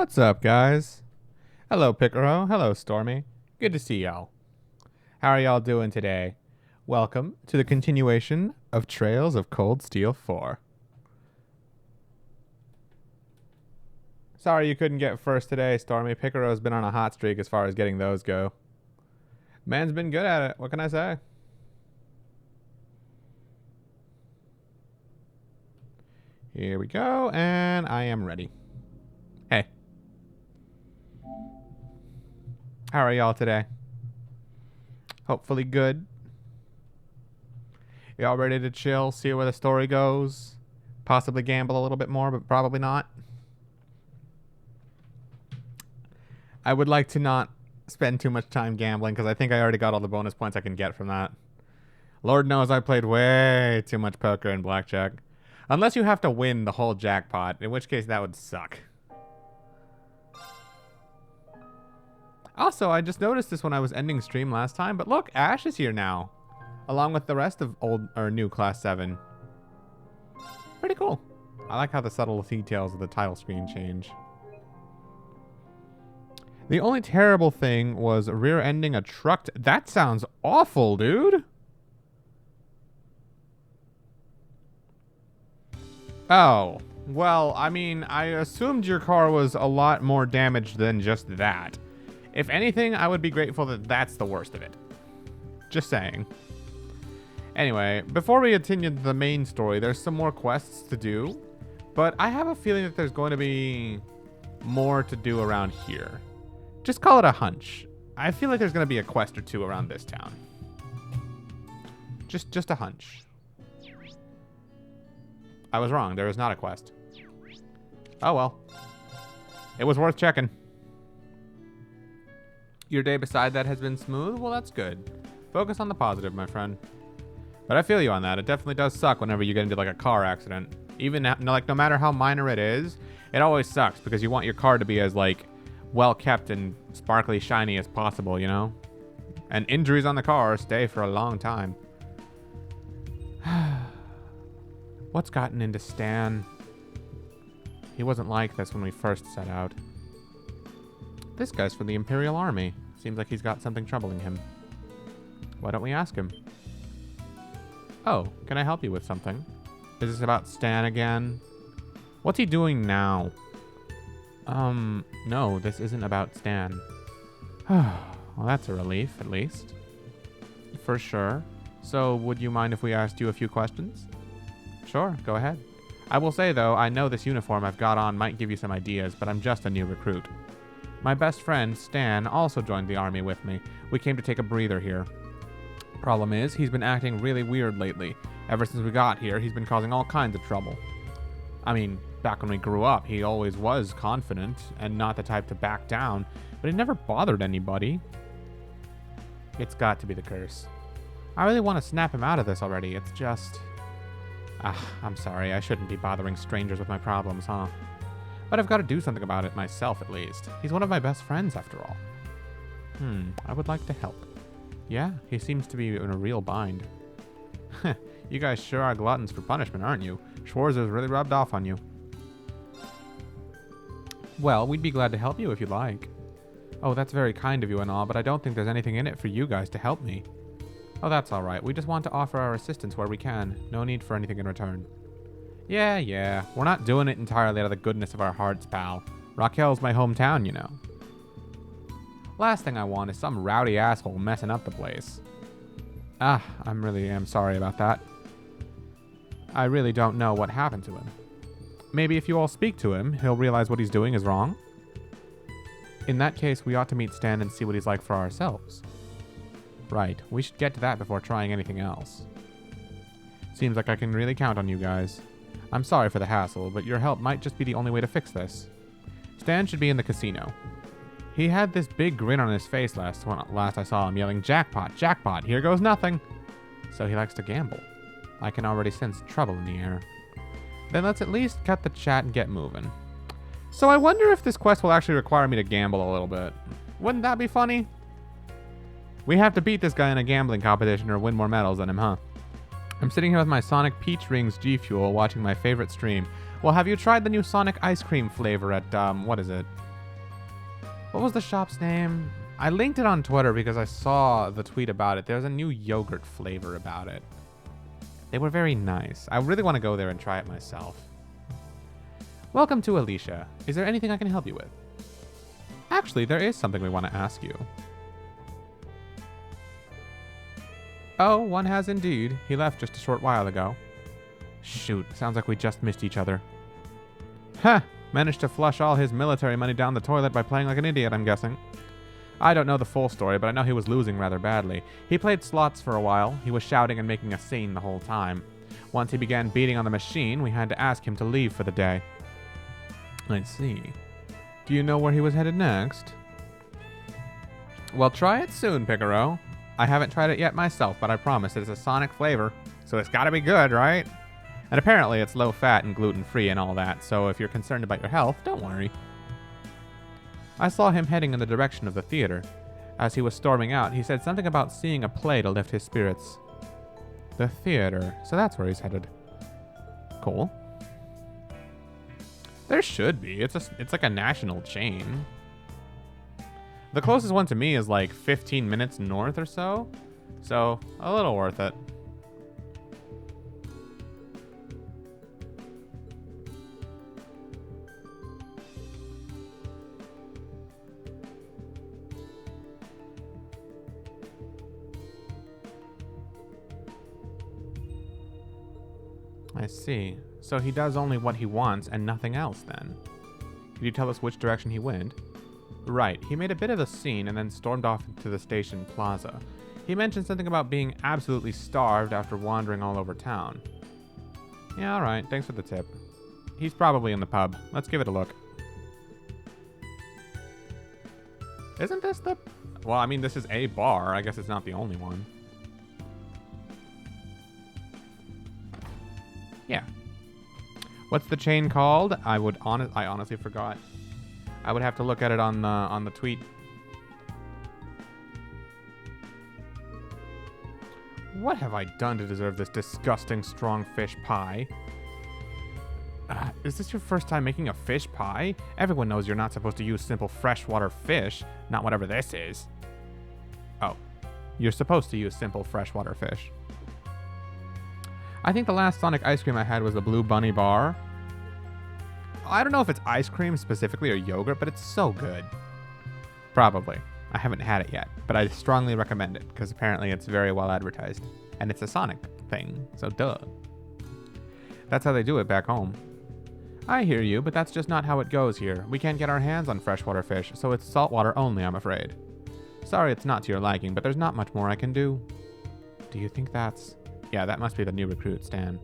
What's up, guys? Hello, Picaro. Hello, Stormy. Good to see y'all. How are y'all doing today? Welcome to the continuation of Trails of Cold Steel 4. Sorry you couldn't get first today, Stormy. Picaro's been on a hot streak as far as getting those go. Man's been good at it. What can I say? Here we go, and I am ready. Hey. How are y'all today? Hopefully good. Y'all ready to chill, see where the story goes? Possibly gamble a little bit more, but probably not. I would like to not spend too much time gambling because I think I already got all the bonus points I can get from that. Lord knows I played way too much poker and blackjack. Unless you have to win the whole jackpot, in which case that would suck. Also, I just noticed this when I was ending stream last time, but look, Ash is here now. Along with the rest of old or new Class 7. Pretty cool. I like how the subtle details of the title screen change. The only terrible thing was rear-ending a truck. That sounds awful, dude. Oh, well, I mean, I assumed your car was a lot more damaged than just that. If anything, I would be grateful that that's the worst of it. Just saying. Anyway, before we continue the main story, there's some more quests to do, but I have a feeling that there's going to be more to do around here. Just call it a hunch. I feel like there's going to be a quest or two around this town. Just a hunch. I was wrong. There is not a quest. Oh well. It was worth checking. Your day beside that has been smooth? Well, that's good. Focus on the positive, my friend. But I feel you on that. It definitely does suck whenever you get into like a car accident. Even like no matter how minor it is, it always sucks because you want your car to be as like well kept and sparkly shiny as possible, you know? And injuries on the car stay for a long time. What's gotten into Stan? He wasn't like this when we first set out. This guy's from the Imperial Army. Seems like he's got something troubling him. Why don't we ask him? Oh, can I help you with something? Is this about Stan again? What's he doing now? No, this isn't about Stan. Well, that's a relief, at least. For sure. So, would you mind if we asked you a few questions? Sure, go ahead. I will say, though, I know this uniform I've got on might give you some ideas, but I'm just a new recruit. My best friend, Stan, also joined the army with me. We came to take a breather here. Problem is, he's been acting really weird lately. Ever since we got here, he's been causing all kinds of trouble. I mean, back when we grew up, he always was confident and not the type to back down, but he never bothered anybody. It's got to be the curse. I really want to snap him out of this already. It's just... I'm sorry. I shouldn't be bothering strangers with my problems, huh? But I've got to do something about it myself, at least. He's one of my best friends, after all. I would like to help. Yeah, he seems to be in a real bind. You guys sure are gluttons for punishment, aren't you? Schwarzer's really rubbed off on you. Well, we'd be glad to help you if you'd like. Oh, that's very kind of you and all, but I don't think there's anything in it for you guys to help me. Oh, that's all right. We just want to offer our assistance where we can. No need for anything in return. Yeah. We're not doing it entirely out of the goodness of our hearts, pal. Raquel's my hometown, you know. Last thing I want is some rowdy asshole messing up the place. I really am sorry about that. I really don't know what happened to him. Maybe if you all speak to him, he'll realize what he's doing is wrong. In that case, we ought to meet Stan and see what he's like for ourselves. Right, we should get to that before trying anything else. Seems like I can really count on you guys. I'm sorry for the hassle, but your help might just be the only way to fix this. Stan should be in the casino. He had this big grin on his face last I saw him yelling, "Jackpot, jackpot, here goes nothing." So he likes to gamble. I can already sense trouble in the air. Then let's at least cut the chat and get moving. So I wonder if this quest will actually require me to gamble a little bit. Wouldn't that be funny? We have to beat this guy in a gambling competition or win more medals than him, huh? I'm sitting here with my Sonic Peach Rings G Fuel watching my favorite stream. Well, have you tried the new Sonic ice cream flavor at, what is it? What was the shop's name? I linked it on Twitter because I saw the tweet about it. There's a new yogurt flavor about it. They were very nice. I really want to go there and try it myself. Welcome to Alicia. Is there anything I can help you with? Actually, there is something we want to ask you. Oh, one has indeed. He left just a short while ago. Shoot, sounds like we just missed each other. Huh, managed to flush all his military money down the toilet by playing like an idiot, I'm guessing. I don't know the full story, but I know he was losing rather badly. He played slots for a while. He was shouting and making a scene the whole time. Once he began beating on the machine, we had to ask him to leave for the day. I see. Do you know where he was headed next? Well, try it soon, Picaro. I haven't tried it yet myself, but I promise it's a Sonic flavor, so it's gotta be good, right? And apparently it's low fat and gluten-free and all that, so if you're concerned about your health, don't worry. I saw him heading in the direction of the theater. As he was storming out, he said something about seeing a play to lift his spirits. The theater, so that's where he's headed. Cool. There should be. It's like a national chain. The closest one to me is like 15 minutes north or so. So, a little worth it. I see. So he does only what he wants and nothing else then. Could you tell us which direction he went? Right, he made a bit of a scene and then stormed off into the station plaza. He mentioned something about being absolutely starved after wandering all over town. Yeah, alright, thanks for the tip. He's probably in the pub. Let's give it a look. Isn't this the... Well, I mean, this is a bar. I guess it's not the only one. Yeah. What's the chain called? I honestly forgot. I would have to look at it on the tweet. What have I done to deserve this disgusting strong fish pie? Is this your first time making a fish pie? Everyone knows you're not supposed to use simple freshwater fish, not whatever this is. Oh, you're supposed to use simple freshwater fish. I think the last Sonic ice cream I had was the Blue Bunny bar. I don't know if it's ice cream specifically or yogurt, but it's so good. Probably. I haven't had it yet, but I strongly recommend it because apparently it's very well advertised. And it's a Sonic thing, so duh. That's how they do it back home. I hear you, but that's just not how it goes here. We can't get our hands on freshwater fish, so it's saltwater only, I'm afraid. Sorry it's not to your liking, but there's not much more I can do. Do you think that's... Yeah, that must be the new recruit, Stan.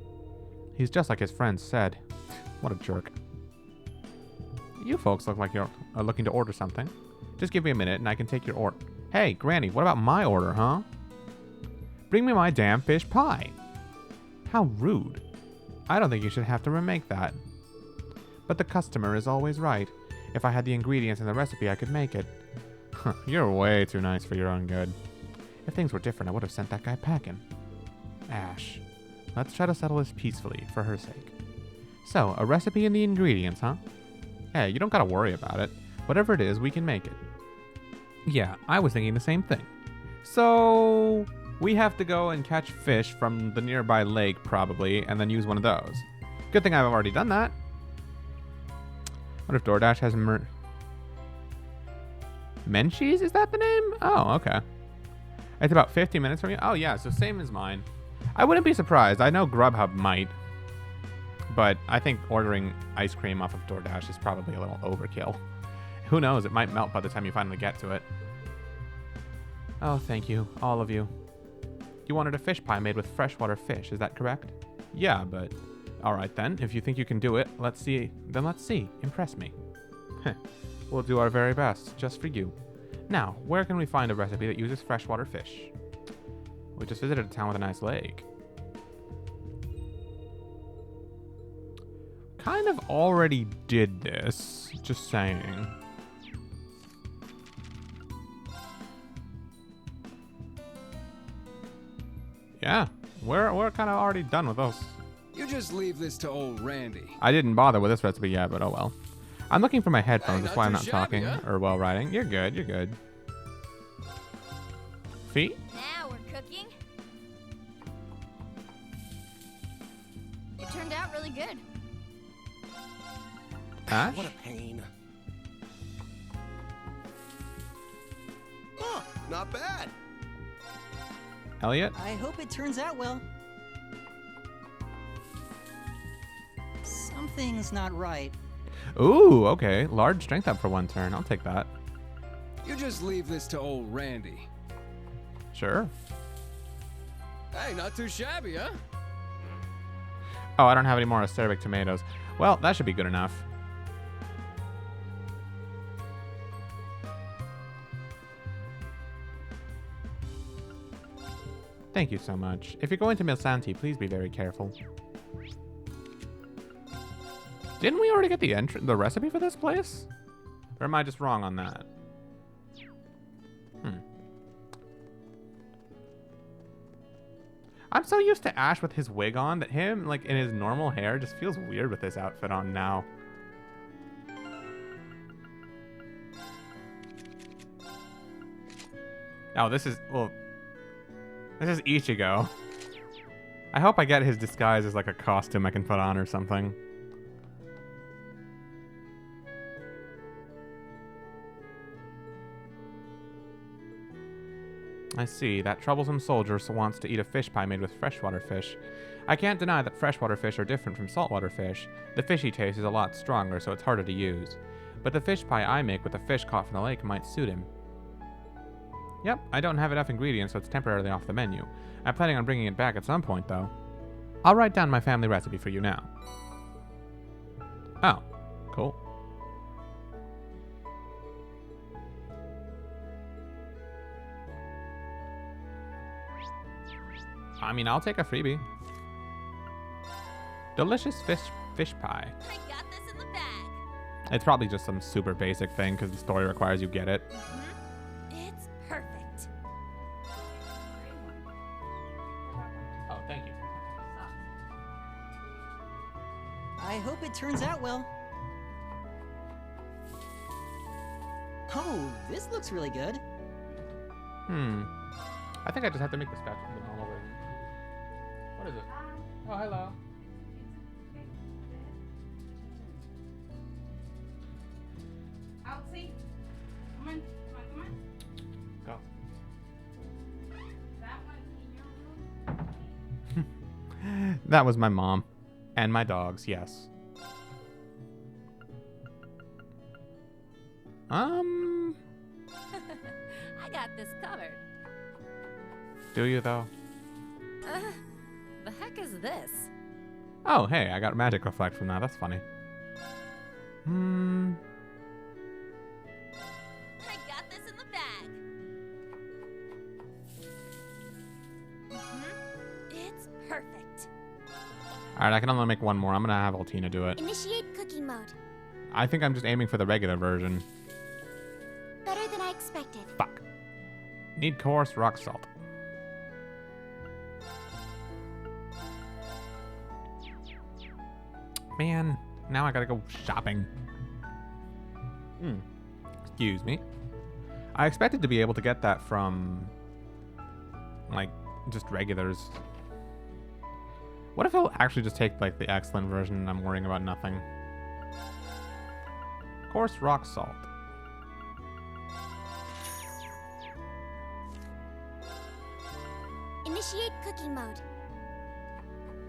He's just like his friends said. What a jerk. You folks look like you're looking to order something. Just give me a minute and I can take your order. Hey, Granny, what about my order, huh? Bring me my damn fish pie. How rude. I don't think you should have to remake that. But the customer is always right. If I had the ingredients in the recipe, I could make it. You're way too nice for your own good. If things were different, I would have sent that guy packing. Ash, let's try to settle this peacefully, for her sake. So, a recipe and the ingredients, huh? Hey, you don't gotta worry about it. Whatever it is, we can make it. Yeah, I was thinking the same thing. So, we have to go and catch fish from the nearby lake, probably, and then use one of those. Good thing I've already done that. What if DoorDash has Menchie's? Is that the name? Oh, okay. It's about 50 minutes from you? Oh, yeah, so same as mine. I wouldn't be surprised. I know Grubhub might. But I think ordering ice cream off of DoorDash is probably a little overkill. Who knows? It might melt by the time you finally get to it. Oh, thank you. All of you. You wanted a fish pie made with freshwater fish, is that correct? Yeah, but... Alright then, if you think you can do it, let's see. Then let's see. Impress me. We'll do our very best, just for you. Now, where can we find a recipe that uses freshwater fish? We just visited a town with a nice lake. Kind of already did this, just saying. Yeah, we're kind of already done with those. You just leave this to old Randy. I didn't bother with this recipe yet, but oh well. I'm looking for my headphones. Hey, That's why I'm not not too shabby, talking huh? or while riding. You're good. You're good. Feet? Now we're cooking. It turned out really good. Ash? What a pain. Huh, not bad. Elliot? I hope it turns out well. Something's not right. Ooh, okay. Large strength up for one turn. I'll take that. You just leave this to old Randy. Sure. Hey, not too shabby, huh? Oh, I don't have any more acerbic tomatoes. Well, that should be good enough. Thank you so much. If you're going to Milsanti, please be very careful. Didn't we already get the recipe for this place? Or am I just wrong on that? I'm so used to Ash with his wig on that him, like, in his normal hair just feels weird with this outfit on now. Oh, this is, well, this is Ichigo. I hope I get his disguise as like a costume I can put on or something. I see. That troublesome soldier wants to eat a fish pie made with freshwater fish. I can't deny that freshwater fish are different from saltwater fish. The fishy taste is a lot stronger, so it's harder to use. But the fish pie I make with the fish caught from the lake might suit him. Yep, I don't have enough ingredients, so it's temporarily off the menu. I'm planning on bringing it back at some point, though. I'll write down my family recipe for you now. Oh, cool. I mean, I'll take a freebie. Delicious fish pie. I got this in the bag. It's probably just some super basic thing because the story requires you get it. It's perfect. Oh, thank you. I hope it turns out well. Oh, this looks really good. I think I just have to make the scotch all over. What is it? Oh, hello. Outsy, come on, come on. Go. That one in your room. That was my mom. And my dogs, yes. I got this covered. Do you though? The heck is this? Oh, hey, I got magic reflect from that. That's funny. I got this in the bag. It's perfect. Alright, I can only make one more. I'm gonna have Altina do it. Initiate cooking mode. I think I'm just aiming for the regular version. Better than I expected. Fuck. Need coarse rock salt. Man, now I gotta go shopping. Excuse me. I expected to be able to get that from, like, just regulars. What if it'll actually just take, like, the excellent version and I'm worrying about nothing? Coarse rock salt. Initiate cooking mode.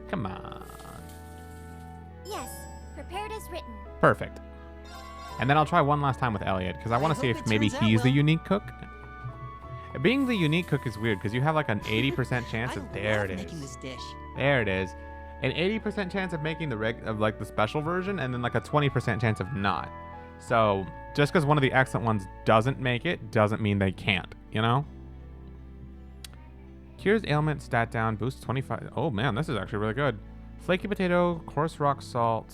Come on. Yes, prepared as written. Perfect. And then I'll try one last time with Elliot, because I want to see hope if it maybe turns out he's the well. unique cook. Being the unique cook is weird, because you have like an 80% chance I of... There love it making is. this dish. There it is. An 80% chance of making the special version, and then like a 20% chance of not. So just because one of the excellent ones doesn't make it, doesn't mean they can't, you know? Cures ailment, stat down, boosts 25. Oh man, this is actually really good. Flaky potato, coarse rock salt,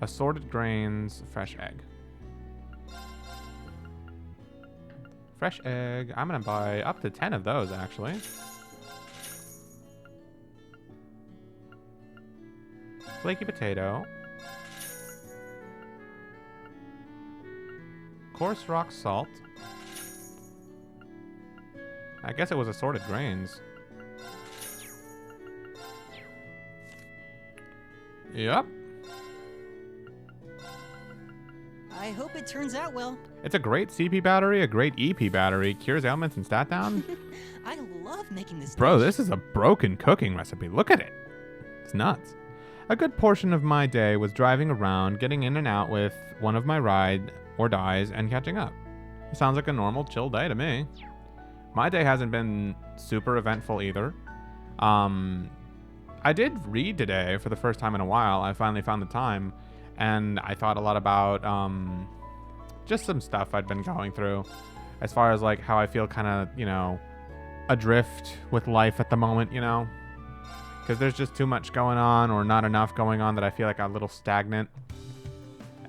assorted grains, fresh egg. Fresh egg. I'm gonna buy up to 10 of those actually. Flaky potato. Coarse rock salt. I guess it was assorted grains. Yep. I hope it turns out well. It's a great CP battery, a great EP battery, cures ailments and stat down. I love making this Bro, dish. this is a broken cooking recipe. Look at it. It's nuts. A good portion of my day was driving around, getting in and out with one of my ride or dies, and catching up. It sounds like a normal, chill day to me. My day hasn't been super eventful either. I did read today for the first time in a while. I finally found the time, and I thought a lot about just some stuff I'd been going through as far as like how I feel kind of, you know, adrift with life at the moment, you know, because there's just too much going on or not enough going on that I feel like I'm a little stagnant.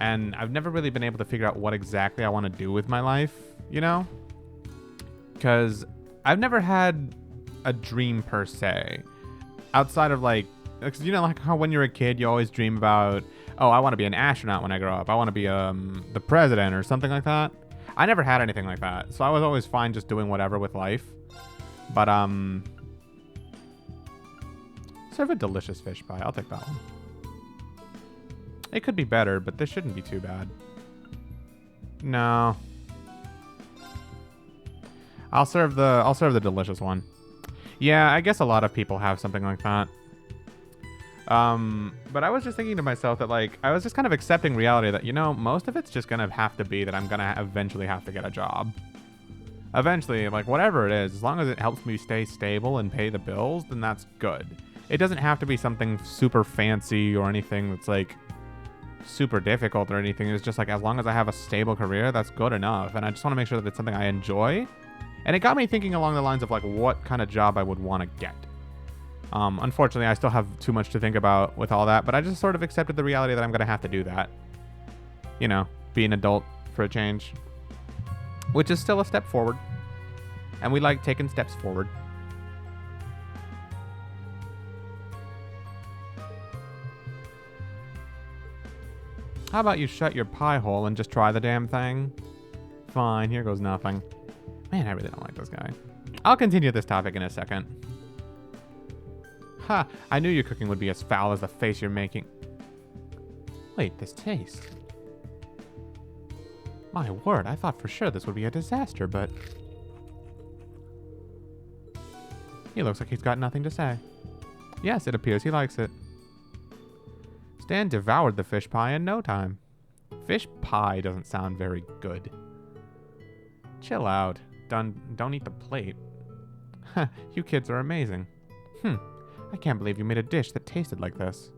And I've never really been able to figure out what exactly I want to do with my life, you know, because I've never had a dream per se outside of like, because you know, like how when you're a kid, you always dream about, oh, I want to be an astronaut when I grow up. I want to be the president or something like that. I never had anything like that. So I was always fine just doing whatever with life. But, serve a delicious fish pie. I'll take that one. It could be better, but this shouldn't be too bad. No. I'll serve the delicious one. Yeah, I guess a lot of people have something like that. But I was just thinking to myself that, like, I was just kind of accepting reality that, you know, most of it's just gonna have to be that I'm gonna eventually have to get a job. Eventually, like, whatever it is, as long as it helps me stay stable and pay the bills, then that's good. It doesn't have to be something super fancy or anything that's, like, super difficult or anything. It's just, like, as long as I have a stable career, that's good enough. And I just want to make sure that it's something I enjoy. And it got me thinking along the lines of, like, what kind of job I would want to get. Unfortunately, I still have too much to think about with all that, but I just sort of accepted the reality that I'm going to have to do that. You know, be an adult for a change. Which is still a step forward. And we like taking steps forward. How about you shut your pie hole and just try the damn thing? Fine, here goes nothing. Man, I really don't like this guy. I'll continue this topic in a second. Ha! I knew your cooking would be as foul as the face you're making. Wait, this taste. My word, I thought for sure this would be a disaster, but... He looks like he's got nothing to say. Yes, it appears he likes it. Stan devoured the fish pie in no time. Fish pie doesn't sound very good. Chill out. Don't eat the plate. You kids are amazing. I can't believe you made a dish that tasted like this.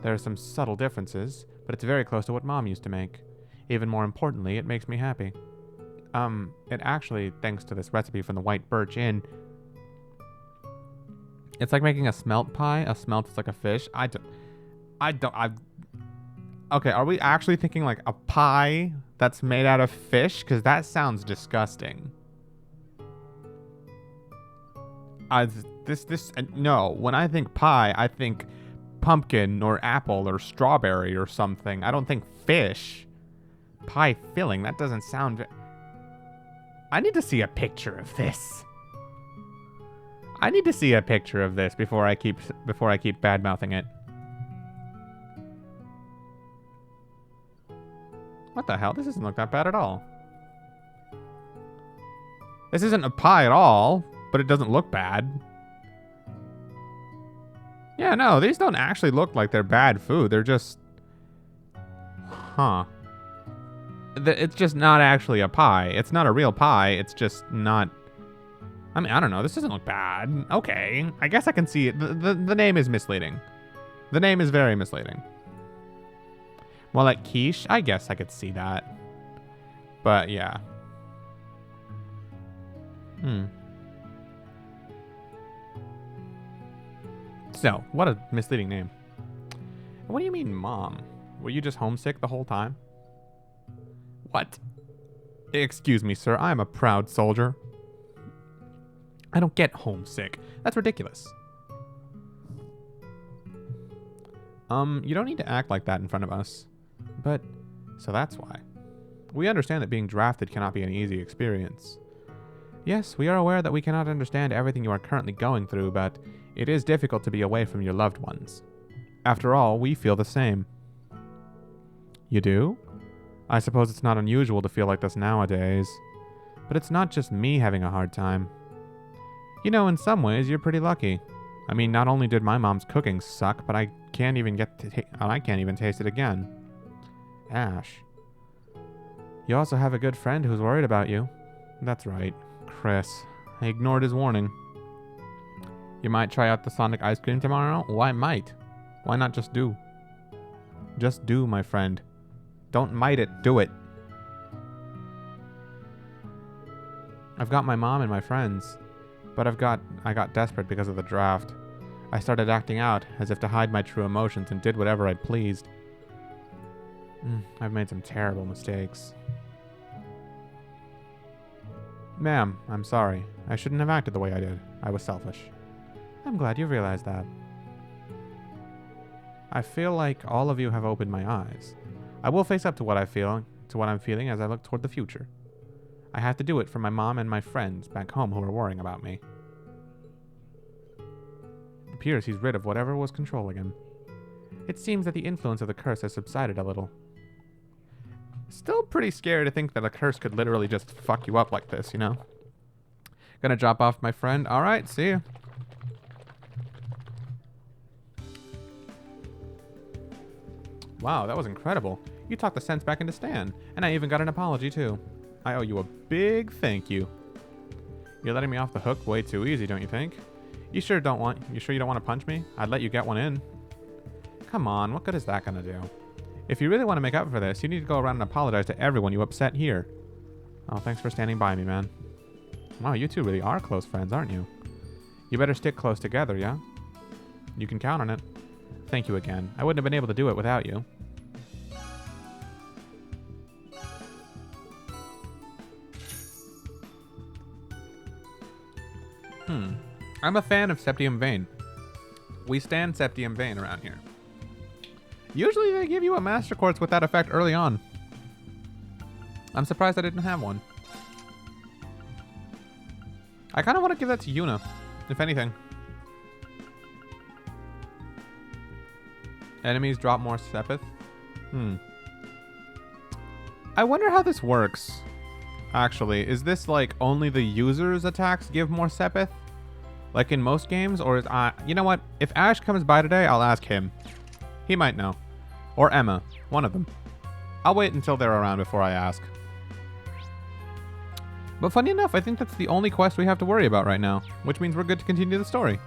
There are some subtle differences, but it's very close to what Mom used to make. Even more importantly, it makes me happy. It actually, thanks to this recipe from the White Birch Inn, it's like making a smelt pie. A smelt is like a fish. Okay, are we actually thinking like a pie that's made out of fish? Because that sounds disgusting. No, when I think pie, I think pumpkin or apple or strawberry or something. I don't think fish. Pie filling, that doesn't sound... I need to see a picture of this. I need to see a picture of this before I keep bad-mouthing it. What the hell? This doesn't look that bad at all. This isn't a pie at all, but it doesn't look bad. Yeah, no, these don't actually look like they're bad food. They're just... Huh. It's just not actually a pie. It's not a real pie. It's just not... I mean, I don't know. This doesn't look bad. Okay. I guess I can see it. The name is misleading. The name is very misleading. Well, like quiche, I guess I could see that. But, yeah. So, what a misleading name. What do you mean, Mom? Were you just homesick the whole time? What? Excuse me, sir. I'm a proud soldier. I don't get homesick. That's ridiculous. You don't need to act like that in front of us. But, so that's why. We understand that being drafted cannot be an easy experience. Yes, we are aware that we cannot understand everything you are currently going through, but it is difficult to be away from your loved ones. After all, we feel the same. You do? I suppose it's not unusual to feel like this nowadays. But it's not just me having a hard time. You know, in some ways, you're pretty lucky. I mean, not only did my mom's cooking suck, but I can't even taste it again. Ash. You also have a good friend who's worried about you. That's right, Chris. I ignored his warning. You might try out the Sonic ice cream tomorrow? Why might? Why not just do? Just do, my friend. Don't might it, do it. I've got my mom and my friends, but I got desperate because of the draft. I started acting out as if to hide my true emotions and did whatever I pleased. I've made some terrible mistakes. Ma'am, I'm sorry. I shouldn't have acted the way I did. I was selfish. I'm glad you realized that. I feel like all of you have opened my eyes. I will face up to what I'm feeling as I look toward the future. I have to do it for my mom and my friends back home who are worrying about me. It appears he's rid of whatever was controlling him. It seems that the influence of the curse has subsided a little. Still pretty scary to think that a curse could literally just fuck you up like this, you know? Gonna drop off my friend. Alright, see ya. Wow, that was incredible. You talked the sense back into Stan, and I even got an apology too. I owe you a big thank you. You're letting me off the hook way too easy, don't you think? You sure you don't want to punch me? I'd let you get one in. Come on, what good is that gonna do? If you really want to make up for this, you need to go around and apologize to everyone you upset here. Oh, thanks for standing by me, man. Wow, you two really are close friends, aren't you? You better stick close together, yeah? You can count on it. Thank you again. I wouldn't have been able to do it without you. I'm a fan of Septium Vein. We stand Septium Vein around here. Usually they give you a Master Quartz with that effect early on. I'm surprised I didn't have one. I kind of want to give that to Yuna, if anything. Enemies drop more Sepith? I wonder how this works. Actually, is this like only the user's attacks give more Sepith? Like in most games? Or is you know what? If Ash comes by today, I'll ask him. He might know. Or Emma. One of them. I'll wait until they're around before I ask. But funny enough, I think that's the only quest we have to worry about right now. Which means we're good to continue the story.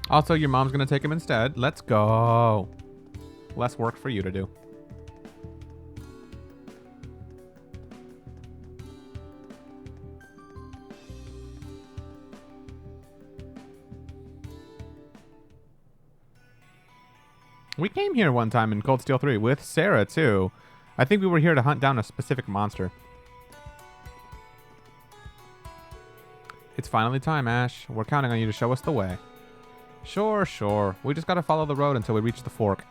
Also, your mom's gonna take him instead. Let's go. Less work for you to do. We came here one time in Cold Steel 3 with Sarah, too. I think we were here to hunt down a specific monster. It's finally time, Ash. We're counting on you to show us the way. Sure. We just gotta follow the road until we reach the fork.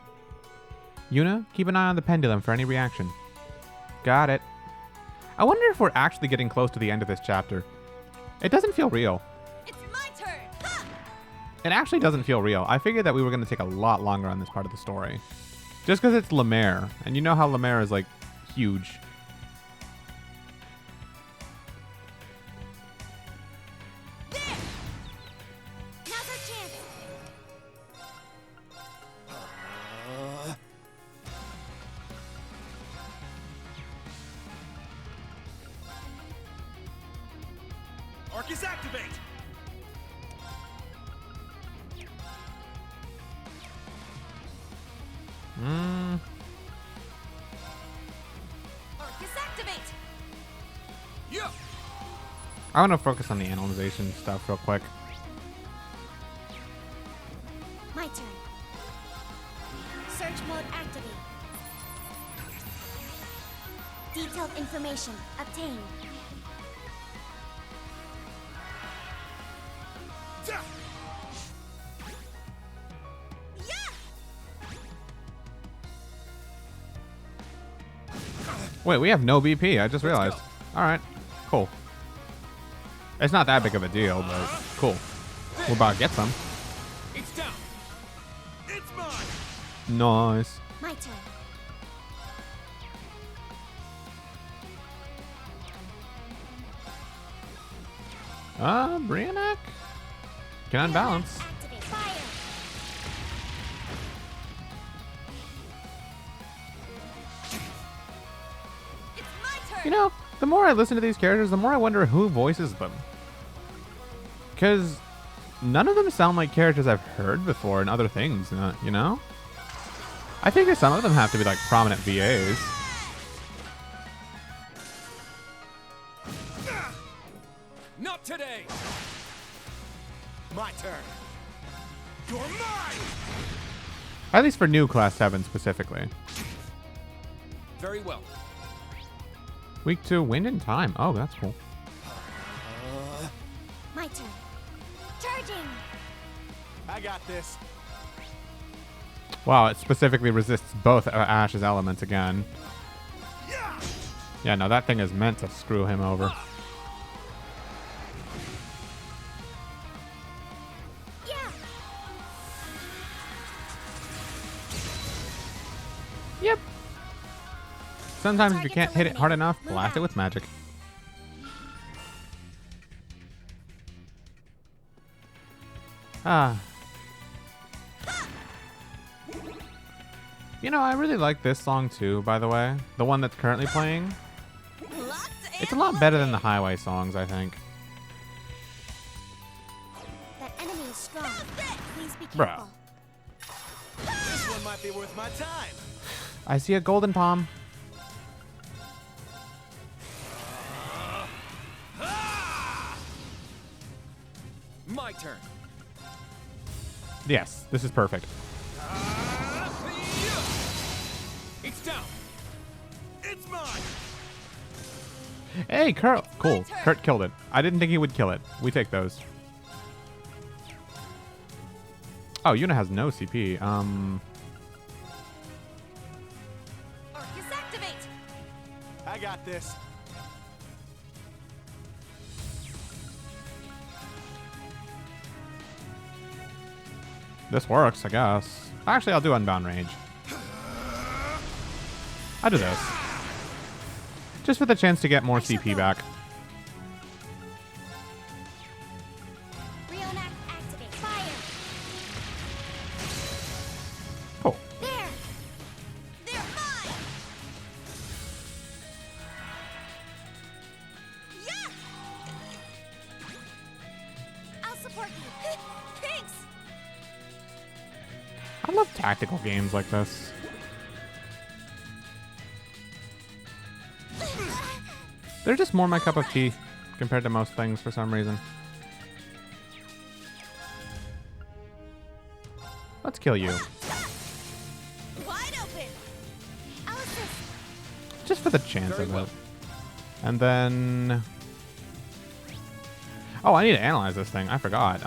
Yuna, keep an eye on the pendulum for any reaction. Got it. I wonder if we're actually getting close to the end of this chapter. It doesn't feel real. It's my turn! Ha! It actually doesn't feel real. I figured that we were going to take a lot longer on this part of the story. Just because it's Lemaire. And you know how Lemaire is, like, huge. There! Now's our chance! Arcus activate! Arcus activate! Yeah! I want to focus on the analyzation stuff real quick. My turn. Search mode activate. Detailed information obtained. Yeah! Wait, we have no BP. I just realized. All right, cool. It's not that big of a deal, but cool. We're about to get some. It's down. It's mine. Nice. My turn. Briannac can unbalance. Activate. Fire. It's my turn. You know, the more I listen to these characters, the more I wonder who voices them. Because none of them sound like characters I've heard before in other things, you know? I figure some of them have to be like prominent VAs. Not today. My turn. You're mine. At least for new Class 7 specifically. Very well. Week 2, Wind and Time. Oh, that's cool. My turn. Charging. I got this. Wow, it specifically resists both Ash's elements again. Yeah, no, that thing is meant to screw him over. Yeah. Yep. Sometimes if you Target's can't hit it hard eliminated. enough, Move blast it out. with magic. Ah. You know, I really like this song too, by the way. The one that's currently playing. It's a lot better than the Highway songs, I think. That enemy is strong. Please be Bruh. careful. This one might be worth my time. I see a golden palm. My turn. Yes, this is perfect. It's down. It's mine. Hey, Kurt. Cool. turn. Kurt killed it. I didn't think he would kill it. We take those. Oh, Yuna has no CP. Orcus activate. I got this. This works, I guess. Actually, I'll do Unbound Rage. I'll do this. Just for the chance to get more CP back. Rionac activate. Fire. Cool. There. They're mine. Yeah. I'll support you. Thanks. I love tactical games like this. They're just more my cup of tea compared to most things for some reason. Let's kill you. Wide open. I'll assist. Just for the chance Very of well. it. And then... Oh, I need to analyze this thing. I forgot.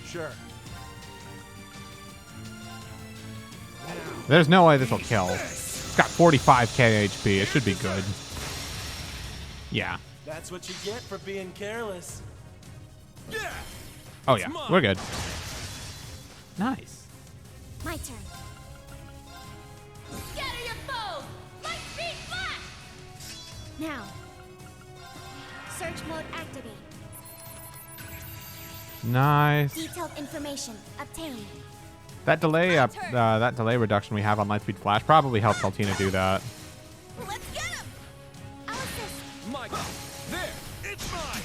Sure. There's no way this will kill. It's got 45k HP. It should be good. Yeah. That's what you get for being careless. Yeah. Oh, yeah. mine. We're good. Nice. My turn. Scatter your foes. Light speed flash. Now. Search mode activate. Nice. Detailed information obtained. That delay reduction we have on Lightspeed Flash probably helps Altina do that. Let's get him. I'll assist. My God. There. It's mine.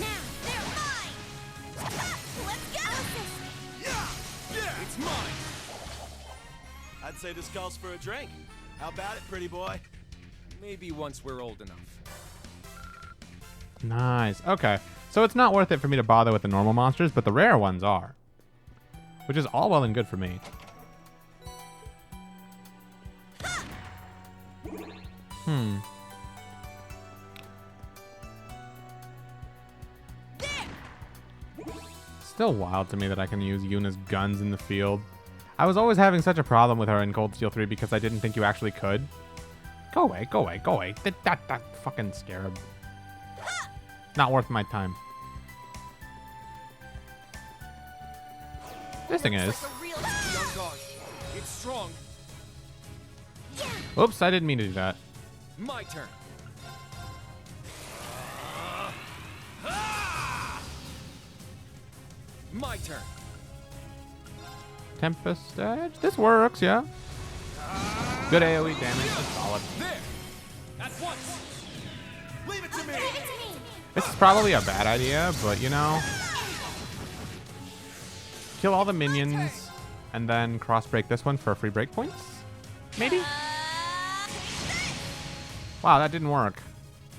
Now they're mine. Let's get him. Yeah. Yeah. It's mine. I'd say this calls for a drink. How about it, pretty boy? Maybe once we're old enough. Nice. Okay. So it's not worth it for me to bother with the normal monsters, but the rare ones are. Which is all well and good for me. still wild to me that I can use Yuna's guns in the field. I was always having such a problem with her in Cold Steel 3 because I didn't think you actually could. Go away, go away, go away. That fucking scarab. Not worth my time. This thing is. Young guard. It's strong. Oops, I didn't mean to do that. My turn. My turn. Tempest Edge. This works, yeah. Good AoE damage. That's solid. There. At once. Leave it to me. Give it to me. This is probably a bad idea, but you know. Kill all the minions and then cross break this one for free breakpoints? Maybe? Wow, that didn't work.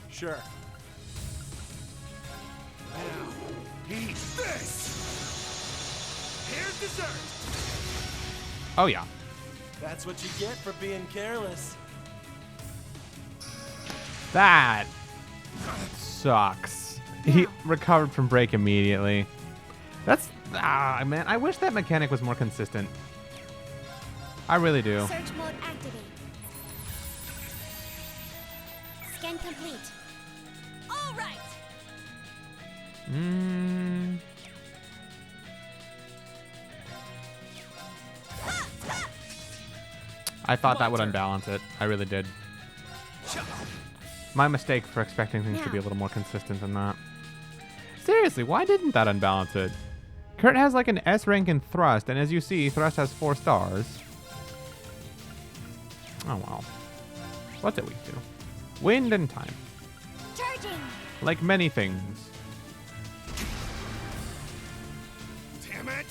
Sure. Now, eat this. Here's dessert. Oh, yeah. That's what you get for being careless. That sucks. He recovered from break immediately. That's... man, I wish that mechanic was more consistent. I really do. Search mode activate. Scan complete. All right. I thought that would unbalance it. I really did. My mistake for expecting things to be a little more consistent than that. Seriously, why didn't that unbalance it? Kurt has like an S rank in Thrust, and as you see, Thrust has 4 stars. Oh well. What did we do? Wind and time. Charging. Like many things. Damn it.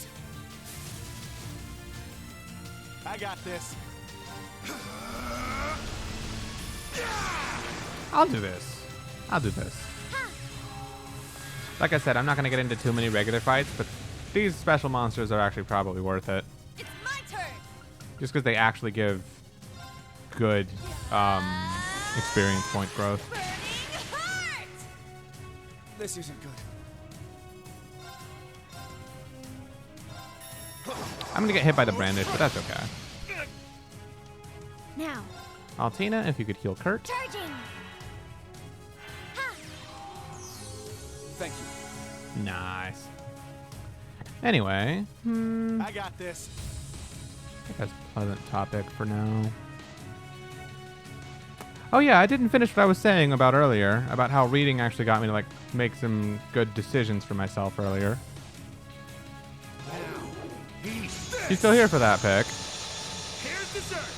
I got this. I'll do this. I'll do this. Like I said, I'm not going to get into too many regular fights, but these special monsters are actually probably worth it. It's my turn. Just because they actually give good experience point growth. Burning heart. This isn't good. I'm going to get hit by the brandish, but that's okay. Now. Altina, if you could heal Kurt. Charging. Ha. Thank you. Nice. Anyway, I got this. I think that's a pleasant topic for now. Oh yeah, I didn't finish what I was saying about earlier, about how reading actually got me to like make some good decisions for myself earlier. You still here for that pick? Here's dessert.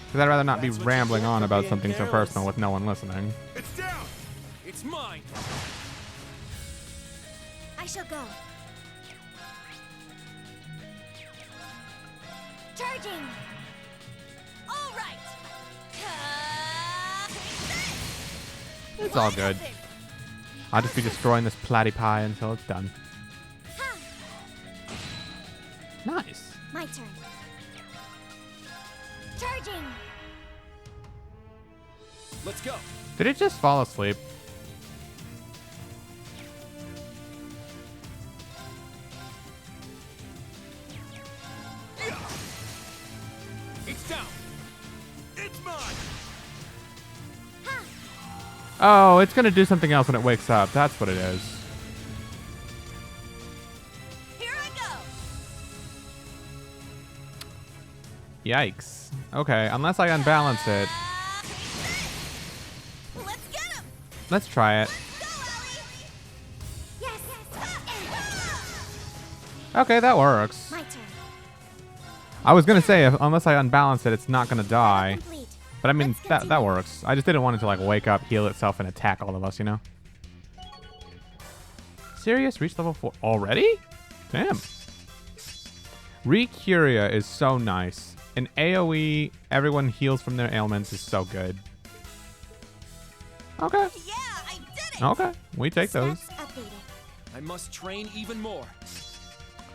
Because I'd rather not be That's what you rambling get on for about being something so careless. personal with no one listening. It's down. It's mine. I shall go. Charging. All right. It's all good. I'll just be destroying this platypie until it's done. Ha. Nice. My turn. Charging. Let's go. Did it just fall asleep? It's down. It's mine. Ha. Oh, it's going to do something else when it wakes up. That's what it is. Here I go. Yikes. Okay, unless I unbalance it. Let's get him. Let's try it. Go, Ellie. Yes. Okay, that works. My turn. I was going to say, unless I unbalance it, it's not going to die. Complete. But I mean, Let's that continue. works. I just didn't want it to like wake up, heal itself, and attack all of us, you know? Serious? Reach level 4 already? Damn. Recuria is so nice. In AoE, everyone heals from their ailments is so good. Okay. Yeah, I did it. Okay. We take those. Stats updated. I must train even more.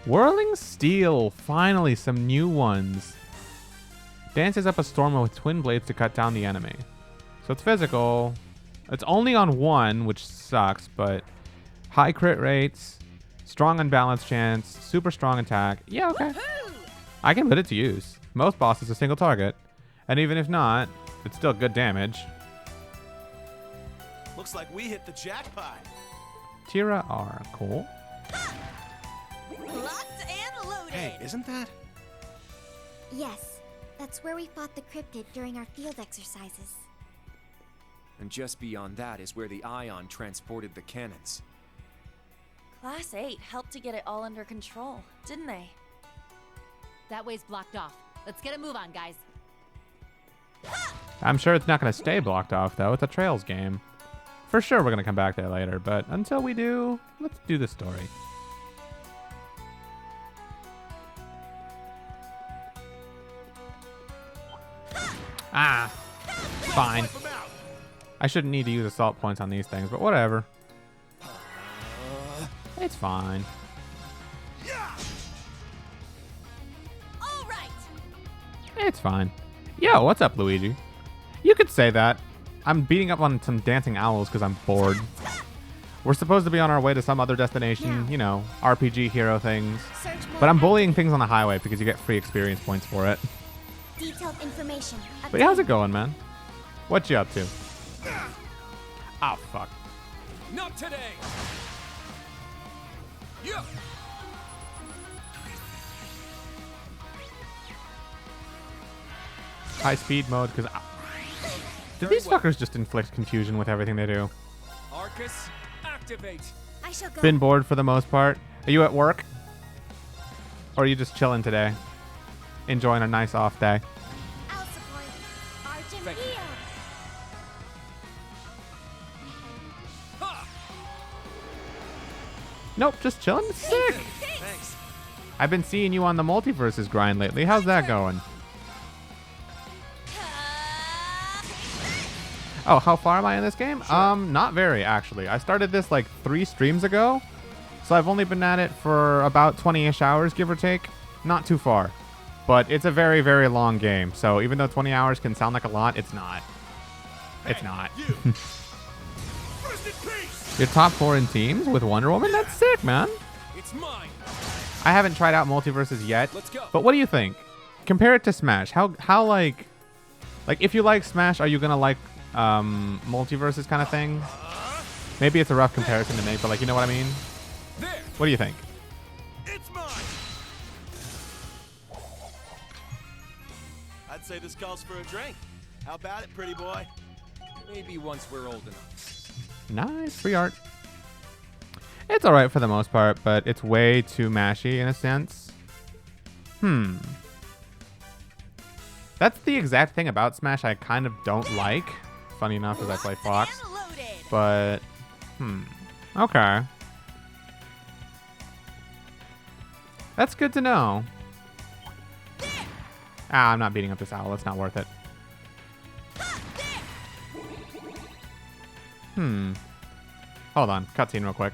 Whirling Steel. Finally, some new ones. Dances up a storm with twin blades to cut down the enemy. So it's physical. It's only on 1, which sucks, but high crit rates, Strong unbalanced chance. Super strong attack. Yeah, okay. I can put it to use. Most bosses a single target. And even if not, it's still good damage. Looks like we hit the jackpot. Tira R. Cool. Locked and loaded. Hey, isn't that? Yes, that's where we fought the cryptid during our field exercises. And just beyond that is where the Ion transported the cannons. Class 8 helped to get it all under control, didn't they? That way's blocked off. Let's get a move on, guys. I'm sure it's not going to stay blocked off, though. It's a Trails game. For sure we're going to come back there later, but until we do, let's do the story. Ah, fine. Wipe 'em out. I shouldn't need to use assault points on these things, but whatever. It's fine. All right. It's fine. Yo, what's up, Luigi? You could say that. I'm beating up on some dancing owls because I'm bored. We're supposed to be on our way to some other destination, you know, RPG hero things. Search mode But I'm active. bullying things on the highway because you get free experience points for it. Detailed information. But how's it going, man? What you up to? Oh, fuck. Not today! Yeah! High speed mode because... Do these fuckers just inflict confusion with everything they do? Arcus, activate! I shall go. Been bored for the most part. Are you at work? Or are you just chilling today? Enjoying a nice off day? I'll support. Argent Thank you. Eo. Ha! Nope, just chilling. Sick. Thanks. I've been seeing you on the multiverses grind lately. How's that going? Oh, how far am I in this game? Not very, actually. I started this like 3 streams ago. So I've only been at it for about 20-ish hours, give or take. Not too far. But it's a very, very long game. So even though 20 hours can sound like a lot, it's not. It's not. You. Rest in peace. You're top 4 in teams with Wonder Woman? That's sick, man. It's mine! I haven't tried out multiverses yet. Let's go. But what do you think? Compare it to Smash. How like if you like Smash, are you gonna like multiverses kind of thing? Maybe it's a rough comparison to make, but like, you know what I mean? There! What do you think? It's mine. I'd say this calls for a drink. How about it, pretty boy? Maybe once we're old enough. Nice, free art. It's alright for the most part, but it's way too mashy in a sense. That's the exact thing about Smash I kind of don't like. Funny enough, as I play Fox. And loaded. But, okay. That's good to know. Ah, I'm not beating up this owl. It's not worth it. Hold on. Cutscene real quick.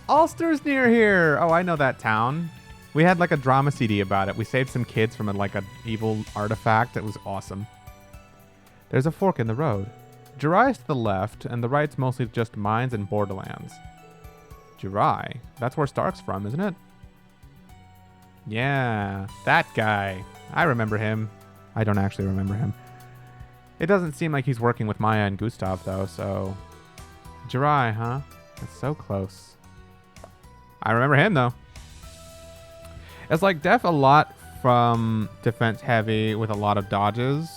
Ulster's near here. Oh, I know that town. We had like a drama CD about it. We saved some kids from like an evil artifact. It was awesome. There's a fork in the road. Jirai's to the left, and the right's mostly just mines and borderlands. Jirai? That's where Stark's from, isn't it? Yeah, that guy. I remember him. I don't actually remember him. It doesn't seem like he's working with Maya and Gustav, though, so... Jirai, huh? That's so close. I remember him, though. It's like def a lot from defense heavy with a lot of dodges.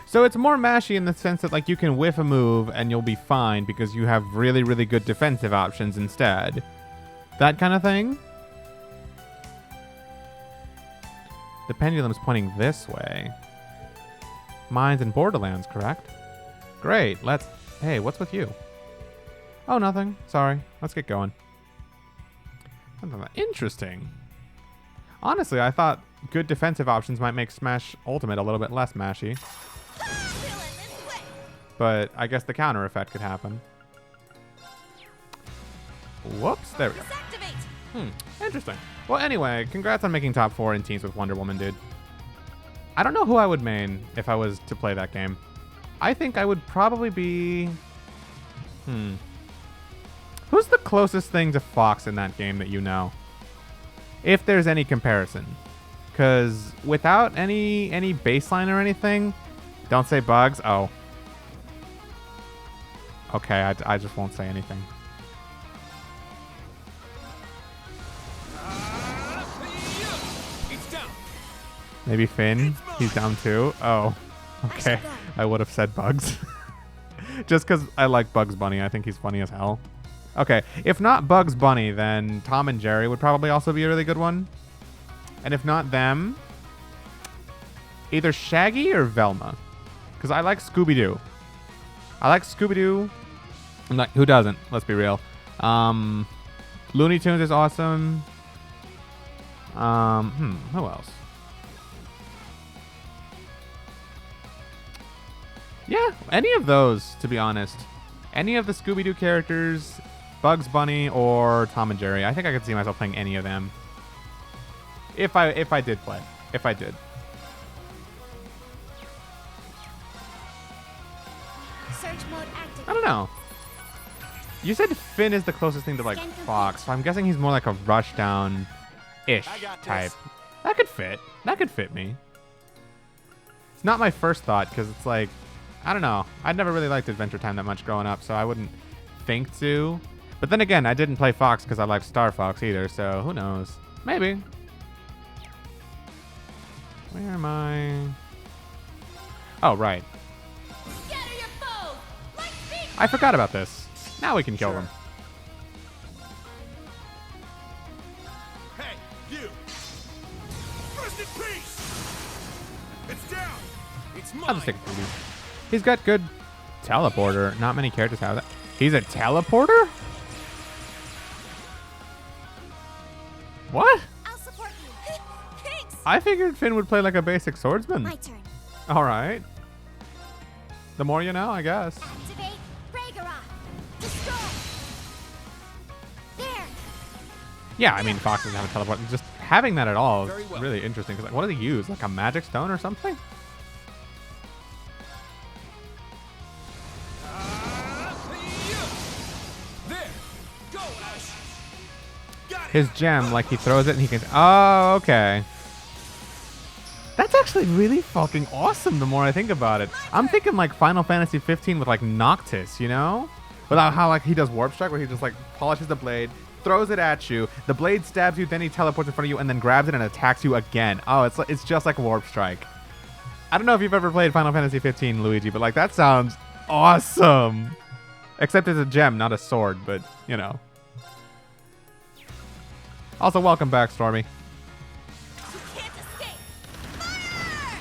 So it's more mashy in the sense that like you can whiff a move and you'll be fine because you have really, really good defensive options instead. That kind of thing. The pendulum's pointing this way. Mines and Borderlands, correct? Great, let's... Hey, what's with you? Oh, nothing. Sorry. Let's get going. Interesting. Honestly, I thought good defensive options might make Smash Ultimate a little bit less mashy. But I guess the counter effect could happen. Whoops, there we go. Interesting. Well, anyway, congrats on making top 4 in teams with Wonder Woman, dude. I don't know who I would main if I was to play that game. I think I would probably be... Who Who's the closest thing to Fox in that game that you know? If there's any comparison. Because without any baseline or anything, don't say Bugs. Oh. Okay, I just won't say anything. It's down. Maybe Finn? He's down too? Oh. Okay. I would have said Bugs. Just because I like Bugs Bunny. I think he's funny as hell. Okay. If not Bugs Bunny, then Tom and Jerry would probably also be a really good one. And if not them, either Shaggy or Velma. Because I like Scooby-Doo. I like Scooby-Doo. I'm like, who doesn't? Let's be real. Looney Tunes is awesome. Who else? Yeah, any of those, to be honest. Any of the Scooby-Doo characters, Bugs Bunny or Tom and Jerry. I think I could see myself playing any of them. If I did play. If I did. Search mode active. I don't know. You said Finn is the closest thing to like Fox, so I'm guessing he's more like a Rushdown-ish I got this. type. That could fit. That could fit me. It's not my first thought because it's like, I don't know. I'd never really liked Adventure Time that much growing up, so I wouldn't think to. But then again, I didn't play Fox because I liked Star Fox either, so who knows? Maybe. Where am I? Oh, right. Scatter your foes! Light speed! I forgot about this. Now we can kill them. Hey, you! Rest in peace! It's down! It's mine! I'll just take it from you. He's got good teleporter. Not many characters have that. He's a teleporter? What? I'll support you. Thanks. I figured Finn would play like a basic swordsman. My turn. All right. The more you know, I guess. Activate Ragnarok. Destroy. There. Yeah, I mean, Fox doesn't have a teleport. Just having that at all Very is well. really interesting. Because, like, what does he use? Like a magic stone or something? There! Go, Ash! Got it! His gem, like he throws it and he can. Oh, okay. That's actually really fucking awesome the more I think about it. I'm thinking like Final Fantasy 15 with like Noctis, you know? Without how like he does Warp Strike where he just like polishes the blade, throws it at you, the blade stabs you, then he teleports in front of you and then grabs it and attacks you again. Oh, it's just like Warp Strike. I don't know if you've ever played Final Fantasy 15, Luigi, but like that sounds awesome. Except it's a gem, not a sword, but you know. Also, welcome back, Stormy. You can't escape. Fire!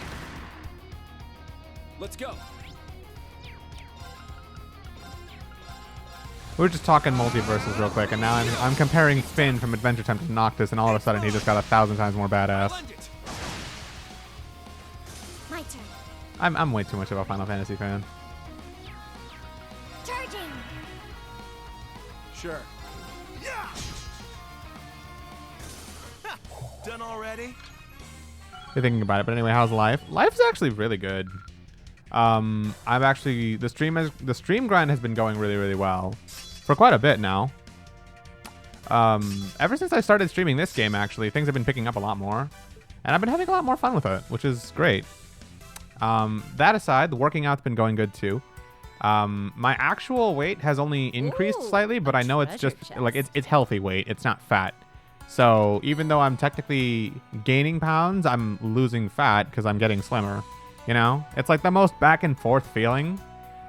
Let's go. We were just talking multiverses real quick, and now I'm comparing Finn from Adventure Time to Noctis, and all of a sudden he just got 1,000 times more badass. Lend it! My turn. I'm way too much of a Final Fantasy fan. Charging. Sure. Yeah! Ha! Done already? You're thinking about it, but anyway, how's life? Life's actually really good. I've actually the stream grind has been going really, really well for quite a bit now. Ever since I started streaming this game, actually, things have been picking up a lot more, and I've been having a lot more fun with it, which is great. That aside, the working out's been going good too. My actual weight has only increased Ooh, slightly, but a I know it's just treasure like chest. it's healthy weight. It's not fat. So even though I'm technically gaining pounds, I'm losing fat because I'm getting slimmer. You know, it's like the most back and forth feeling,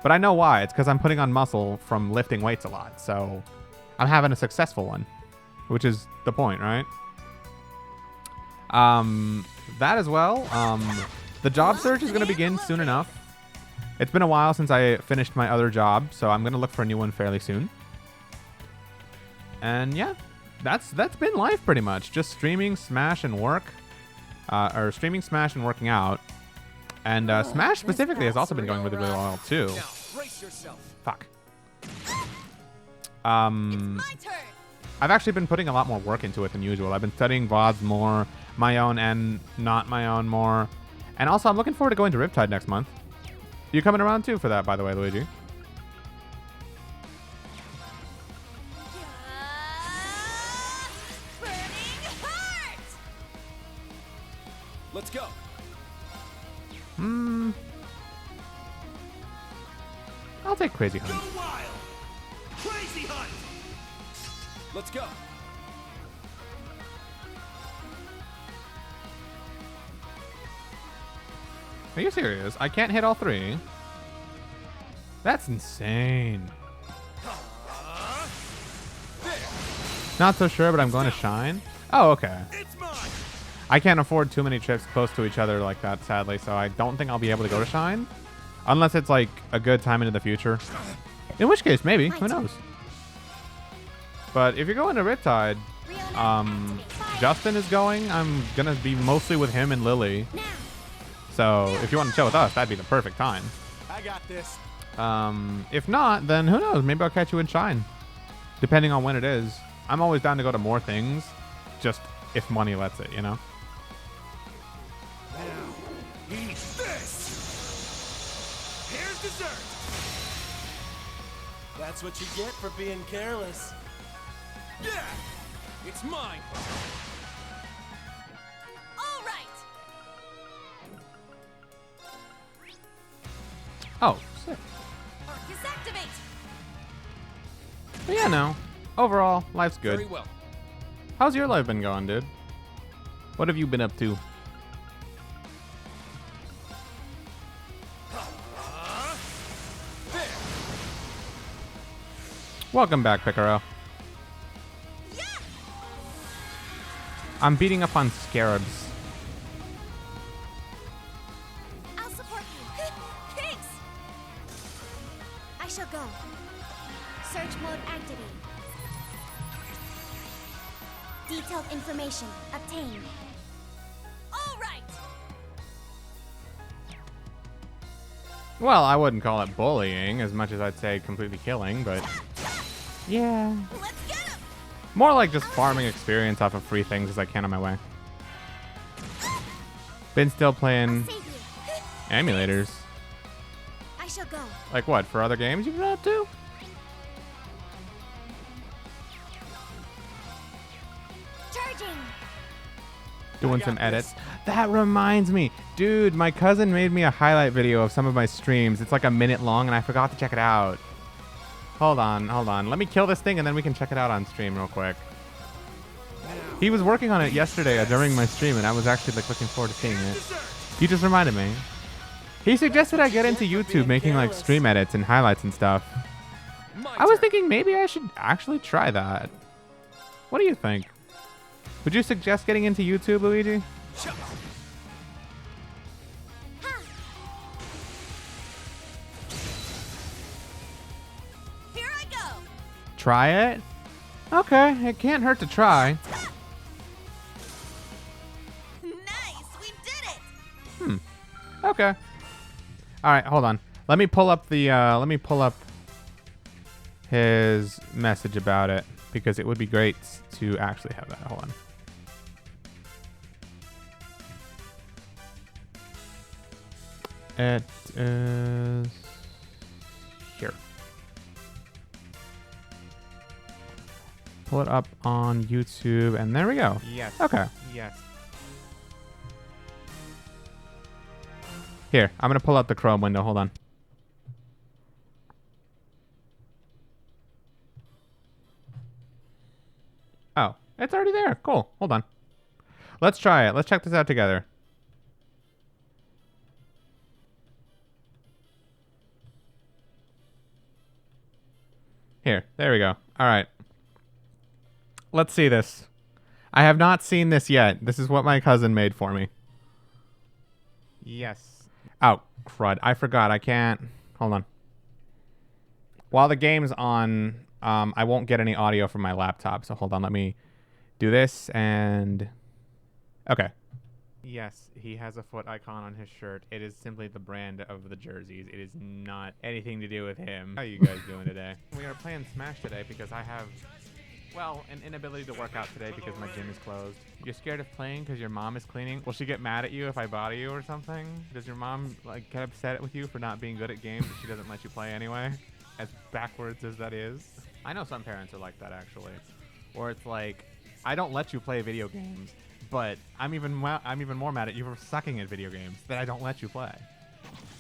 but I know why. It's because I'm putting on muscle from lifting weights a lot. So I'm having a successful one, which is the point, right? That as well. The job search is going to begin soon enough. It's been a while since I finished my other job, so I'm going to look for a new one fairly soon. And yeah, that's been life pretty much. Just streaming, Smash, and work. Or streaming, Smash, and working out. And Smash specifically has also been going really, really well too. Now, brace yourself. Fuck. My turn. I've actually been putting a lot more work into it than usual. I've been studying VODs more, my own and not my own more. And also, I'm looking forward to going to Riptide next month. You coming around too for that, by the way, Luigi? I'll take Crazy Go Hunt. wild! Crazy Hunt! Let's go. Are you serious? I can't hit all 3. That's insane. Not so sure, but I'm going to Shine. Oh, okay. It's mine! I can't afford too many trips close to each other like that, sadly, so I don't think I'll be able to go to Shine. Unless it's like a good time into the future. In which case, maybe. Who knows? But if you're going to Riptide, Justin is going. I'm going to be mostly with him and Lily. So if you want to chill with us, that'd be the perfect time. I got this. If not, then who knows? Maybe I'll catch you in Shine. Depending on when it is. I'm always down to go to more things. Just if money lets it, you know? Now, eat this! Here's dessert! That's what you get for being careless. Yeah! It's mine! All right. Oh, sick. Arcus activate. But yeah, no. Overall, life's good. Very well. How's your life been going, dude? What have you been up to? Welcome back, Picaro. Yeah. I'm beating up on scarabs. I'll support you. Thanks. I shall go. Search mode activate. Detailed information obtained. All right. Well, I wouldn't call it bullying as much as I'd say completely killing, but yeah. Let's get him. More like just farming experience off of free things as I can on my way. Been still playing Save you. emulators. I shall go. Like what, for other games you've been up to? Charging. Doing some edits. That reminds me. Dude, my cousin made me a highlight video of some of my streams. It's like a minute long and I forgot to check it out. Hold on. Let me kill this thing and then we can check it out on stream real quick. He was working on it yesterday during my stream and I was actually like looking forward to seeing it. You just reminded me. He suggested I get into YouTube making like stream edits and highlights and stuff. I was thinking maybe I should actually try that. What do you think? Would you suggest getting into YouTube, Luigi? Here I go. Try it? Okay, it can't hurt to try. Nice. We did it. Okay. All right, hold on. Let me pull up his message about it because it would be great to actually have that. Hold on. It is here. Pull it up on YouTube, and there we go. Yes. Okay. Yes. Here, I'm going to pull out the Chrome window. Hold on. Oh, it's already there. Cool. Hold on. Let's try it. Let's check this out together. Here. There we go. All right. Let's see this. I have not seen this yet. This is what my cousin made for me. Yes. Oh, crud. I forgot. I can't. Hold on. While the game's on, I won't get any audio from my laptop. So hold on. Let me do this and... Okay. Yes, he has a foot icon on his shirt. It is simply the brand of the jerseys. It is not anything to do with him. How are you guys doing today? We are playing Smash today because I have, well, an inability to work out today because my gym is closed. You're scared of playing because your mom is cleaning? Will she get mad at you if I body you or something? Does your mom like get upset with you for not being good at games if she doesn't let you play anyway? As backwards as that is. I know some parents are like that actually. Or it's like, I don't let you play video games, but I'm even more mad at you for sucking at video games that I don't let you play.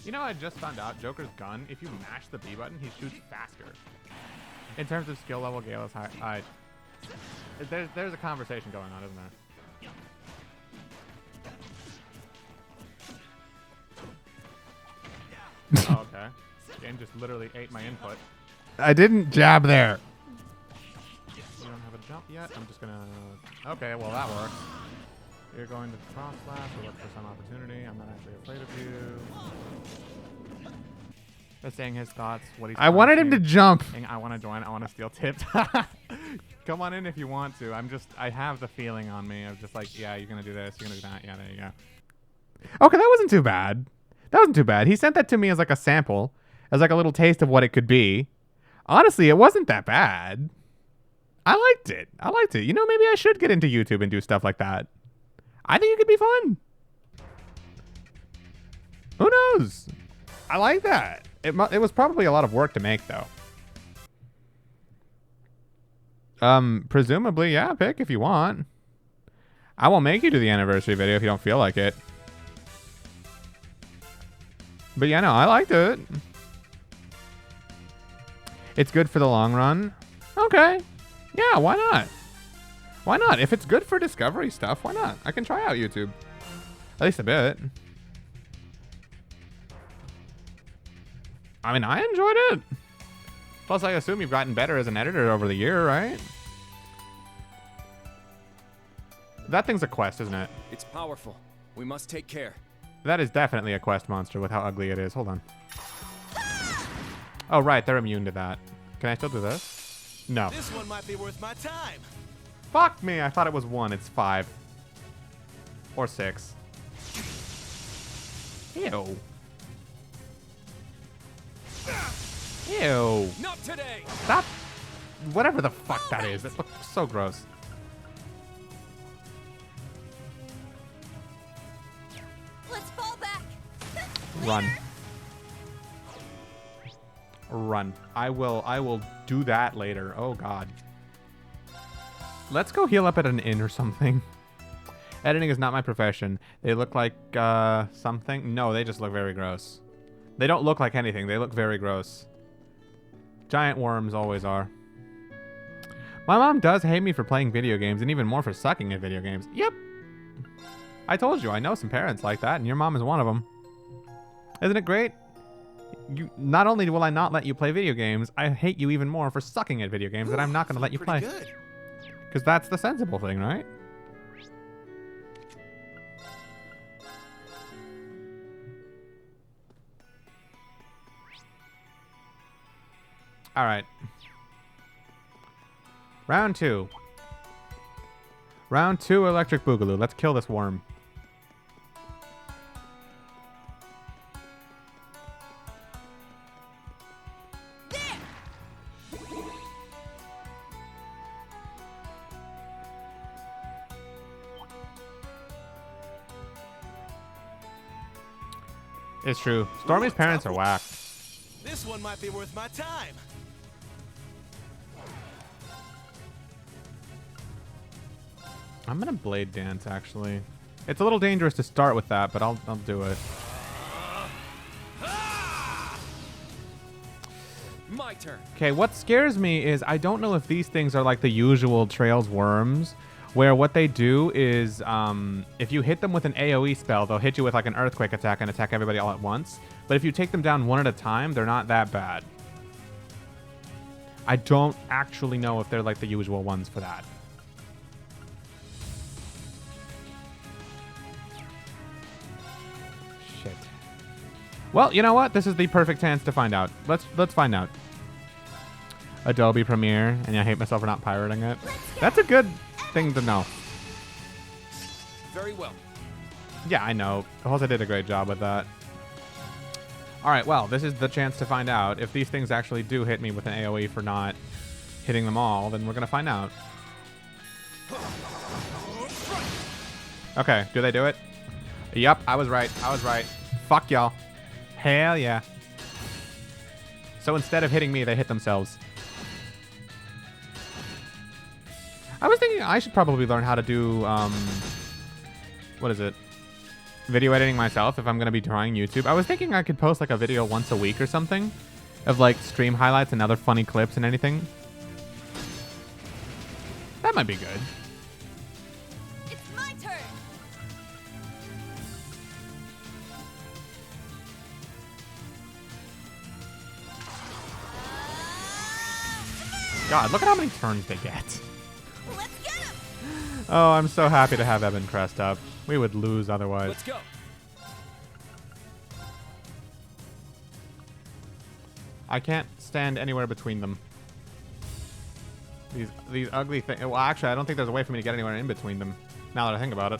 You know, I just found out Joker's gun, if you mash the B button, he shoots faster. In terms of skill level, Gale is high. There's a conversation going on, isn't there? Oh, okay. Game just literally ate my input. I didn't jab there. You don't have a jump yet? I'm just gonna... Okay, well that works. You're going to cross slash or look for some opportunity. I'm not actually afraid of you. Just saying his thoughts, what he's I wanted him to jump. I want to join. I want to steal tips. Come on in if you want to. I have the feeling on me of just like, yeah, you're going to do this. You're going to do that. Yeah, there you go. Okay, that wasn't too bad. That wasn't too bad. He sent that to me as like a sample, as like a little taste of what it could be. Honestly, it wasn't that bad. I liked it. I liked it. You know, maybe I should get into YouTube and do stuff like that. I think it could be fun. Who knows? I like that. It was probably a lot of work to make, though. Presumably, yeah, pick if you want. I won't make you do the anniversary video if you don't feel like it. But yeah, no, I liked it. It's good for the long run. Okay. Yeah, why not? Why not? If it's good for discovery stuff, why not? I can try out YouTube. At least a bit. I mean, I enjoyed it. Plus, I assume you've gotten better as an editor over the year, right? That thing's a quest, isn't it? It's powerful. We must take care. That is definitely a quest monster with how ugly it is. Hold on. Oh, right. They're immune to that. Can I still do this? No. This one might be worth my time. Fuck me. I thought it was 1. It's 5. Or 6. Ew. Ew. Not today. Stop. Whatever the fuck that is. It looks so gross. Let's fall back. Run. Run. I will do that later. Oh god. Let's go heal up at an inn or something. Editing is not my profession. They look like something. No, they just look very gross. They don't look like anything. They look very gross. Giant worms always are. My mom does hate me for playing video games and even more for sucking at video games. Yep. I told you, I know some parents like that, and your mom is one of them. Isn't it great? You, not only will I not let you play video games, I hate you even more for sucking at video games that I'm not going to let you play. Because that's the sensible thing, right? All right. Round 2. Round 2, Electric Boogaloo. Let's kill this worm. It's true. Stormy's parents are whack. This one might be worth my time. I'm gonna blade dance, actually. It's a little dangerous to start with that, but I'll do it. My turn. Okay, what scares me is I don't know if these things are like the usual Trails worms, where what they do is if you hit them with an AoE spell, they'll hit you with like an earthquake attack and attack everybody all at once. But if you take them down one at a time, they're not that bad. I don't actually know if they're like the usual ones for that. Shit. Well, you know what? This is the perfect chance to find out. Let's find out. Adobe Premiere, and I hate myself for not pirating it. That's a good thing to know. Very well. Yeah, I know. Jose did a great job with that. All right, well, this is the chance to find out. If these things actually do hit me with an AoE for not hitting them all, then we're going to find out. Okay, do they do it? Yup, I was right. I was right. Fuck y'all. Hell yeah. So instead of hitting me, they hit themselves. I was thinking I should probably learn how to do, what is it? video editing myself if I'm going to be trying YouTube. I was thinking I could post like a video once a week or something of like stream highlights and other funny clips and anything. That might be good. It's my turn. God, look at how many turns they get. Let's get him. Oh, I'm so happy to have Eben Crest up. We would lose otherwise. Let's go. I can't stand anywhere between them. These ugly things. Well, actually, I don't think there's a way for me to get anywhere in between them. Now that I think about it.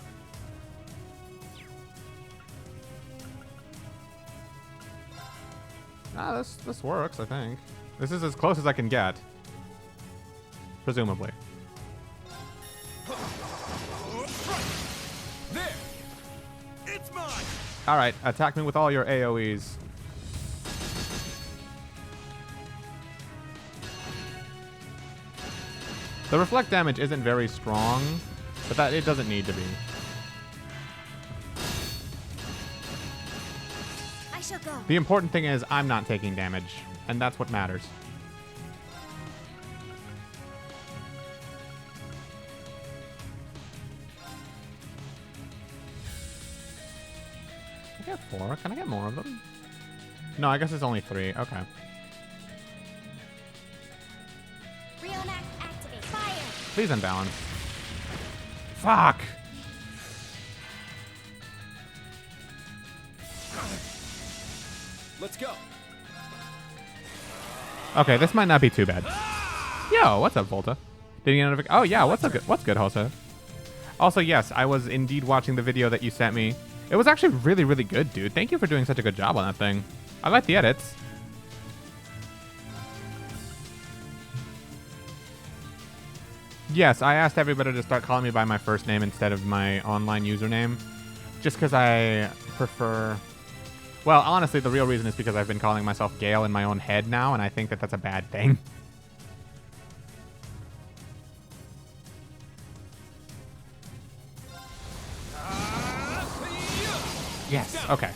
Ah, this works, I think. This is as close as I can get. Presumably. There! It's mine! Alright, attack me with all your AoEs. The reflect damage isn't very strong, but that it doesn't need to be. I shall go. The important thing is I'm not taking damage, and that's what matters. I get 4. Can I get more of them? No, I guess it's only 3. Okay. Rionac activate. Fire. Please unbalance. Fuck! Let's go. Okay, this might not be too bad. Yo, what's up, Volta? Did you notify? Oh yeah, what's up? What's good, Jose? Also, yes, I was indeed watching the video that you sent me. It was actually really, really good, dude. Thank you for doing such a good job on that thing. I like the edits. Yes, I asked everybody to start calling me by my first name instead of my online username. Just because I prefer... Well, honestly, the real reason is because I've been calling myself Gale in my own head now, and I think that that's a bad thing. Yes, okay.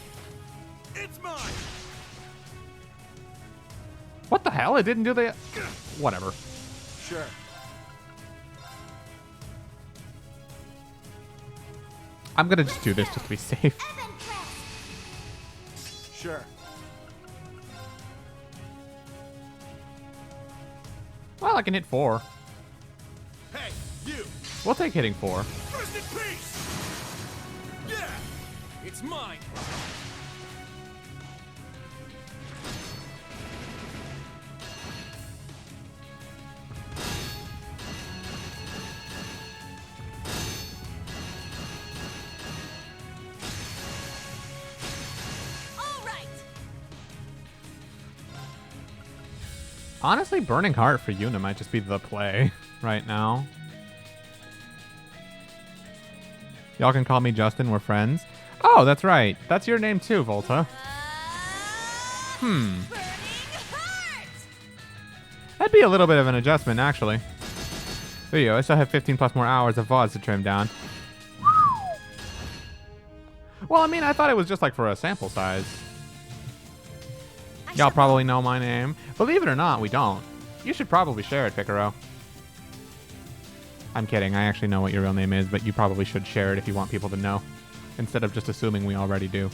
It's mine! What the hell? It didn't do the... Whatever. Sure. I'm gonna just do this just to be safe. Sure. Well, I can hit 4. Hey, you! We'll take hitting 4. Rest in peace! Yeah! It's mine. All right. Honestly, Burning Heart for Yuna might just be the play right now. Y'all can call me Justin. We're friends. Oh, that's right. That's your name too, Volta. Burning heart. That'd be a little bit of an adjustment, actually. There you go. I still have 15 plus more hours of VODs to trim down. Well, I mean, I thought it was just like for a sample size. Y'all probably know my name. Believe it or not, we don't. You should probably share it, Picaro. I'm kidding. I actually know what your real name is, but you probably should share it if you want people to know, instead of just assuming we already do.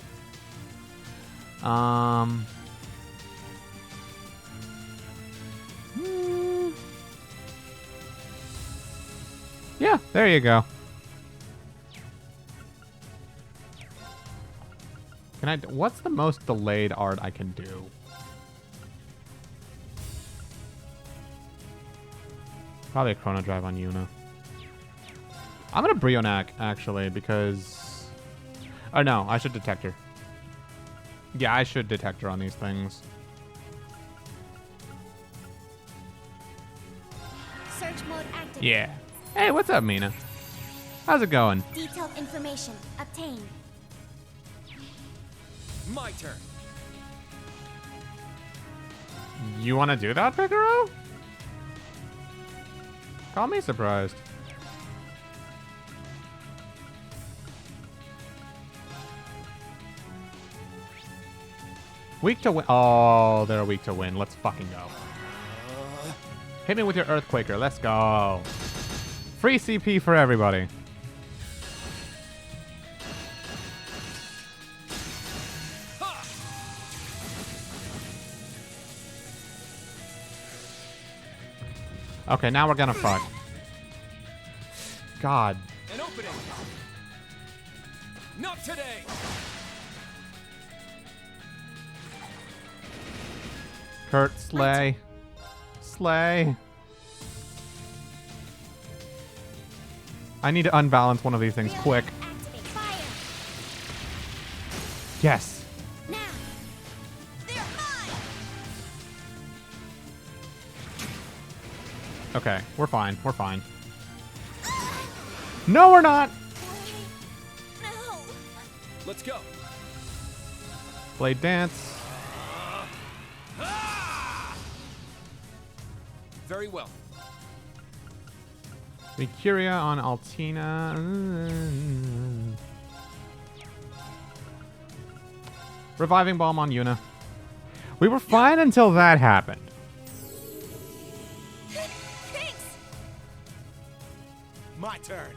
Yeah, there you go. Can I? What's the most delayed art I can do? Probably a Chrono Drive on Yuna. I'm gonna Brionac, actually, because... Oh, no, I should detect her. Yeah, I should detect her on these things. Search mode active. Yeah. Hey, what's up, Mina? How's it going? Detailed information obtained. My turn. You want to do that, Picaro? Call me surprised. Weak to win. Oh, they're weak to win. Let's fucking go. Hit me with your Earthquaker. Let's go. Free CP for everybody. Okay, now we're gonna fuck. God. An opening. Not today. Kurt, slay. Slay. I need to unbalance one of these things quick. Activate fire. Yes. Now. They're mine. Okay, we're fine. We're fine. No, we're not. No. Let's go. Blade dance. Very well. Mercuria on Altina. Reviving Bomb on Yuna. We were fine until that happened. Thanks. My turn.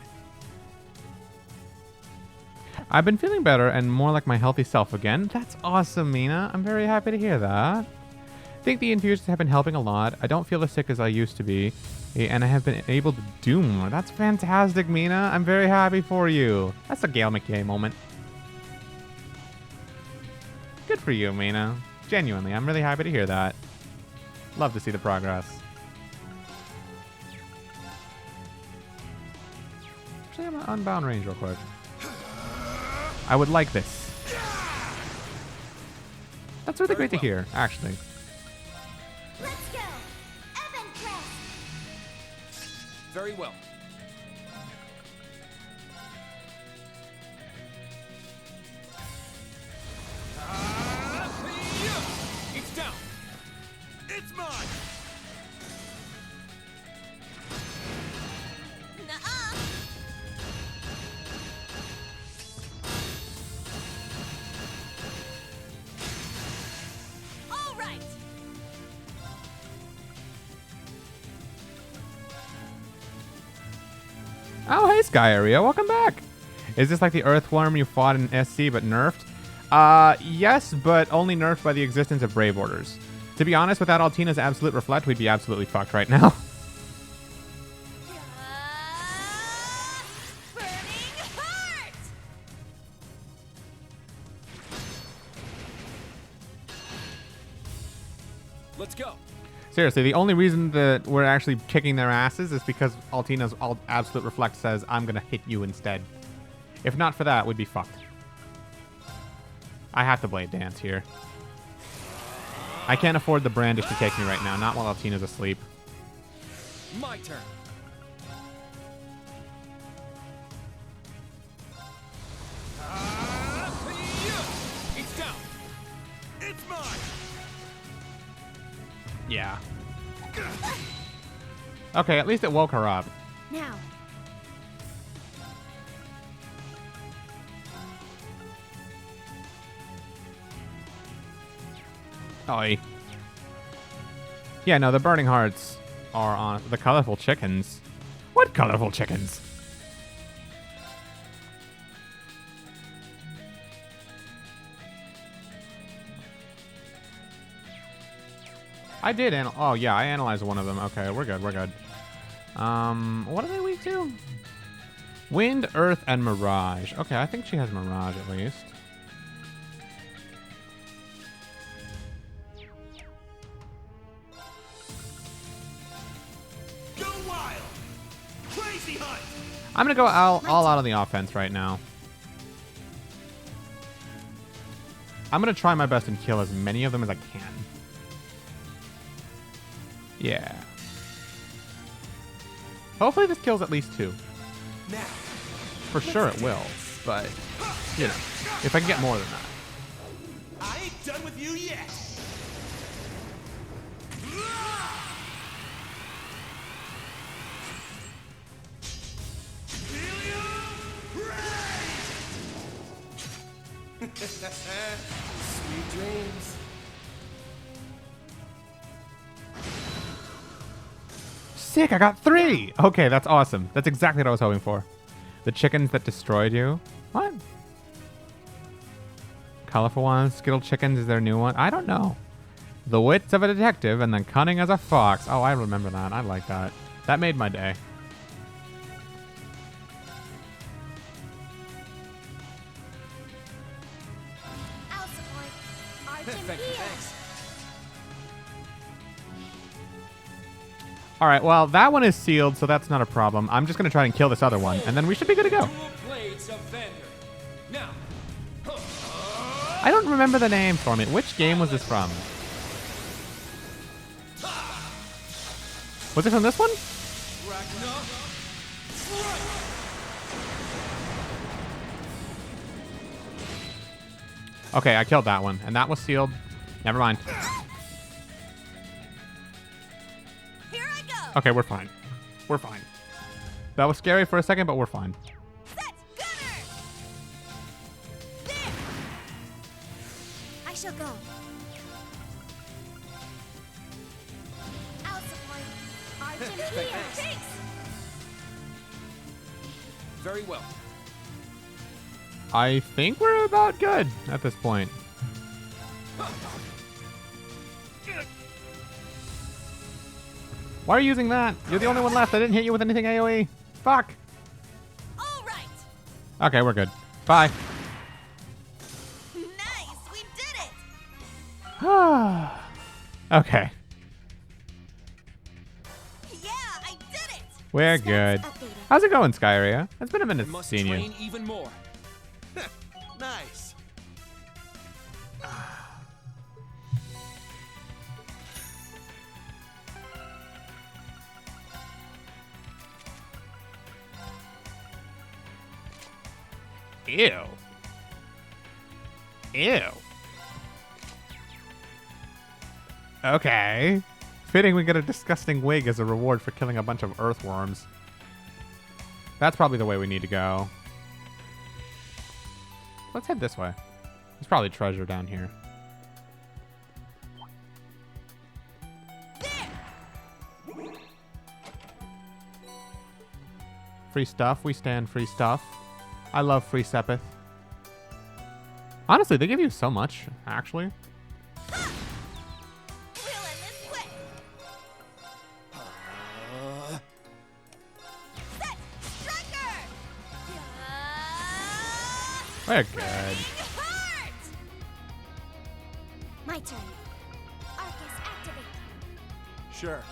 I've been feeling better and more like my healthy self again. That's awesome, Mina. I'm very happy to hear that. I think the infusions have been helping a lot. I don't feel as sick as I used to be, and I have been able to do more. That's fantastic, Mina. I'm very happy for you. That's a Gale McKay moment. Good for you, Mina. Genuinely, I'm really happy to hear that. Love to see the progress. Actually, I'm gonna unbound range real quick. I would like this. That's really great to hear, actually. Let's go. Evan Crest. Very well. It's down. It's mine. Nuh-uh. All right. Oh, hey, Sky Area. Welcome back. Is this like the Earthworm you fought in SC but nerfed? Yes, but only nerfed by the existence of Brave Orders. To be honest, without Altina's Absolute Reflect, we'd be absolutely fucked right now. Burning heart. Let's go. Seriously, the only reason that we're actually kicking their asses is because Altina's Absolute Reflect says, I'm going to hit you instead. If not for that, we'd be fucked. I have to Blade Dance here. I can't afford the Brandish to take me right now, not while Altina's asleep. My turn. It's down. It's mine. Yeah. Okay, at least it woke her up. Now. Oi. Yeah, no, the Burning Hearts are on the colorful chickens. What colorful chickens? I did oh yeah, I analyzed one of them. Okay, we're good, we're good. What are they weak to? Wind, Earth, and Mirage. Okay, I think she has Mirage at least. Go wild. Crazy hunt. I'm gonna go all out on the offense right now. I'm gonna try my best and kill as many of them as I can. Yeah. Hopefully this kills at least 2. Now. For sure it will, but, you know, if I can get more than that. I ain't done with you yet. Sweet dreams. sick. I got 3. Okay, that's awesome. That's exactly what I was hoping for. The chickens that destroyed you. What? Colorful ones. Skittle chickens is their new one. I don't know. The wits of a detective and the cunning as a fox. Oh, I remember that. I like that. That made my day. I'll support Artem here. All right, well, that one is sealed, so that's not a problem. I'm just going to try and kill this other one, and then we should be good to go. Now, I don't remember the name for me. Which game was this from? Was it from this one? Okay, I killed that one, and that was sealed. Never mind. Here I go. Okay, we're fine. We're fine. That was scary for a second, but we're fine. Set gunner. There. I shall go. I'll support Artem here. Thanks. very well. I think we're about good at this point. Why are you using that? You're the only one left. I didn't hit you with anything AoE. Fuck. All right. Okay, we're good. Bye. Nice. We did it. Okay. Yeah, I did it. We're good. How's it going, Skyria? It's been a minute Must since seeing train you. even more. Nice. Ew. Ew. Okay. Fitting we get a disgusting wig as a reward for killing a bunch of earthworms. That's probably the way we need to go. Let's head this way. There's probably treasure down here. Free stuff. We stand free stuff. I love free Sepith. Honestly, they give you so much, actually. We'll end this quick. Set striker. We're good. Heart. My turn. Arcus activate. Sure.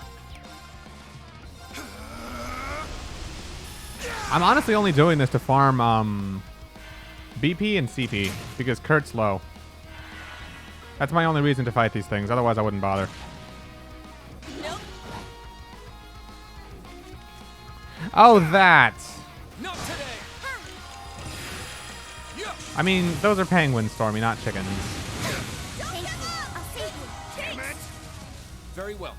I'm honestly only doing this to farm BP and CP because Kurt's low. That's my only reason to fight these things. Otherwise, I wouldn't bother. Nope. Oh, that. Not today. I mean, those are penguins, Stormy, not chickens. Thank you. I'll save you. Damn it. Very well.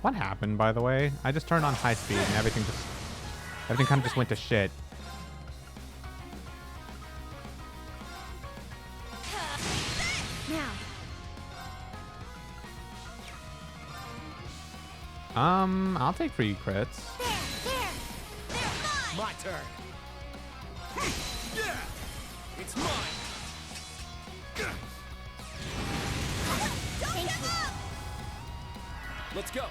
What happened, by the way? I just turned on high speed and everything kind of just went to shit. Now. I'll take free crits. There. They're mine. My turn. Yeah. It's mine. Don't give up. Let's go.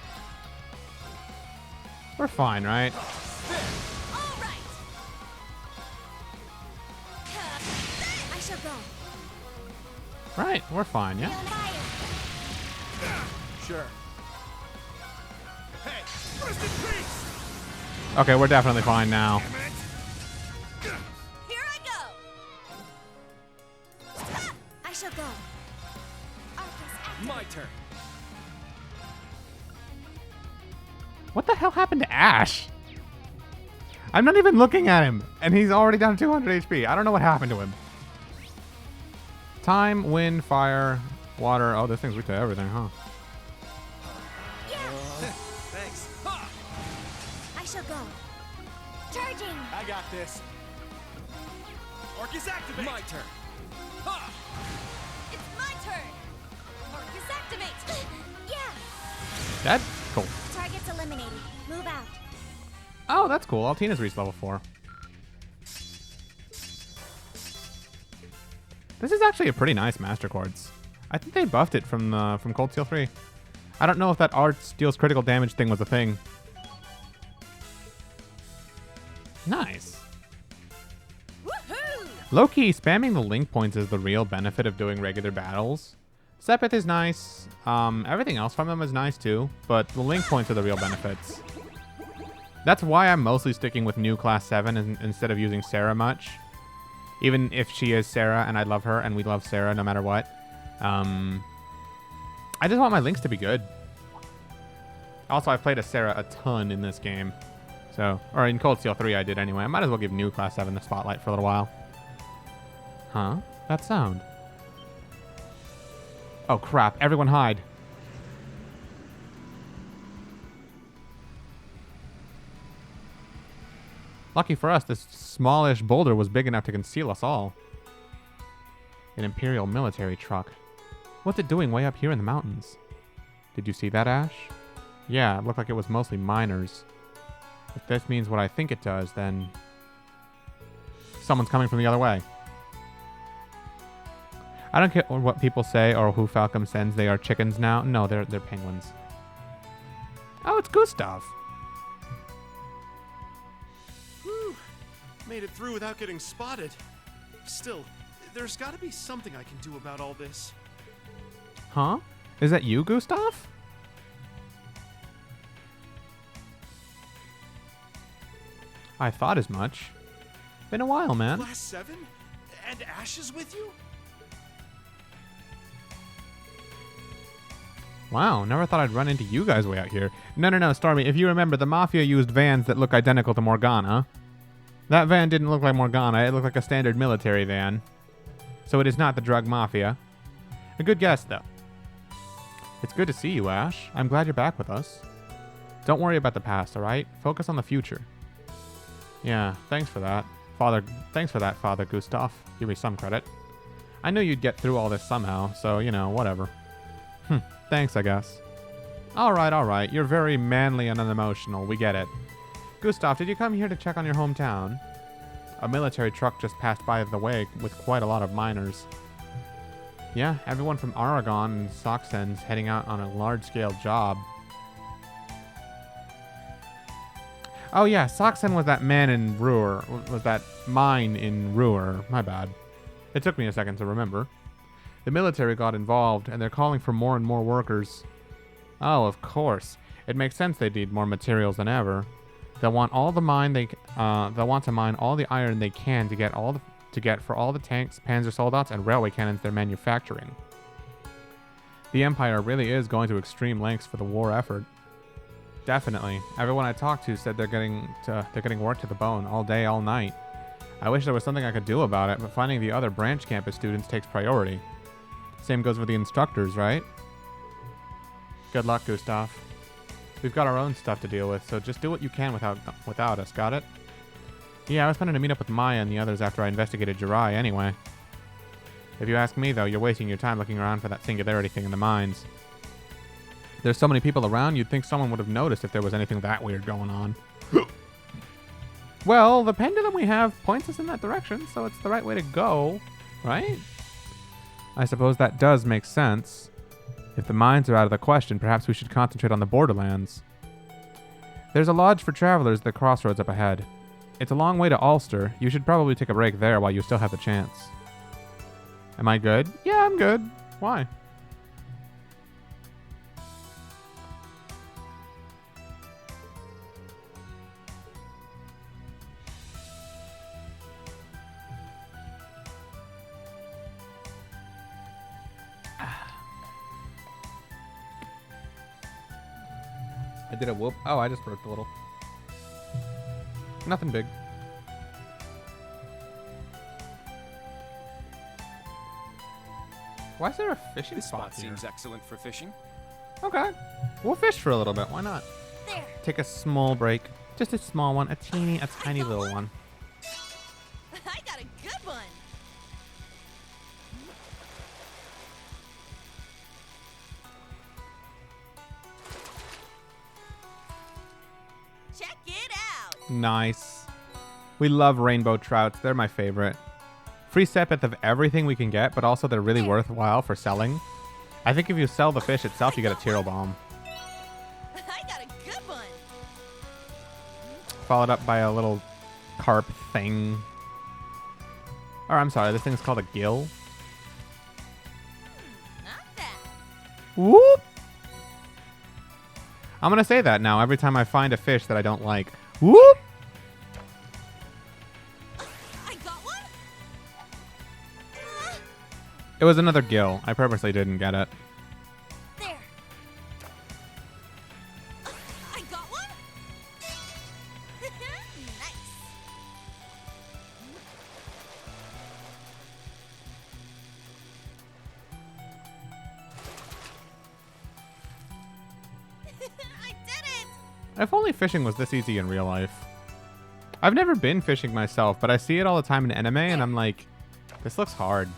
We're fine, right? All right. I shall go. Right, we're fine, yeah? Fire. Sure. Hey, rest in peace. Okay, we're definitely fine now. Here I go. I shall go. Arcus activate. My turn. What the hell happened to Ash? I'm not even looking at him, and he's already down to 200 HP. I don't know what happened to him. Time, wind, fire, water. Oh, this thing's weak to everything, huh? Thanks. I shall go. Charging. I got this. Orcus activate. My turn. It's my turn. Arcus activate. Yeah. Dead? Cool. Target's eliminated. Move out. Oh, that's cool. Altina's reached level 4. This is actually a pretty nice Master Quartz. I think they buffed it from Cold Steel 3. I don't know if that art deals critical damage thing was a thing. Nice. Woohoo! Low-key, spamming the link points is the real benefit of doing regular battles. Sepith is nice. Everything else from them is nice too, but the link points are the real benefits. That's why I'm mostly sticking with new Class 7 instead of using Sarah much. Even if she is Sarah and I love her and we love Sarah no matter what. I just want my links to be good. Also, I played a Sarah a ton in this game. So, or in Cold Steel 3 I did anyway. I might as well give new Class 7 the spotlight for a little while. Huh? That sound. Oh crap, everyone hide. Lucky for us, this smallish boulder was big enough to conceal us all. An Imperial military truck. What's it doing way up here in the mountains? Did you see that, Ash? Yeah, it looked like it was mostly miners. If this means what I think it does, then someone's coming from the other way. I don't care what people say or who Falcom sends. They are chickens now. No, they're penguins. Oh, it's Gustav. Whew. Made it through without getting spotted. Still, there's got to be something I can do about all this. Huh? Is that you, Gustav? I thought as much. Been a while, man. Class 7? And Ash is with you? Wow, never thought I'd run into you guys way out here. No, Stormy, if you remember, the Mafia used vans that look identical to Morgana. That van didn't look like Morgana, it looked like a standard military van. So it is not the drug Mafia. A good guess, though. It's good to see you, Ash. I'm glad you're back with us. Don't worry about the past, alright? Focus on the future. Yeah, thanks for that. Thanks for that, Father Gustav. Give me some credit. I knew you'd get through all this somehow, so, you know, whatever. Thanks, I guess. Alright. You're very manly and unemotional. We get it. Gustav, did you come here to check on your hometown? A military truck just passed by the way with quite a lot of miners. Yeah, everyone from Aragon and Soxen's heading out on a large-scale job. Oh yeah, Soxen was that man in Ruhr. Was that mine in Ruhr. My bad. It took me a second to remember. The military got involved, and they're calling for more and more workers. Oh, of course. It makes sense they need more materials than ever. They'll want all the they'll want to mine all the iron they can to get for all the tanks, panzer soldates, and railway cannons they're manufacturing. The Empire really is going to extreme lengths for the war effort. Definitely. Everyone I talked to said they're getting worked to the bone all day, all night. I wish there was something I could do about it, but finding the other branch campus students takes priority. Same goes with the instructors, right? Good luck, Gustav. We've got our own stuff to deal with, so just do what you can without us, got it? Yeah, I was planning to meet up with Maya and the others after I investigated Jirai anyway. If you ask me, though, you're wasting your time looking around for that singularity thing in the mines. There's so many people around, you'd think someone would have noticed if there was anything that weird going on. Well, the pendulum we have points us in that direction, so it's the right way to go, right? I suppose that does make sense. If the mines are out of the question, perhaps we should concentrate on the borderlands. There's a lodge for travelers at the crossroads up ahead. It's a long way to Ulster. You should probably take a break there while you still have the chance. Am I good? Yeah, I'm good. Why? I did a whoop. Oh, I just broke a little. Nothing big. Why is there a fishing This spot spot here? seems excellent for fishing. Okay. We'll fish for a little bit. Why not? There. Take a small break. Just a small one. A tiny little one. I got a good one. Nice. We love rainbow trouts. They're my favorite. Free sepith of everything we can get, but also they're really worthwhile for selling. I think if you sell the fish itself, you get a Tyrrell Bomb. I got a good one. Followed up by a little carp thing. Or I'm sorry, this thing's called a gill. Not bad. Whoop! I'm gonna say that now every time I find a fish that I don't like. Whoop! I got one. It was another gill. I purposely didn't get it. There. I got one. Nice. I did it. If only fishing was this easy in real life. I've never been fishing myself, but I see it all the time in anime, and I'm like, this looks hard.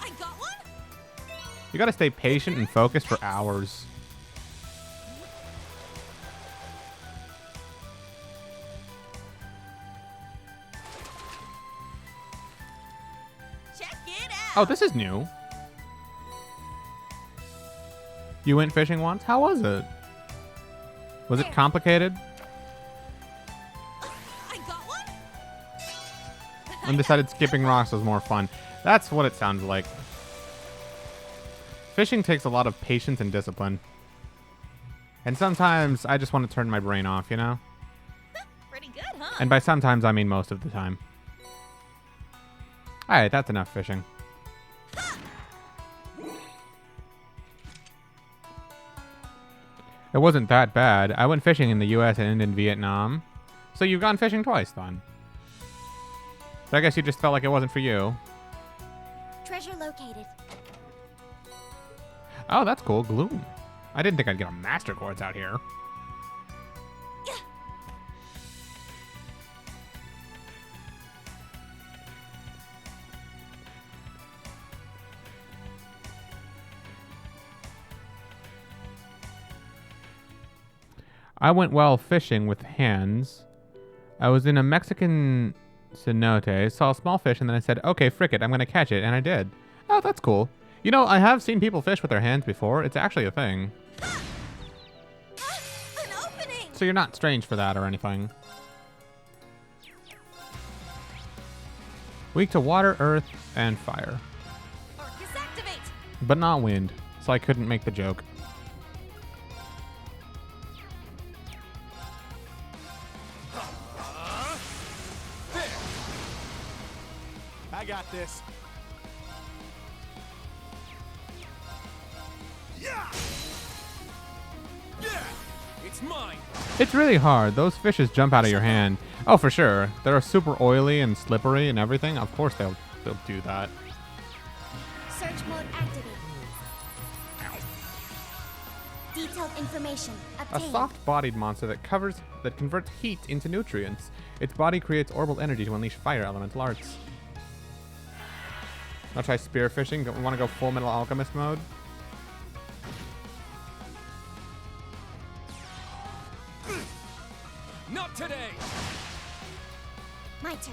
I got one. You gotta stay patient and focused for hours. Check it out. Oh, this is new. You went fishing once? How was it? Was it complicated? I got one. And decided skipping rocks was more fun. That's what it sounds like. Fishing takes a lot of patience and discipline. And sometimes I just want to turn my brain off, you know? Pretty good, huh? And by sometimes, I mean most of the time. Alright, that's enough fishing. It wasn't that bad. I went fishing in the US and in Vietnam. So you've gone fishing twice, then. But I guess you just felt like it wasn't for you. Treasure located. Oh, that's cool. Gloom. I didn't think I'd get a Master Quartz out here. I went well fishing with hands. I was in a Mexican cenote, saw a small fish, and then I said, okay, frick it, I'm going to catch it, and I did. Oh, that's cool. You know, I have seen people fish with their hands before. It's actually a thing. An opening. So you're not strange for that or anything. Weak to water, earth, and fire. Orcus activate. But not wind, so I couldn't make the joke. I got this. Yeah! Yeah! It's mine! It's really hard. Those fishes jump out of your hand. Oh, for sure. They're super oily and slippery and everything. Of course they'll do that. Search mode activate. Detailed information A obtained. soft-bodied monster that converts heat into nutrients. Its body creates orbital energy to unleash fire elemental arts. I'll try spearfishing. Don't we want to go Full Metal Alchemist mode? Not today! My turn.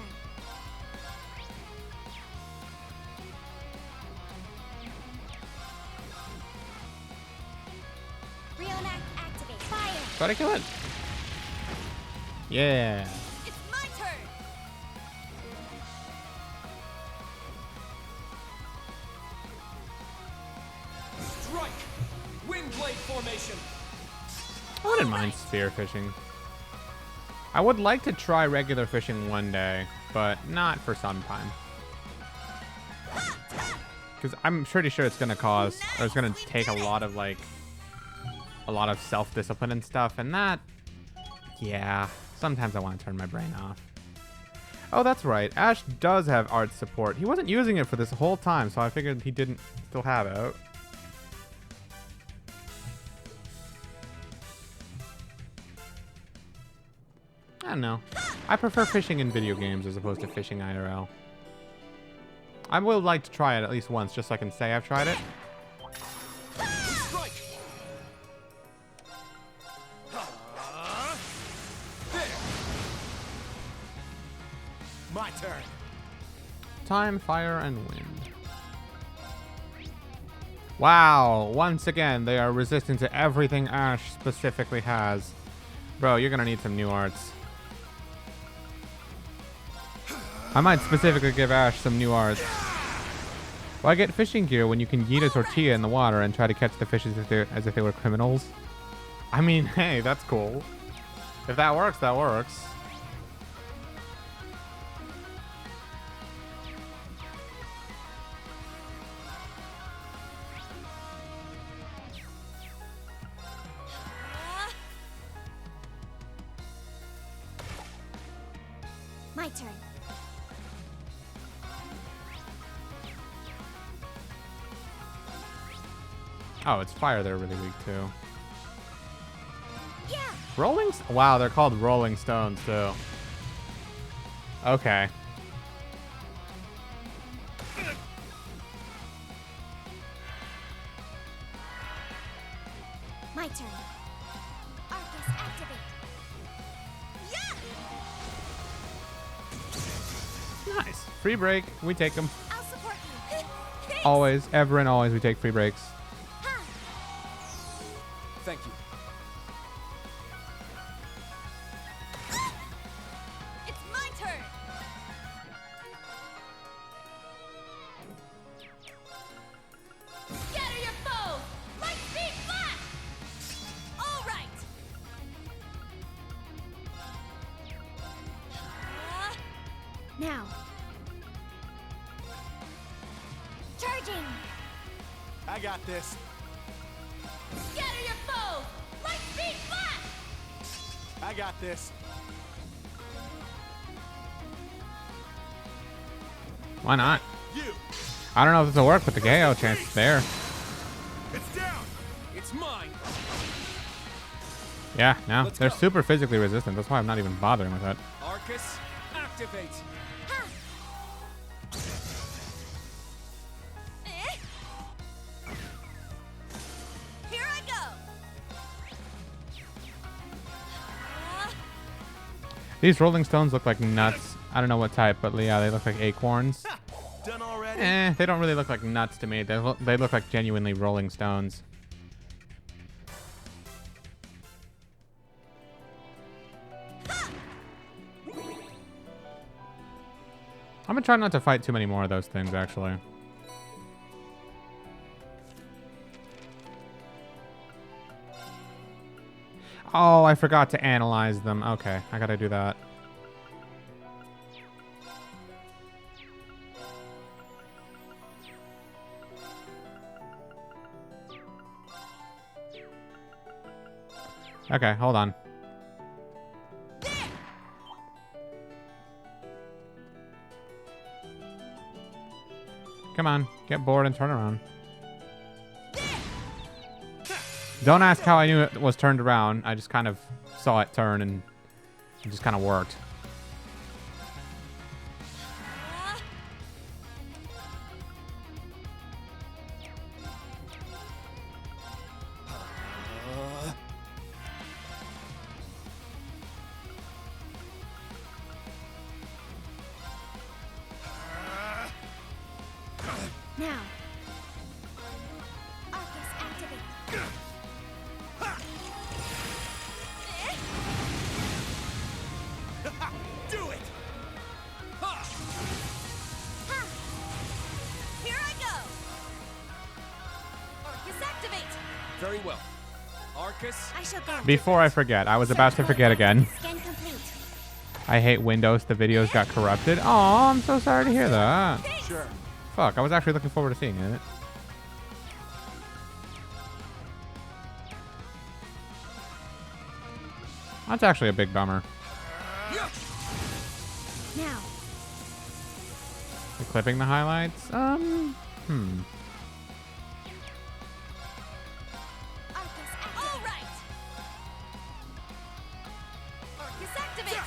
Reenact activate. Fire. Try to kill it. Yeah. It's my turn. Strike! Windblade formation! I wouldn't mind spearfishing. I would like to try regular fishing one day, but not for some time. Because I'm pretty sure it's going to cause, or it's going to take a lot of self-discipline and stuff, and that, yeah, sometimes I want to turn my brain off. Oh, that's right. Ash does have art support. He wasn't using it for this whole time, so I figured he didn't still have it. I don't know. I prefer fishing in video games as opposed to fishing IRL. I would like to try it at least once, just so I can say I've tried it. Strike! There! turn. Time, fire, and wind. Wow, once again, they are resistant to everything Ash specifically has. Bro, you're gonna need some new arts. I might specifically give Ash some new arts. Why get fishing gear when you can yeet a tortilla in the water and try to catch the fish as if they were criminals? I mean, hey, that's cool. If that works, that works. My turn. Oh, it's fire they're really weak to. Yeah. Wow, they're called Rolling Stones, too. Okay. My turn. Arcus, activate. Yeah. Nice. Free break. We take them. I'll support you. Thanks. Always, ever and always, we take free breaks. Ha. Thank you. It's my turn. Scatter your foes. Light speed flash. All right. Now. Charging. I got this. Scatter your foes. Light speed flash. I got this. Why not? You. I don't know if this will work, but the KO chance is there. It's down. It's mine. Yeah, no. Let's They're go. super physically resistant. That's why I'm not even bothering with it. Arcus, activate. Ha. Eh? Here I go. These Rolling Stones look like nuts. I don't know what type, but yeah, they look like acorns. Done already? They don't really look like nuts to me. They look like genuinely Rolling Stones. I'm gonna try not to fight too many more of those things, actually. Oh, I forgot to analyze them. Okay, I gotta do that. Okay, hold on. Come on, get bored and turn around. Don't ask how I knew it was turned around. I just kind of saw it turn and it just kind of worked. Now. Arcus, activate. Do it. Ha! Here I go. Arcus, activate. Very well. Arcus, I shall go. Before I forget, I was about to forget again. Scan complete. I hate Windows. The videos got corrupted. Oh, I'm so sorry to hear that. Sure. Fuck, I was actually looking forward to seeing it. That's actually a big bummer. Now. The clipping the highlights? Arcus, all right. Arcus, activate.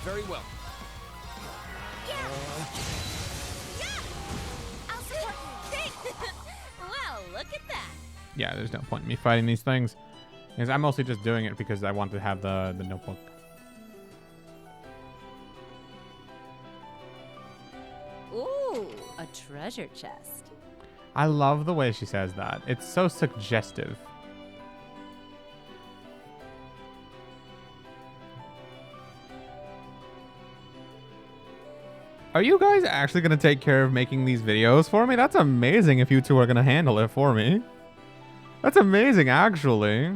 very well. Yeah. I'll support you. Well, look at that. Yeah, there's no point in me fighting these things. Because I'm mostly just doing it because I want to have the notebook. treasure chest. I love the way she says that. It's so suggestive. Are you guys actually going to take care of making these videos for me? That's amazing if you two are going to handle it for me. That's amazing, actually.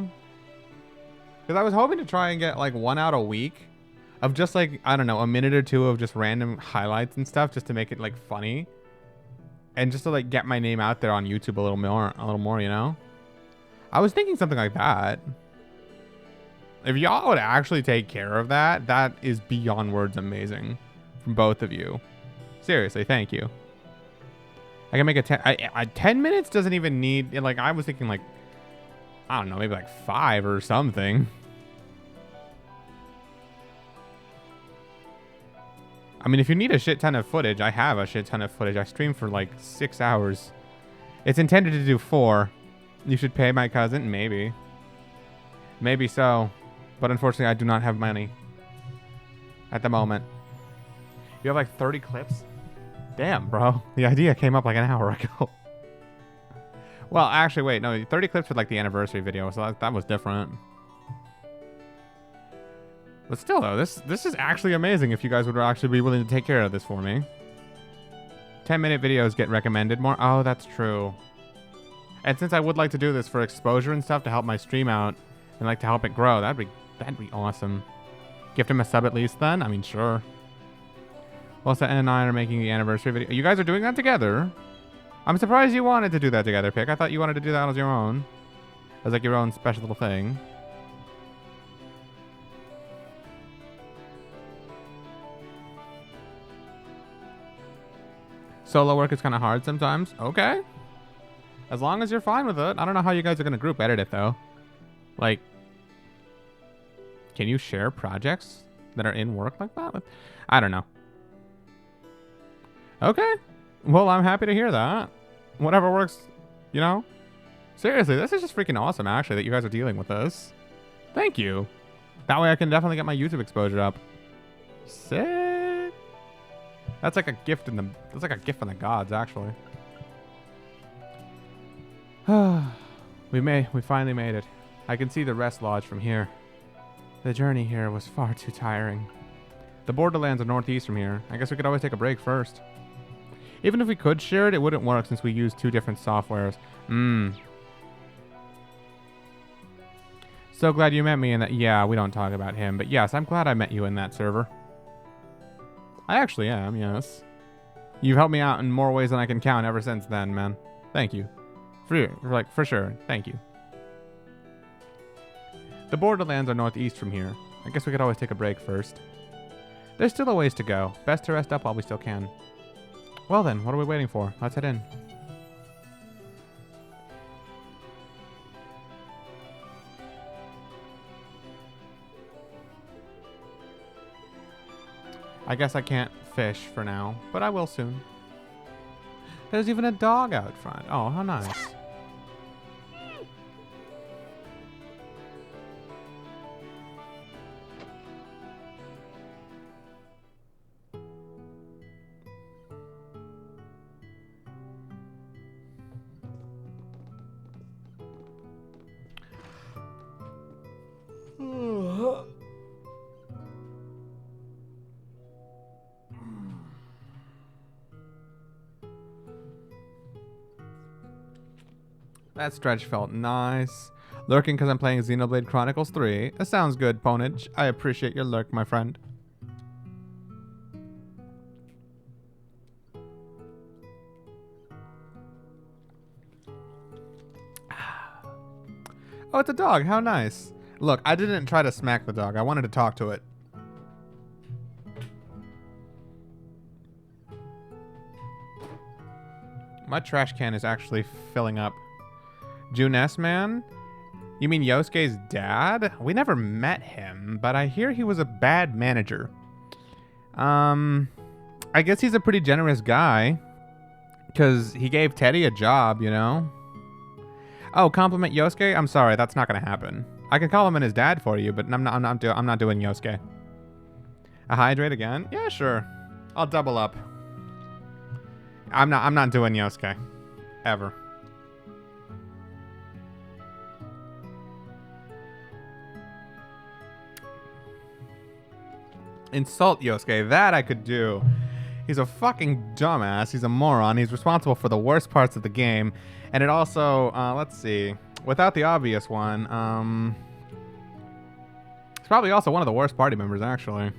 Because I was hoping to try and get like 1 out a week of just like, I don't know, a minute or two of just random highlights and stuff just to make it like funny. And just to like get my name out there on YouTube a little more, you know? I was thinking something like that. If y'all would actually take care of that, that is beyond words amazing from both of you. Seriously, thank you. I can make a 10 minutes doesn't even need, like, I was thinking like, I don't know, maybe like 5 or something. I mean, if you need a shit ton of footage, I have a shit ton of footage. I stream for like 6 hours. It's intended to do 4. You should pay my cousin? Maybe. Maybe so. But unfortunately, I do not have money at the moment. You have like 30 clips? Damn, bro. The idea came up like an hour ago. Well, actually, wait. No, 30 clips for like the anniversary video. So that was different. But still, though, this is actually amazing if you guys would actually be willing to take care of this for me. 10-minute videos get recommended more. Oh, that's true. And since I would like to do this for exposure and stuff to help my stream out and like to help it grow, that'd be awesome. Gift him a sub at least then? I mean, sure. Elsa and I are making the anniversary video. You guys are doing that together? I'm surprised you wanted to do that together, Pick. I thought you wanted to do that as your own. As like your own special little thing. Solo work is kind of hard sometimes. Okay. As long as you're fine with it. I don't know how you guys are going to group edit it, though. Like, can you share projects that are in work like that? I don't know. Okay. Well, I'm happy to hear that. Whatever works, you know? Seriously, this is just freaking awesome, actually, that you guys are dealing with this. Thank you. That way I can definitely get my YouTube exposure up. Sick. That's like a gift that's like a gift from the gods, actually. We finally made it. I can see the rest lodge from here. The journey here was far too tiring. The borderlands are northeast from here. I guess we could always take a break first. Even if we could share it, it wouldn't work since we use 2 different softwares. So glad you met me in that. Yeah, we don't talk about him, but yes, I'm glad I met you in that server. I actually am, yes. You've helped me out in more ways than I can count ever since then, man. Thank you. For sure. Thank you. The borderlands are northeast from here. I guess we could always take a break first. There's still a ways to go. Best to rest up while we still can. Well then, what are we waiting for? Let's head in. I guess I can't fish for now, but I will soon. There's even a dog out front. Oh, how nice. That stretch felt nice. Lurking because I'm playing Xenoblade Chronicles 3. It sounds good, Ponage. I appreciate your lurk, my friend. Oh, it's a dog. How nice. Look, I didn't try to smack the dog. I wanted to talk to it. My trash can is actually filling up. Junes, man? You mean Yosuke's dad? We never met him, but I hear he was a bad manager. I guess he's a pretty generous guy. Because he gave Teddy a job, you know? Oh, compliment Yosuke? I'm sorry, that's not gonna happen. I can compliment his dad for you, but I'm not doing Yosuke. A hydrate again? Yeah, sure. I'll double up. I'm not doing Yosuke. Ever. Insult Yosuke. That I could do. He's a fucking dumbass. He's a moron. He's responsible for the worst parts of the game. And it also, let's see. Without the obvious one, he's probably also one of the worst party members, actually.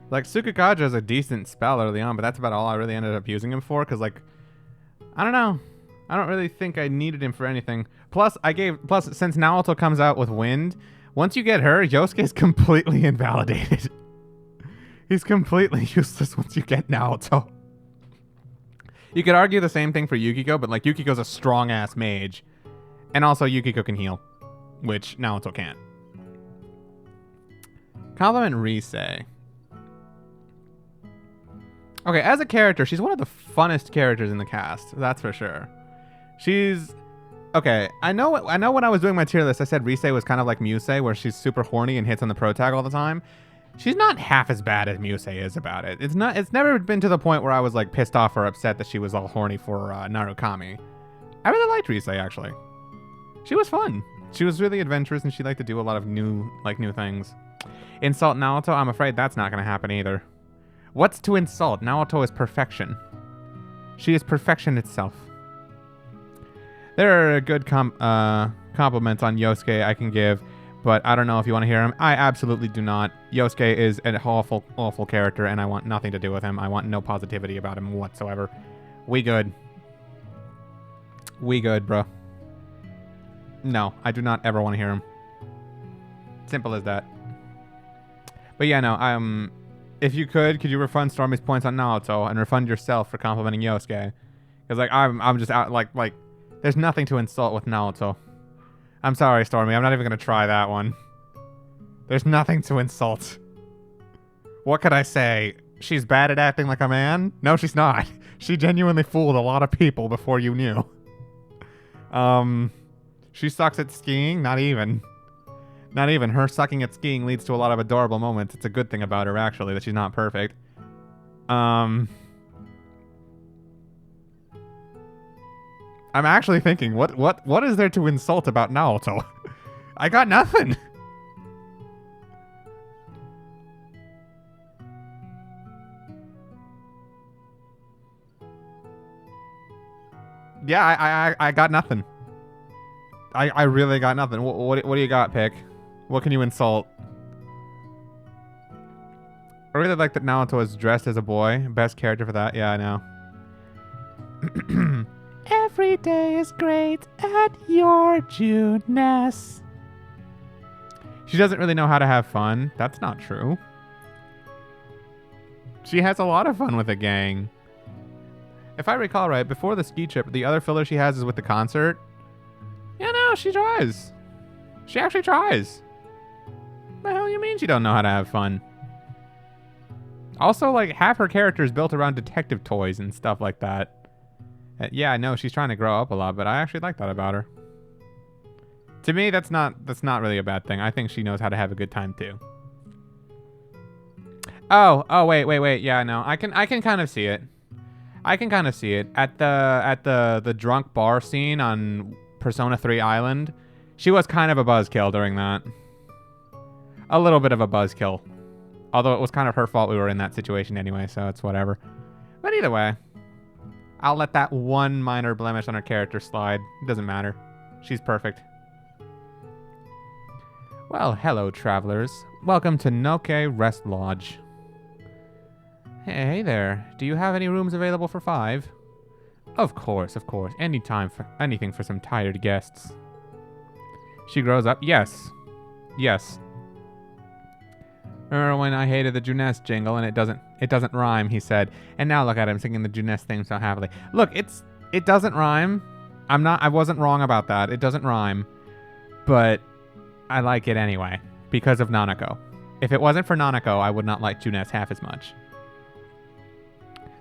Like, Tsukikaja is a decent spell early on, but that's about all I really ended up using him for, because, like, I don't know. I don't really think I needed him for anything. Plus, since Naoto comes out with Wind, once you get her, Yosuke's completely invalidated. He's completely useless once you get Naoto. You could argue the same thing for Yukiko, but, like, Yukiko's a strong-ass mage. And also, Yukiko can heal, which Naoto can't. Compliment Rise. Okay, as a character, she's one of the funnest characters in the cast. That's for sure. She's... Okay, I know when I was doing my tier list, I said Rise was kind of like Muse, where she's super horny and hits on the pro tag all the time. She's not half as bad as Muse is about it. It's never been to the point where I was, like, pissed off or upset that she was all horny for Narukami. I really liked Rise, actually. She was fun. She was really adventurous, and she liked to do a lot of new things. Insult Naoto? I'm afraid that's not going to happen either. What's to insult? Naoto is perfection. She is perfection itself. There are good compliments on Yosuke I can give, but I don't know if you want to hear him. I absolutely do not. Yosuke is an awful, awful character, and I want nothing to do with him. I want no positivity about him whatsoever. We good. We good, bro. No, I do not ever want to hear him. Simple as that. But yeah, no, if you could you refund Stormy's points on Naoto and refund yourself for complimenting Yosuke? Because, like, I'm just out, like, there's nothing to insult with Naoto. I'm sorry, Stormy, I'm not even going to try that one. There's nothing to insult. What could I say? She's bad at acting like a man? No, she's not. She genuinely fooled a lot of people before you knew. She sucks at skiing? Not even. Not even. Her sucking at skiing leads to a lot of adorable moments. It's a good thing about her, actually, that she's not perfect. I'm actually thinking, what is there to insult about Naoto? I got nothing. Yeah, I got nothing. I really got nothing. What do you got, Pick? What can you insult? I really like that Naoto is dressed as a boy. Best character for that. Yeah, I know. Every day is great at your Junes. She doesn't really know how to have fun. That's not true. She has a lot of fun with the gang. If I recall right, before the ski trip, the other filler she has is with the concert. Yeah, no, she tries. She actually tries. What the hell you mean she don't know how to have fun? Also, like, half her character is built around detective toys and stuff like that. Yeah, I know she's trying to grow up a lot, but I actually like that about her. To me, that's not really a bad thing. I think she knows how to have a good time too. Oh, wait. Yeah, no, I can kind of see it. I can kind of see it at the drunk bar scene on Persona 3 Island. She was kind of a buzzkill during that. A little bit of a buzzkill. Although it was kind of her fault we were in that situation anyway, so it's whatever. But either way, I'll let that one minor blemish on her character slide. It doesn't matter. She's perfect. Well, hello, travelers. Welcome to Noke Rest Lodge. Hey there. Do you have any rooms available for 5? Of course. Anything for some tired guests. She grows up. Yes. Remember when I hated the Junes jingle and it doesn't rhyme, he said. And now look at him singing the Junes theme so happily. Look, it doesn't rhyme. I wasn't wrong about that. It doesn't rhyme. But I like it anyway because of Nanako. If it wasn't for Nanako, I would not like Junes half as much.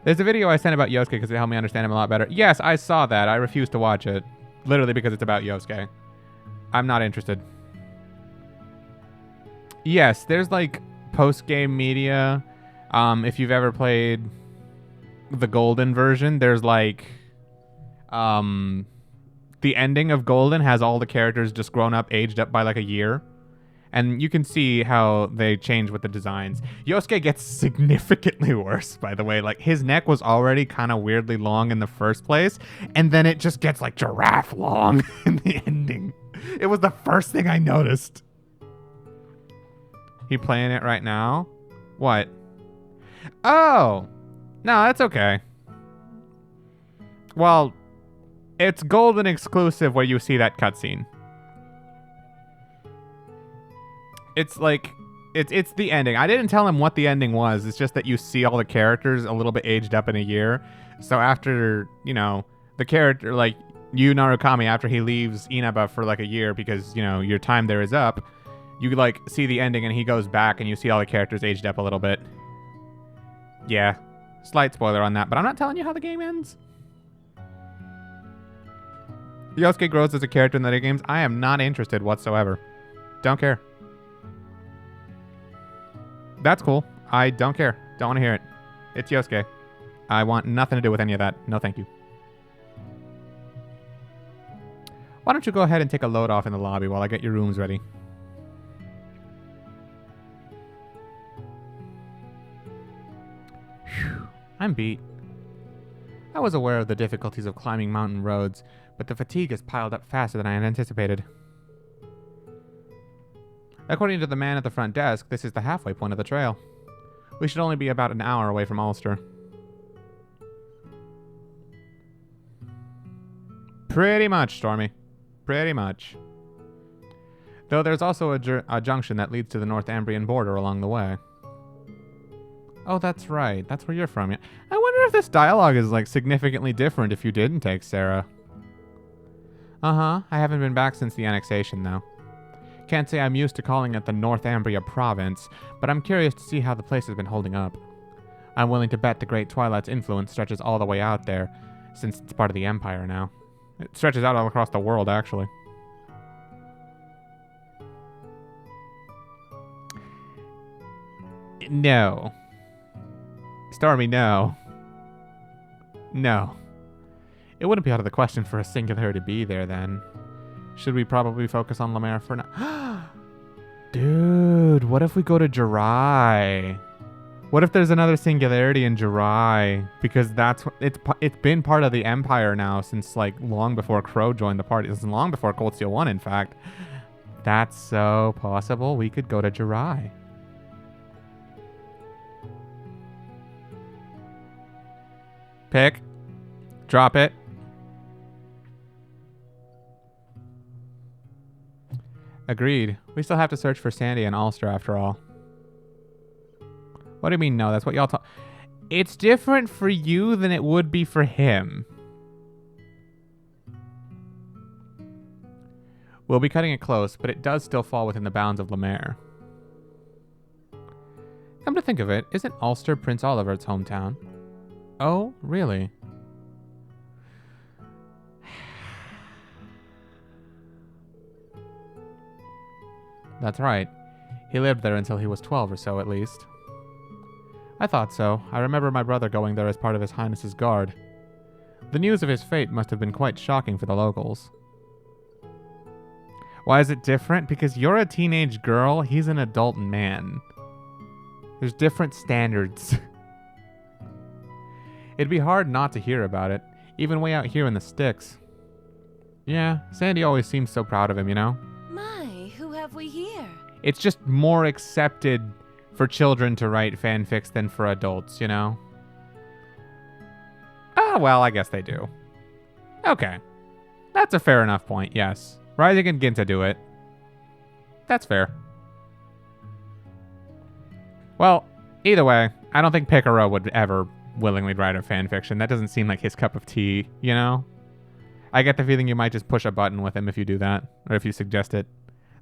There's a video I sent about Yosuke because it helped me understand him a lot better. Yes, I saw that. I refuse to watch it. Literally because it's about Yosuke. I'm not interested. Yes, there's like post-game media. If you've ever played the Golden version, there's like the ending of Golden has all the characters just grown up, aged up by like a year. And you can see how they change with the designs. Yosuke gets significantly worse, by the way. Like, his neck was already kind of weirdly long in the first place, and then it just gets like giraffe long in the ending. It was the first thing I noticed. He playing it right now? What? Oh! No, that's okay. Well, it's Golden exclusive where you see that cutscene. It's like, it's the ending. I didn't tell him what the ending was. It's just that you see all the characters a little bit aged up in a year. So after, you know, the character, like, Yu Narukami, after he leaves Inaba for like a year because, you know, your time there is up, you like see the ending and he goes back and you see all the characters aged up a little bit. Yeah, slight spoiler on that, but I'm not telling you how the game ends. Yosuke grows as a character in the other games. I am not interested whatsoever. Don't care. That's cool. I don't care. Don't want to hear it. It's Yosuke. I want nothing to do with any of that. No, thank you. Why don't you go ahead and take a load off in the lobby while I get your rooms ready? Whew, I'm beat. I was aware of the difficulties of climbing mountain roads, but the fatigue has piled up faster than I had anticipated. According to the man at the front desk, this is the halfway point of the trail. We should only be about an hour away from Ulster. Pretty much, Stormy. Pretty much. Though there's also a junction that leads to the Northumbrian border along the way. Oh, that's right. That's where you're from. Yeah. I wonder if this dialogue is like significantly different if you didn't take Sarah. Uh-huh. I haven't been back since the annexation, though. Can't say I'm used to calling it the Northumbria province, but I'm curious to see how the place has been holding up. I'm willing to bet the Great Twilight's influence stretches all the way out there, since it's part of the Empire now. It stretches out all across the world, actually. No. Stormy, no. No. It wouldn't be out of the question for a Singular to be there, then. Should we probably focus on Lemaire for now? Dude, what if we go to Jirai? What if there's another Singularity in Jirai? Because it's been part of the Empire now since like long before Crow joined the party. Since long before Cold Steel 1, in fact. That's so possible. We could go to Jirai. Pick. Drop it. Agreed. We still have to search for Sandy and Ulster after all. What do you mean no? That's what y'all talk. It's different for you than it would be for him. We'll be cutting it close, but it does still fall within the bounds of Lemaire. Come to think of it, isn't Ulster Prince Oliver's hometown? Oh, really? That's right. He lived there until he was 12 or so, at least. I thought so. I remember my brother going there as part of His Highness's guard. The news of his fate must have been quite shocking for the locals. Why is it different? Because you're a teenage girl, he's an adult man. There's different standards. It'd be hard not to hear about it, even way out here in the sticks. Yeah, Sandy always seems so proud of him, you know? My, who have we here? It's just more accepted for children to write fanfics than for adults, you know? Ah, well, I guess they do. Okay. That's a fair enough point, yes. Rising and Ginta do it. That's fair. Well, either way, I don't think Picaro would ever willingly write a fanfiction. That doesn't seem like his cup of tea, you know? I get the feeling you might just push a button with him if you do that, or if you suggest it.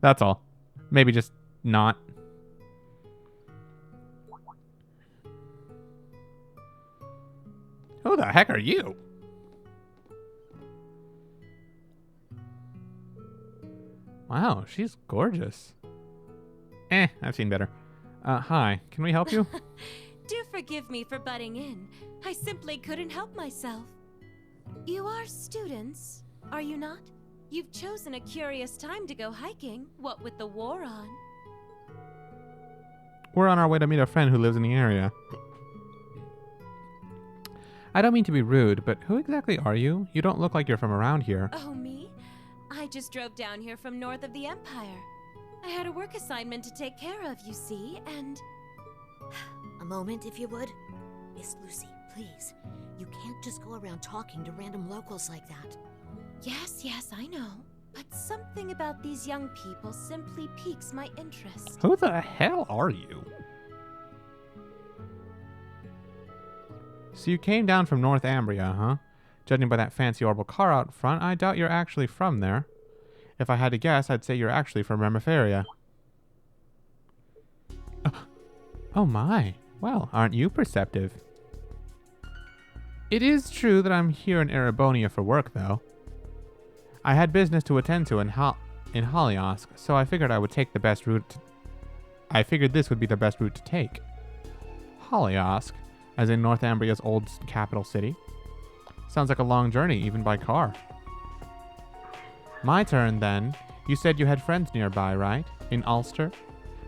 That's all. Maybe just not. Who the heck are you? Wow, she's gorgeous. I've seen better. Hi, can we help you? Do forgive me for butting in. I simply couldn't help myself. You are students, are you not? You've chosen a curious time to go hiking, what with the war on. We're on our way to meet a friend who lives in the area. I don't mean to be rude, but who exactly are you? You don't look like you're from around here. Oh, me? I just drove down here from north of the Empire. I had a work assignment to take care of, you see, and... A moment, if you would. Miss Lucy, please. You can't just go around talking to random locals like that. Yes, I know. But something about these young people simply piques my interest. Who the hell are you? So you came down from North Ambria, huh? Judging by that fancy orbital car out front, I doubt you're actually from there. If I had to guess, I'd say you're actually from Remiferia. Oh my. Well, aren't you perceptive? It is true that I'm here in Erebonia for work, though. I had business to attend to in Holyosk, so I figured I would take the best route. I figured this would be the best route to take. Holyosk, as in North Ambria's old capital city. Sounds like a long journey, even by car. My turn, then. You said you had friends nearby, right? In Ulster?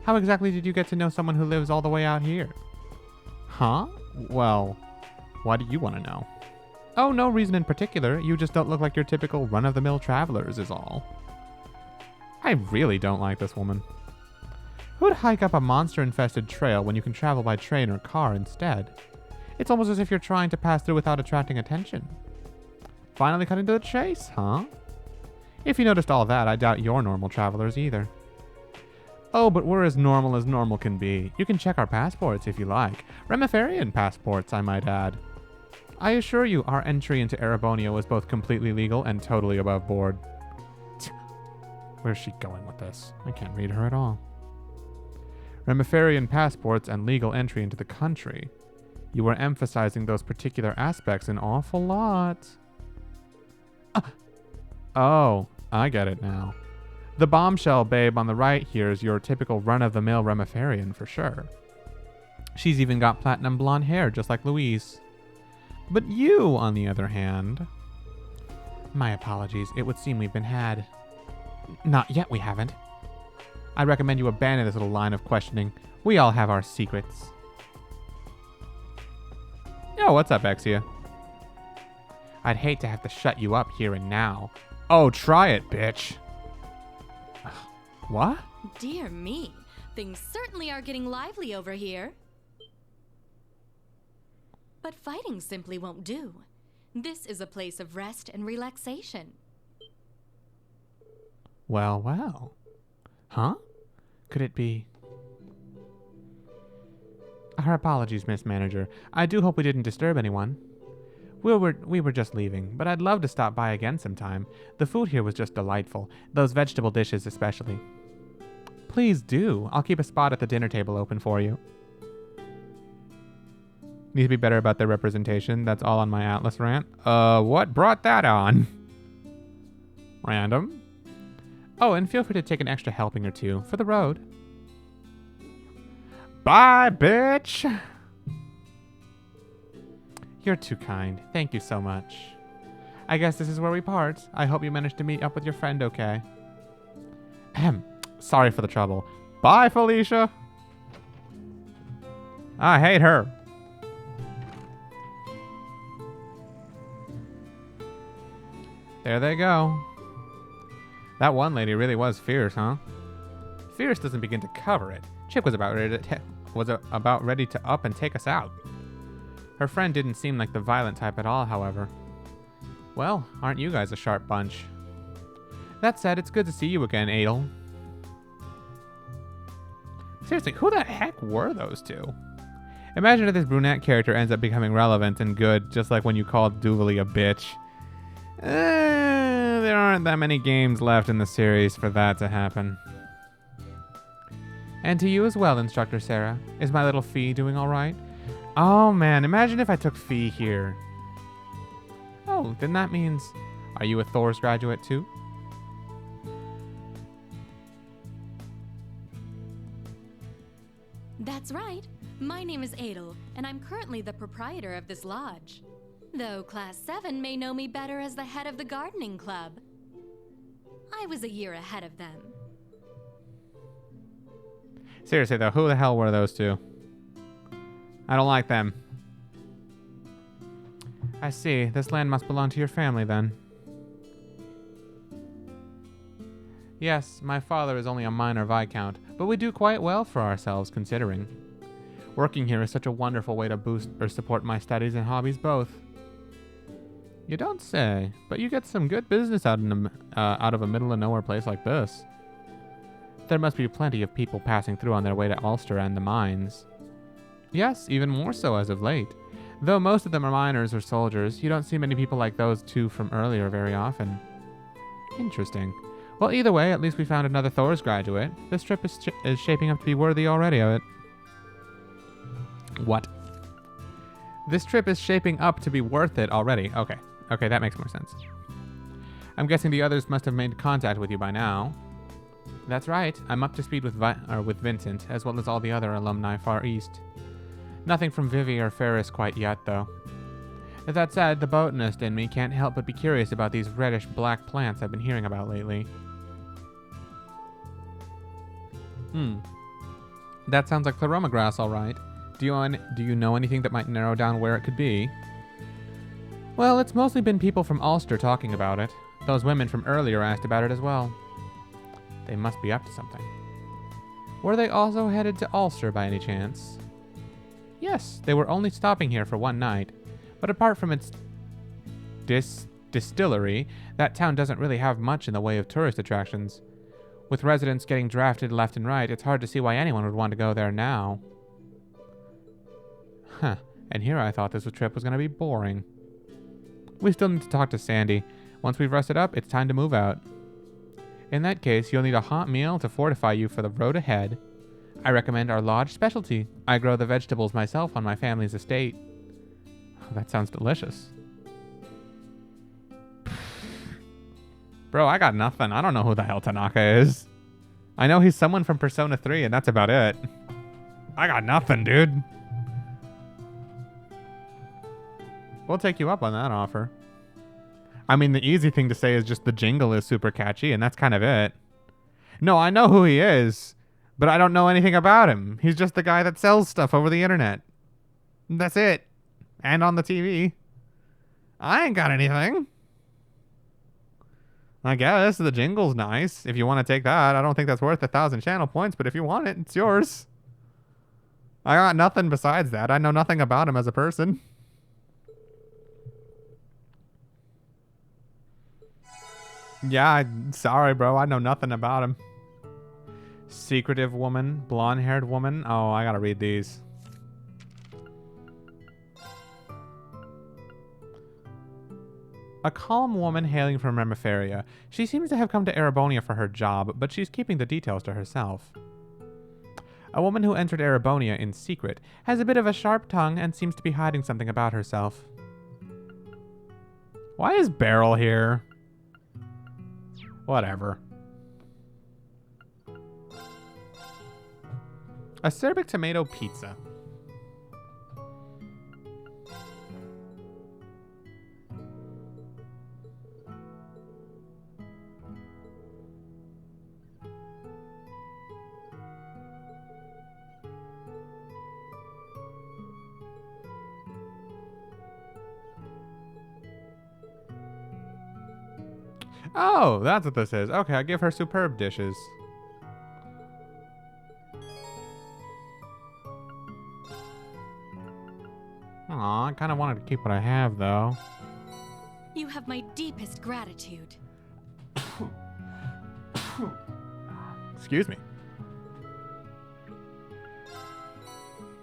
How exactly did you get to know someone who lives all the way out here? Huh? Well, why do you want to know? Oh, no reason in particular. You just don't look like your typical run-of-the-mill travelers is all. I really don't like this woman. Who'd hike up a monster-infested trail when you can travel by train or car instead? It's almost as if you're trying to pass through without attracting attention. Finally cutting to the chase, huh? If you noticed all that, I doubt you're normal travelers either. Oh, but we're as normal can be. You can check our passports if you like. Remiferian passports, I might add. I assure you, our entry into Erebonia was both completely legal and totally above board. Where's she going with this? I can't read her at all. Remiferian passports and legal entry into the country. You were emphasizing those particular aspects an awful lot. Oh, I get it now. The bombshell babe on the right here is your typical run-of-the-mill Remiferian for sure. She's even got platinum blonde hair, just like Louise. But you, on the other hand... My apologies, it would seem we've been had. Not yet, we haven't. I recommend you abandon this little line of questioning. We all have our secrets. Yo, what's up, Exia? I'd hate to have to shut you up here and now. Oh, try it, bitch. What? Dear me, things certainly are getting lively over here. But fighting simply won't do. This is a place of rest and relaxation. Well, well. Huh? Could it be... Our apologies, Miss Manager. I do hope we didn't disturb anyone. We were just leaving, but I'd love to stop by again sometime. The food here was just delightful, those vegetable dishes especially. Please do. I'll keep a spot at the dinner table open for you. Need to be better about their representation. That's all on my Atlas rant. What brought that on? Random. Oh, and feel free to take an extra helping or two for the road. Bye, bitch! You're too kind. Thank you so much. I guess this is where we part. I hope you managed to meet up with your friend okay. Ahem. Sorry for the trouble. Bye, Felicia! I hate her. There they go. That one lady really was fierce, huh? Fierce doesn't begin to cover it. Chip was about ready to up and take us out. Her friend didn't seem like the violent type at all, however. Well, aren't you guys a sharp bunch? That said, it's good to see you again, Adel. Seriously, who the heck were those two? Imagine if this brunette character ends up becoming relevant and good, just like when you called Dooley a bitch. There aren't that many games left in the series for that to happen. And to you as well, Instructor Sarah. Is my little Fee doing all right? Oh man, imagine if I took Fee here. Oh, then that means... Are you a Thor's graduate too? That's right. My name is Adel, and I'm currently the proprietor of this lodge. Though Class 7 may know me better as the head of the gardening club. I was a year ahead of them. Seriously though, who the hell were those two? I don't like them. I see. This land must belong to your family then. Yes, my father is only a minor viscount, but we do quite well for ourselves considering. Working here is such a wonderful way to boost or support my studies and hobbies both. You don't say, but you get some good business out of a middle of nowhere place like this. There must be plenty of people passing through on their way to Ulster and the mines. Yes, even more so as of late. Though most of them are miners or soldiers, you don't see many people like those two from earlier very often. Interesting. Well, either way, at least we found another Thor's graduate. This trip is shaping up to be worthy already of it. What? This trip is shaping up to be worth it already. Okay. Okay, that makes more sense. I'm guessing the others must have made contact with you by now. That's right. I'm up to speed with Vincent, as well as all the other alumni far east. Nothing from Vivi or Ferris quite yet, though. That said, the botanist in me can't help but be curious about these reddish-black plants I've been hearing about lately. That sounds like Pleroma grass, all right. Do you know anything that might narrow down where it could be? Well, it's mostly been people from Ulster talking about it. Those women from earlier asked about it as well. They must be up to something. Were they also headed to Ulster by any chance? Yes, they were only stopping here for one night. But apart from its distillery, that town doesn't really have much in the way of tourist attractions. With residents getting drafted left and right, it's hard to see why anyone would want to go there now. Huh, and here I thought this trip was going to be boring. We still need to talk to Sandy. Once we've rested up, it's time to move out. In that case, you'll need a hot meal to fortify you for the road ahead. I recommend our lodge specialty. I grow the vegetables myself on my family's estate. Oh, that sounds delicious. Bro, I got nothing. I don't know who the hell Tanaka is. I know he's someone from Persona 3, and that's about it. I got nothing, dude. We'll take you up on that offer. I mean, the easy thing to say is just the jingle is super catchy, and that's kind of it. No, I know who he is, but I don't know anything about him. He's just the guy that sells stuff over the internet. That's it. And on the TV. I ain't got anything. I guess the jingle's nice. If you want to take that, I don't think that's worth 1,000 channel points, but if you want it, it's yours. I got nothing besides that. I know nothing about him as a person. Yeah, sorry, bro. I know nothing about him. Secretive woman, blonde-haired woman. Oh, I gotta read these. A calm woman hailing from Remiferia. She seems to have come to Erebonia for her job, but she's keeping the details to herself. A woman who entered Erebonia in secret, has a bit of a sharp tongue, and seems to be hiding something about herself. Why is Beryl here? Whatever. Acerbic tomato pizza. Oh, that's what this is. Okay, I give her superb dishes. Aw, I kind of wanted to keep what I have, though. You have my deepest gratitude. Excuse me.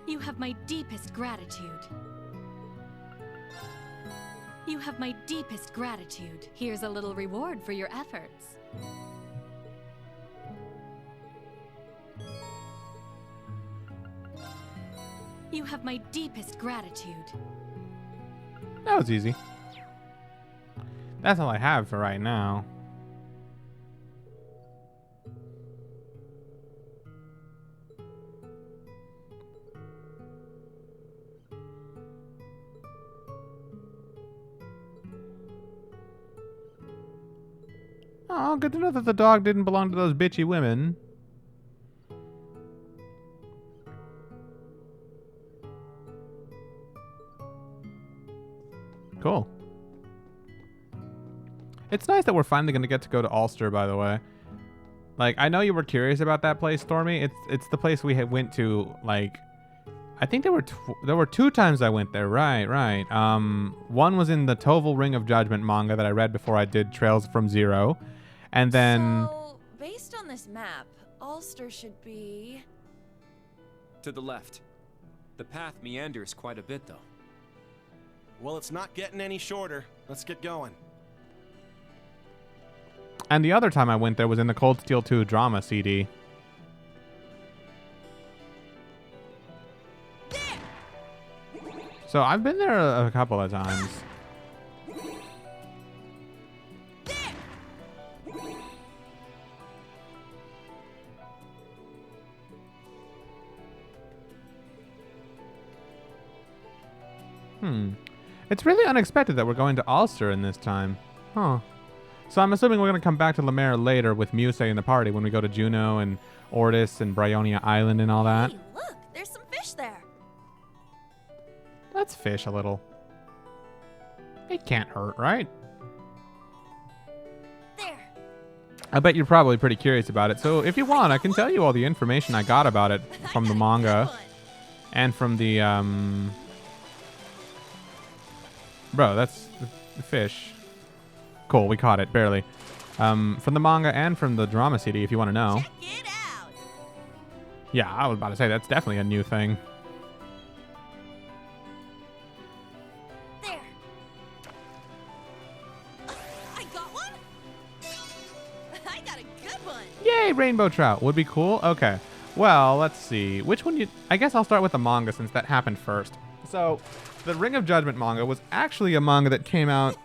You have my deepest gratitude. You have my deepest gratitude. Here's a little reward for your efforts. You have my deepest gratitude. That was easy. That's all I have for right now. Oh, good to know that the dog didn't belong to those bitchy women. Cool. It's nice that we're finally going to get to go to Ulster, by the way. Like, I know you were curious about that place, Stormy. It's the place we had went to, like, I think there were 2 times I went there. Right. One was in the Toval Ring of Judgment manga that I read before I did Trails from Zero. And then... So, based on this map, Ulster should be... To the left. The path meanders quite a bit, though. Well, it's not getting any shorter. Let's get going. And the other time I went there was in the Cold Steel 2 drama CD. So I've been there a couple of times. It's really unexpected that we're going to Ulster in this time. Huh. So I'm assuming we're going to come back to Lemaire later with Muse and the party when we go to Juneau and Ortis and Bryonia Island and all that. Hey, look! There's some fish there! Let's fish a little. It can't hurt, right? There! I bet you're probably pretty curious about it. So if you want, I can tell you all the information I got about it from the manga. And from the, Bro, that's the fish. Cool, we caught it, barely. From the manga and from the drama CD, if you want to know. Check it out! Yeah, I was about to say, that's definitely a new thing. There! I got one! I got a good one! Yay, rainbow trout. Would be cool. Okay. Well, let's see. Which one you... I guess I'll start with the manga since that happened first. So, the Ring of Judgment manga was actually a manga that came out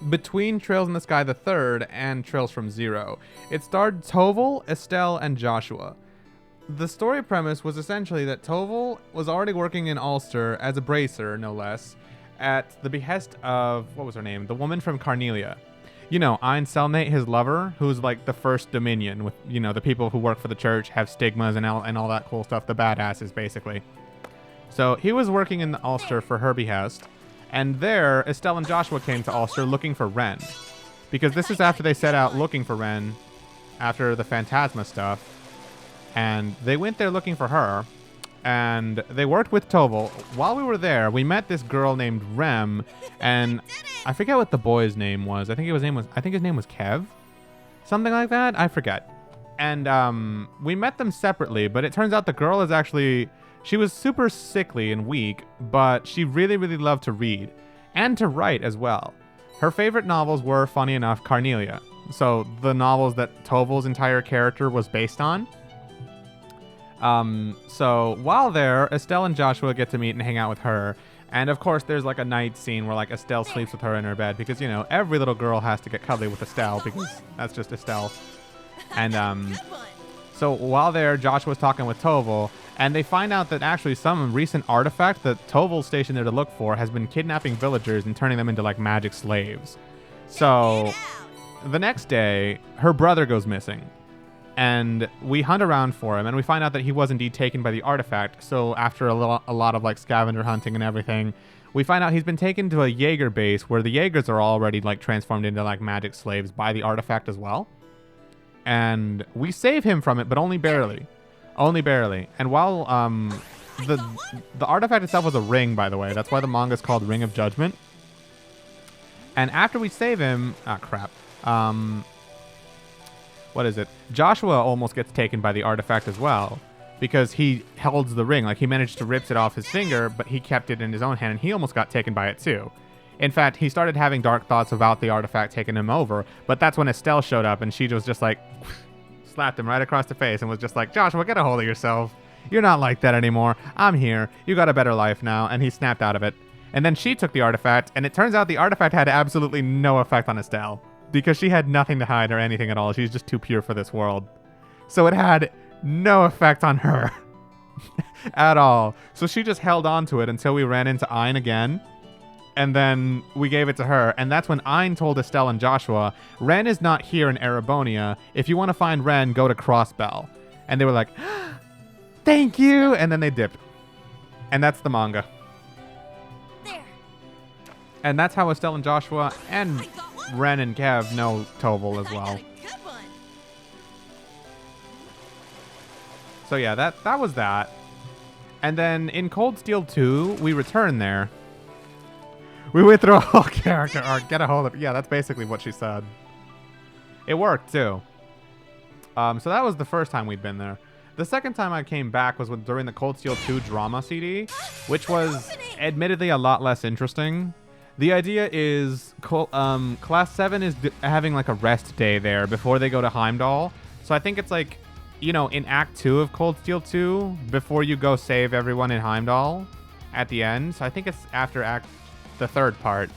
between Trails in the Sky the Third and Trails from Zero. It starred Toval, Estelle, and Joshua. The story premise was essentially that Toval was already working in Ulster as a bracer, no less, at the behest of, what was her name? The woman from Carnelia. You know, Ein Selnate, his lover, who's like the first Dominion with, you know, the people who work for the church, have stigmas and all that cool stuff, the badasses, basically. So he was working in Ulster for her behest, and there, Estelle and Joshua came to Ulster looking for Ren. Because this is after they set out looking for Ren, after the Phantasma stuff, and they went there looking for her, and they worked with Toval. While we were there, we met this girl named Rem, and I forget what the boy's name was. I think his name was Kev? Something like that? I forget. And we met them separately, but it turns out the girl is actually... She was super sickly and weak, but she really, really loved to read. And to write as well. Her favorite novels were, funny enough, Carnelia. So the novels that Toval's entire character was based on. So while there, Estelle and Joshua get to meet and hang out with her. And of course, there's like a night scene where like Estelle sleeps with her in her bed because, you know, every little girl has to get cuddly with Estelle because that's just Estelle. And so while there, Joshua's talking with Toval, and they find out that actually some recent artifact that Toval's stationed there to look for has been kidnapping villagers and turning them into like magic slaves. So the next day, her brother goes missing. And we hunt around for him, and we find out that he was indeed taken by the artifact. So after a lot of like scavenger hunting and everything, we find out he's been taken to a Jaeger base where the Jaegers are already like transformed into like magic slaves by the artifact as well. And we save him from it, but only barely. Only barely. And while the artifact itself was a ring, by the way. That's why the manga is called Ring of Judgment. And after we save him... Ah, crap. What is it? Joshua almost gets taken by the artifact as well. Because he holds the ring. Like, he managed to rip it off his finger, but he kept it in his own hand, and he almost got taken by it too. In fact, he started having dark thoughts about the artifact taking him over, but that's when Estelle showed up, and she was just like... slapped him right across the face and was just like, Joshua, get a hold of yourself. You're not like that anymore. I'm here. You got a better life now. And he snapped out of it. And then she took the artifact, and it turns out the artifact had absolutely no effect on Estelle because she had nothing to hide or anything at all. She's just too pure for this world. So it had no effect on her at all. So she just held on to it until we ran into Ein again. and then we gave it to her. And that's when Ein told Estelle and Joshua, Ren is not here in Erebonia. If you want to find Ren, go to Crossbell. And they were like, thank you. And then they dipped. And that's the manga. There. And that's how Estelle and Joshua and Ren and Kev know Toval as well. So yeah, that was that. And then in Cold Steel 2, we return there. We went through a whole character arc, get a hold of... Yeah, that's basically what she said. It worked, too. So that was the first time we'd been there. The second time I came back was during the Cold Steel 2 drama CD, which was admittedly a lot less interesting. The idea is Class 7 is having like a rest day there before they go to Heimdall. So I think it's like, you know, in Act 2 of Cold Steel 2, before you go save everyone in Heimdall at the end. So I think it's after the third part.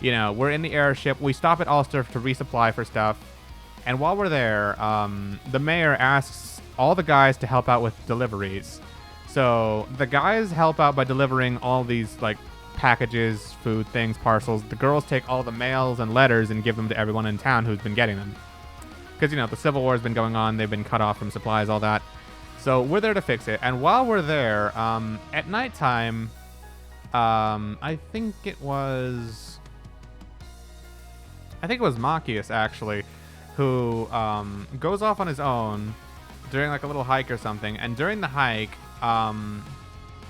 You know, we're in the airship. We stop at Ulster to resupply for stuff. And while we're there, the mayor asks all the guys to help out with deliveries. So the guys help out by delivering all these, like, packages, food, things, parcels. The girls take all the mails and letters and give them to everyone in town who's been getting them. Because, you know, the Civil War has been going on. They've been cut off from supplies, all that. So we're there to fix it. And while we're there, at nighttime, I think it was Machias, actually, who goes off on his own during, like, a little hike or something. And during the hike,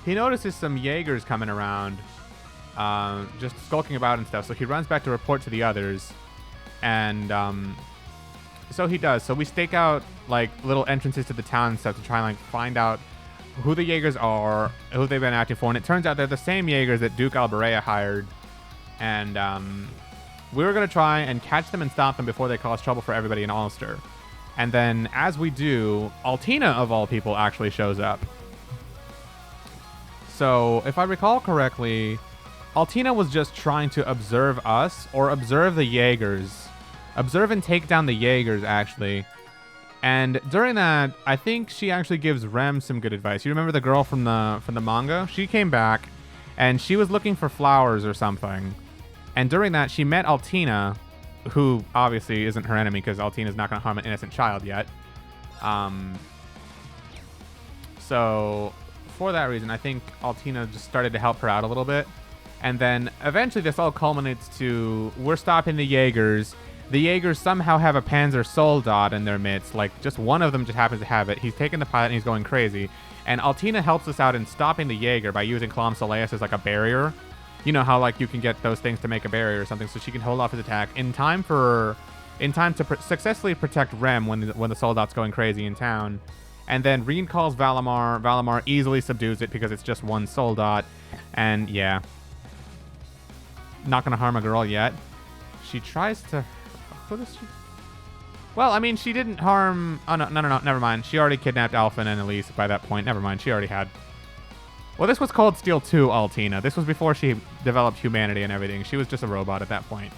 he notices some Jaegers coming around, just skulking about and stuff. So he runs back to report to the others. And so he does. So we stake out, like, little entrances to the town and stuff to try and, like, find out who the Jaegers are, who they've been acting for. And it turns out they're the same Jaegers that Duke Alberea hired. And we were going to try and catch them and stop them before they cause trouble for everybody in Ulster. And then, as we do, Altina, of all people, actually shows up. So, if I recall correctly, Altina was just trying to observe us, or observe the Jaegers. Observe and take down the Jaegers, actually. And during that, I think she actually gives Rem some good advice. You remember the girl from the manga? She came back, and she was looking for flowers or something. And during that, she met Altina, who obviously isn't her enemy, because Altina's not going to harm an innocent child yet. So, for that reason, I think Altina just started to help her out a little bit. And then, eventually, this all culminates to, we're stopping the Jaegers. The Jaegers somehow have a Panzer Soldat in their midst. Like, just one of them just happens to have it. He's taking the pilot and he's going crazy. And Altina helps us out in stopping the Jaeger by using Clam Soleus as, like, a barrier. You know how, like, you can get those things to make a barrier or something, so she can hold off his attack in time to successfully protect Rem when the Soldat's going crazy in town. And then Reen calls Valimar. Valimar easily subdues it because it's just one Soldat. And, yeah. Not going to harm a girl yet. She tries to... What is she? Well, I mean, she didn't harm... Oh, no, never mind. She already kidnapped Alphen and Elise by that point. Never mind, she already had... Well, this was Cold Steel 2 Altina. This was before she developed humanity and everything. She was just a robot at that point.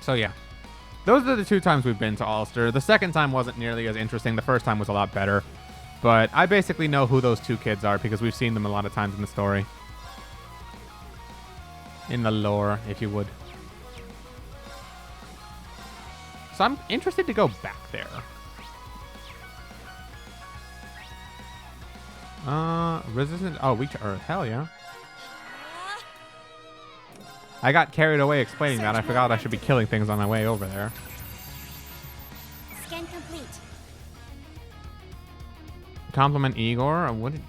So, yeah. Those are the 2 times we've been to Ulster. The second time wasn't nearly as interesting. The first time was a lot better. But I basically know who those 2 kids are because we've seen them a lot of times in the story. In the lore, if you would. So I'm interested to go back there. Resistant... Oh, weak to Earth. Hell yeah. I got carried away explaining that. I forgot I should be killing things on my way over there. Scan complete. Compliment Igor? What did...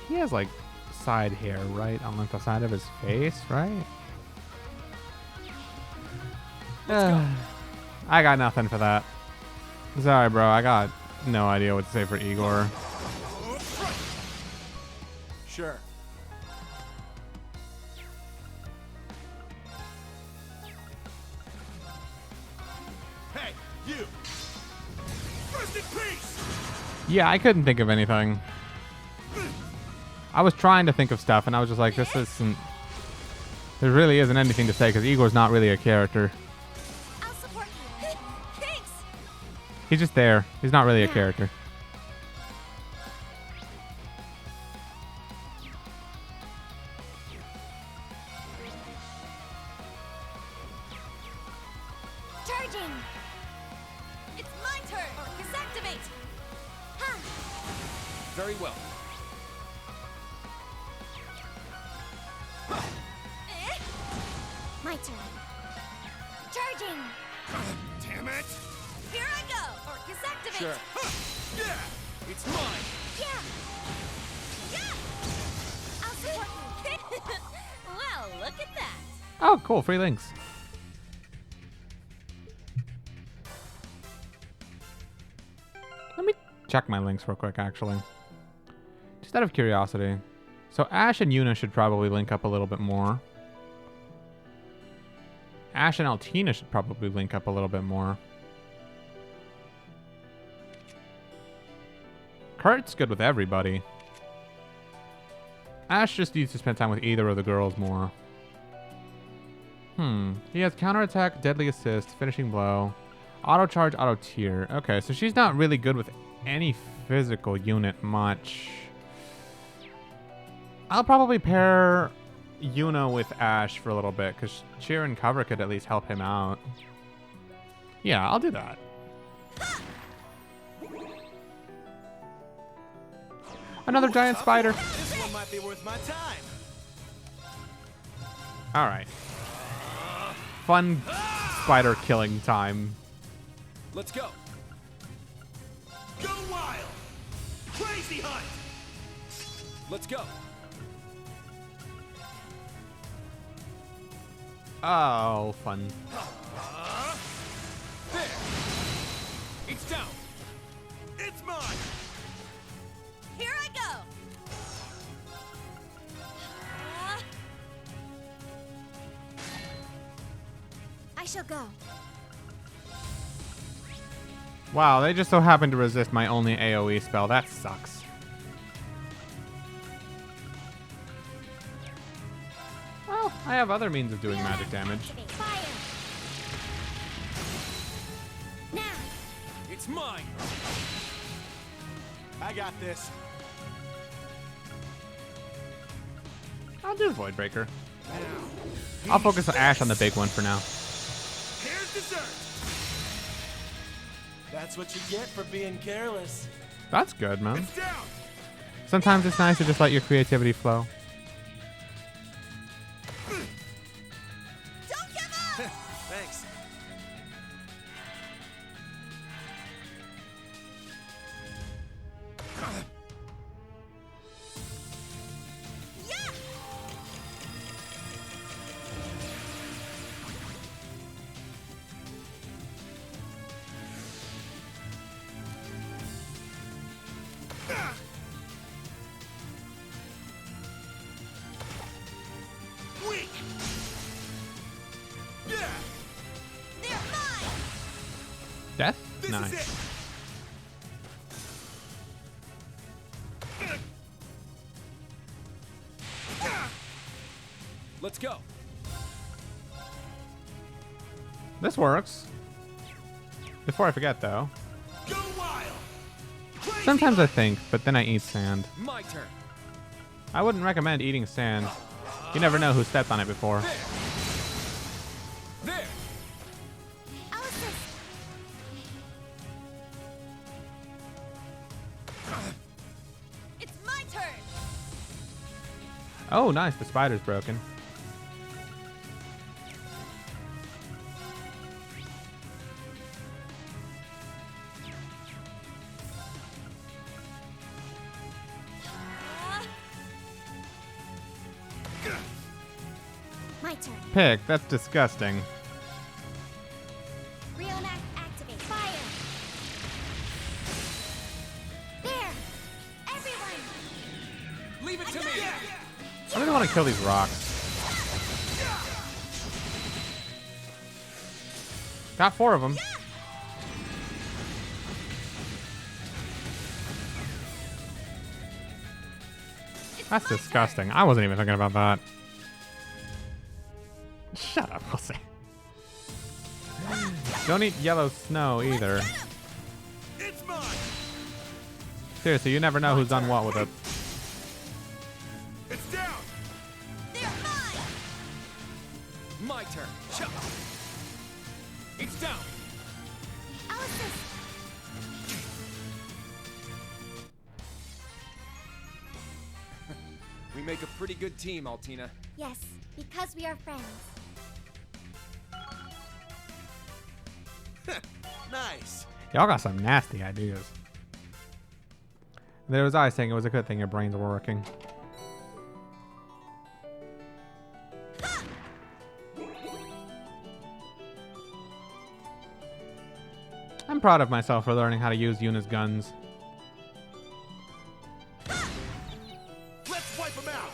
He has like side hair right on the side of his face, right? I got nothing for that. Sorry, bro. I got no idea what to say for Igor. Sure. Hey, you! Rest in peace! Yeah, I couldn't think of anything. I was trying to think of stuff, and I was just like, this isn't... There really isn't anything to say, because Igor's not really a character. I'll support you. Thanks. He's just there. He's not really a character. Charging. It's my turn. Orcus activate. Ha. Very well. My turn. Charging. Damn it! Here I go. Orcus activate. Sure. Yeah! It's mine. Yeah. Yeah. I'll support you. Well, look at that. Oh, cool. Free links. Let me check my links real quick, actually. Just out of curiosity. So Ash and Yuna should probably link up a little bit more. Ash and Altina should probably link up a little bit more. Kurt's good with everybody. Ash just needs to spend time with either of the girls more. He has counterattack, deadly assist, finishing blow, auto charge, auto tier. Okay, so she's not really good with any physical unit much. I'll probably pair Yuna with Ash for a little bit, because cheer and cover could at least help him out. Yeah, I'll do that. Another giant spider. This one might be worth my time. All right. Fun spider killing time. Let's go. Go wild! Crazy hunt! Let's go. Oh, fun. There. It's down. It's mine! Here I go. I shall go. Wow, they just so happen to resist my only AoE spell. That sucks. Well, I have other means of doing magic damage. Fire. Now. It's mine. I got this. I'll do Voidbreaker. I'll focus on Ash on the big one for now. Here's dessert. That's what you get for being careless. That's good, man. It's down. Sometimes it's nice to just let your creativity flow. Don't give up. Thanks. Yeah. Weak. Yeah. They're mine. Death? This Nice. is it. Let's go. This works. Before I forget, though. Go wild. Crazy Sometimes I hunt. think, but then I eat sand. My turn. I wouldn't recommend eating sand. You never know who stepped on it before. There. There. I'll assist. It's my turn. Oh, nice. The spider's broken. My turn. Pick, that's disgusting. Reenact activate. Fire. There. Everyone. Leave it to me. I really want to kill these rocks. Got 4 of them. That's disgusting. I wasn't even thinking about that. Shut up, Jose. Don't eat yellow snow either. It's mine. Seriously, you never know who's done what with it. It's down. They're mine! My turn. Chop. It's down. Alice's! We make a pretty good team, Altina. Yes, because we are friends. Nice. Y'all got some nasty ideas. There was I saying it was a good thing your brains were working. I'm proud of myself for learning how to use Yuna's guns. Let's wipe them out.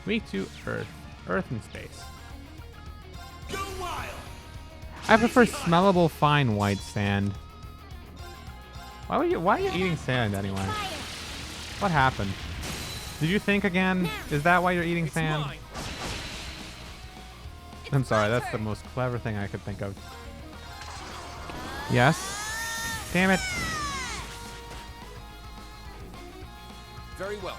Weak to Earth. Earth and space. Go wild. I prefer smellable fine white sand. Why are you eating sand anyway? What happened? Did you think again? Is that why you're eating sand? Mine. I'm sorry, that's the most clever thing I could think of. Yes? Damn it. Very well.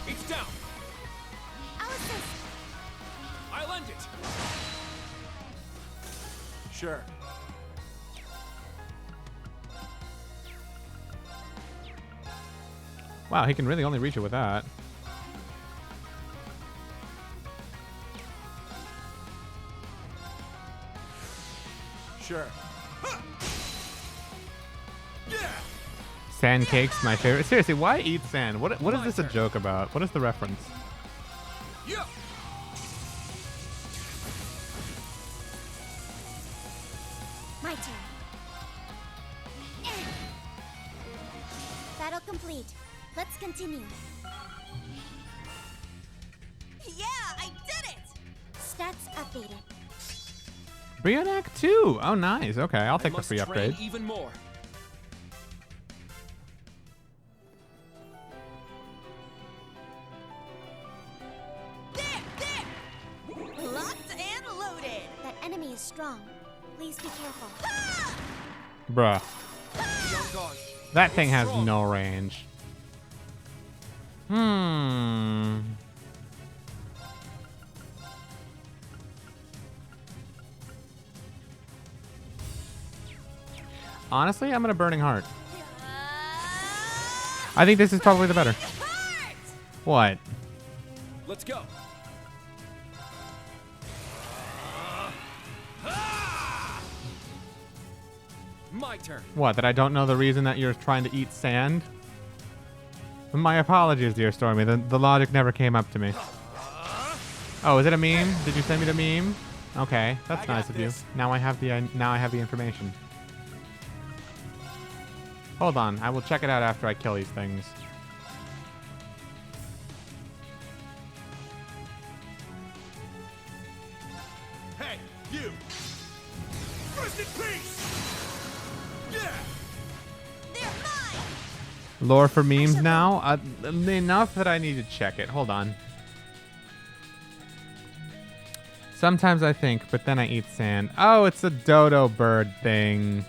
It's down. Alice's! I'll end it. Sure. Wow, he can really only reach it with that. Sure. Yeah. Sand cakes, my favorite. Seriously, why eat sand? What is this a joke about? What is the reference? Yeah. My turn. Battle complete. Let's continue. Yeah, I did it! Stats updated. Brionac 2. Oh, nice. Okay, I'll take the free train upgrade. Even more. Locked and loaded. That enemy is strong. Please be careful. Bruh. Young dog. That thing has no range. Hmm. Honestly, I'm gonna Burning Heart. I think this is probably the better. What? Let's go. My turn. What, that I don't know the reason that you're trying to eat sand? My apologies, dear Stormy. The logic never came up to me. Oh, is it a meme? Did you send me the meme? Okay, that's nice of you. Now I have the information. Hold on, I will check it out after I kill these things. Hey, you. Rest in peace. Yeah. They're mine! Lore for memes now? Enough that I need to check it. Hold on. Sometimes I think, but then I eat sand. Oh, it's a dodo bird thing.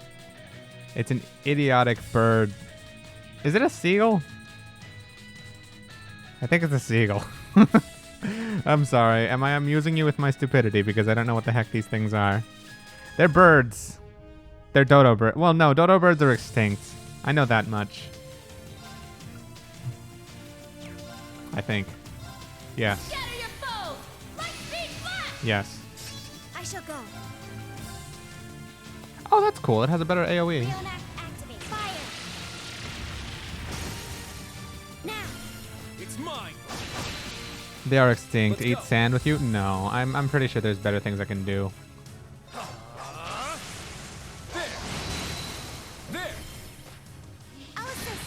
It's an idiotic bird. Is it a seagull? I think it's a seagull. I'm sorry. Am I amusing you with my stupidity because I don't know what the heck these things are? They're birds. They're dodo birds. Well, no, dodo birds are extinct. I know that much. I think. Yeah. Scatter your foes! Light speed flash! Yes. I shall go. Oh, that's cool. It has a better AoE. Leonac, activate. Fire! Now! It's mine. They are extinct. Let's Eat go. sand with you? No. I'm pretty sure there's better things I can do. There. Alice's!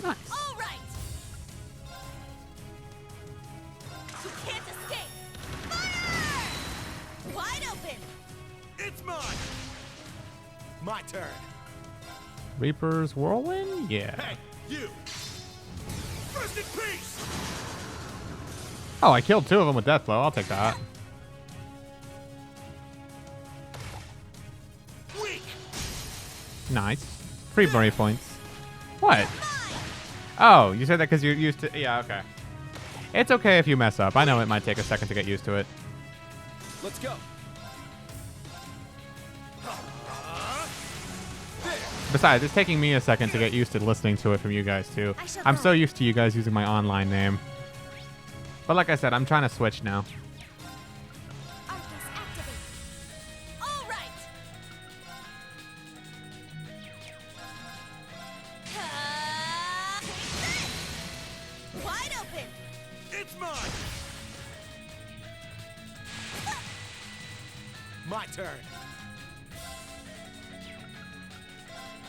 Nice. All right! You can't escape! Fire! Why mine! My turn. Reaper's Whirlwind? Yeah. Hey, you! Rest in peace! Oh, I killed 2 of them with Death Blow. I'll take that. Weak! Nice. Free memory points. What? Oh, you said that because you're used to... Yeah, okay. It's okay if you mess up. I know it might take a second to get used to it. Let's go. Besides, it's taking me a second to get used to listening to it from you guys, too. I'm so used to you guys using my online name. But like I said, I'm trying to switch now. All right. Wide open. It's mine! My turn.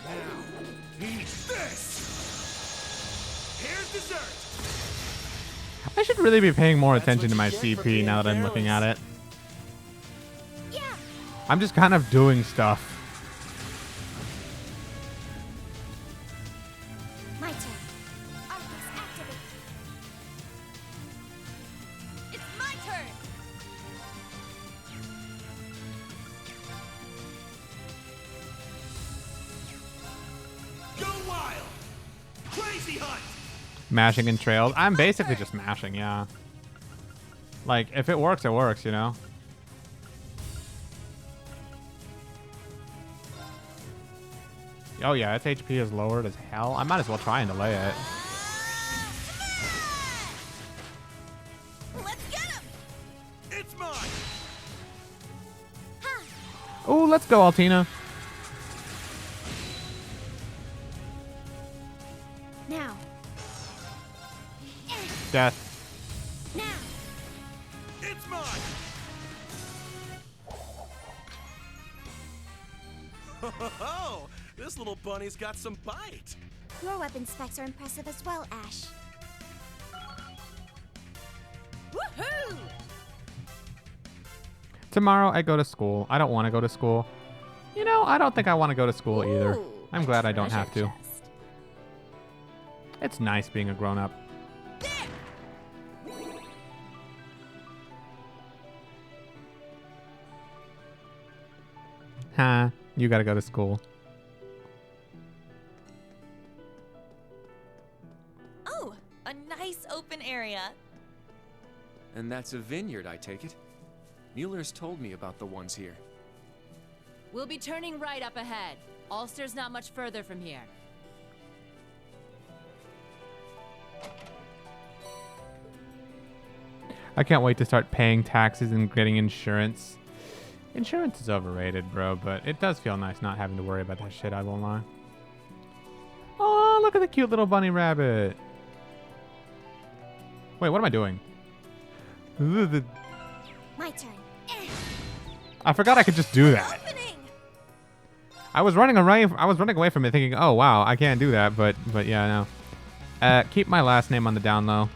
Now, eat this! Here's dessert! I should really be paying more attention to my CP now that I'm looking at it. Yeah. I'm just kind of doing stuff. My turn. Arcus activate. It's my turn. Go wild! Crazy hunt! Mashing and trailed. I'm basically just mashing, yeah. Like, if it works, you know? Oh yeah, its HP is lowered as hell. I might as well try and delay it. Let's get him. It's mine! Oh, let's go, Altina. Now. Death. Now. It's mine! Oh, this little bunny's got some bite. Your weapon specs are impressive as well, Ash. Woohoo! Tomorrow I go to school. I don't want to go to school. You know, I don't think I want to go to school either. I'm glad I don't have to. It's nice being a grown-up. Huh, you gotta go to school. Oh, a nice open area. And that's a vineyard, I take it? Mueller's told me about the ones here. We'll be turning right up ahead. Ulster's not much further from here. I can't wait to start paying taxes and getting insurance. Insurance is overrated, bro, but it does feel nice not having to worry about that shit, I won't lie. Oh, look at the cute little bunny rabbit. Wait, what am I doing? My turn. I forgot I could just do that. I was running away from it thinking, oh wow, I can't do that, but yeah, no. Keep my last name on the down low.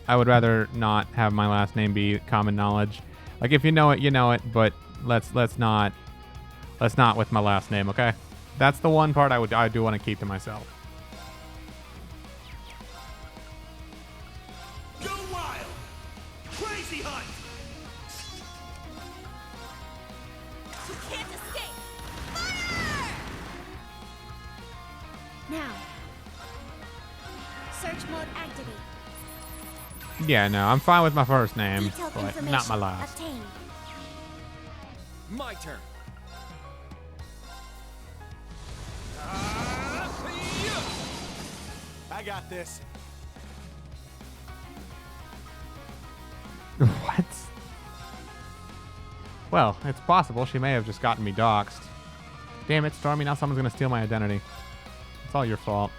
I would rather not have my last name be common knowledge. Like if you know it, you know it, but let's not with my last name, okay? That's the one part I do want to keep to myself. Go wild! Crazy hunt! You can't escape! Fire! Now. Search mode activate. Yeah, no, I'm fine with my first name, Detailed but information not my last. obtained. My turn. I got this. What? Well, it's possible she may have just gotten me doxxed. Damn it, Stormy, now someone's gonna steal my identity. It's all your fault.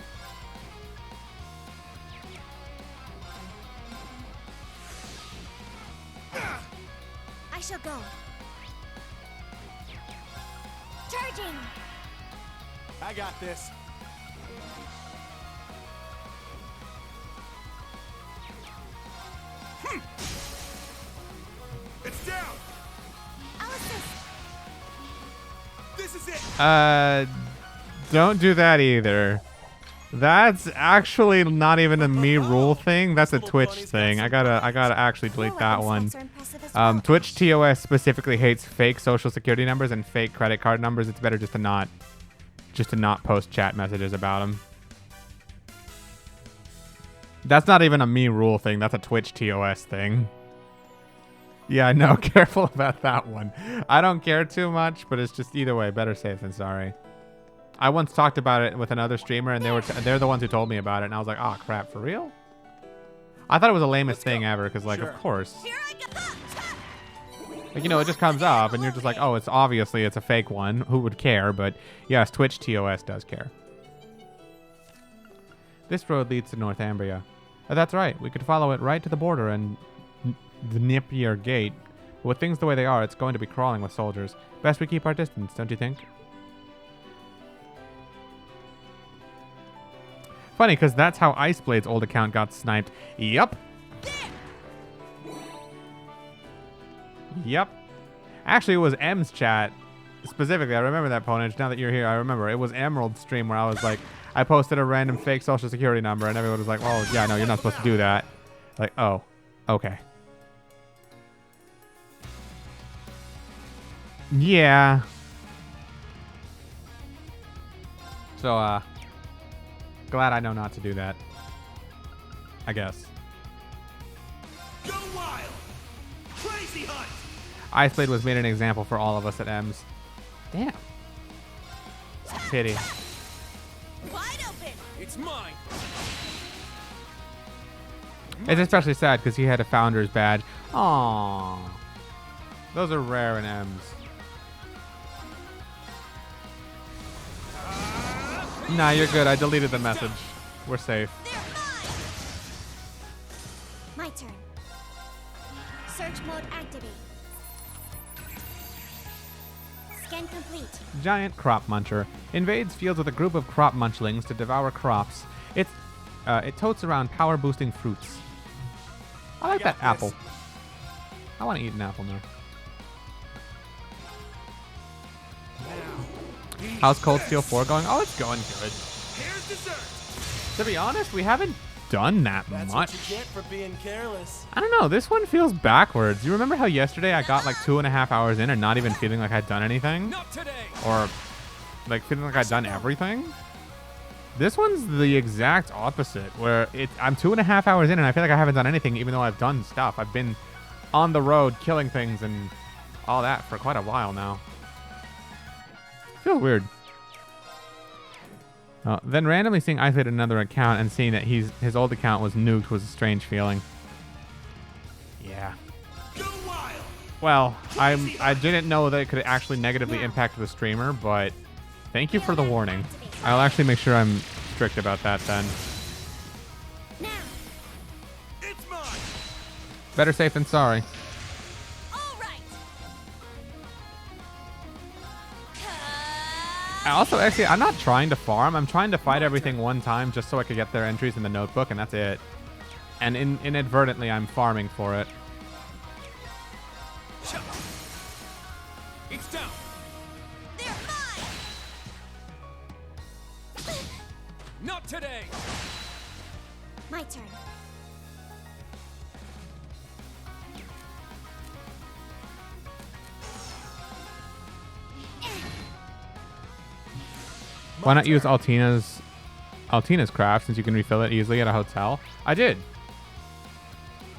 I shall go. Charging! I got this. It's down! I'll assist. This is it. Don't do that either. That's actually not even a me rule thing. That's a Twitch thing. I gotta actually delete that one. Twitch TOS specifically hates fake social security numbers and fake credit card numbers. It's better just to not post chat messages about them. That's not even a me rule thing. That's a Twitch TOS thing. Yeah, no, careful about that one. I don't care too much, but it's just either way, better safe than sorry. I once talked about it with another streamer, and they're the ones who told me about it, and I was like, oh crap, for real? I thought it was the lamest thing ever, because like, of course. Like, you know, it just comes up, and you're just like, oh, it's obviously it's a fake one. Who would care? But yes, Twitch TOS does care. This road leads to Northumbria. Oh, that's right. We could follow it right to the border and the Napier Gate. But with things the way they are, it's going to be crawling with soldiers. Best we keep our distance, don't you think? Funny, because that's how Iceblade's old account got sniped. Yup. Yep. Actually, it was M's chat. Specifically, I remember that, Ponage. Now that you're here, I remember. It was Emerald's stream where I was like, I posted a random fake social security number, and everyone was like, oh, yeah, no, you're not supposed to do that. Like, oh, okay. Yeah. So, glad I know not to do that. I guess. Go wild! Crazy hunt! Iceblade was made an example for all of us at M's. Damn. Pity. Wide open! It's mine! It's especially sad because he had a founder's badge. Aww. Those are rare in M's. Nah, you're good. I deleted the message. We're safe. My turn. Search mode activate. Scan complete. Giant crop muncher invades fields with a group of crop munchlings to devour crops. It totes around power boosting fruits. I like that apple. I want to eat an apple now. How's Cold Steel 4 going? Oh, it's going good. Here's dessert. To be honest, we haven't done that That's much. what you get for being careless. I don't know. This one feels backwards. You remember how yesterday I got like 2.5 hours in and not even feeling like I'd done anything? Not today. Or like feeling like I'd done everything? This one's the exact opposite, where I'm 2.5 hours in and I feel like I haven't done anything even though I've done stuff. I've been on the road killing things and all that for quite a while now. Feels weird. Then randomly seeing Isolate another account and seeing that his old account was nuked was a strange feeling. Yeah. Well, I didn't know that it could actually negatively impact the streamer, but thank you for the warning. I'll actually make sure I'm strict about that then. It's mine. Better safe than sorry. Also, actually, I'm not trying to farm. I'm trying to fight everything one time just so I could get their entries in the notebook, and that's it. And inadvertently, I'm farming for it. It's down. They're mine. Not today. My turn. Why not use Altina's craft since you can refill it easily at a hotel? I did.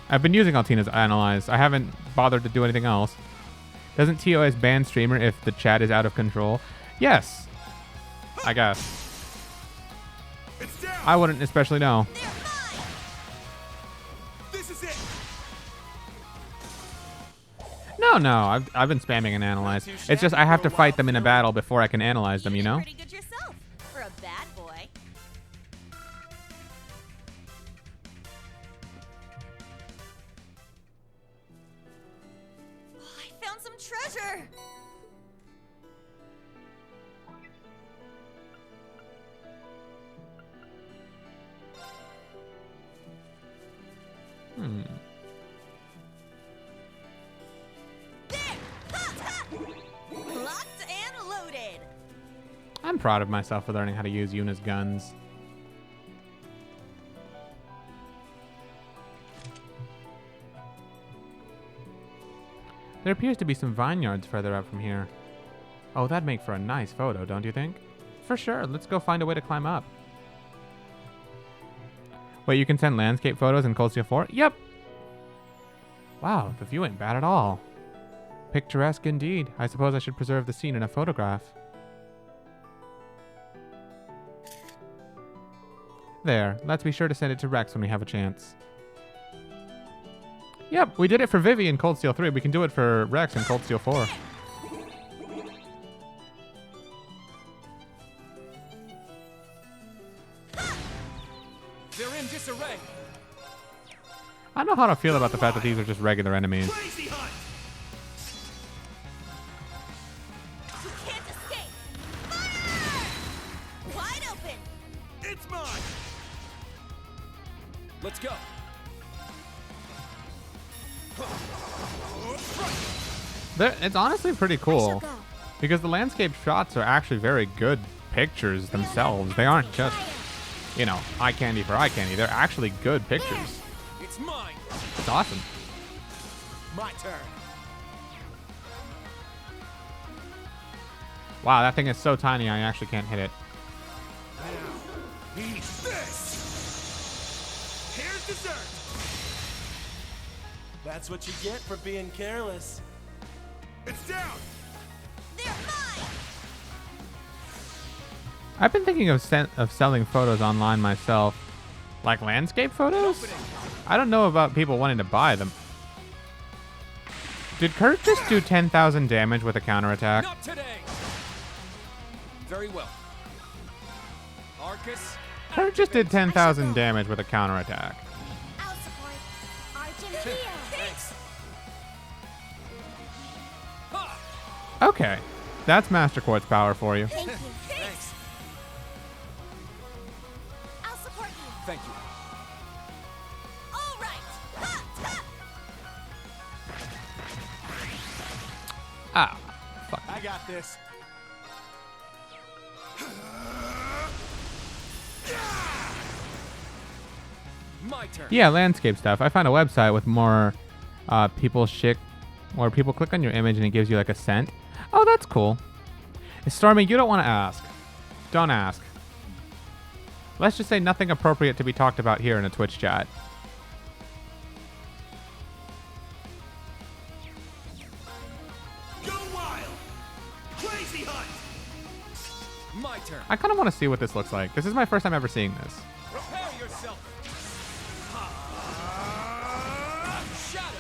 I've been using Altina's Analyze. I haven't bothered to do anything else. Doesn't TOS ban streamer if the chat is out of control? Yes. I guess. I wouldn't especially know. This is it. No. I've been spamming and Analyze. It's just I have to fight them in a battle before I can analyze them, you know? Pretty good yourself for a bad boy. Oh, I found some treasure. Locked and loaded. I'm proud of myself for learning how to use Yuna's guns. There appears to be some vineyards further up from here. Oh, that'd make for a nice photo, don't you think? For sure, let's go find a way to climb up. Wait, you can send landscape photos in Cold Steel 4? Yep! Wow, the view ain't bad at all. Picturesque indeed. I suppose I should preserve the scene in a photograph. There, let's be sure to send it to Rex when we have a chance. Yep, we did it for Vivi in Cold Steel 3. We can do it for Rex in Cold Steel 4. They're in disarray. I don't know how to feel about the fact that these are just regular enemies. Crazy Hunt! You can't escape! Fire! Wide open! It's mine! Let's go. It's honestly pretty cool. Because the landscape shots are actually very good pictures themselves. They aren't just, you know, eye candy for eye candy. They're actually good pictures. It's mine. It's awesome. My turn. Wow, that thing is so tiny I actually can't hit it. Now, eat this! Here's dessert! That's what you get for being careless. It's down! They're mine! I've been thinking of selling photos online myself. Like landscape photos? I don't know about people wanting to buy them. Did Kurt just do 10,000 damage with a counterattack? Not today. Very well. Arcus. Kurt just did 10,000 damage with a counterattack. I'll support. Argent here! Thanks! Okay. That's Master Quartz power for you. Thank you. Thanks! I'll support you. Thank you. All right! Ha! Ha! Ah. Fuck. I got this. My turn. Yeah, landscape stuff. I found a website with more people click on your image and it gives you like a scent. Oh, that's cool. Stormy, you don't want to ask. Don't ask. Let's just say nothing appropriate to be talked about here in a Twitch chat. Go wild! Crazy Hunt! My turn. I kind of want to see what this looks like. This is my first time ever seeing this. Prepare yourself. Shadow.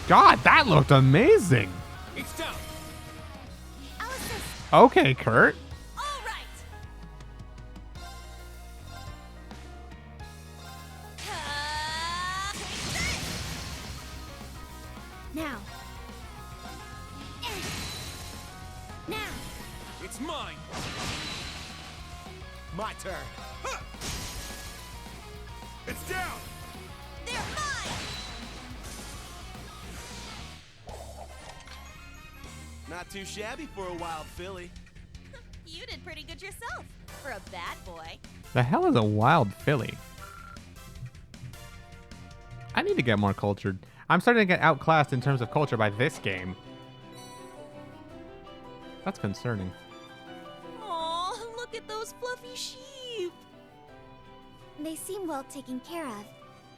God, that looked amazing. It's down. I'll assist. Okay, Kurt. All right. Now. Now. It's mine. My turn. Huh. It's down! They're mine. Not too shabby for a wild filly. You did pretty good yourself for a bad boy. The hell is a wild filly? I need to get more cultured. I'm starting to get outclassed in terms of culture by this game. That's concerning. Aw, look at those fluffy sheep. They seem well taken care of.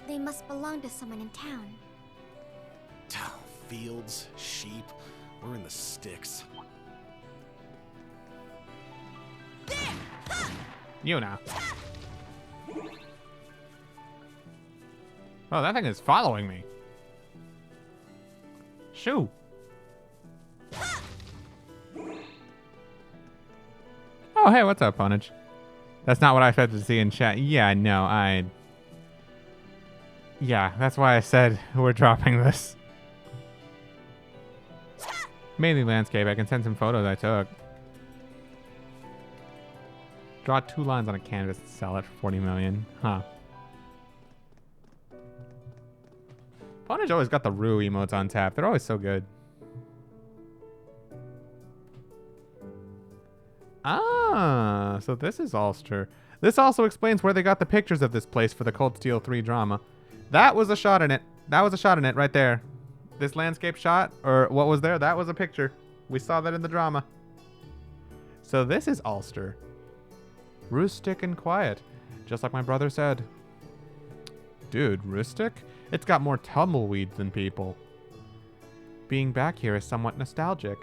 They must belong to someone in town. Fields, sheep, we're in the sticks. Yuna. Oh, that thing is following me. Shoo. Oh, hey, what's up, Punage? That's not what I expected to see in chat. Yeah, no, yeah, that's why I said we're dropping this. Mainly landscape. I can send some photos I took. Draw 2 lines on a canvas and sell it for 40 million. Huh. Punage always got the Rue emotes on tap. They're always so good. Ah, so this is Ulster. This also explains where they got the pictures of this place for the Cold Steel 3 drama. That was a shot in it. That was a shot in it right there. This landscape shot, or what was there, that was a picture. We saw that in the drama. So this is Ulster. Rustic and quiet, just like my brother said. Dude, rustic? It's got more tumbleweeds than people. Being back here is somewhat nostalgic.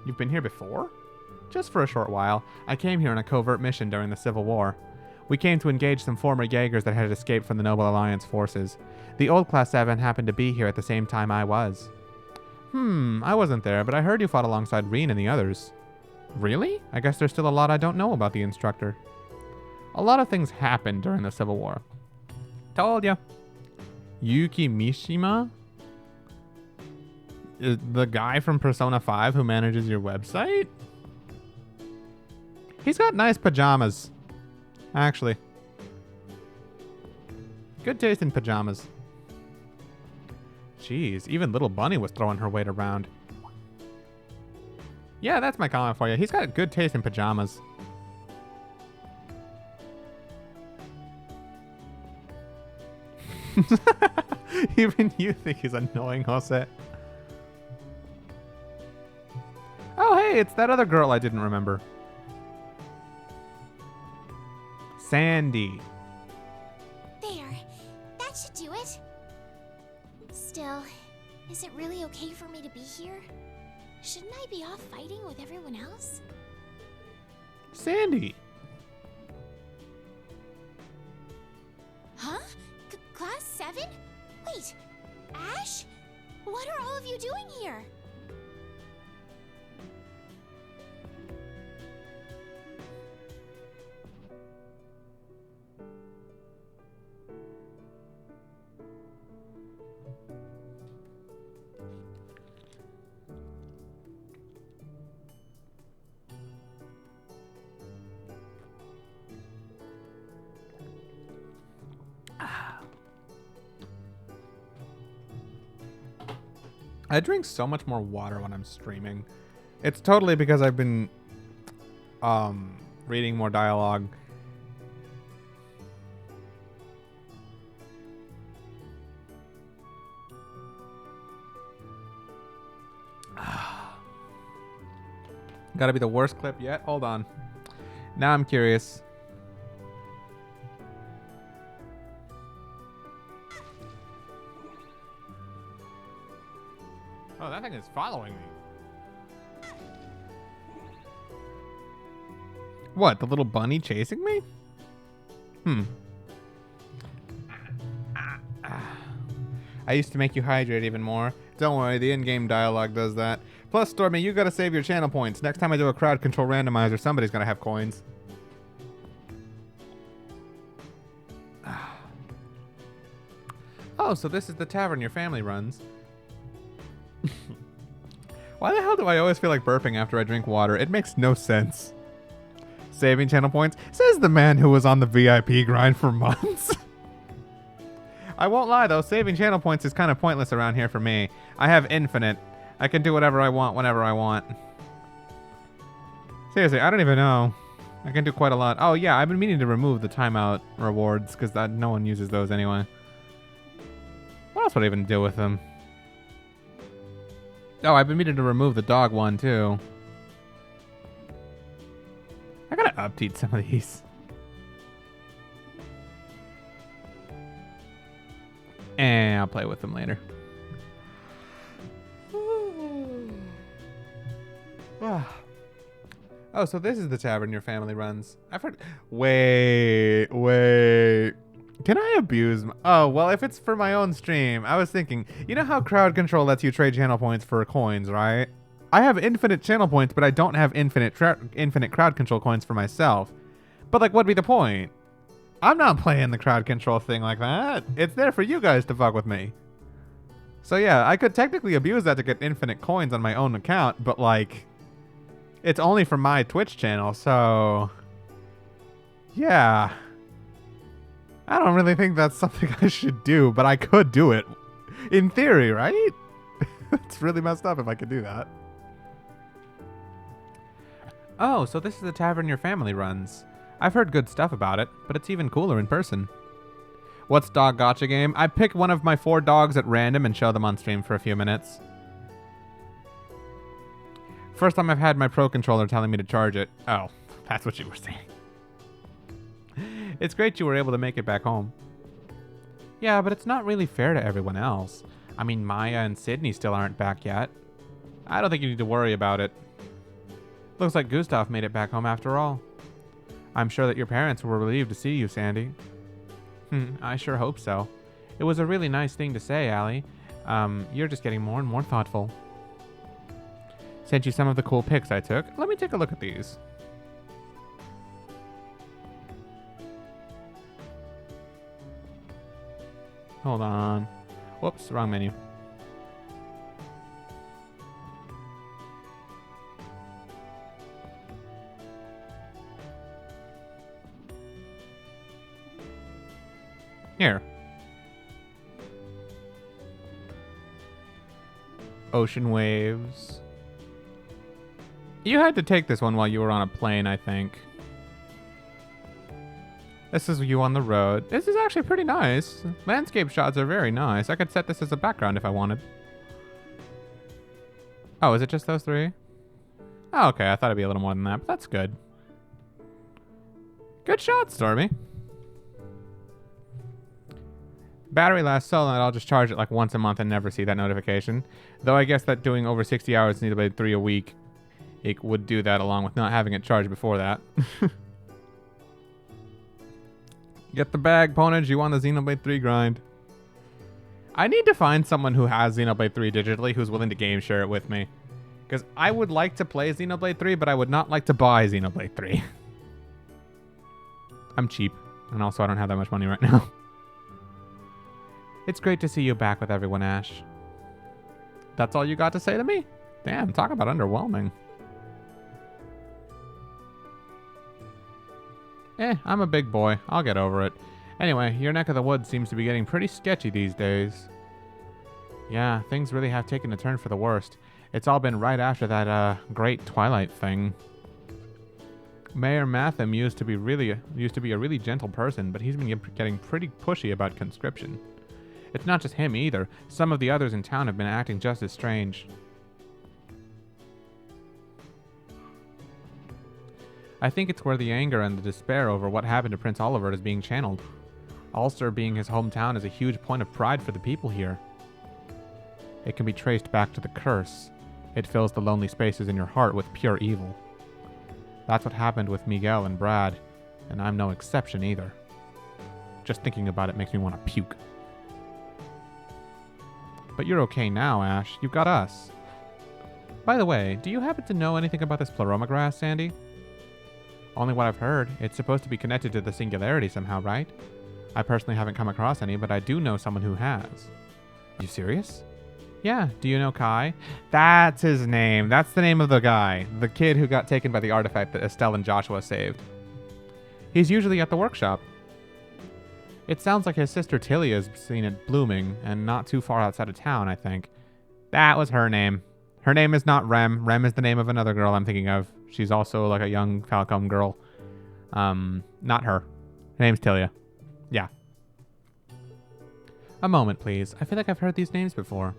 You've been here before? Just for a short while. I came here on a covert mission during the Civil War. We came to engage some former Jaegers that had escaped from the Noble Alliance forces. The old Class 7 happened to be here at the same time I was. I wasn't there, but I heard you fought alongside Reen and the others. Really? I guess there's still a lot I don't know about the instructor. A lot of things happened during the Civil War. Told ya. Yuki Mishima? Is the guy from Persona 5 who manages your website? He's got nice pajamas. Actually. Good taste in pajamas. Jeez, even little Bunny was throwing her weight around. Yeah, that's my comment for you. He's got good taste in pajamas. Even you think he's annoying, Jose. Oh, hey, it's that other girl I didn't remember. Sandy. There. That should do it. Still, is it really okay for me to be here? Shouldn't I be off fighting with everyone else? Sandy. Huh? Class 7? Wait, Ash? What are all of you doing here? I drink so much more water when I'm streaming. It's totally because I've been reading more dialogue. Gotta be the worst clip yet? Hold on. Now I'm curious. Oh, that thing is following me. What, the little bunny chasing me? I used to make you hydrate even more. Don't worry, the in-game dialogue does that. Plus, Stormy, you gotta save your channel points. Next time I do a crowd control randomizer, somebody's gonna have coins. Oh, so this is the tavern your family runs. Why the hell do I always feel like burping after I drink water? It makes no sense. Saving channel points? Says the man who was on the VIP grind for months. I won't lie though, saving channel points is kind of pointless around here for me. I have infinite. I can do whatever I want whenever I want. Seriously, I don't even know. I can do quite a lot. Oh yeah, I've been meaning to remove the timeout rewards because no one uses those anyway. What else would I even do with them? Oh, I've been meaning to remove the dog one, too. I gotta update some of these. And I'll play with them later. Oh, so this is the tavern your family runs. I've heard... Wait. Can I abuse... Oh, well, if it's for my own stream, I was thinking, you know how crowd control lets you trade channel points for coins, right? I have infinite channel points, but I don't have infinite crowd control coins for myself. But, like, what'd be the point? I'm not playing the crowd control thing like that. It's there for you guys to fuck with me. So, yeah, I could technically abuse that to get infinite coins on my own account, but, like, it's only for my Twitch channel, so... Yeah... I don't really think that's something I should do, but I could do it. In theory, right? It's really messed up if I could do that. Oh, so this is the tavern your family runs. I've heard good stuff about it, but it's even cooler in person. What's dog gotcha game? I pick one of my 4 dogs at random and show them on stream for a few minutes. First time I've had my Pro Controller telling me to charge it. Oh, that's what you were saying. It's great you were able to make it back home. Yeah, but it's not really fair to everyone else. I mean, Maya and Sydney still aren't back yet. I don't think you need to worry about it. Looks like Gustav made it back home after all. I'm sure that your parents were relieved to see you, Sandy. I sure hope so. It was a really nice thing to say, Allie. You're just getting more and more thoughtful. Sent you some of the cool pics I took. Let me take a look at these. Hold on. Whoops, wrong menu. Here. Ocean waves. You had to take this one while you were on a plane, I think. This is you on the road. This is actually pretty nice. Landscape shots are very nice. I could set this as a background if I wanted. Oh, is it just those 3? Oh, okay. I thought it'd be a little more than that, but that's good. Good shot, Stormy. Battery lasts so long that I'll just charge it like once a month and never see that notification. Though I guess that doing over 60 hours in Xenoblade 3 a week, it would do that along with not having it charged before that. Get the bag, Ponage. You want the Xenoblade 3 grind. I need to find someone who has Xenoblade 3 digitally who's willing to game share it with me. Because I would like to play Xenoblade 3, but I would not like to buy Xenoblade 3. I'm cheap. And also I don't have that much money right now. It's great to see you back with everyone, Ash. That's all you got to say to me? Damn, talk about underwhelming. I'm a big boy. I'll get over it. Anyway, your neck of the woods seems to be getting pretty sketchy these days. Yeah, things really have taken a turn for the worst. It's all been right after that, great Twilight thing. Mayor Matham used to be a really gentle person, but he's been getting pretty pushy about conscription. It's not just him either. Some of the others in town have been acting just as strange. I think it's where the anger and the despair over what happened to Prince Olivert is being channeled. Ulster being his hometown is a huge point of pride for the people here. It can be traced back to the curse. It fills the lonely spaces in your heart with pure evil. That's what happened with Miguel and Brad, and I'm no exception either. Just thinking about it makes me want to puke. But you're okay now, Ash. You've got us. By the way, do you happen to know anything about this Pleroma grass, Sandy? Only what I've heard. It's supposed to be connected to the Singularity somehow, right? I personally haven't come across any, but I do know someone who has. You serious? Yeah, do you know Kai? That's his name. That's the name of the guy. The kid who got taken by the artifact that Estelle and Joshua saved. He's usually at the workshop. It sounds like his sister Tilia's seen it blooming, and not too far outside of town, I think. That was her name. Her name is not Rem. Rem is the name of another girl I'm thinking of. She's also like a young Falcom girl. Not her. Her name's Tilia. Yeah. A moment, please. I feel like I've heard these names before.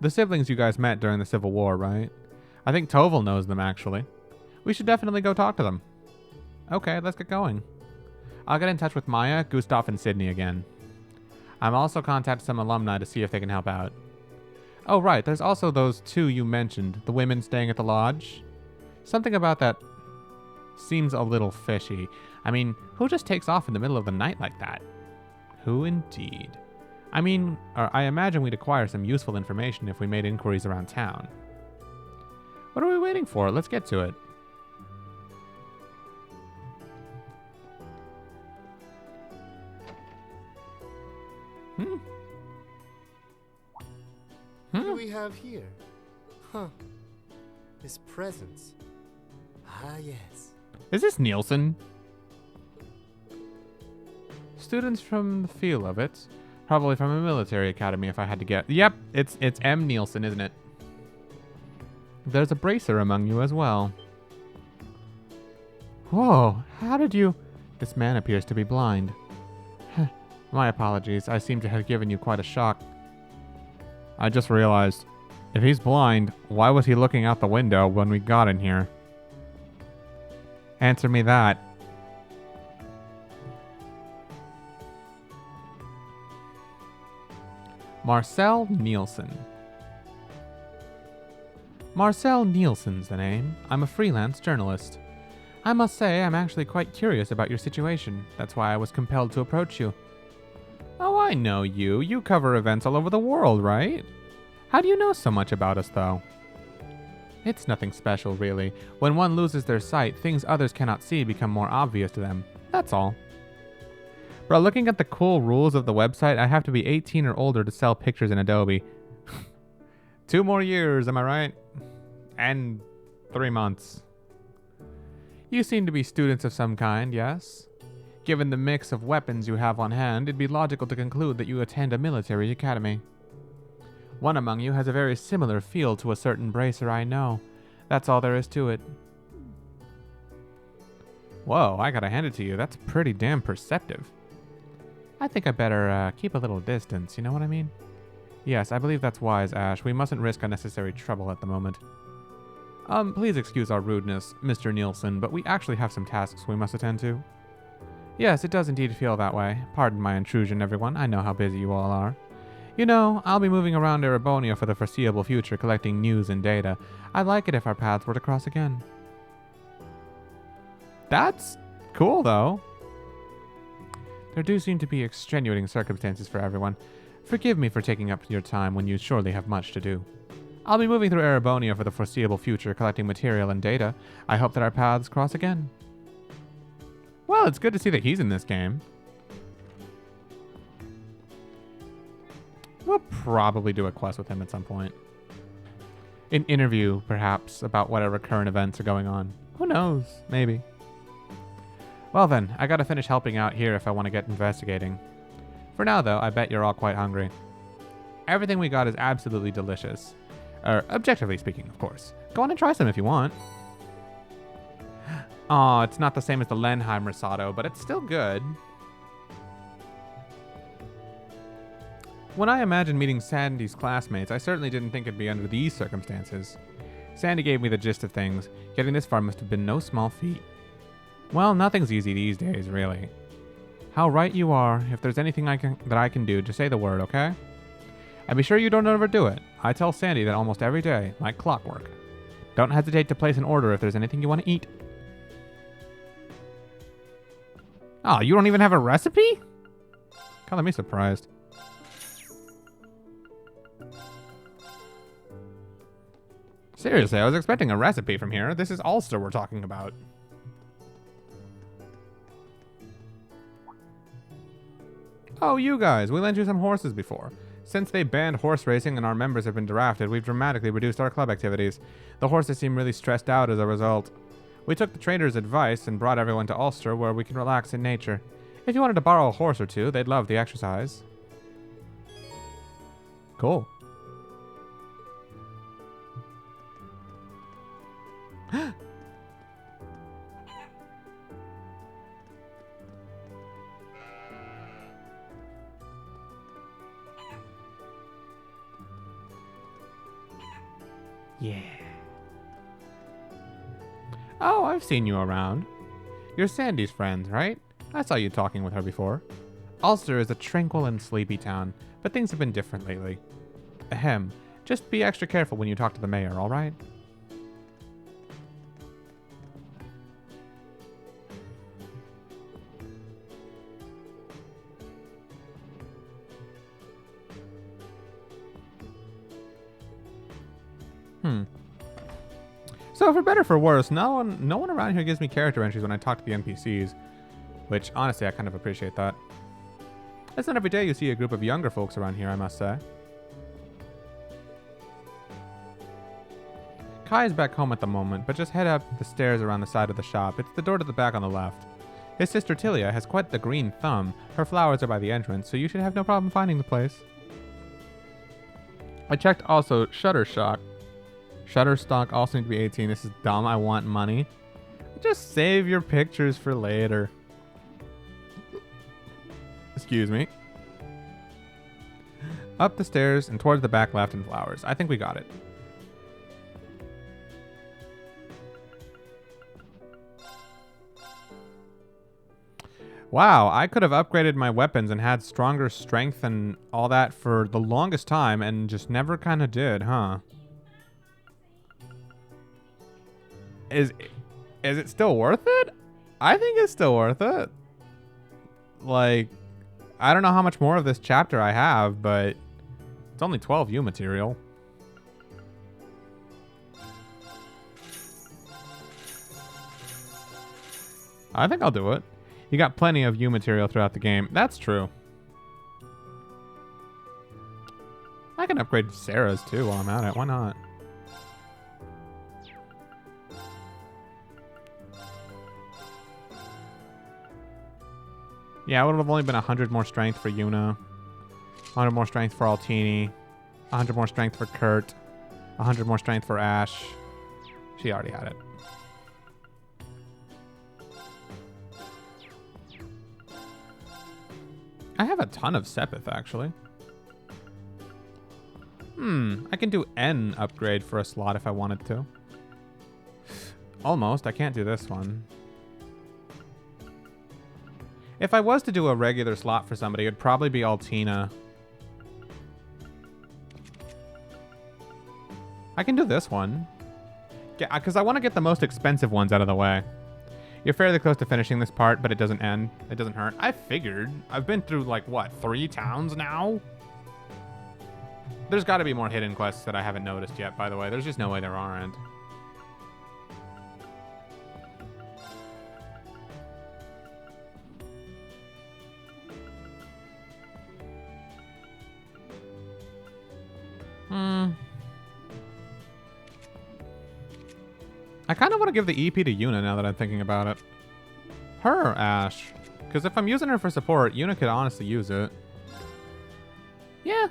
The siblings you guys met during the Civil War, right? I think Toval knows them, actually. We should definitely go talk to them. Okay, let's get going. I'll get in touch with Maya, Gustav, and Sydney again. I'm also contacting some alumni to see if they can help out. Oh, right. There's also those 2 you mentioned. The women staying at the lodge. Something about that seems a little fishy. I mean, who just takes off in the middle of the night like that? Who indeed? I mean, I imagine we'd acquire some useful information if we made inquiries around town. What are we waiting for? Let's get to it. What do we have here? Huh. His presence. Ah, yes. Is this Nielsen? Students from the feel of it. Probably from a military academy if I had to guess. Yep, it's M. Nielsen, isn't it? There's a bracer among you as well. Whoa, how did you... This man appears to be blind. My apologies, I seem to have given you quite a shock. I just realized, if he's blind, why was he looking out the window when we got in here? Answer me that. Marcel Nielsen. Marcel Nielsen's the name. I'm a freelance journalist. I must say I'm actually quite curious about your situation. That's why I was compelled to approach you. Oh, I know you. You cover events all over the world, right? How do you know so much about us, though? It's nothing special, really. When one loses their sight, things others cannot see become more obvious to them. That's all. Bro, looking at the cool rules of the website, I have to be 18 or older to sell pictures in Adobe. 2 more years, am I right? And 3 months. You seem to be students of some kind, yes? Given the mix of weapons you have on hand, it'd be logical to conclude that you attend a military academy. One among you has a very similar feel to a certain bracer I know. That's all there is to it. Whoa, I gotta hand it to you. That's pretty damn perceptive. I think I better keep a little distance, you know what I mean? Yes, I believe that's wise, Ash. We mustn't risk unnecessary trouble at the moment. Please excuse our rudeness, Mr. Nielsen, but we actually have some tasks we must attend to. Yes, it does indeed feel that way. Pardon my intrusion, everyone. I know how busy you all are. You know, I'll be moving around Erebonia for the foreseeable future, collecting news and data. I'd like it if our paths were to cross again. That's cool, though. There do seem to be extenuating circumstances for everyone. Forgive me for taking up your time when you surely have much to do. I'll be moving through Erebonia for the foreseeable future, collecting material and data. I hope that our paths cross again. Well, it's good to see that he's in this game. We'll probably do a quest with him at some point. An interview, perhaps, about whatever current events are going on. Who knows? Maybe. Well then, I gotta finish helping out here if I want to get investigating. For now, though, I bet you're all quite hungry. Everything we got is absolutely delicious. Objectively speaking, of course. Go on and try some if you want. Aw, it's not the same as the Lenheim risotto, but it's still good. When I imagined meeting Sandy's classmates, I certainly didn't think it'd be under these circumstances. Sandy gave me the gist of things. Getting this far must have been no small feat. Well, nothing's easy these days, really. How right you are. If there's anything that I can do, just say the word, okay? And be sure you don't overdo it. I tell Sandy that almost every day, like clockwork. Don't hesitate to place an order if there's anything you want to eat. Oh, you don't even have a recipe? Color me surprised. Seriously, I was expecting a recipe from here. This is Ulster we're talking about. Oh, you guys, we lent you some horses before. Since they banned horse racing and our members have been drafted, we've dramatically reduced our club activities. The horses seem really stressed out as a result. We took the trader's advice and brought everyone to Ulster where we can relax in nature. If you wanted to borrow a horse or two, they'd love the exercise. Cool. Yeah. Oh, I've seen you around. You're Sandy's friend, right? I saw you talking with her before. Ulster is a tranquil and sleepy town, but things have been different lately. Ahem. Just be extra careful when you talk to the mayor, alright? So for better or for worse, no one around here gives me character entries when I talk to the NPCs, which honestly I kind of appreciate that. It's not every day you see a group of younger folks around here, I must say. Kai is back home at the moment, but just head up the stairs around the side of the shop. It's the door to the back on the left. His sister Tilia has quite the green thumb. Her flowers are by the entrance, so you should have no problem finding the place. I checked also Shutterstock also need to be 18. This is dumb. I want money. Just save your pictures for later. Excuse me. Up the stairs and towards the back left and flowers. I think we got it. Wow, I could have upgraded my weapons and had stronger strength and all that for the longest time and just never kind of did, huh? Is it still worth it? I think it's still worth it. Like, I don't know how much more of this chapter I have, but it's only 12 U material. I think I'll do it. You got plenty of U material throughout the game. That's true. I can upgrade Sarah's too while I'm at it. Why not? Yeah, it would have only been 100 more strength for Yuna, 100 more strength for Altini, 100 more strength for Kurt, 100 more strength for Ash. She already had it. I have a ton of Sepith, actually. I can do N upgrade for a slot if I wanted to. Almost. I can't do this one. If I was to do a regular slot for somebody, it'd probably be Altina. I can do this one. Yeah, because I want to get the most expensive ones out of the way. You're fairly close to finishing this part, but it doesn't end. It doesn't hurt. I figured. I've been through, like, what, 3 towns now? There's got to be more hidden quests that I haven't noticed yet, by the way. There's just no way there aren't. I kind of want to give the EP to Yuna now that I'm thinking about it. Her or Ash? Because if I'm using her for support, Yuna could honestly use it. Yeah.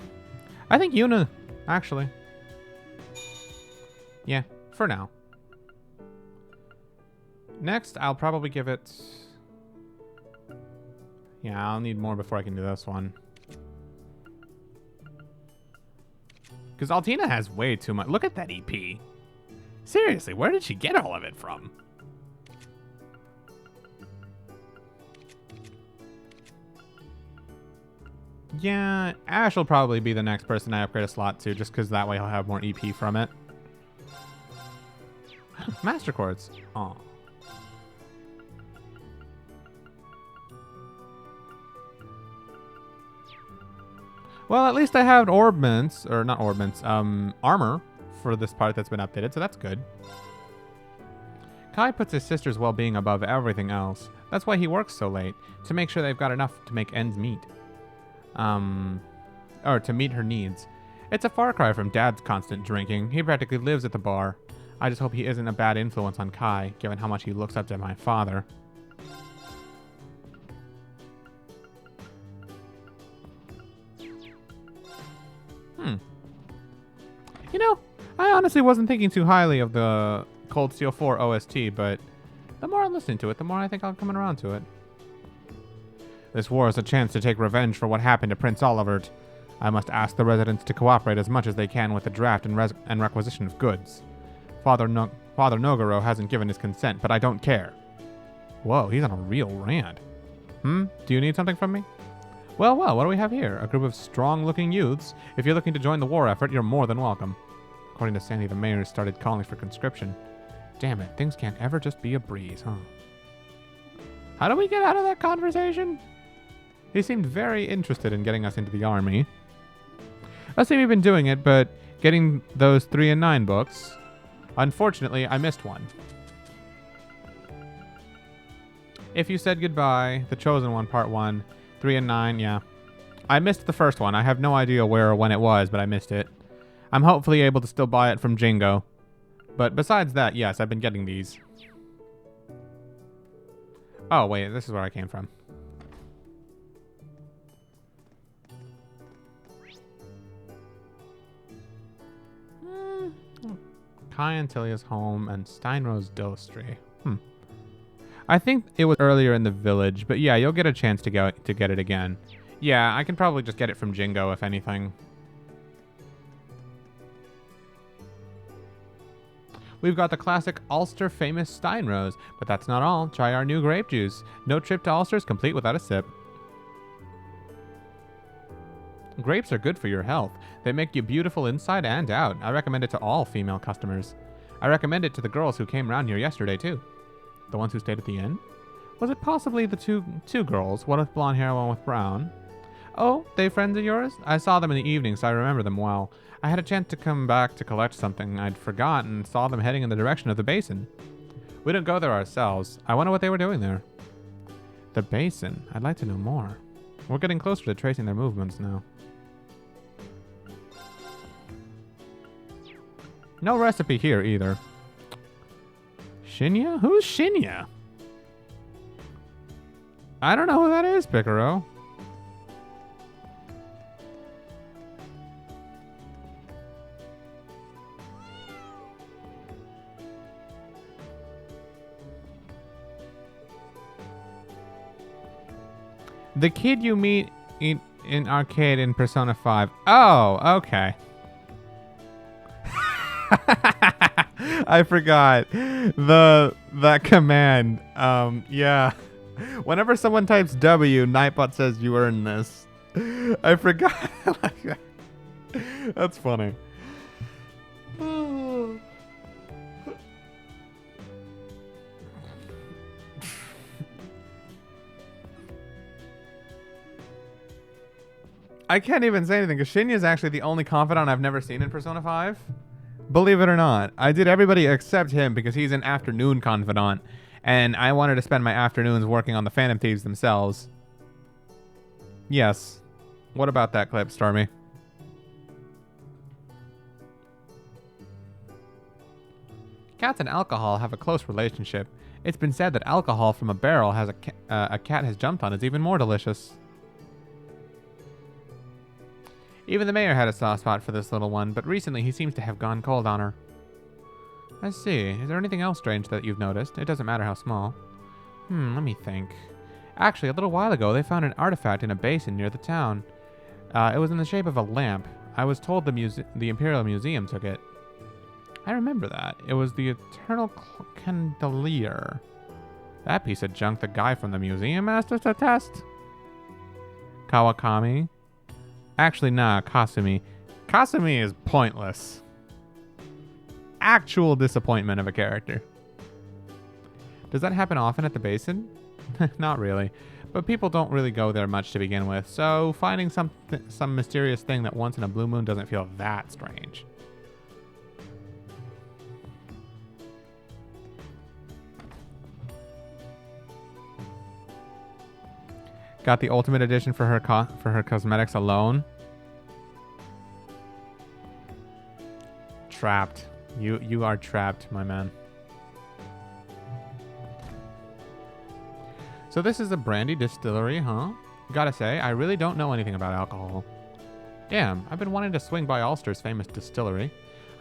I think Yuna, actually. Yeah, for now. Next, I'll probably give it... Yeah, I'll need more before I can do this one. Because Altina has way too much. Look at that EP. Seriously, where did she get all of it from? Yeah, Ash will probably be the next person I upgrade a slot to, just because that way he'll have more EP from it. Master Quartz. Aw. Well, at least I have orbments, or not orbments, armor for this part that's been updated, so that's good. Kai puts his sister's well-being above everything else. That's why he works so late, to make sure they've got enough to make ends meet. Or to meet her needs. It's a far cry from Dad's constant drinking. He practically lives at the bar. I just hope he isn't a bad influence on Kai, given how much he looks up to my father. You know, I honestly wasn't thinking too highly of the Cold Steel 4 OST, but the more I'm listening to it, the more I think I'm coming around to it. This war is a chance to take revenge for what happened to Prince Olivert. I must ask the residents to cooperate as much as they can with the draft and requisition of goods. Father Nogoro hasn't given his consent, but I don't care. Whoa, he's on a real rant. Do you need something from me? Well, what do we have here? A group of strong-looking youths. If you're looking to join the war effort, you're more than welcome. According to Sandy, the mayor started calling for conscription. Damn it, things can't ever just be a breeze, huh? How do we get out of that conversation? He seemed very interested in getting us into the army. I see we've been doing it, but getting those 3 and 9 books. Unfortunately, I missed one. If You Said Goodbye, The Chosen One, Part 1, 3 and 9, yeah. I missed the first one. I have no idea where or when it was, but I missed it. I'm hopefully able to still buy it from Jingo. But besides that, yes, I've been getting these. Oh, wait, this is where I came from. Kai and Tilia's home and Steinrose Dostri. I think it was earlier in the village, but yeah, you'll get a chance to get it again. Yeah, I can probably just get it from Jingo, if anything. We've got the classic Ulster famous Steinrose, but that's not all. Try our new grape juice. No trip to Ulster is complete without a sip. Grapes are good for your health. They make you beautiful inside and out. I recommend it to all female customers. I recommend it to the girls who came round here yesterday, too. The ones who stayed at the inn? Was it possibly the two girls, one with blonde hair, one with brown? Oh, they friends of yours? I saw them in the evening, so I remember them well. I had a chance to come back to collect something I'd forgotten and saw them heading in the direction of the basin. We didn't go there ourselves. I wonder what they were doing there. The basin? I'd like to know more. We're getting closer to tracing their movements now. No recipe here either. Shinya? Who's Shinya? I don't know who that is, Picaro. The kid you meet in arcade in Persona 5. Oh, okay. I forgot that command. Yeah. Whenever someone types W, Nightbot says you earn this. I forgot. That's funny. I can't even say anything because Shinya is actually the only confidant I've never seen in Persona 5. Believe it or not. I did everybody except him because he's an afternoon confidant. And I wanted to spend my afternoons working on the Phantom Thieves themselves. Yes. What about that clip, Stormy? Cats and alcohol have a close relationship. It's been said that alcohol from a barrel has a cat has jumped on is even more delicious. Even the mayor had a soft spot for this little one, but recently he seems to have gone cold on her. I see. Is there anything else strange that you've noticed? It doesn't matter how small. Let me think. Actually, a little while ago, they found an artifact in a basin near the town. It was in the shape of a lamp. I was told the Imperial Museum took it. I remember that. It was the Eternal Candelier. That piece of junk the guy from the museum asked us to test? Kawakami? Actually, nah, Kasumi. Kasumi is pointless. Actual disappointment of a character. Does that happen often at the basin? Not really. But people don't really go there much to begin with, so finding some mysterious thing that once in a blue moon doesn't feel that strange. Got the ultimate edition for her cosmetics alone. Trapped. You are trapped, my man. So this is a brandy distillery, huh? Gotta say, I really don't know anything about alcohol. Damn, I've been wanting to swing by Ulster's famous distillery.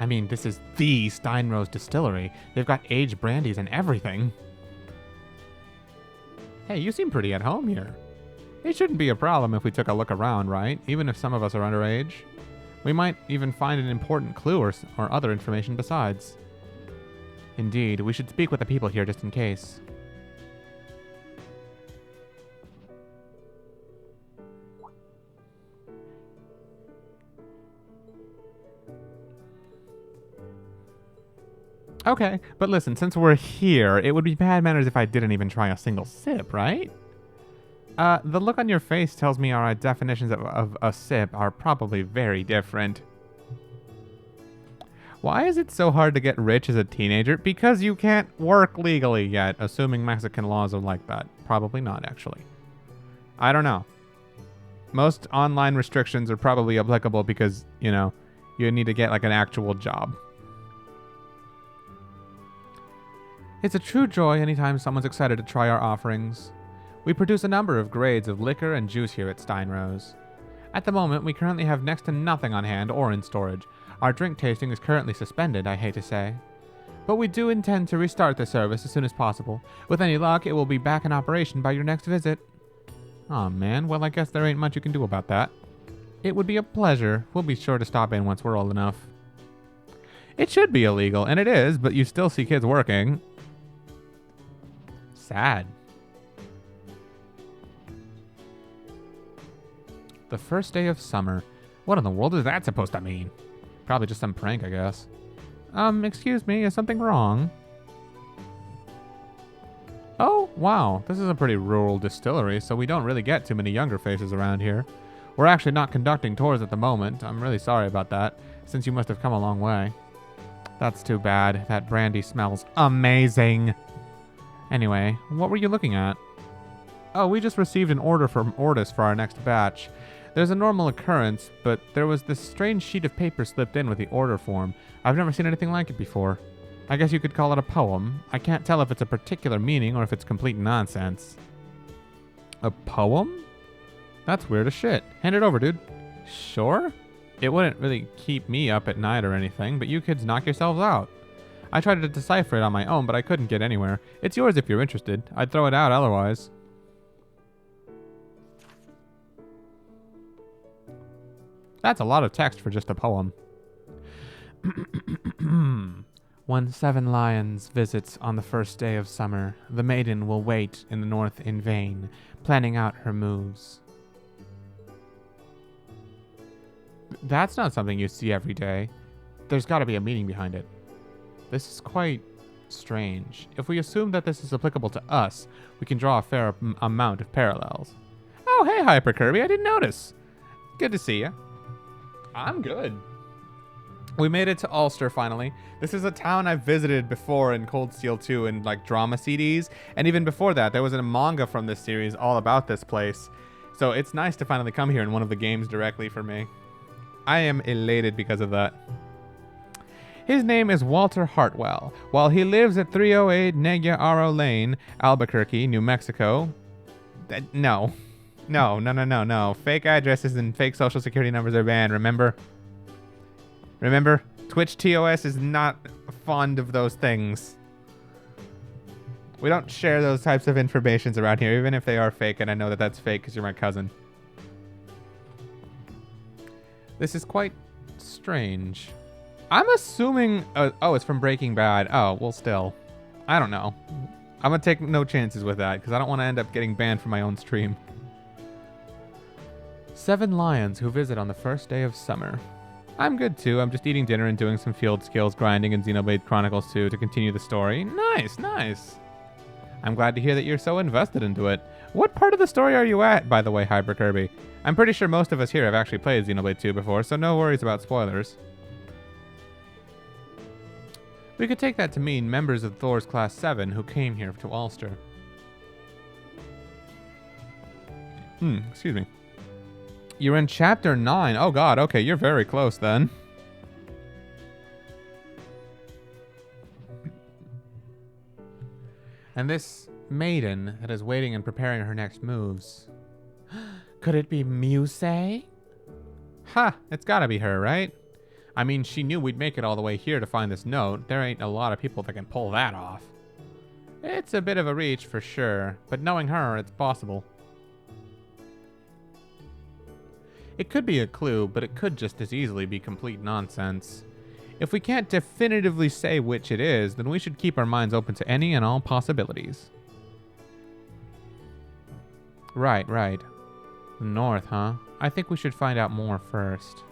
I mean, this is the Steinrose Distillery. They've got aged brandies and everything. Hey, you seem pretty at home here. It shouldn't be a problem if we took a look around, right? Even if some of us are underage. We might even find an important clue or other information besides. Indeed, we should speak with the people here just in case. Okay, but listen, since we're here, it would be bad manners if I didn't even try a single sip, right? The look on your face tells me our definitions of a sip are probably very different. Why is it so hard to get rich as a teenager? Because you can't work legally yet, assuming Mexican laws are like that. Probably not, actually. I don't know. Most online restrictions are probably applicable because, you know, you need to get like an actual job. It's a true joy anytime someone's excited to try our offerings. We produce a number of grades of liquor and juice here at Steinrose. At the moment, we currently have next to nothing on hand or in storage. Our drink tasting is currently suspended, I hate to say. but we do intend to restart the service as soon as possible. With any luck, it will be back in operation by your next visit. Aw, man. Well, I guess there ain't much you can do about that. It would be a pleasure. We'll be sure to stop in once we're old enough. It should be illegal, and it is, but you still see kids working. Sad. The first day of summer. What in the world is that supposed to mean? Probably just some prank, I guess. Excuse me, is something wrong? Oh, wow. This is a pretty rural distillery, so we don't really get too many younger faces around here. We're actually not conducting tours at the moment. I'm really sorry about that, since you must have come a long way. That's too bad. That brandy smells amazing. Anyway, what were you looking at? Oh, we just received an order from Ordis for our next batch. There's a normal occurrence, but there was this strange sheet of paper slipped in with the order form. I've never seen anything like it before. I guess you could call it a poem. I can't tell if it's a particular meaning or if it's complete nonsense. A poem? That's weird as shit. Hand it over, dude. Sure? It wouldn't really keep me up at night or anything, but you kids knock yourselves out. I tried to decipher it on my own, but I couldn't get anywhere. It's yours if you're interested. I'd throw it out otherwise. That's a lot of text for just a poem. When 7 lions visits on the first day of summer, the maiden will wait in the north in vain, planning out her moves. That's not something you see every day. There's got to be a meaning behind it. This is quite strange. If we assume that this is applicable to us, we can draw a fair amount of parallels. Oh, hey, Hyper Kirby, I didn't notice. Good to see you. I'm good. We made it to Ulster finally. This is a town I've visited before in Cold Steel 2 and like drama CDs. And even before that, there was a manga from this series all about this place. So it's nice to finally come here in one of the games directly for me. I am elated because of that. His name is Walter Hartwell. While he lives at 308 Negia Aro Lane, Albuquerque, New Mexico. No. Fake addresses and fake social security numbers are banned, remember? Remember? Twitch TOS is not fond of those things. We don't share those types of informations around here, even if they are fake, and I know that that's fake because you're my cousin. This is quite strange. I'm assuming... oh, it's from Breaking Bad. Oh, well, still. I don't know. I'm going to take no chances with that, because I don't want to end up getting banned from my own stream. 7 lions who visit on the first day of summer. I'm good too. I'm just eating dinner and doing some field skills grinding in Xenoblade Chronicles 2 to continue the story. Nice, nice. I'm glad to hear that you're so invested into it. What part of the story are you at, by the way, Hyper Kirby? I'm pretty sure most of us here have actually played Xenoblade 2 before, so no worries about spoilers. We could take that to mean members of Thor's Class 7 who came here to Ulster. Excuse me. You're in Chapter 9. Oh god, okay, you're very close then. And this maiden that is waiting and preparing her next moves. Could it be Muse? Ha! It's gotta be her, right? I mean, she knew we'd make it all the way here to find this note. There ain't a lot of people that can pull that off. It's a bit of a reach for sure, but knowing her, it's possible. It could be a clue, but it could just as easily be complete nonsense. If we can't definitively say which it is, then we should keep our minds open to any and all possibilities. Right. North, huh? I think we should find out more first.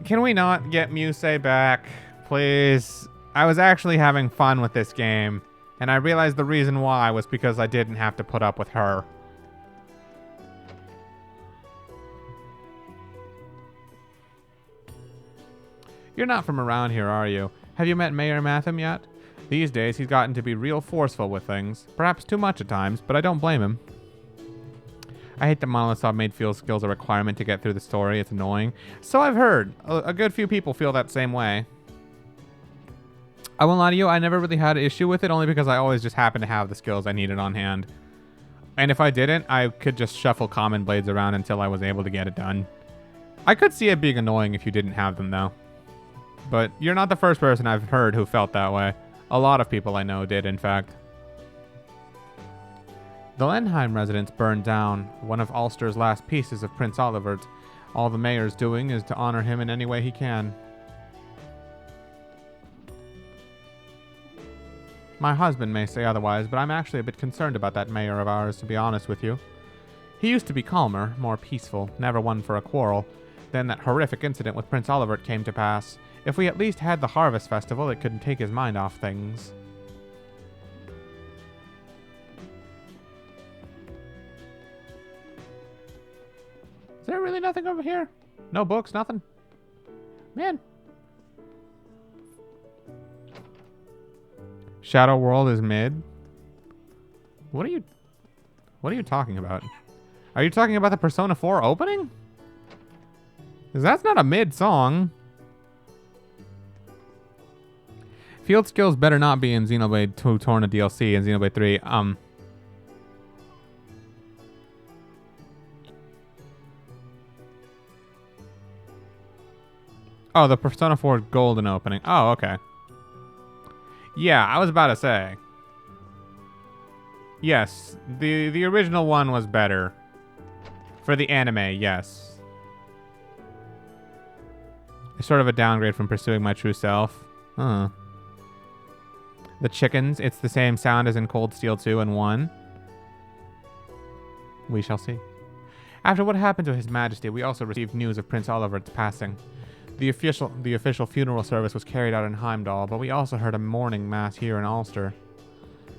Can we not get Muse back, please? I was actually having fun with this game. And I realized the reason why was because I didn't have to put up with her. You're not from around here, are you? Have you met Mayor Matham yet? These days, he's gotten to be real forceful with things. Perhaps too much at times, but I don't blame him. I hate that Molotov made field skills a requirement to get through the story. It's annoying. So I've heard. A good few people feel that same way. I won't lie to you, I never really had an issue with it, only because I always just happened to have the skills I needed on hand. And if I didn't, I could just shuffle common blades around until I was able to get it done. I could see it being annoying if you didn't have them, though. But you're not the first person I've heard who felt that way. A lot of people I know did, in fact. The Lenheim residence burned down, one of Ulster's last pieces of Prince Olivert. All the mayor's doing is to honor him in any way he can. My husband may say otherwise, but I'm actually a bit concerned about that mayor of ours, to be honest with you. He used to be calmer, more peaceful, never one for a quarrel. Then that horrific incident with Prince Olivert came to pass. If we at least had the Harvest Festival, it could take his mind off things. Is there really nothing over here? No books, nothing? Man. Shadow World is mid. What are you talking about? Are you talking about the Persona 4 opening? Because that's not a mid song. Field skills better not be in Xenoblade 2 Torna DLC and Xenoblade 3. Oh, the Persona 4 Golden opening. Oh, okay. Yeah, I was about to say. Yes, the original one was better. For the anime, yes. It's sort of a downgrade from Pursuing My True Self. Huh. The chickens, it's the same sound as in Cold Steel 2 and 1. We shall see. After what happened to His Majesty, we also received news of Prince Olivert's passing. The official funeral service was carried out in Heimdall, but we also heard a mourning mass here in Ulster.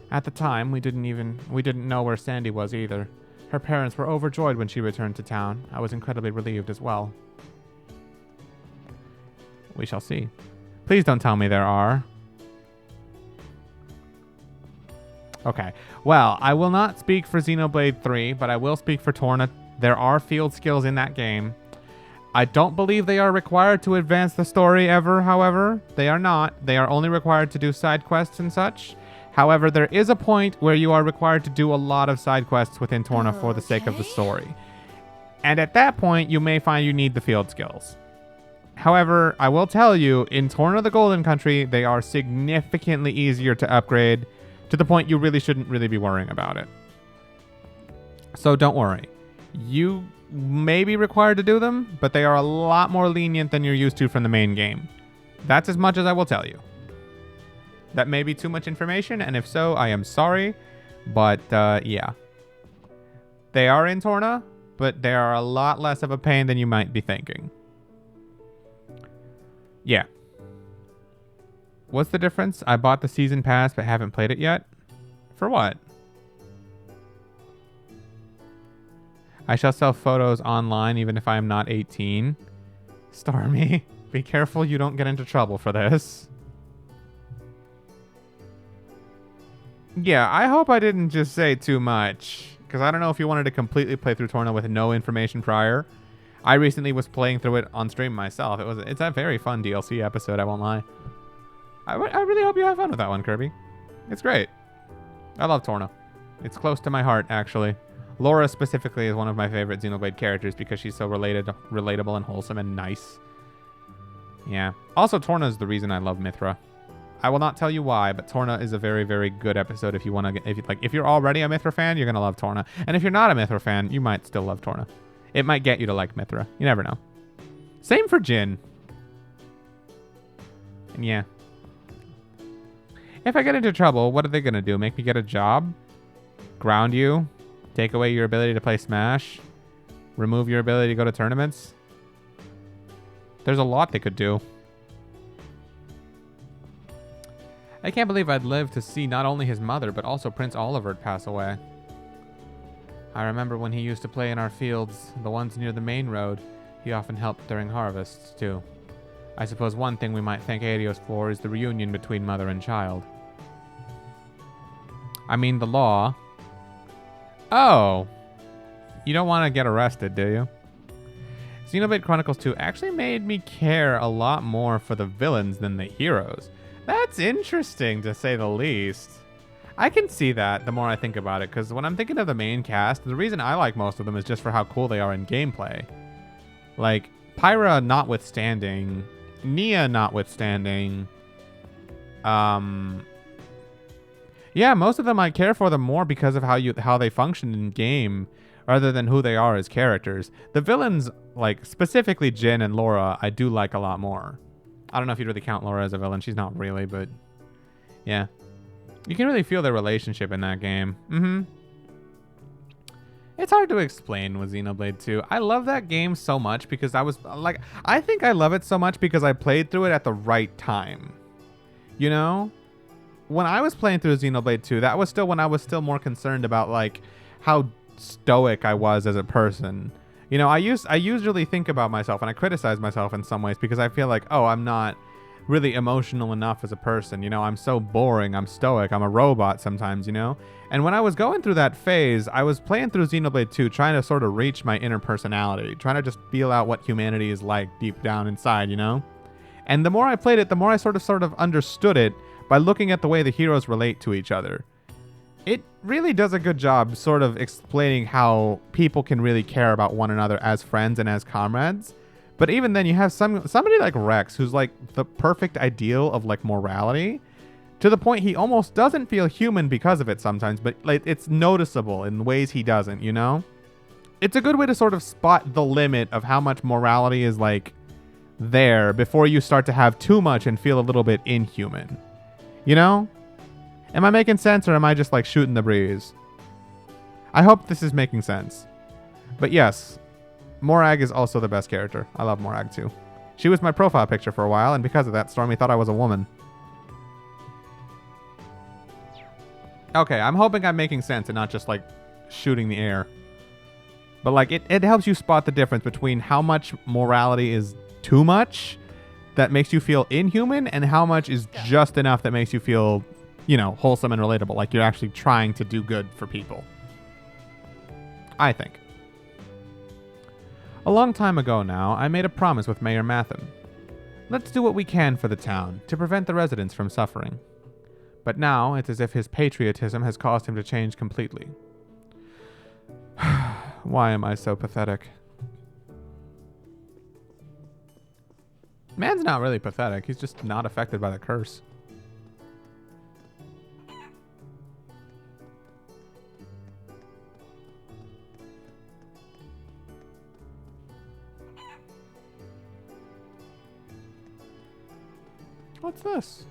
At the time, we didn't know where Sandy was either. Her parents were overjoyed when she returned to town. I was incredibly relieved as well. We shall see. Please don't tell me there are. Okay. Well, I will not speak for Xenoblade 3, but I will speak for Torna. There are field skills in that game. I don't believe they are required to advance the story ever, however. They are not. They are only required to do side quests and such. However, there is a point where you are required to do a lot of side quests within Torna for the sake of the story. And at that point, you may find you need the field skills. However, I will tell you, in Torna the Golden Country, they are significantly easier to upgrade to the point you really shouldn't really be worrying about it. So don't worry. You may be required to do them, but they are a lot more lenient than you're used to from the main game. That's as much as I will tell you. That may be too much information, and if so, I am sorry. But, yeah. They are in Torna, but they are a lot less of a pain than you might be thinking. Yeah. What's the difference? I bought the season pass, but haven't played it yet. For what? I shall sell photos online even if I am not 18. Starmie, be careful you don't get into trouble for this. Yeah, I hope I didn't just say too much. Because I don't know if you wanted to completely play through Torna with no information prior. I recently was playing through it on stream myself. It's a very fun DLC episode, I won't lie. I really hope you have fun with that one, Kirby. It's great. I love Torna. It's close to my heart, actually. Laura specifically is one of my favorite Xenoblade characters because she's so relatable and wholesome and nice. Yeah. Also, Torna is the reason I love Mithra. I will not tell you why, but Torna is a very, very good episode if you want to if you're already a Mithra fan, you're going to love Torna. And if you're not a Mithra fan, you might still love Torna. It might get you to like Mithra. You never know. Same for Jin. And yeah. If I get into trouble, what are they going to do? Make me get a job? Ground you? Take away your ability to play Smash? Remove your ability to go to tournaments? There's a lot they could do. I can't believe I'd live to see not only his mother, but also Prince Olivert pass away. I remember when he used to play in our fields, the ones near the main road. He often helped during harvests, too. I suppose one thing we might thank Adios for is the reunion between mother and child. I mean, the law. Oh! You don't want to get arrested, do you? Xenoblade Chronicles 2 actually made me care a lot more for the villains than the heroes. That's interesting, to say the least. I can see that the more I think about it, because when I'm thinking of the main cast, the reason I like most of them is just for how cool they are in gameplay. Like, Pyra notwithstanding, Nia notwithstanding, yeah, most of them I care for them more because of how they function in game rather than who they are as characters. The villains, like specifically Jin and Laura, I do like a lot more. I don't know if you'd really count Laura as a villain. She's not really, but yeah. You can really feel their relationship in that game. It's hard to explain with Xenoblade 2. I love that game so much because I think I love it so much because I played through it at the right time. You know? When I was playing through Xenoblade 2, that was still when I was still more concerned about like how stoic I was as a person. You know, I usually think about myself and I criticize myself in some ways because I feel like, oh, I'm not really emotional enough as a person. You know, I'm so boring. I'm stoic. I'm a robot sometimes, you know? And when I was going through that phase, I was playing through Xenoblade 2, trying to sort of reach my inner personality, trying to just feel out what humanity is like deep down inside, you know? And the more I played it, the more I sort of understood it by looking at the way the heroes relate to each other. It really does a good job sort of explaining how people can really care about one another as friends and as comrades. But even then, you have somebody like Rex, who's like the perfect ideal of like morality, to the point he almost doesn't feel human because of it sometimes, but like it's noticeable in ways he doesn't, you know? It's a good way to sort of spot the limit of how much morality is like there before you start to have too much and feel a little bit inhuman. You know? Am I making sense or am I just like shooting the breeze? I hope this is making sense. But yes, Morag is also the best character. I love Morag too. She was my profile picture for a while, and because of that, Stormy thought I was a woman. Okay, I'm hoping I'm making sense and not just like shooting the air. But like it helps you spot the difference between how much morality is too much that makes you feel inhuman and how much is just enough that makes you feel, you know, wholesome and relatable. Like you're actually trying to do good for people. I think. A long time ago now, I made a promise with Mayor Matham. Let's do what we can for the town to prevent the residents from suffering. But now it's as if his patriotism has caused him to change completely. Why am I so pathetic? Man's not really pathetic. He's just not affected by the curse. What's this?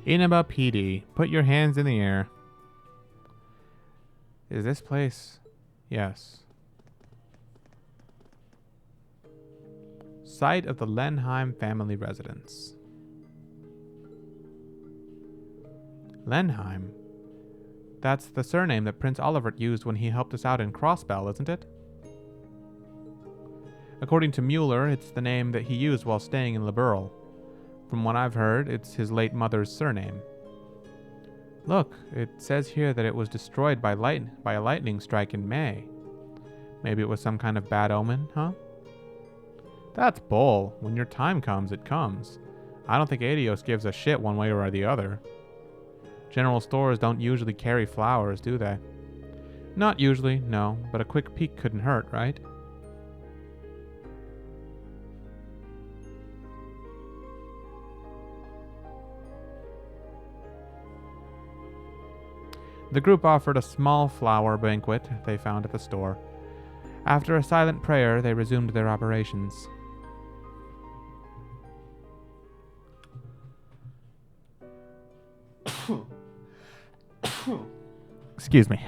Inaba PD. Put your hands in the air. Is this place? Yes. Site of the Lenheim family residence. Lenheim? That's the surname that Prince Olivert used when he helped us out in Crossbell, isn't it? According to Mueller, it's the name that he used while staying in Liberl. From what I've heard, it's his late mother's surname. Look, it says here that it was destroyed by a lightning strike in May. Maybe it was some kind of bad omen, huh? That's bull. When your time comes, it comes. I don't think Adios gives a shit one way or the other. General stores don't usually carry flowers, do they? Not usually, no, but a quick peek couldn't hurt, right? The group offered a small flower banquet they found at the store. After a silent prayer, they resumed their operations. Excuse me.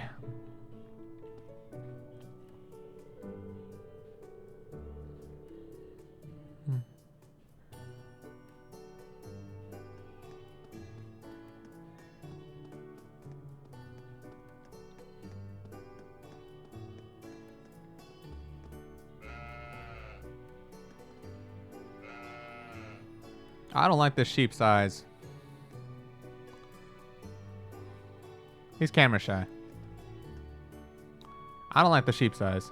I don't like this sheep's eyes. He's camera shy. I don't like the sheep's eyes.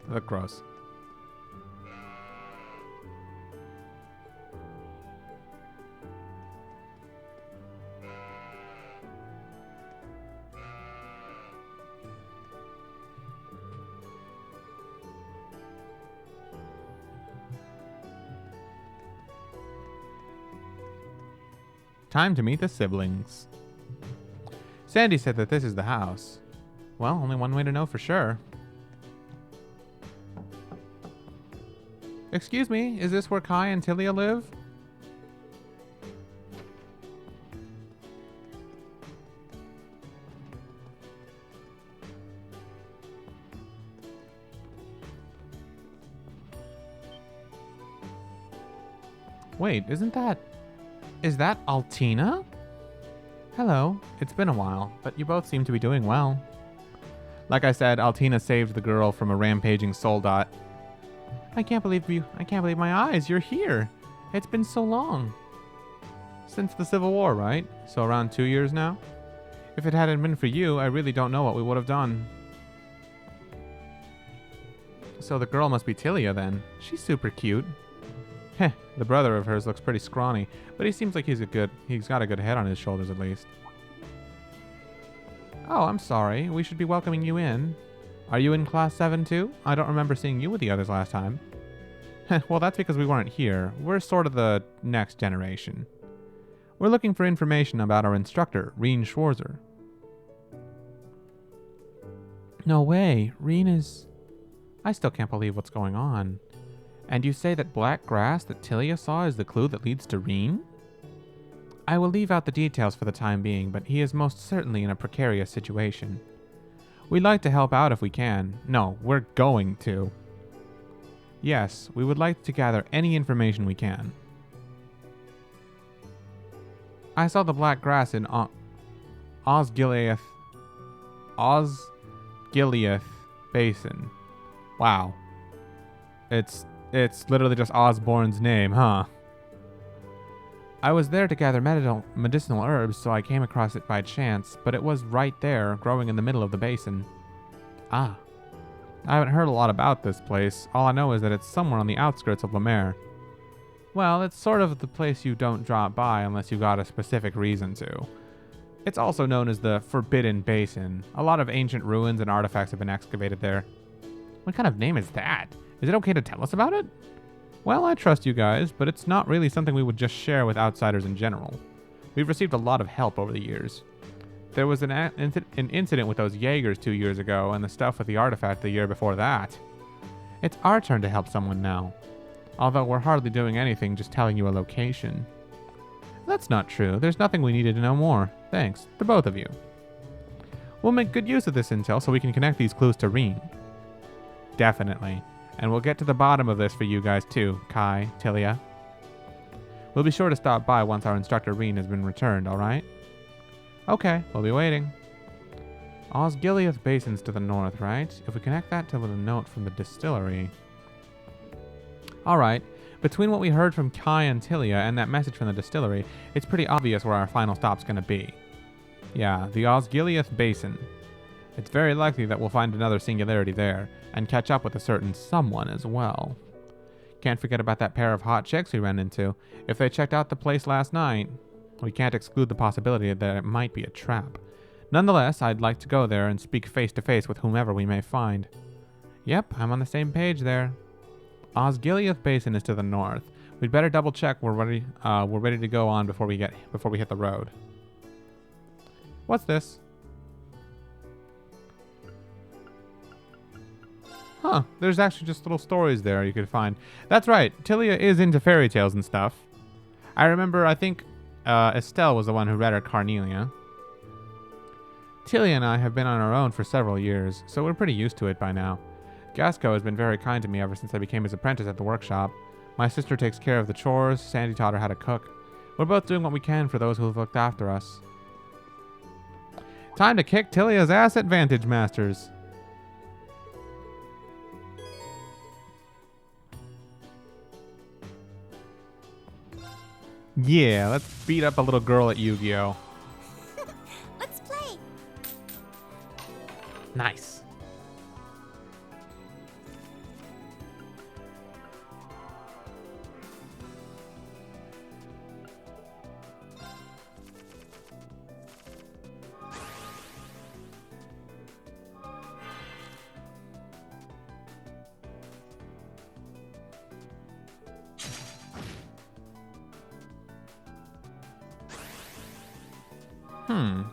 They look gross. Time to meet the siblings. Sandy said that this is the house. Well, only one way to know for sure. Excuse me, is this where Kai and Tilia live? Wait, is that Altina? Hello, it's been a while, but you both seem to be doing well. Like I said, Altina saved the girl from a rampaging Soldot. I can't believe my eyes, you're here. It's been so long. Since the Civil War, right? So around 2 years now? If it hadn't been for you, I really don't know what we would have done. So the girl must be Tilia then. She's super cute. Heh, the brother of hers looks pretty scrawny, but he seems like he's got a good head on his shoulders at least. Oh, I'm sorry. We should be welcoming you in. Are you in Class 7 too? I don't remember seeing you with the others last time. Well, that's because we weren't here. We're sort of the next generation. We're looking for information about our instructor, Reen Schwarzer. No way. Reen is... I still can't believe what's going on. And you say that black grass that Tilia saw is the clue that leads to Reen? I will leave out the details for the time being, but he is most certainly in a precarious situation. We'd like to help out if we can. No, we're going to. Yes, we would like to gather any information we can. I saw the black grass in Osgiliath Basin. Wow. It's literally just Osborne's name, huh? I was there to gather medicinal herbs, so I came across it by chance, but it was right there, growing in the middle of the basin. Ah. I haven't heard a lot about this place. All I know is that it's somewhere on the outskirts of Lemaire. Well, it's sort of the place you don't drop by unless you got a specific reason to. It's also known as the Forbidden Basin. A lot of ancient ruins and artifacts have been excavated there. What kind of name is that? Is it okay to tell us about it? Well, I trust you guys, but it's not really something we would just share with outsiders in general. We've received a lot of help over the years. There was an incident with those Jaegers 2 years ago, and the stuff with the artifact the year before that. It's our turn to help someone now. Although we're hardly doing anything, just telling you a location. That's not true. There's nothing we needed to know more. Thanks, to both of you. We'll make good use of this intel so we can connect these clues to Reen. Definitely. And we'll get to the bottom of this for you guys too, Kai, Tilia. We'll be sure to stop by once our instructor Reen has been returned, alright? Okay, we'll be waiting. Osgiliath Basin's to the north, right? If we connect that to the note from the distillery... Alright, between what we heard from Kai and Tilia and that message from the distillery, it's pretty obvious where our final stop's gonna be. Yeah, the Osgiliath Basin. It's very likely that we'll find another singularity there, and catch up with a certain someone as well. Can't forget about that pair of hot chicks we ran into. If they checked out the place last night, we can't exclude the possibility that it might be a trap. Nonetheless, I'd like to go there and speak face to face with whomever we may find. Yep, I'm on the same page there. Osgiliath Basin is to the north. We'd better double check we're ready to go on before we hit the road. What's this? Huh, there's actually just little stories there you could find. That's right, Tilia is into fairy tales and stuff. I remember, I think Estelle was the one who read her Carnelia. Tilia and I have been on our own for several years, so we're pretty used to it by now. Gasco has been very kind to me ever since I became his apprentice at the workshop. My sister takes care of the chores, Sandy taught her how to cook. We're both doing what we can for those who have looked after us. Time to kick Tilia's ass at Vantage Masters. Yeah, let's beat up a little girl at Yu-Gi-Oh! Let's play. Nice.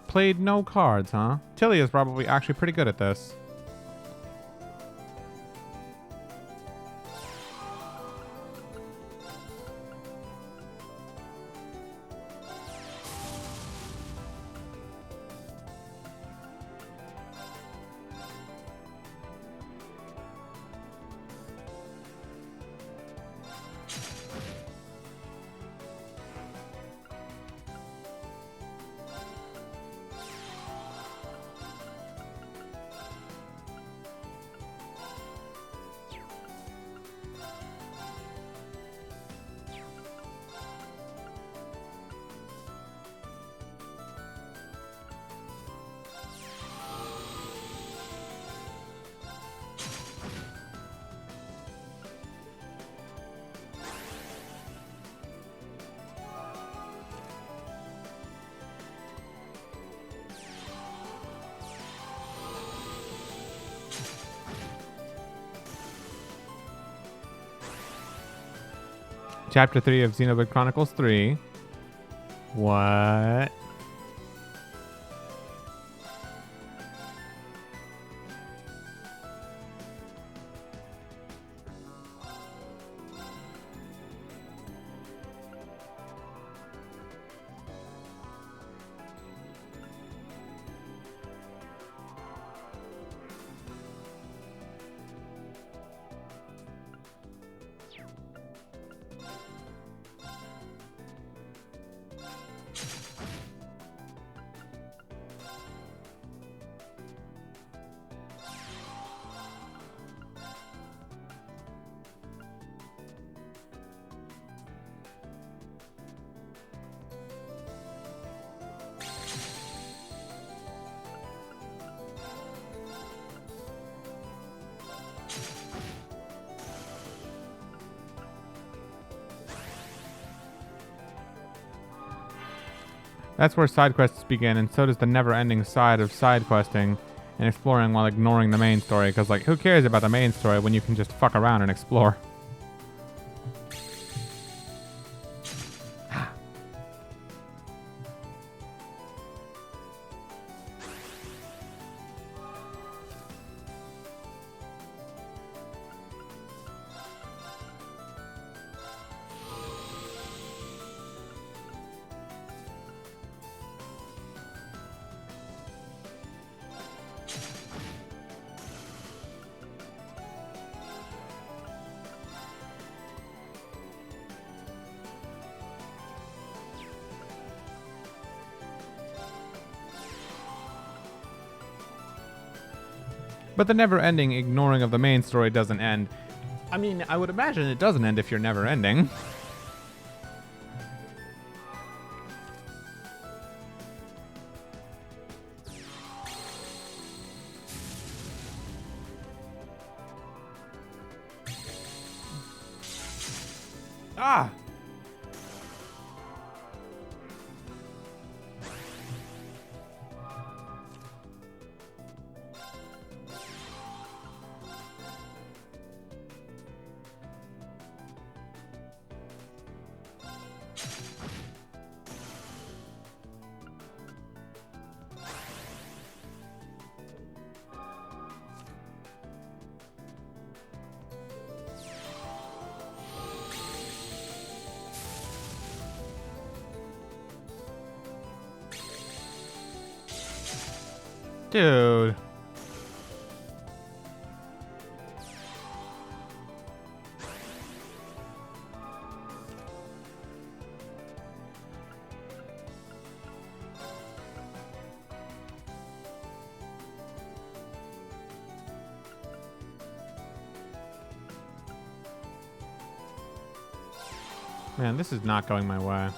Played no cards, huh? Tilly is probably actually pretty good at this. Chapter 3 of Xenoblade Chronicles 3. What? That's where side quests begin, and so does the never-ending side of side questing and exploring while ignoring the main story, because, like, who cares about the main story when you can just fuck around and explore? But the never-ending ignoring of the main story doesn't end. I mean, I would imagine it doesn't end if you're never-ending. Ah! Dude. Man, this is not going my way.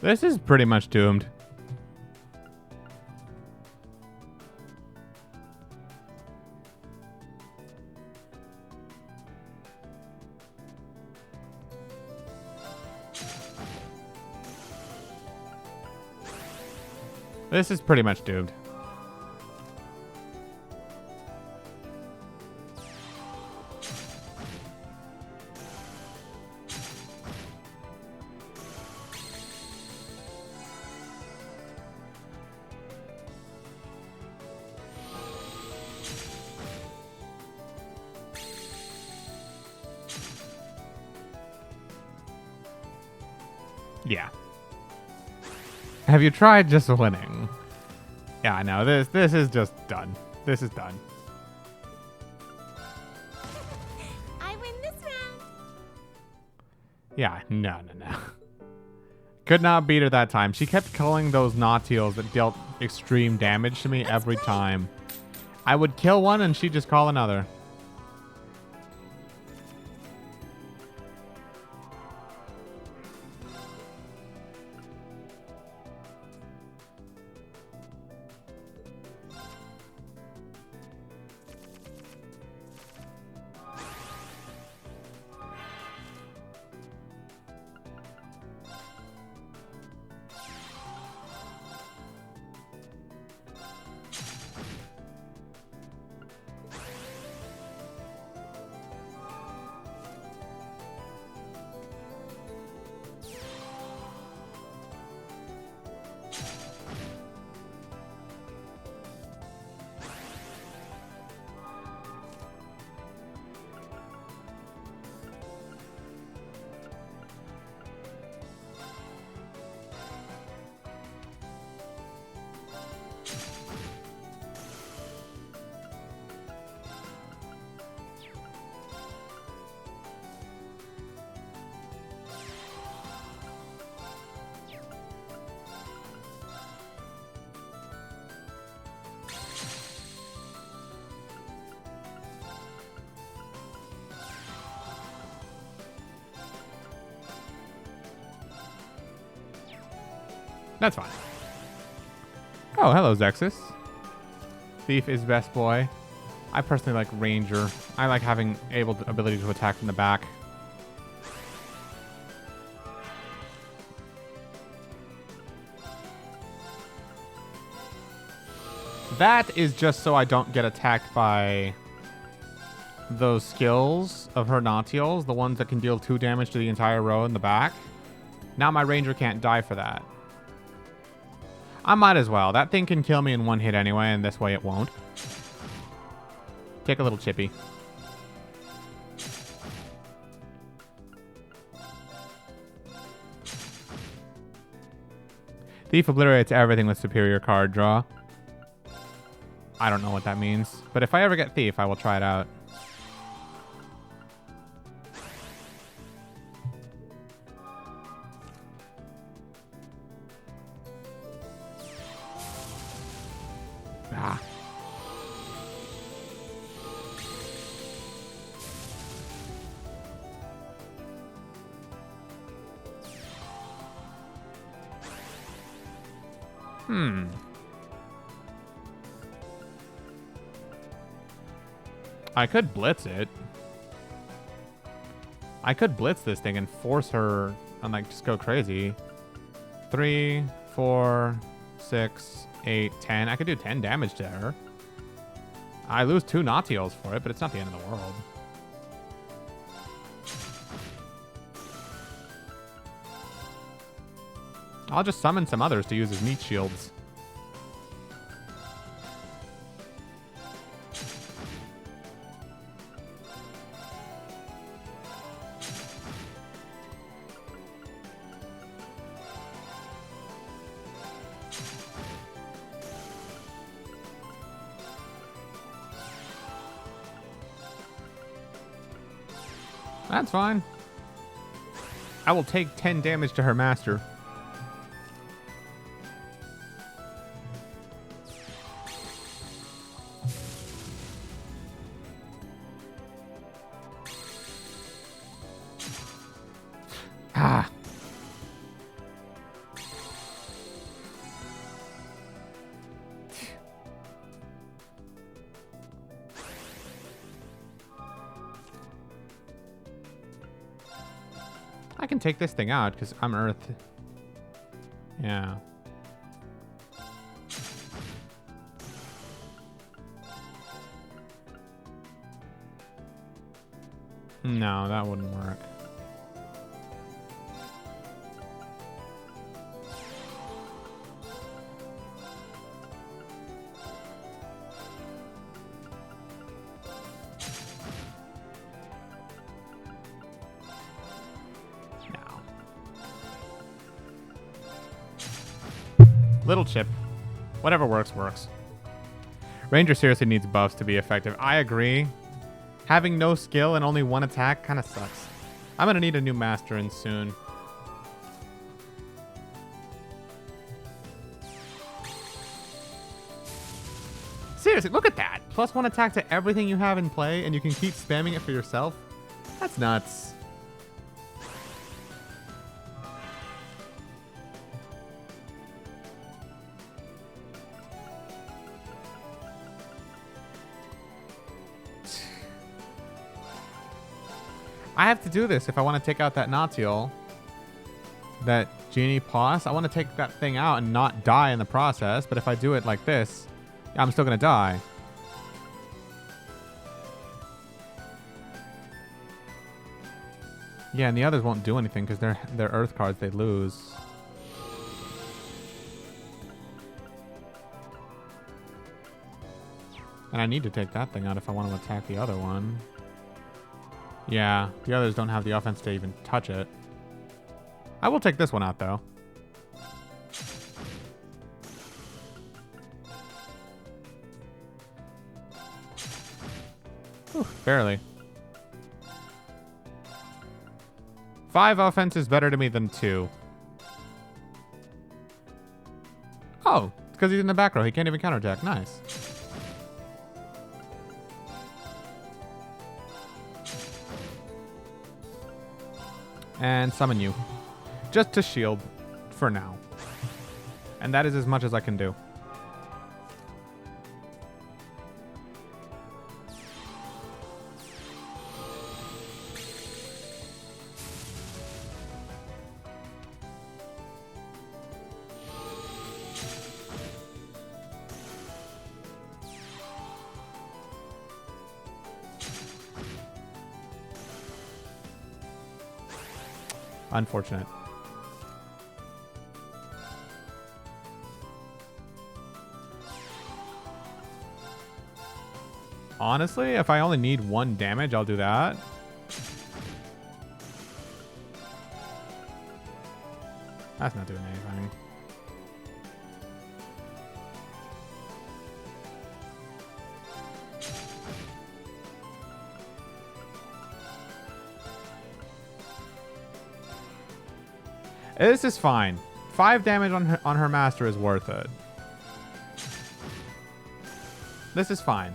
This is pretty much doomed. This is pretty much doomed. Yeah. Have you tried just winning? Yeah, I know. This is just done. This is done. I win this round. Yeah, no. Could not beat her that time. She kept calling those Nautiles that dealt extreme damage to me every time. I would kill one and she'd just call another. That's fine. Oh, hello, Zexus. Thief is best boy. I personally like Ranger. I like having ability to attack from the back. That is just so I don't get attacked by those skills of her Nautiles, the ones that can deal 2 damage to the entire row in the back. Now my Ranger can't die for that. I might as well. That thing can kill me in 1 hit anyway, and this way it won't. Take a little chippy. Thief obliterates everything with superior card draw. I don't know what that means, but if I ever get Thief, I will try it out. Ah. I could blitz it. I could blitz this thing and force her and like just go crazy. 3, 4, 6, 8, 10. I could do 10 damage to her. I lose 2 Nautiles for it, but it's not the end of the world. I'll just summon some others to use as meat shields. That's fine. I will take 10 damage to her master. I can take this thing out because I'm Earth. Yeah. No, that wouldn't work. Little chip. Whatever works, works. Ranger seriously needs buffs to be effective. I agree. Having no skill and only one attack kind of sucks. I'm going to need a new master in soon. Seriously, look at that. +1 attack to everything you have in play, and you can keep spamming it for yourself. That's nuts. I have to do this if I want to take out that Natiel. That Genie Pos. I want to take that thing out and not die in the process. But if I do it like this, I'm still going to die. Yeah, and the others won't do anything because they're Earth cards they lose. And I need to take that thing out if I want to attack the other one. Yeah, the others don't have the offense to even touch it. I will take this one out, though. Whew, barely. 5 offense is better to me than 2. Oh, it's because he's in the back row. He can't even counterattack. Nice. And summon you. Just to shield for now. And that is as much as I can do. Unfortunate. Honestly, if I only need 1 damage, I'll do that. That's not doing anything. This is fine. 5 damage on her master is worth it. This is fine.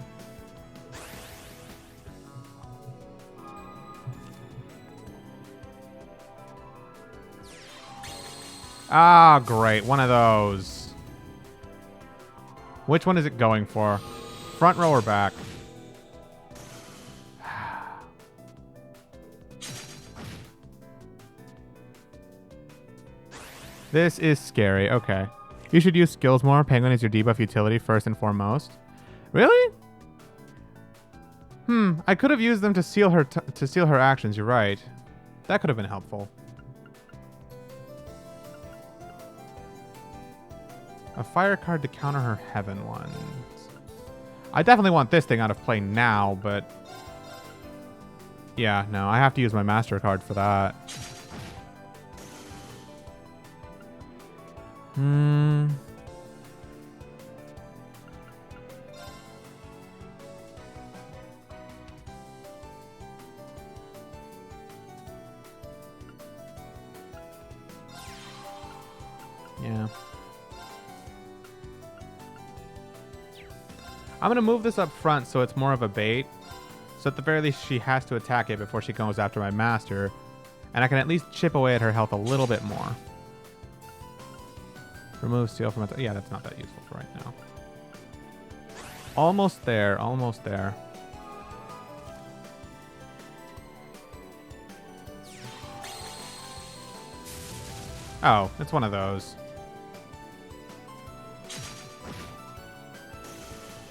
Ah, great. One of those. Which one is it going for? Front row or back? This is scary. Okay. You should use skills more. Penguin is your debuff utility first and foremost. Really? I could have used them to seal her actions. You're right. That could have been helpful. A fire card to counter her heaven ones. I definitely want this thing out of play now, but yeah, no, I have to use my master card for that. Yeah. I'm going to move this up front so it's more of a bait. So at the very least, she has to attack it before she goes after my master. And I can at least chip away at her health a little bit more. Remove steel from it. Yeah, that's not that useful for right now. Almost there. Almost there. Oh, it's one of those.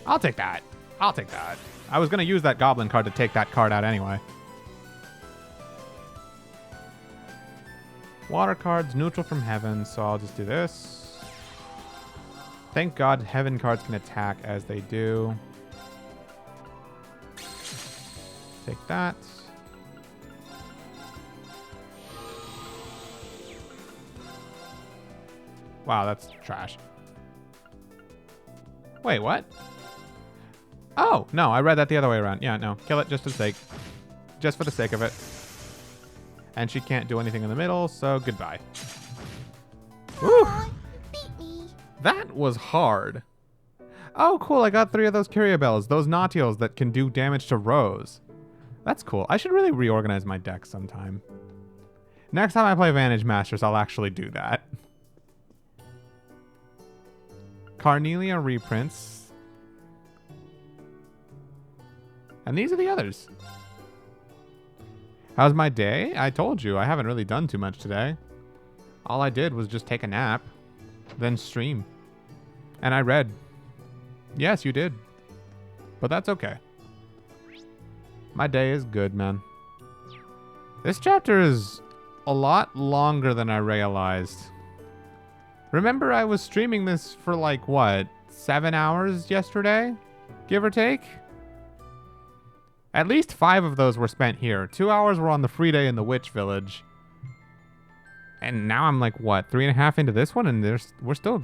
I'll take that. I'll take that. I was going to use that goblin card to take that card out anyway. Water cards, neutral from heaven, so I'll just do this. Thank God heaven cards can attack as they do. Take that. Wow, that's trash. Wait, what? Oh, no, I read that the other way around. Yeah, no, kill it just for the sake. Just for the sake of it. And she can't do anything in the middle, so goodbye. Woo! That was hard. Oh, cool, I got 3 of those Curia Bells, those Natios that can do damage to Rose. That's cool. I should really reorganize my deck sometime. Next time I play Vantage Masters, I'll actually do that. Carnelia reprints. And these are the others. How's my day? I told you, I haven't really done too much today. All I did was just take a nap, then stream. And I read. Yes, you did. But that's okay. My day is good, man. This chapter is a lot longer than I realized. Remember, I was streaming this for like, what, 7 hours yesterday? Give or take? At least 5 of those were spent here. 2 hours were on the free day in the Witch Village. And now I'm like, what, 3.5 into this one? And we're still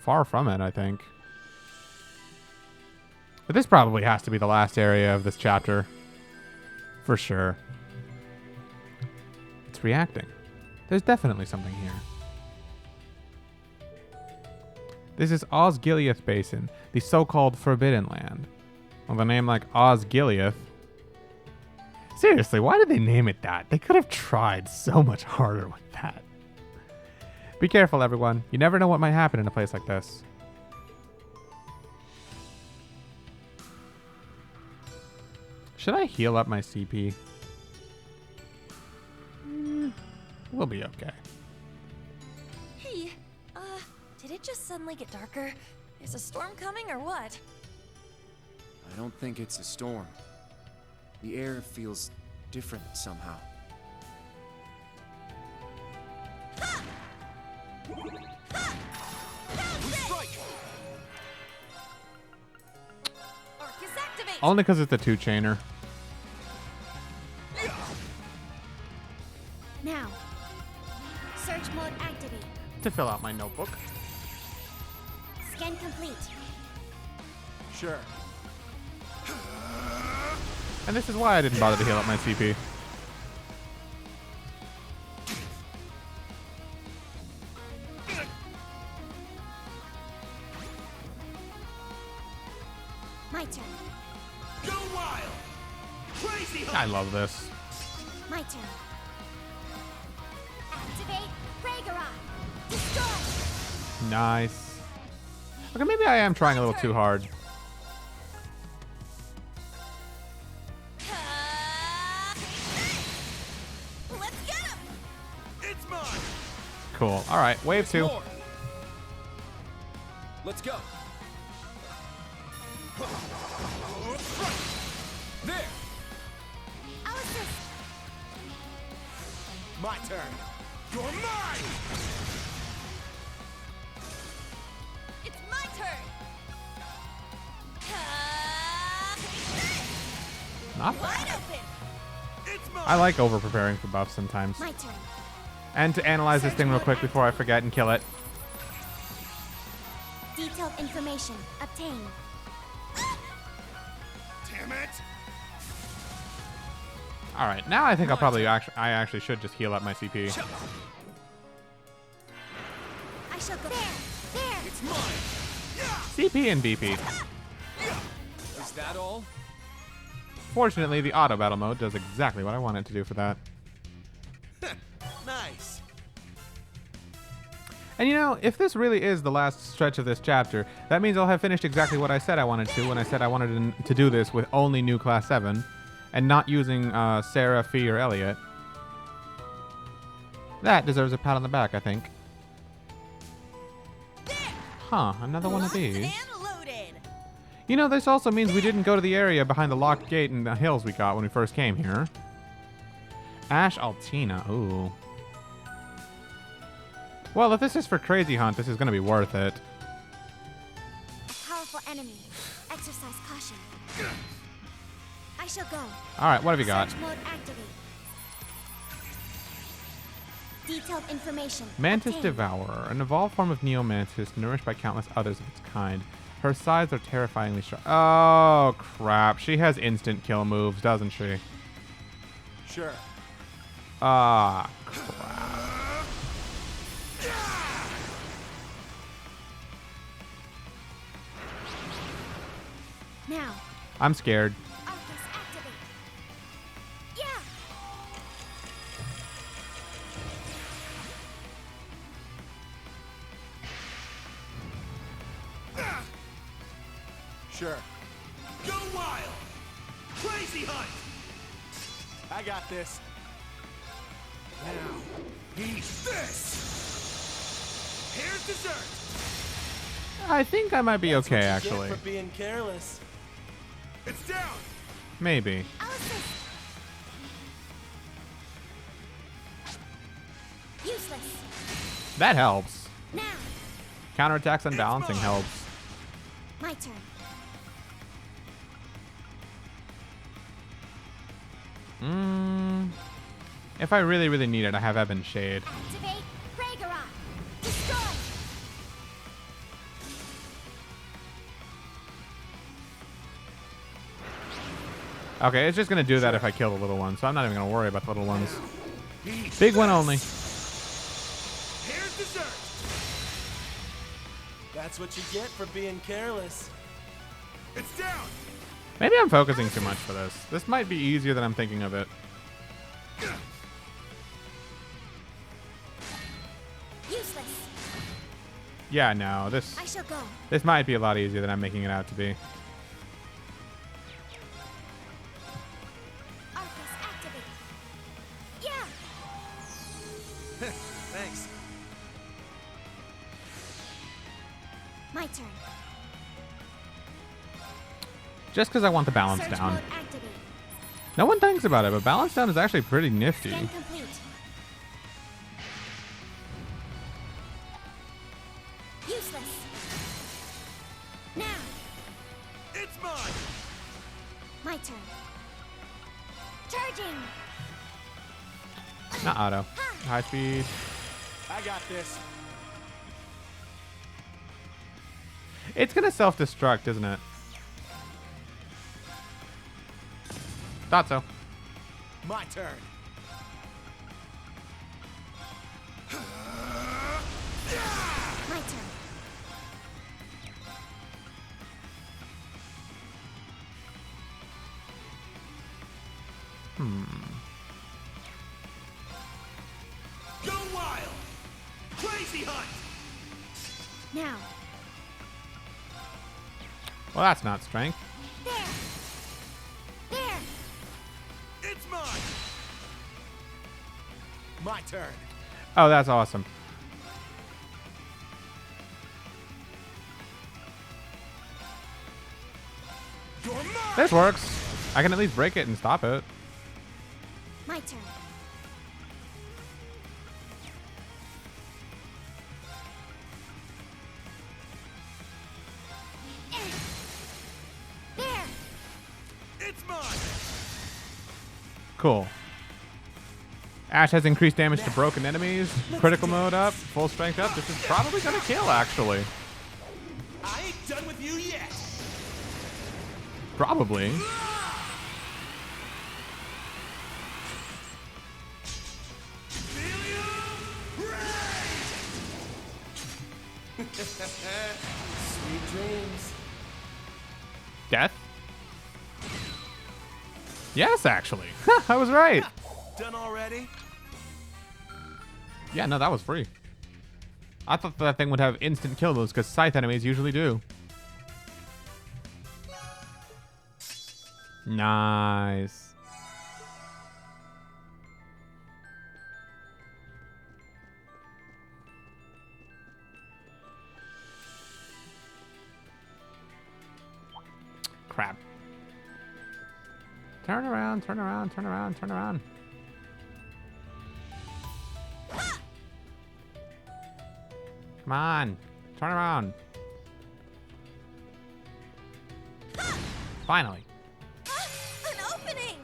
far from it, I think. But this probably has to be the last area of this chapter. For sure. It's reacting. There's definitely something here. This is Osgiliath Basin, the so-called Forbidden Land. With a name like Osgiliath. Seriously, why did they name it that? They could have tried so much harder with that. Be careful, everyone. You never know what might happen in a place like this. Should I heal up my CP? We'll be okay. Hey, did it just suddenly get darker? Is a storm coming or what? I don't think it's a storm. The air feels different somehow. Only because it's a 2-chainer. Now, search mode activate. To fill out my notebook. Scan complete. Sure. And this is why I didn't bother to heal up my CP. My turn. Go wild! Crazy I love this. My turn. Activate Ragnarok. Destroy. Nice. Okay, maybe I am trying a little too hard. Let's get him! It's mine! Cool. All right, wave 2. More. Let's go. There. Alistair. My turn. You're mine! It's my turn! Not Wide bad. open! It's mine! I like over-preparing for buffs sometimes. My turn. And to analyze this thing real quick before I forget and kill it. Detailed information obtained. Damn it! All right, now I think I'll probably I actually should just heal up my CP. I shall go there. There. It's mine! CP and BP. Is that all? Fortunately, the auto battle mode does exactly what I want it to do for that. Nice. And you know, if this really is the last stretch of this chapter, that means I'll have finished exactly what I said I wanted to when I said I wanted to do this with only new Class 7 and not using Sarah, Fee, or Elliot. That deserves a pat on the back, I think. Huh, another one of these. And loaded. You know, this also means we didn't go to the area behind the locked gate in the hills we got when we first came here. Ash Altina, ooh. Well, if this is for Crazy Hunt, this is going to be worth it. A powerful enemy. Exercise caution. I shall go. Alright, what have you got? Search mode activate. Detailed information. Mantis obtained. Devourer, an evolved form of Neomantis nourished by countless others of its kind. Her sides are terrifyingly sharp. Oh, crap. She has instant kill moves, doesn't she? Sure. Ah, crap. Now. I'm scared. Arcus activate. Yeah. Sure. Go wild! Crazy Hunt! I got this. Now, eat this! Here's dessert! I think I might be That's okay, what you actually. get for being careless. It's down! Maybe. Useless. That helps. Now. Counterattacks and balancing helps. My turn. If I really, really need it, I have Ebon Shade. Activate Ragnarok. Destroy. Okay, it's just going to do that if I kill the little ones, so I'm not even going to worry about the little ones. Big one only. Here's dessert! That's what you get for being careless. It's down! Maybe I'm focusing too much for this. This might be easier than I'm thinking of it. Useless. Yeah, no, this I shall go. this might be a lot easier than I'm making it out to be. Arcus activate. Yeah. Thanks. My turn. Just because I want the balance Search down. mode activate. No one thinks about it, but balance down is actually pretty nifty. Scan complete. Useless. Now. It's mine! My turn. Charging. Not auto. High speed. I got this. It's going to self-destruct, isn't it? Thought so. My turn. My turn. Go wild! Crazy Hunt! Now. Well, that's not strength. There. There. It's mine! My turn. Oh, that's awesome. You're mine! This works. I can at least break it and stop it. My turn. There. It's mine! Cool. Ash has increased damage to broken enemies. Critical mode up. Full strength up. This is probably going to kill, actually. I ain't done with you yet! Probably. Sweet dreams. Death? Yes, actually. I was right. Done already? Yeah, no, that was free. I thought that thing would have instant kill moves because scythe enemies usually do. Nice. crap. Turn around, turn around, turn around, turn around. Come on. Turn around. Finally. An opening!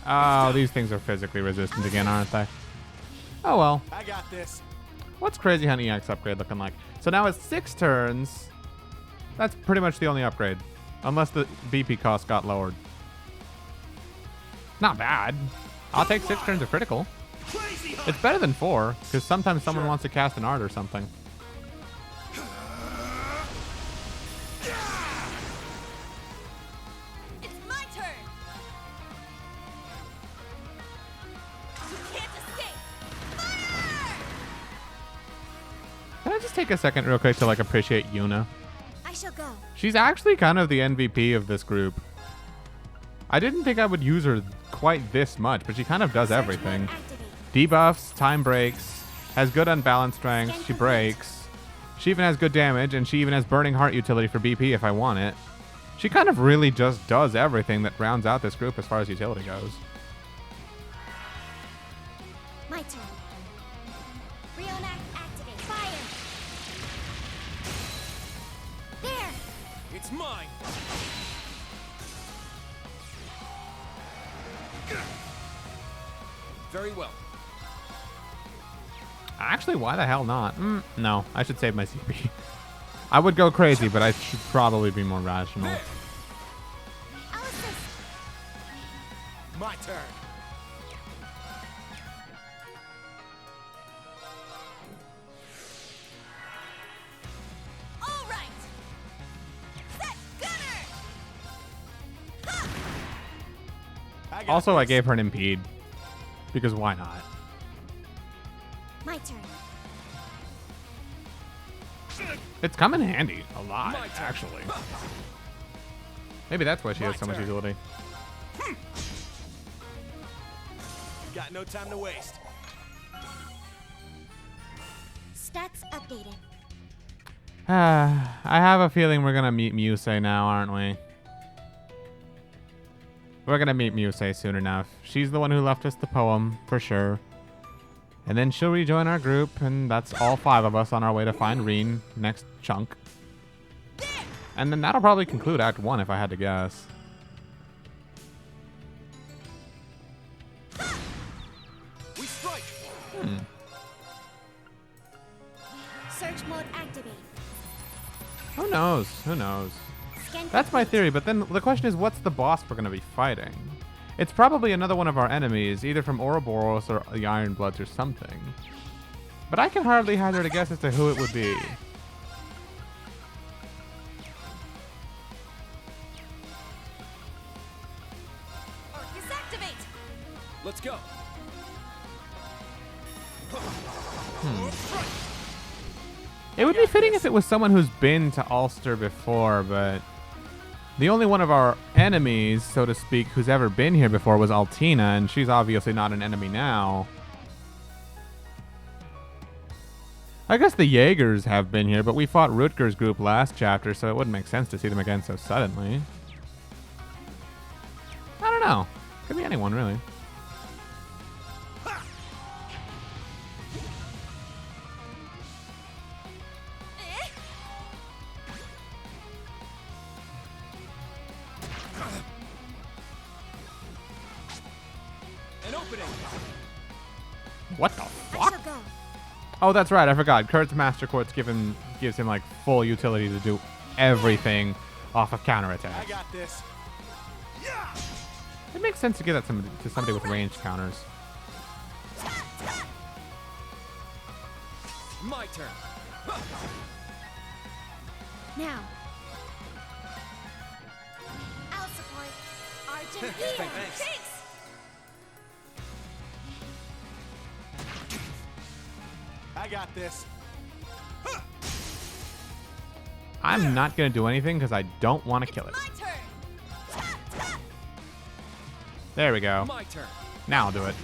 Oh, these things are physically resistant again, aren't they? Oh well. I got this. What's Crazy Honey X upgrade looking like? So now it's 6 turns. That's pretty much the only upgrade. Unless the BP cost got lowered. Not bad. I'll take 6 turns of critical. It's better than 4, because sometimes someone wants to cast an art or something. It's my turn! You can't escape! Fire! Can I just take a second real quick to like appreciate Yuna? I shall go. She's actually kind of the MVP of this group. I didn't think I would use her quite this much, but she kind of does everything. Debuffs, time breaks, has good unbalanced strength, she breaks. She even has good damage, and she even has Burning Heart utility for BP if I want it. She kind of really just does everything that rounds out this group as far as utility goes. My turn. Rionac activate. Fire. There. It's mine. Very well. Actually, why the hell not? No, I should save my CP. I would go crazy, but I should probably be more rational. My turn. All right. Set gunner. Also, I gave her an impede. Because why not? My turn. It's come in handy a lot, actually. Maybe that's why she has so much utility. Got no time to waste. Stats updated. I have a feeling we're gonna meet Musei now, aren't we? We're gonna meet Musei soon enough. She's the one who left us the poem, for sure. And then she'll rejoin our group, and that's all 5 of us on our way to find Reen next chunk. And then that'll probably conclude Act 1 if I had to guess. We strike. Search mode activate. Who knows? Who knows? That's my theory, but then the question is, what's the boss we're going to be fighting? It's probably another one of our enemies, either from Ouroboros or the Ironbloods or something. But I can hardly hazard a guess as to who it would be. Arcus activate. Let's go. It would be fitting if it was someone who's been to Ulster before, but the only one of our enemies, so to speak, who's ever been here before was Altina, and she's obviously not an enemy now. I guess the Jaegers have been here, but we fought Rutger's group last chapter, so it wouldn't make sense to see them again so suddenly. I don't know. Could be anyone, really. What the fuck? Oh, that's right. I forgot. Kurt's Master Quartz gives him like full utility to do everything off of counterattack. I got this. It makes sense to give that to somebody with ranged counters. My turn. Now. I'll support. Argent Thanks. I got this. I'm not going to do anything because I don't want to kill it. My turn. There we go. My turn. Now I'll do it.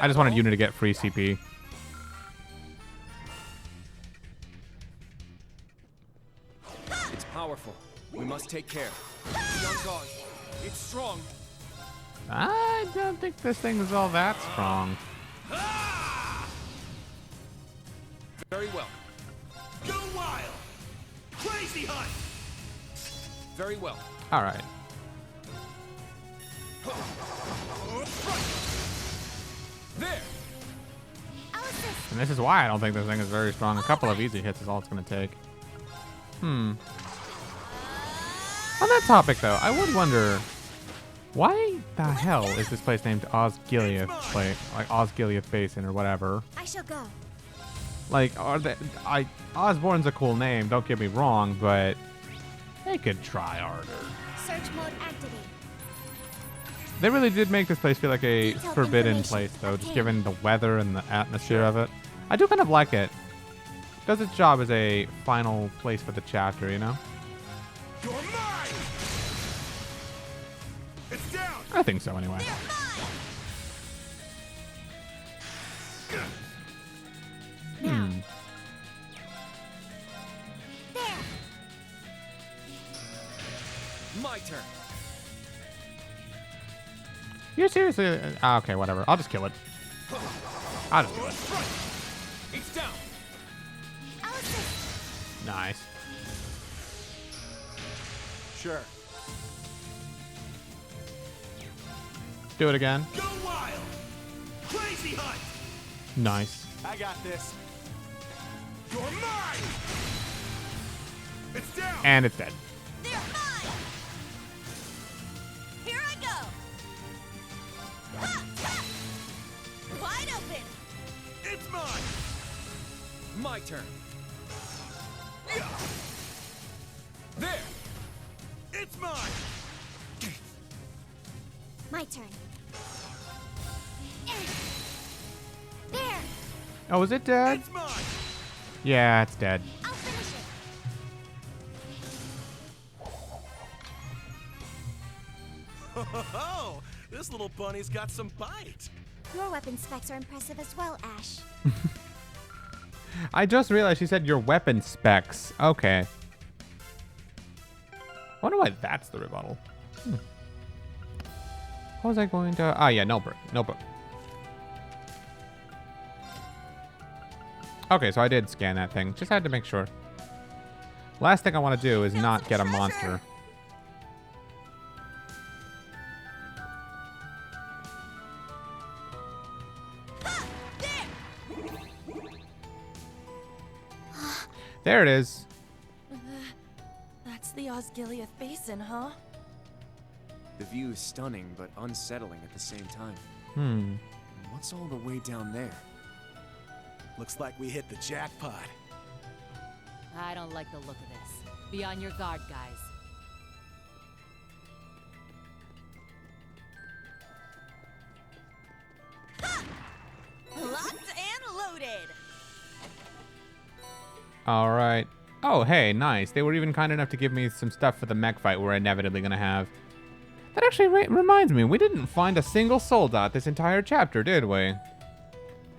I just wanted Yuna to get free CP. powerful. We must take care. Be on guard. It's strong. I don't think this thing is all that strong. Very well. Go wild! Crazy hunt! Very well. All right. There! And this is why I don't think this thing is very strong. A couple of easy hits is all it's going to take. On that topic, though, I would wonder, why the hell is this place named Osgiliath, like Osgiliath Basin or whatever? I shall go. Like, Osborne's a cool name, don't get me wrong, but they could try harder. Search mode activate. They really did make this place feel like a Detailed forbidden information place, though, just obtained. given the weather and the atmosphere of it. I do kind of like it. Does its job as a final place for the chapter, you know? You're mine! It's down! I think so, anyway. My turn. You're seriously... okay, whatever. I'll just kill it. I'll just kill it. It's down. Nice. Sure. Do it again. Go wild! Crazy hunt! Nice. I got this. You're mine! It's down! And it's dead. They're mine! Here I go! Ha! Ha! Wide open! It's mine! My turn. There! It's mine! My turn. There! Oh, is it dead? It's mine! Yeah, it's dead. I'll finish it. Oh, this little bunny's got some bite. Your weapon specs are impressive as well, Ash. I just realized she said your weapon specs. Okay. I wonder why that's the rebuttal. What was I going to... Ah, yeah, notebook. Notebook. Okay, so I did scan that thing. Just had to make sure. Last thing I want to do is not get a monster. There it is. That's the Osgiliath Basin, huh? The view is stunning, but unsettling at the same time. Hmm. What's all the way down there? Looks like we hit the jackpot. I don't like the look of this. Be on your guard, guys. Locked and loaded! All right. Oh, hey, nice. They were even kind enough to give me some stuff for the mech fight we're inevitably going to have. That actually reminds me, we didn't find a single soldat this entire chapter, did we?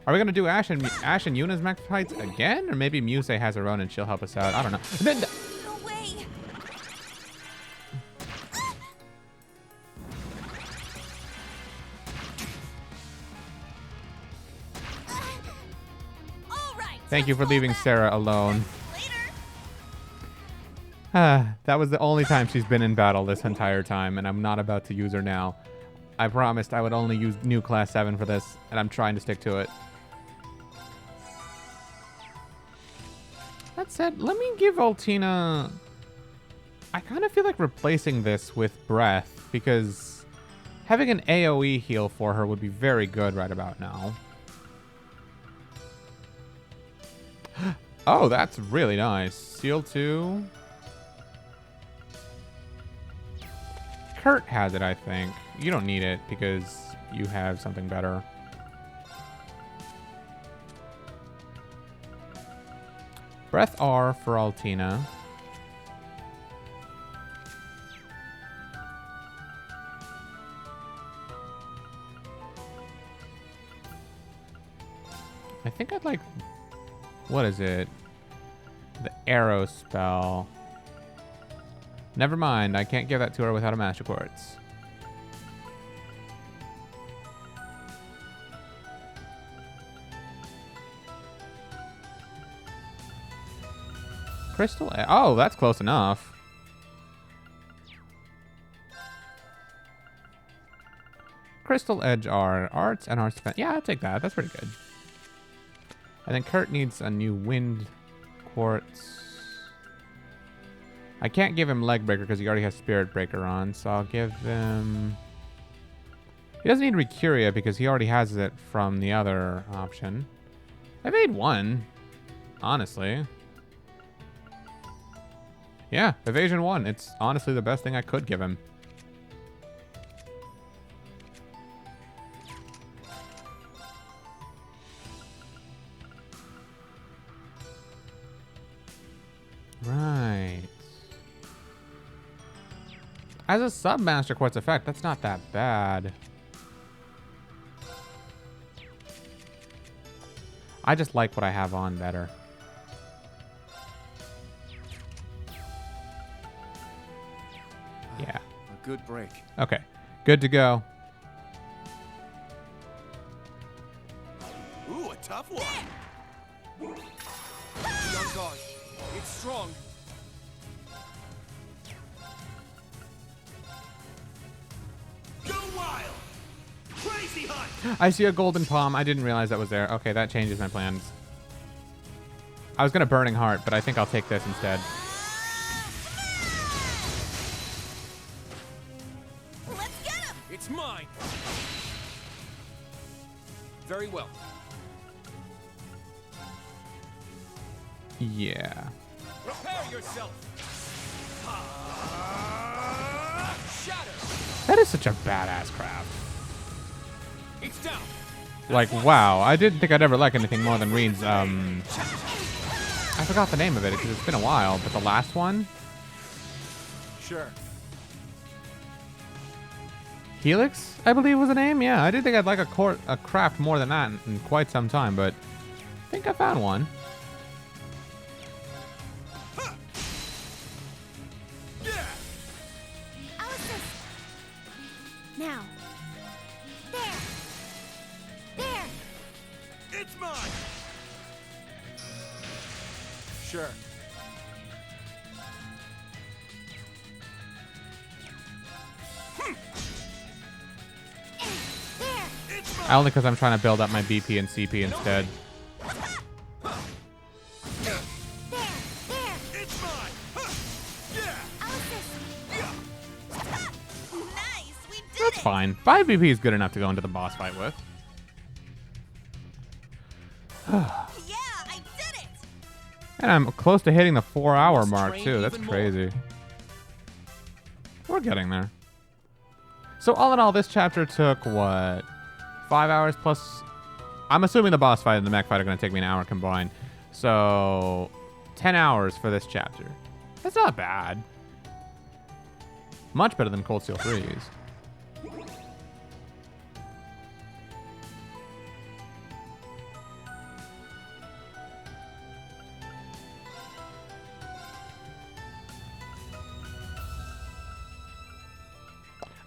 Are we going to do Ash and Yuna's mech fights again? Or maybe Muse has her own and she'll help us out. I don't know. No way! Alright! Thank you for leaving Sarah alone. That was the only time she's been in battle this entire time, and I'm not about to use her now. I promised I would only use new Class 7 for this, and I'm trying to stick to it. That said, let me give Altina... I kind of feel like replacing this with Breath, because having an AoE heal for her would be very good right about now. Oh, that's really nice. Seal 2... Kurt has it, I think. You don't need it because you have something better. Breath R for Altina. I think I'd like... What is it? The arrow spell. Never mind, I can't give that to her without a Master Quartz. Crystal Edge. Oh, that's close enough. Crystal Edge are arts and arts defense. Yeah, I'll take that. That's pretty good. And then Kurt needs a new wind quartz. I can't give him leg breaker because he already has spirit breaker on, so I'll give him... He doesn't need Recuria because he already has it from the other option. I made one, honestly. Yeah, evasion 1. It's honestly the best thing I could give him. Right. As a sub-Master Quartz effect, that's not that bad. I just like what I have on better. Yeah. A good break. Okay. Good to go. Ooh, a tough one. Be on guard. It's strong. Go wild. Crazy hunt. I see a golden palm. I didn't realize that was there. Okay, that changes my plans. I was going to Burning Heart, but I think I'll take this instead. Let's get him! It's mine. Very well. Yeah. Prepare yourself. Shatter. That is such a badass craft. It's down. Like, wow. I didn't think I'd ever like anything more than Reed's, I forgot the name of it because it's been a while, but the last one? Sure. Helix, I believe was the name? Yeah, I didn't think I'd like a craft more than that in quite some time, but I think I found one. Now. There. There. It's mine. Sure. Only because I'm trying to build up my BP and CP instead. That's fine. 5 BP is good enough to go into the boss fight with. And I'm close to hitting the 4-hour mark too. That's crazy. We're getting there. So all in all, this chapter took what? 5 hours plus... I'm assuming the boss fight and the mech fight are going to take me an hour combined. So 10 hours for this chapter. That's not bad. Much better than Cold Steel 3's.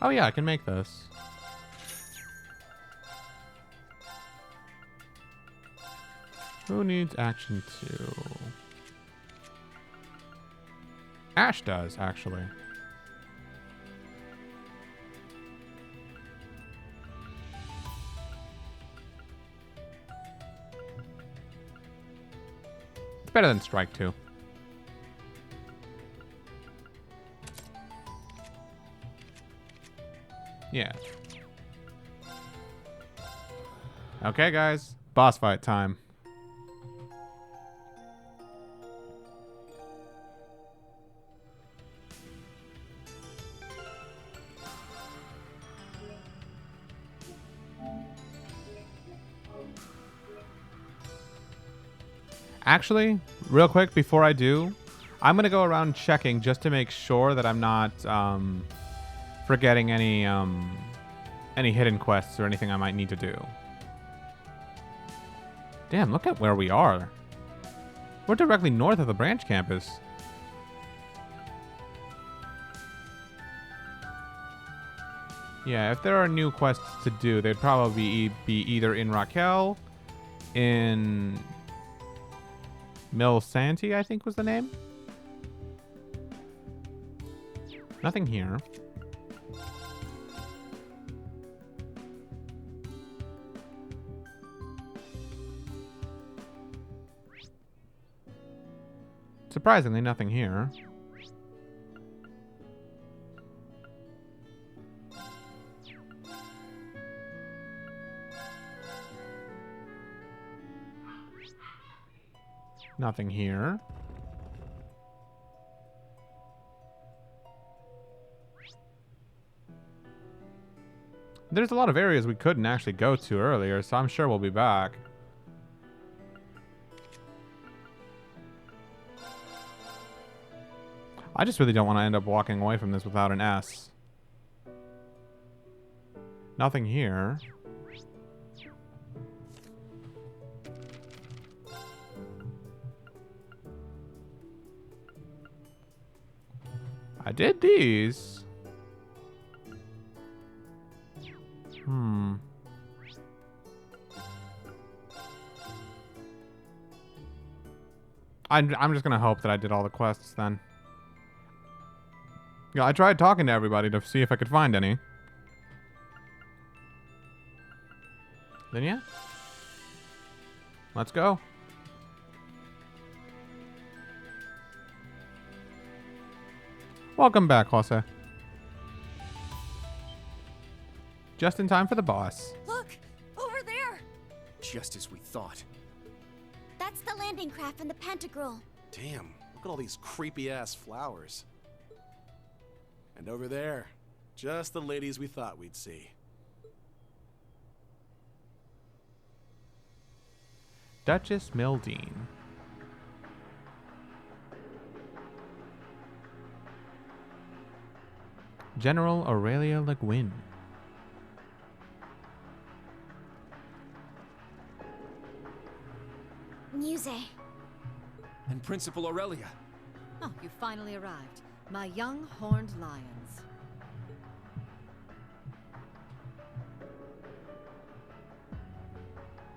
Oh yeah, I can make this. Who needs action 2? Ash does, actually. It's better than Strike 2. Yeah. Okay, guys. Boss fight time. Actually, real quick before I do, I'm going to go around checking just to make sure that I'm not forgetting any hidden quests or anything I might need to do. Damn, look at where we are. We're directly north of the branch campus. Yeah, if there are new quests to do, they'd probably be either in Raquel, in Mil Santi, I think was the name. Nothing here. Surprisingly, nothing here. Nothing here. There's a lot of areas we couldn't actually go to earlier, so I'm sure we'll be back. I just really don't want to end up walking away from this without an S. Nothing here. I did these. I'm just gonna hope that I did all the quests then. Yeah, I tried talking to everybody to see if I could find any. Then yeah. Let's go. Welcome back, Jose. Just in time for the boss. Look! Over there! Just as we thought. That's the landing craft from the Pantagruel. Damn, look at all these creepy-ass flowers. And over there, just the ladies we thought we'd see. Duchess Mildine. General Aurelia Le Guin. Muse. And Principal Aurelia. Oh, you finally arrived. My young horned lions.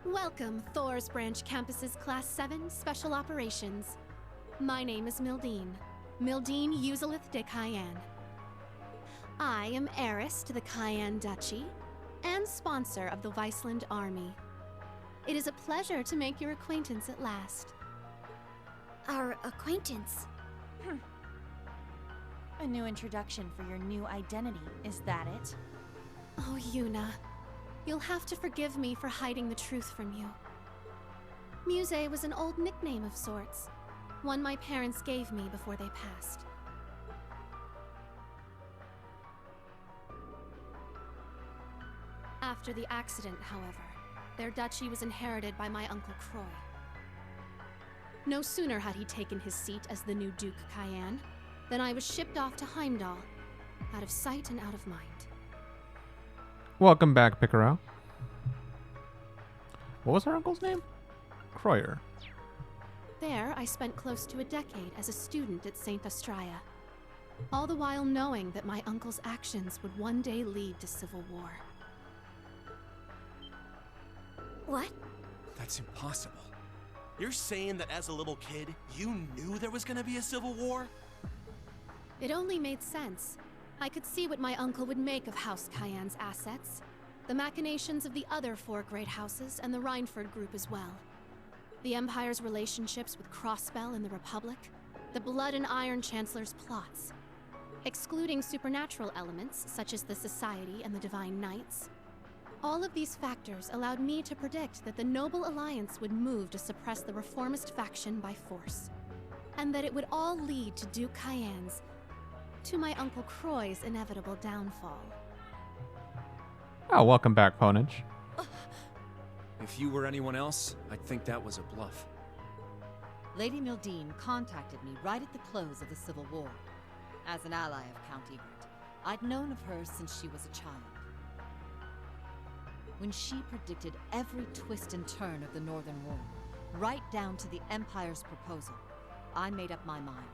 Welcome, Thor's Branch Campus's Class 7 Special Operations. My name is Mildine. Mildine Uzalith de Cayenne. I am heiress to the Cayenne Duchy and sponsor of the Viceland Army. It is a pleasure to make your acquaintance at last. Our acquaintance? A new introduction for your new identity, is that it? Oh, Yuna. You'll have to forgive me for hiding the truth from you. Muse was an old nickname of sorts, one my parents gave me before they passed. After the accident, however, their duchy was inherited by my Uncle Croy. No sooner had he taken his seat as the new Duke Cayenne than I was shipped off to Heimdall, out of sight and out of mind. Welcome back, Picaro. What was her uncle's name? Croyer. There, I spent close to a decade as a student at St. Astraea, all the while knowing that my uncle's actions would one day lead to civil war. What? That's impossible. You're saying that as a little kid, you knew there was gonna be a civil war? It only made sense. I could see what my uncle would make of House Cayenne's assets, the machinations of the other 4 great houses, and the Reinford group as well. The Empire's relationships with Crossbell and the Republic, the Blood and Iron Chancellor's plots. Excluding supernatural elements, such as the Society and the Divine Knights. All of these factors allowed me to predict that the Noble Alliance would move to suppress the reformist faction by force. And that it would all lead to Duke Cayenne's, to my Uncle Croy's inevitable downfall. Oh, welcome back, Ponage. If you were anyone else, I'd think that was a bluff. Lady Mildine contacted me right at the close of the Civil War. As an ally of Count Egret, I'd known of her since she was a child. When she predicted every twist and turn of the Northern War, right down to the Empire's proposal, I made up my mind.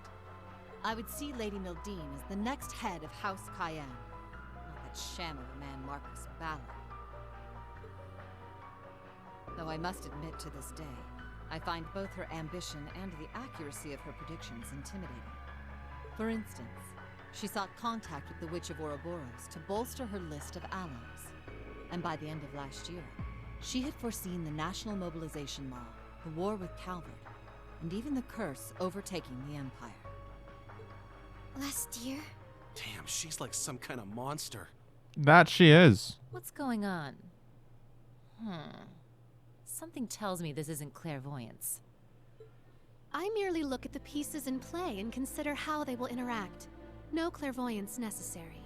I would see Lady Mildine as the next head of House Cayenne. Not that sham of a man Marcus Ballard. Though I must admit to this day, I find both her ambition and the accuracy of her predictions intimidating. For instance, she sought contact with the Witch of Ouroboros to bolster her list of allies. And by the end of last year, she had foreseen the National Mobilization Law, the war with Calvert, and even the curse overtaking the Empire. Last year? Damn, she's like some kind of monster. That she is. What's going on? Something tells me this isn't clairvoyance. I merely look at the pieces in play and consider how they will interact. No clairvoyance necessary.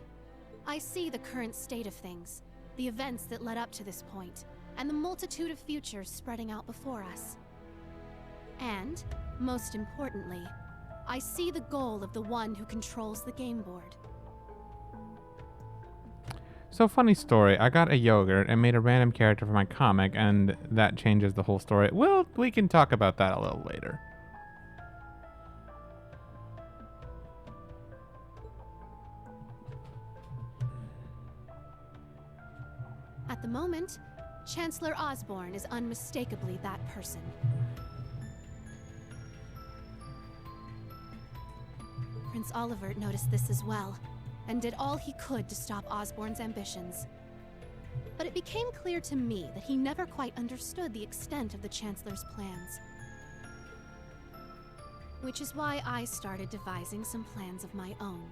I see the current state of things, the events that led up to this point, and the multitude of futures spreading out before us. And, most importantly, I see the goal of the one who controls the game board. So, funny story. I got a yogurt and made a random character for my comic, and that changes the whole story. Well, we can talk about that a little later. At the moment, Chancellor Osborne is unmistakably that person. Prince Olivert noticed this as well, and did all he could to stop Osborne's ambitions. But it became clear to me that he never quite understood the extent of the Chancellor's plans. Which is why I started devising some plans of my own.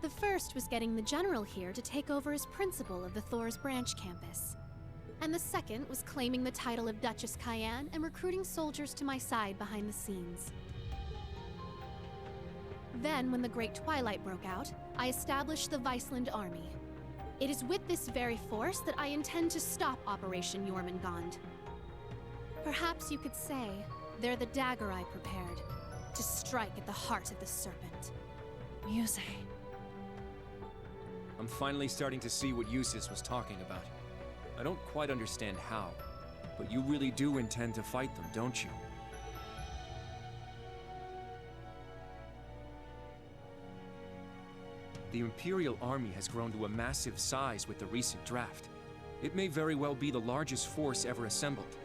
The first was getting the General here to take over as principal of the Thor's Branch campus. And the second was claiming the title of Duchess Cayenne and recruiting soldiers to my side behind the scenes. Then, when the Great Twilight broke out, I established the Viceland Army. It is with this very force that I intend to stop Operation Jormungand. Perhaps you could say they're the dagger I prepared to strike at the heart of the serpent. Muse. I'm finally starting to see what Eustace was talking about. I don't quite understand how, but you really do intend to fight them, don't you? The Imperial Army has grown to a massive size with the recent draft. It may very well be the largest force ever assembled.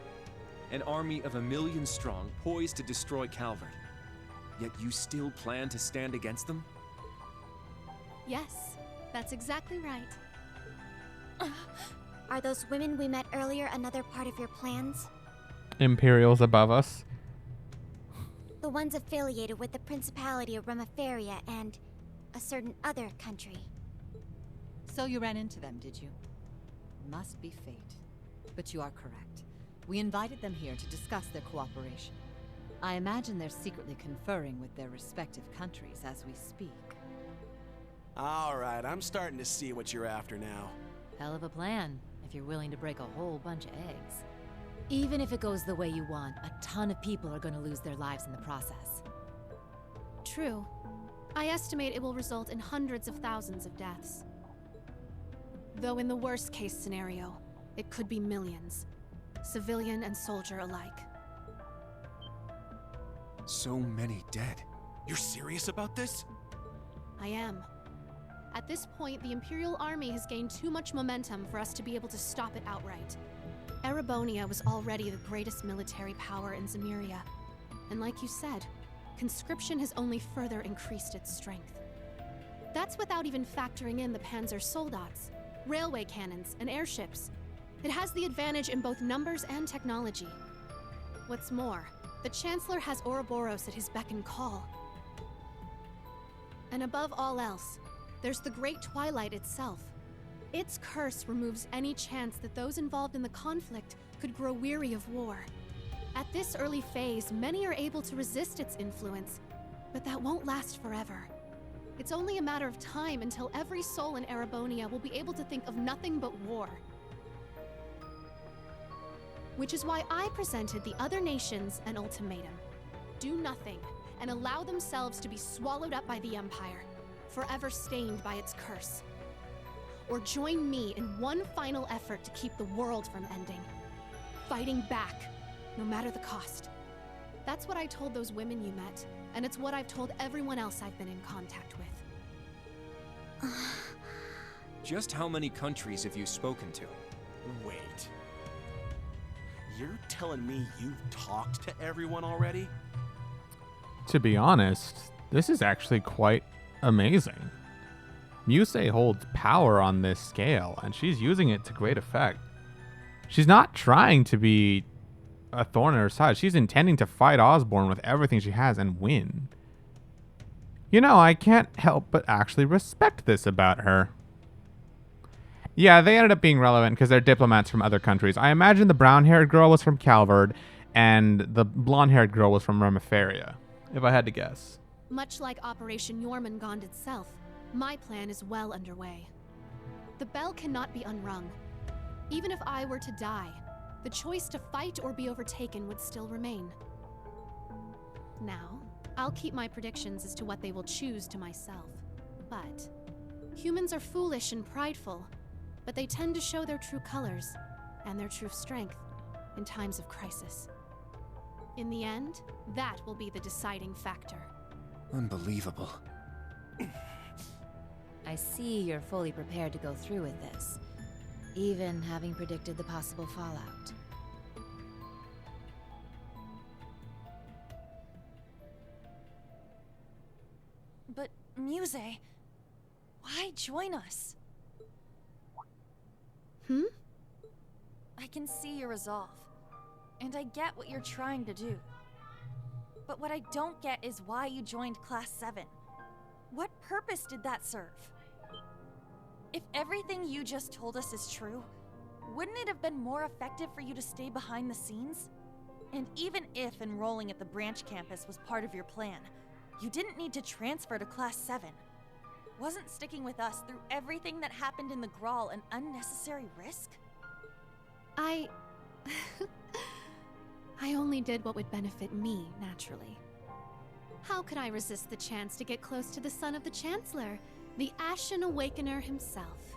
An army of 1 million strong, poised to destroy Calvert. Yet you still plan to stand against them? Yes, that's exactly right. Are those women we met earlier another part of your plans? Imperials above us. The ones affiliated with the Principality of Remiferia and a certain other country. So you ran into them, did you? Must be fate. But you are correct. We invited them here to discuss their cooperation. I imagine they're secretly conferring with their respective countries as we speak. Alright, I'm starting to see what you're after now. Hell of a plan, if you're willing to break a whole bunch of eggs. Even if it goes the way you want, a ton of people are going to lose their lives in the process. True. I estimate it will result in hundreds of thousands of deaths. Though in the worst case scenario, it could be millions. Civilian and soldier alike. So many dead. You're serious about this? I am. At this point, the Imperial Army has gained too much momentum for us to be able to stop it outright. Erebonia was already the greatest military power in Zemuria. And like you said, conscription has only further increased its strength. That's without even factoring in the Panzer Soldats, railway cannons, and airships. It has the advantage in both numbers and technology. What's more, the Chancellor has Ouroboros at his beck and call. And above all else, there's the Great Twilight itself. Its curse removes any chance that those involved in the conflict could grow weary of war. At this early phase, many are able to resist its influence, but that won't last forever. It's only a matter of time until every soul in Erebonia will be able to think of nothing but war. Which is why I presented the other nations an ultimatum. Do nothing, and allow themselves to be swallowed up by the Empire, forever stained by its curse. Or join me in one final effort to keep the world from ending. Fighting back, no matter the cost. That's what I told those women you met, and it's what I've told everyone else I've been in contact with. Just how many countries have you spoken to? Wait. You're telling me you've talked to everyone already? To be honest, this is actually quite amazing. Muse holds power on this scale, and she's using it to great effect. She's not trying to be a thorn in her side. She's intending to fight Osborn with everything she has and win. You know, I can't help but actually respect this about her. Yeah, they ended up being relevant because they're diplomats from other countries. I imagine the brown-haired girl was from Calvard, and the blonde-haired girl was from Remiferia, if I had to guess. Much like Operation Jormungand itself, my plan is well underway. The bell cannot be unrung. Even if I were to die, the choice to fight or be overtaken would still remain. Now, I'll keep my predictions as to what they will choose to myself. But humans are foolish and prideful, but they tend to show their true colors and their true strength in times of crisis. In the end, that will be the deciding factor. Unbelievable. I see you're fully prepared to go through with this, even having predicted the possible fallout. But, Muse, why join us? I can see your resolve, and I get what you're trying to do. But what I don't get is why you joined Class 7. What purpose did that serve? If everything you just told us is true, wouldn't it have been more effective for you to stay behind the scenes? And even if enrolling at the branch campus was part of your plan, you didn't need to transfer to Class 7. Wasn't sticking with us through everything that happened in the Grawl an unnecessary risk? I only did what would benefit me, naturally. How could I resist the chance to get close to the son of the Chancellor, the Ashen Awakener himself?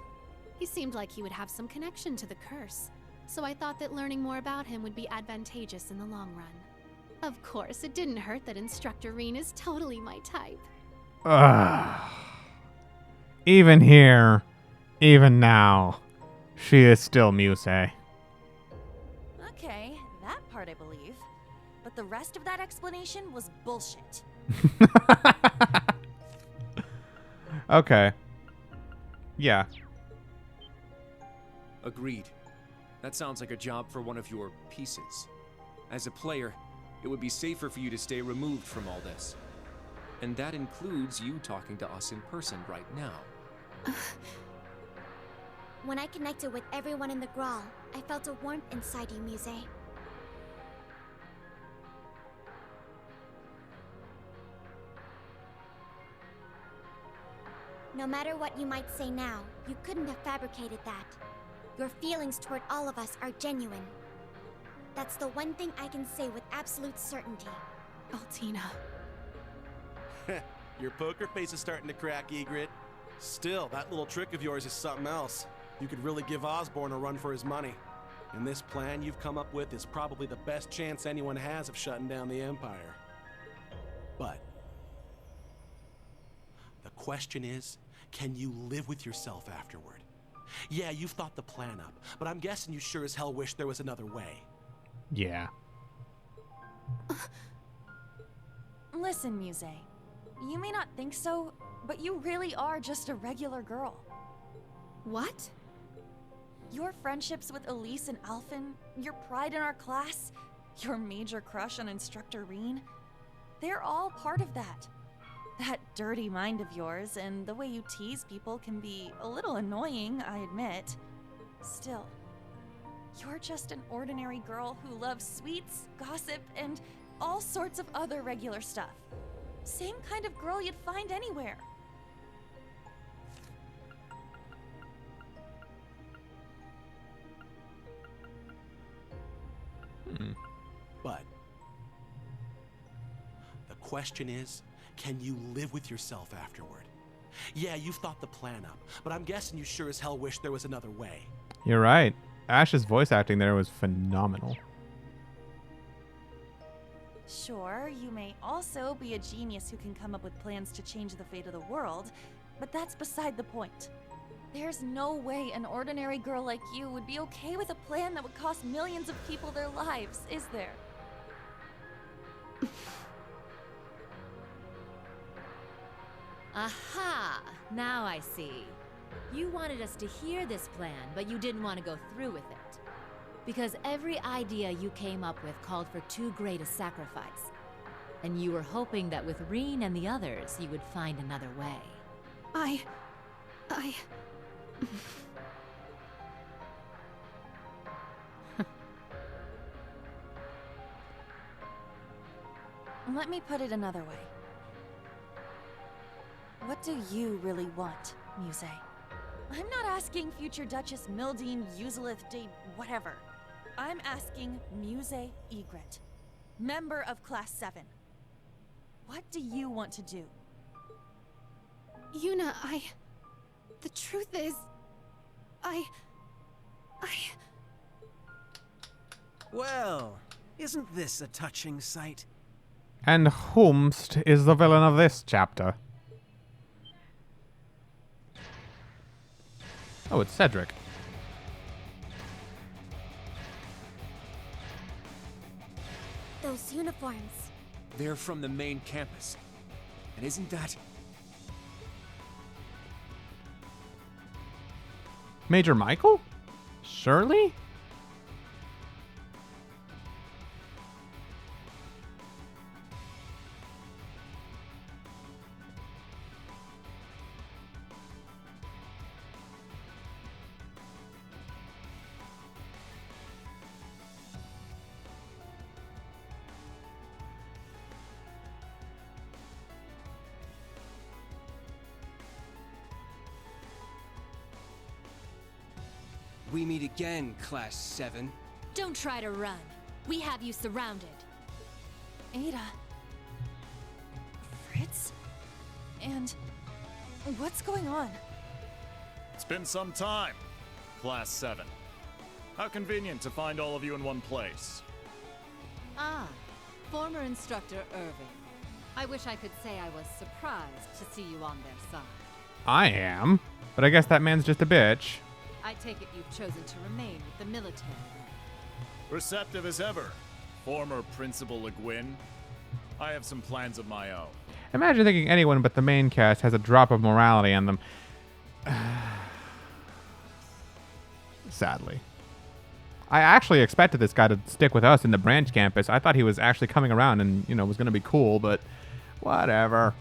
He seemed like he would have some connection to the curse, so I thought that learning more about him would be advantageous in the long run. Of course, it didn't hurt that Instructor Rean is totally my type. Even here, even now, she is still Muse. Okay, that part I believe. But the rest of that explanation was bullshit. Okay. Yeah. Agreed. That sounds like a job for one of your pieces. As a player, it would be safer for you to stay removed from all this. And that includes you talking to us in person right now. When I connected with everyone in the Grawl, I felt a warmth inside you, Muse. No matter what you might say now, you couldn't have fabricated that. Your feelings toward all of us are genuine. That's the one thing I can say with absolute certainty. Altina. Your poker face is starting to crack, Ygritte. Still, that little trick of yours is something else. You could really give Osborn a run for his money. And this plan you've come up with is probably the best chance anyone has of shutting down the Empire. But the question is, can you live with yourself afterward? Yeah, you've thought the plan up, but I'm guessing you sure as hell wish there was another way. Yeah. Listen, Muse. You may not think so, but you really are just a regular girl. What? Your friendships with Elise and Alphen, your pride in our class, your major crush on Instructor Rean, they're all part of that. That dirty mind of yours and the way you tease people can be a little annoying, I admit. Still, you're just an ordinary girl who loves sweets, gossip, and all sorts of other regular stuff. Same kind of girl you'd find anywhere. But the question is, can you live with yourself afterward? Yeah, you've thought the plan up, but I'm guessing you sure as hell wish there was another way. You're right. Ash's voice acting there was phenomenal. Sure, you may also be a genius who can come up with plans to change the fate of the world, but that's beside the point. There's no way an ordinary girl like you would be okay with a plan that would cost millions of people their lives, is there? Aha! Now I see. You wanted us to hear this plan, but you didn't want to go through with it. Because every idea you came up with called for too great a sacrifice. And you were hoping that with Reen and the others, you would find another way. I... Let me put it another way. What do you really want, Muse? I'm not asking future Duchess Mildine Uselith de whatever. I'm asking Muse Egret, member of Class 7. What do you want to do? Yuna, the truth is... Well, isn't this a touching sight? And whomst is the villain of this chapter? Oh, it's Cedric. Those uniforms. They're from the main campus. And isn't that... Major Michael? Shirley? We meet again, Class 7. Don't try to run. We have you surrounded. Ada. Fritz? And... what's going on? It's been some time, Class 7. How convenient to find all of you in one place. Ah, former instructor Irving. I wish I could say I was surprised to see you on their side. I am. But I guess that man's just a bitch. I take it you've chosen to remain with the military. Receptive as ever, former Principal Le Guin. I have some plans of my own. Imagine thinking anyone but the main cast has a drop of morality on them. Sadly. I actually expected this guy to stick with us in the branch campus. I thought he was actually coming around and, was going to be cool, but whatever.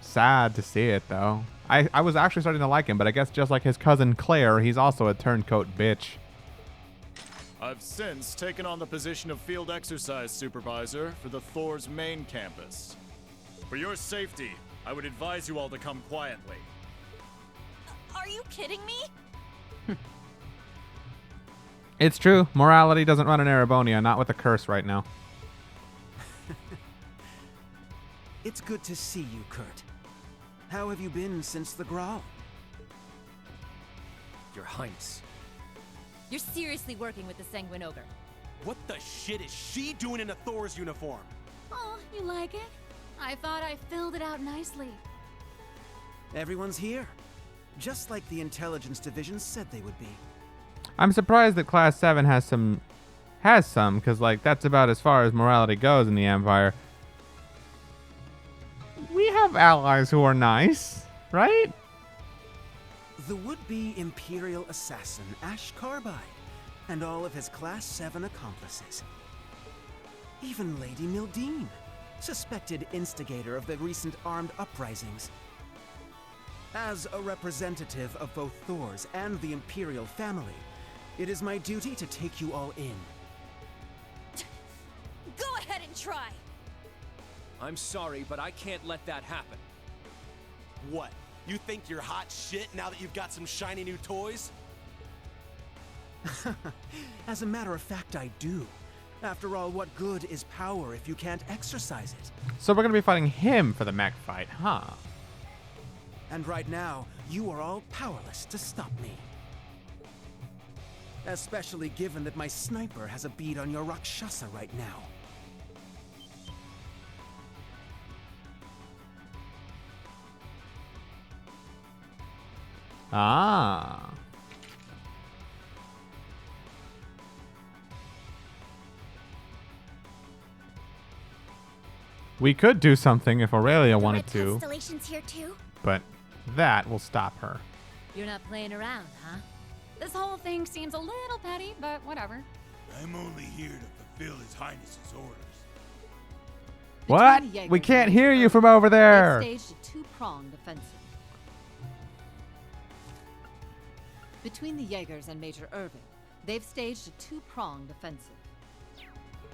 Sad to see it, though. I was actually starting to like him, but I guess just like his cousin Claire, he's also a turncoat bitch. I've since taken on the position of Field Exercise Supervisor for the Thor's main campus. For your safety, I would advise you all to come quietly. Are you kidding me? It's true. Morality doesn't run in Erebonia, not with a curse right now. It's good to see you, Kurt. How have you been since the Graal? Your Highness. You're seriously working with the Sanguine Ogre. What the shit is she doing in a Thor's uniform? Oh, you like it? I thought I filled it out nicely. Everyone's here. Just like the Intelligence Division said they would be. I'm surprised that Class 7 has some, because, that's about as far as morality goes in the Empire. We have allies who are nice, right? The would-be Imperial assassin, Ash Carbide, and all of his Class 7 accomplices. Even Lady Mildine, suspected instigator of the recent armed uprisings. As a representative of both Thor's and the Imperial family, it is my duty to take you all in. Go ahead and try! I'm sorry, but I can't let that happen. What? You think you're hot shit now that you've got some shiny new toys? As a matter of fact, I do. After all, what good is power if you can't exercise it? So we're going to be fighting him for the mech fight, huh? And right now, you are all powerless to stop me. Especially given that my sniper has a bead on your Rakshasa right now. Ah. We could do something if Aurelia wanted to, Constellations here too? but that will stop her. You're not playing around, huh? This whole thing seems a little petty, but whatever. I'm only here to fulfill His Highness's orders. What? Jaegers We can't and hear you Major from over Irvin, there. they've staged a two-pronged offensive. Between the Jaegers and Major Irvin, they've staged a two-pronged offensive.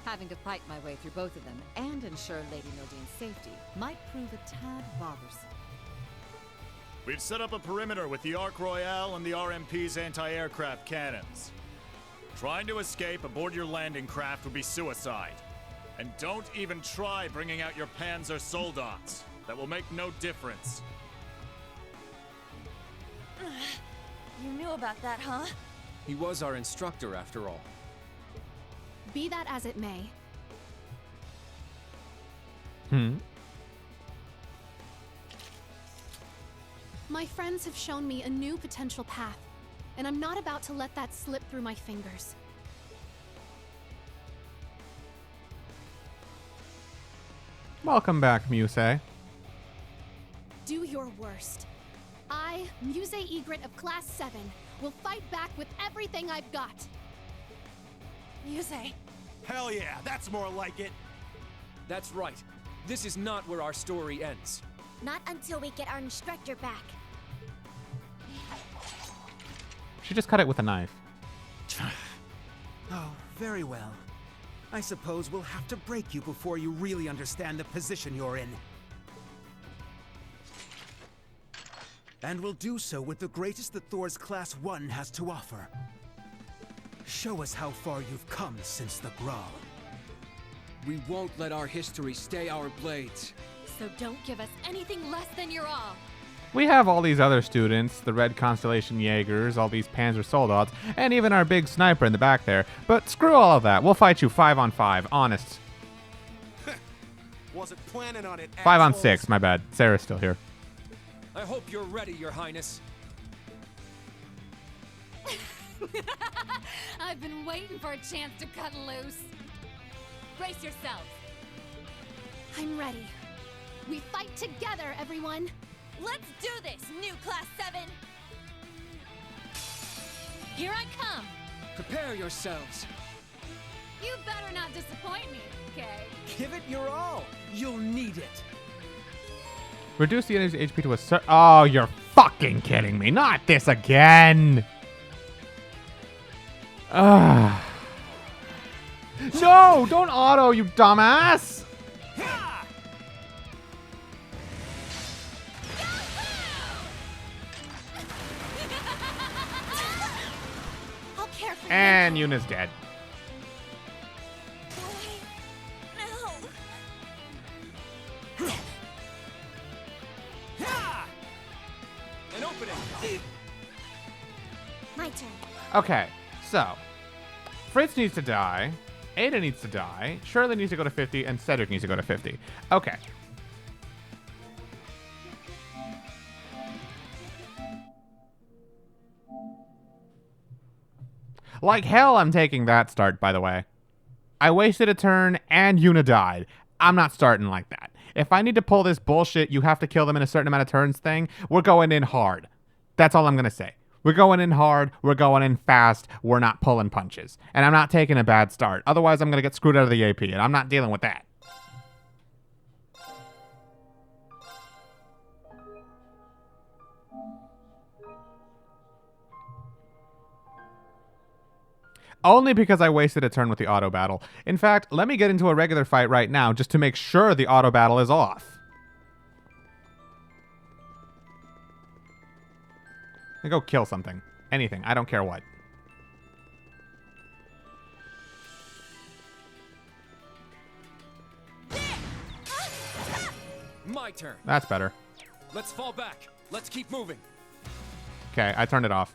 Having to fight my way through both of them and ensure Lady Mildine's safety might prove a tad bothersome. We've set up a perimeter with the Arc Royale and the RMP's anti-aircraft cannons. Trying to escape aboard your landing craft would be suicide. And don't even try bringing out your Panzer Soldats. That will make no difference. You knew about that, huh? He was our instructor, after all. Be that as it may, my friends have shown me a new potential path, and I'm not about to let that slip through my fingers. Welcome back, Muse. Do your worst. I, Muse Egret of Class 7, will fight back with everything I've got. Muse. Hell yeah, that's more like it. That's right. This is not where our story ends. Not until we get our instructor back. She just cut it with a knife. Oh, very well. I suppose we'll have to break you before you really understand the position you're in. And we'll do so with the greatest that Thor's Class 1 has to offer. Show us how far you've come since the Grawl. We won't let our history stay our blades. So don't give us anything less than your all. We have all these other students, the Red Constellation Jaegers, all these Panzer Soldats, and even our big sniper in the back there. But screw all of that. We'll fight you 5-on-5, honest. Wasn't planning on it. 5-on-6, my bad. Sarah's still here. I hope you're ready, Your Highness. I've been waiting for a chance to cut loose. Brace yourselves. I'm ready. We fight together, everyone. Let's do this, new Class 7. Here I come. Prepare yourselves. You better not disappoint me, okay? Give it your all. You'll need it. Reduce the enemy's HP to a certain... Oh, you're fucking kidding me. Not this again. Ugh. No, don't auto, you dumbass. I'll care for And Yuna's dead. An opening. My turn. Okay, so Fritz needs to die, Ada needs to die, Shirley needs to go to 50, and Cedric needs to go to 50. Okay. Like hell, I'm taking that start, by the way. I wasted a turn and Yuna died. I'm not starting like that. If I need to pull this bullshit, you have to kill them in a certain amount of turns thing, we're going in hard. That's all I'm going to say. We're going in hard, we're going in fast, we're not pulling punches. And I'm not taking a bad start. Otherwise, I'm going to get screwed out of the AP, and I'm not dealing with that. Only because I wasted a turn with the auto battle. In fact, let me get into a regular fight right now just to make sure the auto battle is off. And go kill something. Anything. I don't care what. My turn. That's better. Let's fall back. Let's keep moving. Okay, I turned it off.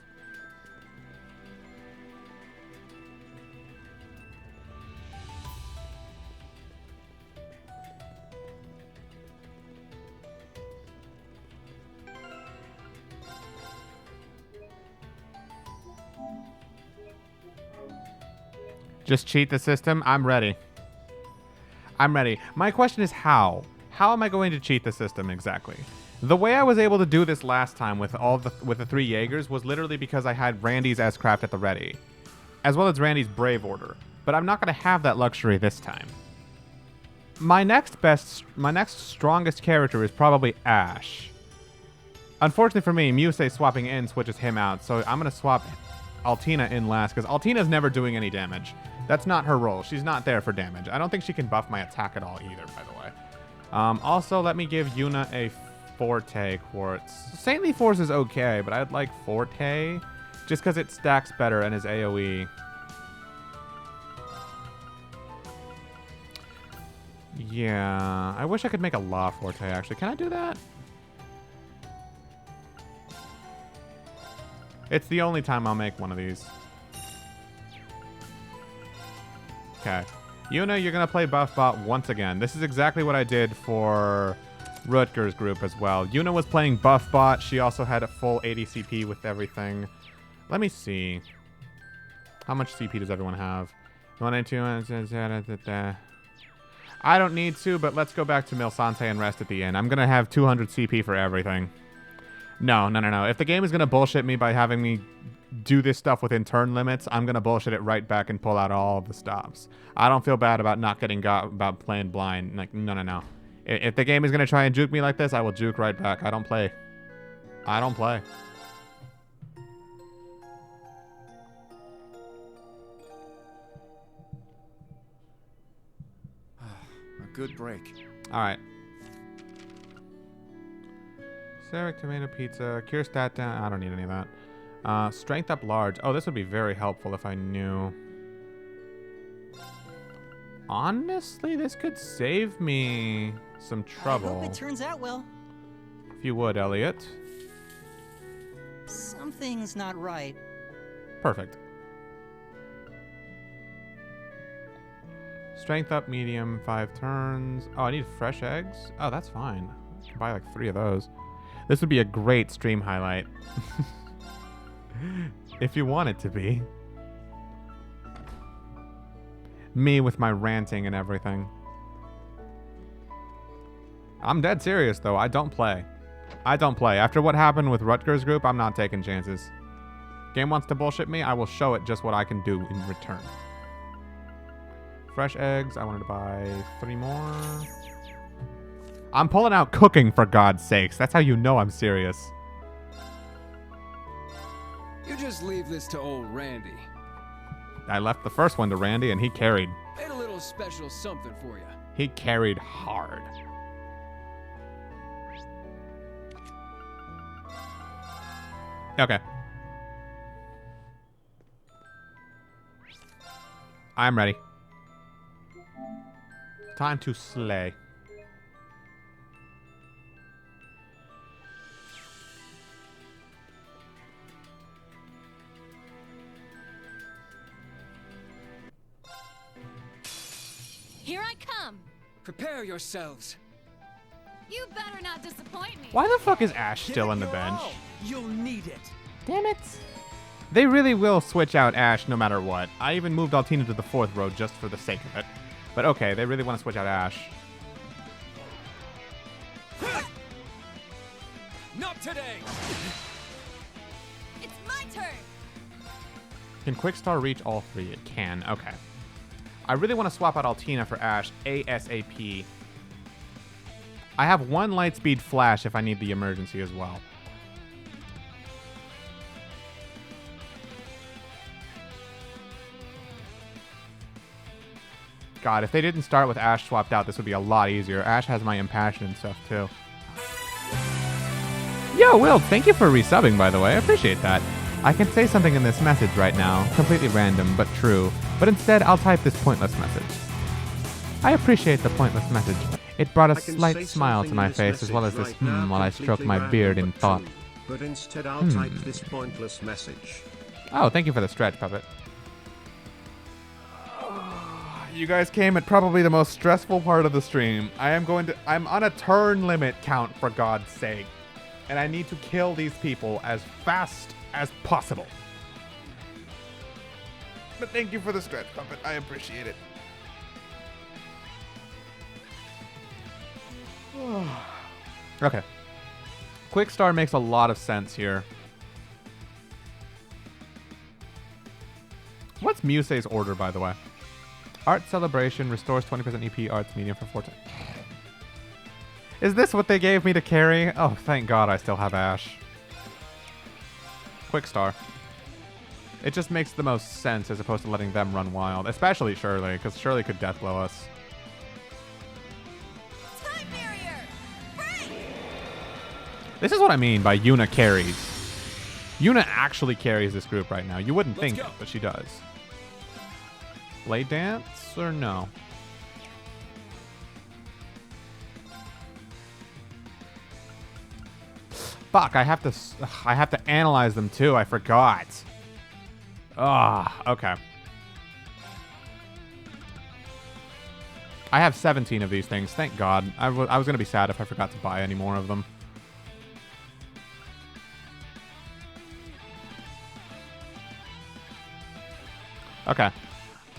Just cheat the system? I'm ready. I'm ready. My question is how? How am I going to cheat the system exactly? The way I was able to do this last time with the 3 Jaegers was literally because I had Randy's S-Craft at the ready, as well as Randy's Brave Order. But I'm not going to have that luxury this time. My next strongest character is probably Ash. Unfortunately for me, Muse swapping in switches him out, so I'm going to swap Altina in last, because Altina's never doing any damage. That's not her role. She's not there for damage. I don't think she can buff my attack at all either, by the way. Also, let me give Yuna a Forte Quartz. Saintly Force is okay, but I'd like Forte, just because it stacks better and is AoE. Yeah, I wish I could make a La Forte, actually. Can I do that? It's the only time I'll make one of these. Okay. Yuna, you're going to play Buff Bot once again. This is exactly what I did for Rutger's group as well. Yuna was playing Buff Bot. She also had a full 80 CP with everything. Let me see. How much CP does everyone have? 1 and 2. I don't need to, but let's go back to Milsante and rest at the end. I'm going to have 200 CP for everything. No. If the game is going to bullshit me by having me do this stuff within turn limits, I'm going to bullshit it right back and pull out all of the stops. I don't feel bad about not getting got, about playing blind. Like, no. If the game is going to try and juke me like this, I will juke right back. I don't play. A good break. All right. Ceric tomato pizza. Cure stat down. I don't need any of that. Strength up large. Oh, this would be very helpful if I knew. Honestly, this could save me some trouble. I hope it turns out well. If you would, Elliot. Something's not right. Perfect. Strength up medium, 5 turns. Oh, I need fresh eggs? Oh, that's fine. I can buy like 3 of those. This would be a great stream highlight. If you want it to be. Me with my ranting and everything. I'm dead serious, though. I don't play. After what happened with Rutger's group, I'm not taking chances. Game wants to bullshit me, I will show it just what I can do in return. Fresh eggs. I wanted to buy 3 more. I'm pulling out cooking, for God's sakes. That's how you know I'm serious. You just leave this to old Randy. I left the first one to Randy, and he carried. Made a little special something for you. He carried hard. Okay. I'm ready. Time to slay. Here I come. Prepare yourselves. You better not disappoint me. Why the fuck is Ash still on the bench? You'll need it. Damn it. They really will switch out Ash no matter what. I even moved Altina to the 4th row just for the sake of it. But okay, they really want to switch out Ash. Not today. It's my turn. Can Quickstar reach all 3? It can. Okay. I really want to swap out Altina for Ash ASAP. I have 1 Lightspeed Flash if I need the emergency as well. God, if they didn't start with Ash swapped out, this would be a lot easier. Ash has my Impassion and stuff, too. Yo, Will, thank you for resubbing, by the way. I appreciate that. I can say something in this message right now, completely random, but true. But instead, I'll type this pointless message. I appreciate the pointless message. It brought a slight smile to my face, as well as this while I stroked my beard in thought. But instead, I'll type this pointless message. Oh, thank you for the stretch, Puppet. You guys came at probably the most stressful part of the stream. I'm on a turn limit count, for God's sake. And I need to kill these people as fast as possible. But thank you for the stretch puppet. I appreciate it. Okay. Quick Star makes a lot of sense here. What's Musei's order, by the way? Art Celebration restores 20% EP Arts Medium for 4 times. Is this what they gave me to carry? Oh, thank God I still have Ash. Quick Star. It just makes the most sense as opposed to letting them run wild. Especially Shirley, because Shirley could deathblow us. This is what I mean by Yuna carries. Yuna actually carries this group right now. You wouldn't think it, but she does. Blade Dance or no? Fuck, I have to analyze them too. I forgot. Ah, okay. I have 17 of these things. Thank God. I was going to be sad if I forgot to buy any more of them. Okay.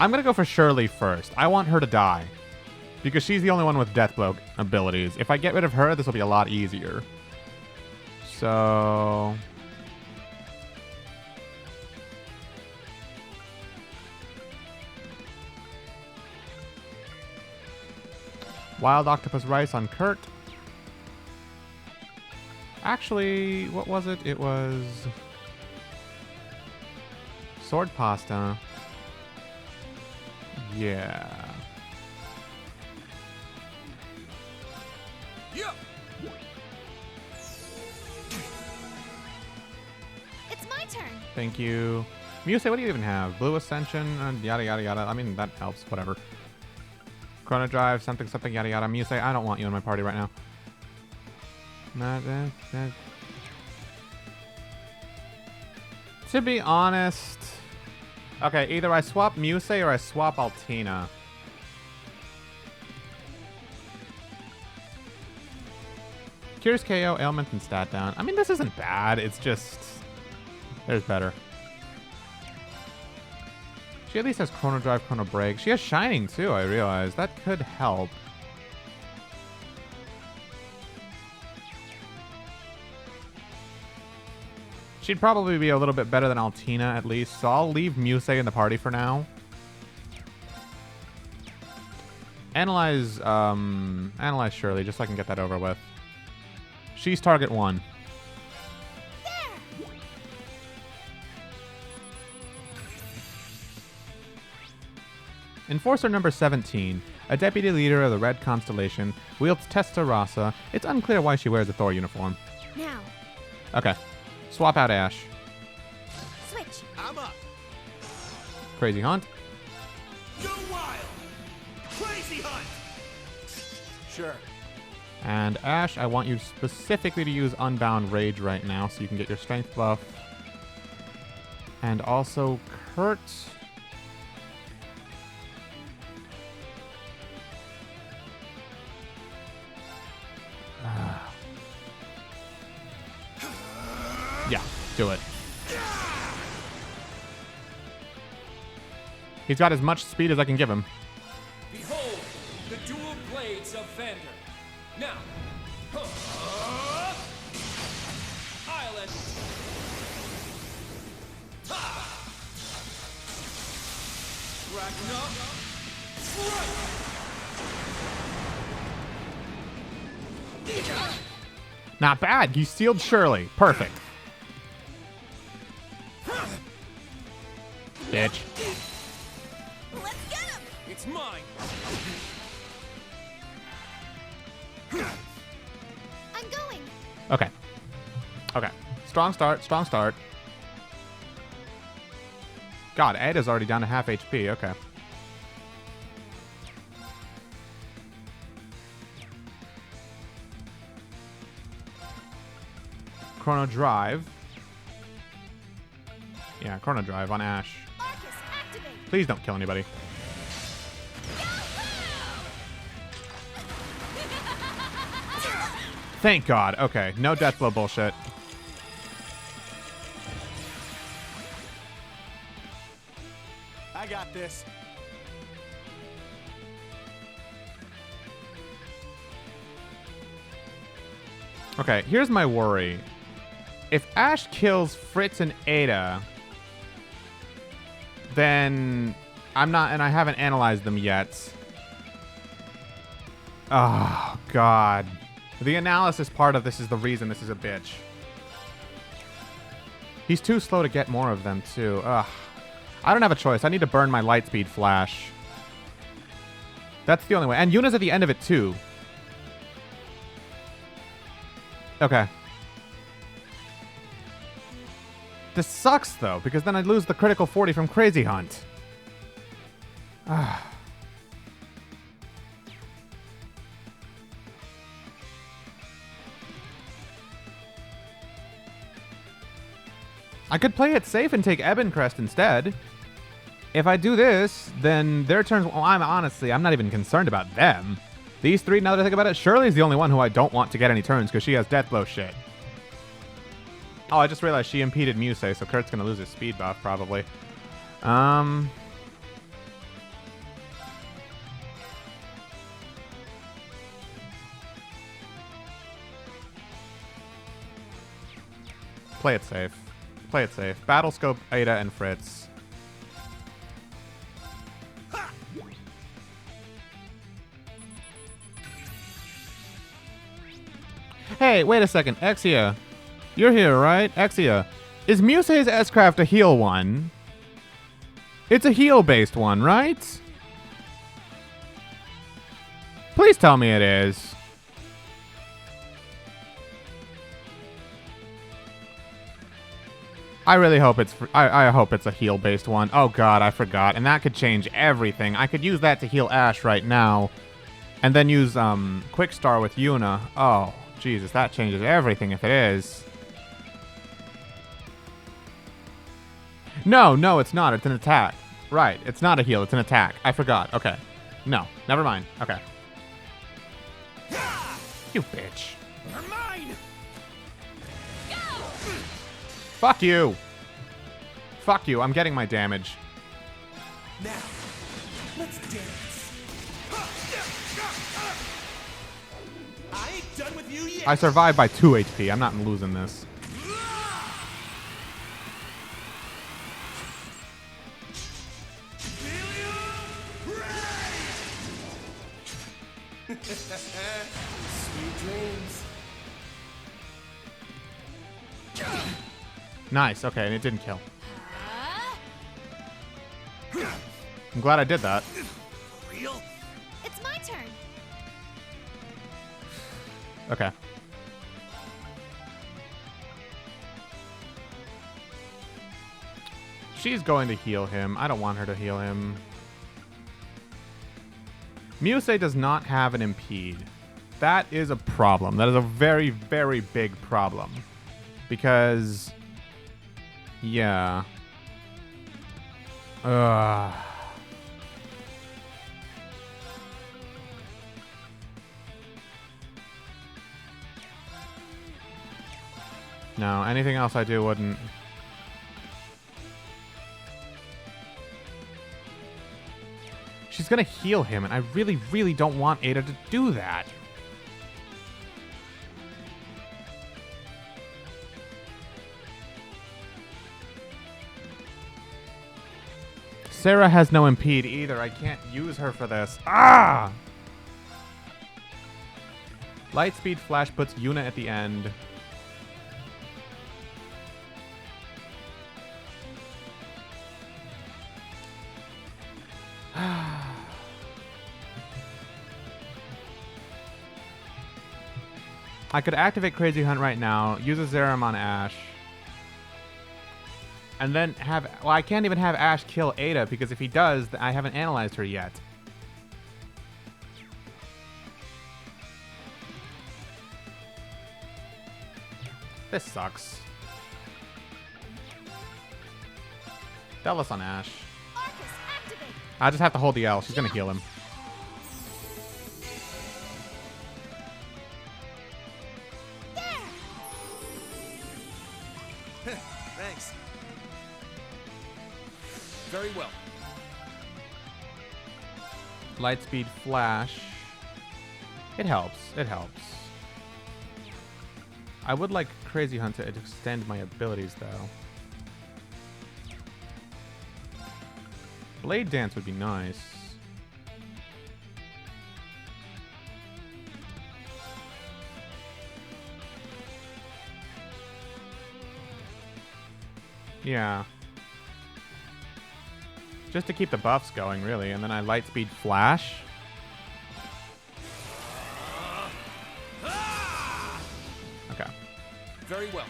I'm going to go for Shirley first. I want her to die. Because she's the only one with Deathblow abilities. If I get rid of her, this will be a lot easier. So... Wild Octopus Rice on Kurt. Actually, what was it? It was... Sword Pasta. Yeah. It's my turn. Thank you. Musei, what do you even have? Blue Ascension, yada yada yada. I mean, that helps. Whatever. Chrono Drive, something something yada yada. Musei, I don't want you in my party right now. To be honest, okay, either I swap Musei or I swap Altina. Cures KO, ailment, and stat down. I mean, this isn't bad. It's just... There's better. She at least has Chrono Drive, Chrono Break. She has Shining, too, I realize. That could help. She'd probably be a little bit better than Altina, at least. So I'll leave Musei in the party for now. Analyze Shirley, just so I can get that over with. She's target 1. Enforcer number 17, a deputy leader of the Red Constellation, wields Testa Rasa. It's unclear why she wears a Thor uniform. Now. Okay. Swap out Ash. Switch. I'm up. Crazy Hunt. Go wild. Crazy Hunt. Sure. And Ash, I want you specifically to use Unbound Rage right now so you can get your strength buff. And also Kurt. Yeah, do it. He's got as much speed as I can give him. Behold, the dual blades of Vander. Now, Island. Not bad. You sealed Shirley. Perfect. Bitch. Let's get him. It's mine. I'm going. Okay. Okay. Strong start. Strong start. God, Ed is already down to half HP. Okay. Chrono Drive. Yeah, Chrono Drive on Ash. Please don't kill anybody. Thank God. Okay, no Deathblow bullshit. got this. Okay, here's my worry. If Ash kills Fritz and Ada, then I'm not, and I haven't analyzed them yet. Oh, God. The analysis part of this is the reason this is a bitch. He's too slow to get more of them, too. Ugh. I don't have a choice. I need to burn my Lightspeed Flash. That's the only way. And Yuna's at the end of it, too. Okay. This sucks, though, because then I'd lose the critical 40 from Crazy Hunt. Ah. I could play it safe and take Ebencrest instead. If I do this, then their turns... Well, I'm not even concerned about them. These three, now that I think about it, Shirley's the only one who I don't want to get any turns because she has Deathblow shit. Oh, I just realized she impeded Musei, so Kurt's gonna lose his speed buff, probably. Play it safe. Play it safe. Battlescope, Ada, and Fritz. Hey, wait a second. Exia. You're here, right? Exia. Is Musei's S-Craft a heal one? It's a heal-based one, right? Please tell me it is. I really hope it's... I hope it's a heal-based one. Oh god, I forgot. And that could change everything. I could use that to heal Ash right now. And then use Quick Star with Yuna. Oh, Jesus, that changes everything if it is. No, it's not. It's an attack. Right, it's not a heal. It's an attack. I forgot. Okay. No, never mind. Okay. You bitch. They're mine. Fuck you. Fuck you. I'm getting my damage. Now, let's dance. I ain't done with you yet. I survived by 2 HP. I'm not losing this. Sweet dreams. Nice. Okay, and it didn't kill. I'm glad I did that. Real? It's my turn. Okay. She's going to heal him. I don't want her to heal him. Musei does not have an impede. That is a problem. That is a very, very big problem. Because... yeah. Ugh. No, anything else I do wouldn't. She's gonna heal him, and I really, really don't want Ada to do that. Sarah has no impede either. I can't use her for this. Ah! Lightspeed Flash puts Yuna at the end. I could activate Crazy Hunt right now, use a Zerum on Ash, and then have... well, I can't even have Ash kill Ada, because if he does, I haven't analyzed her yet. This sucks. Delos on Ash. I just have to hold the L. She's gonna heal him. Thanks. Very well. Lightspeed Flash. It helps. It helps. I would like Crazy Hunt to extend my abilities, though. Blade Dance would be nice. Yeah. Just to keep the buffs going, really. And then I Lightspeed Flash. Okay. Very well.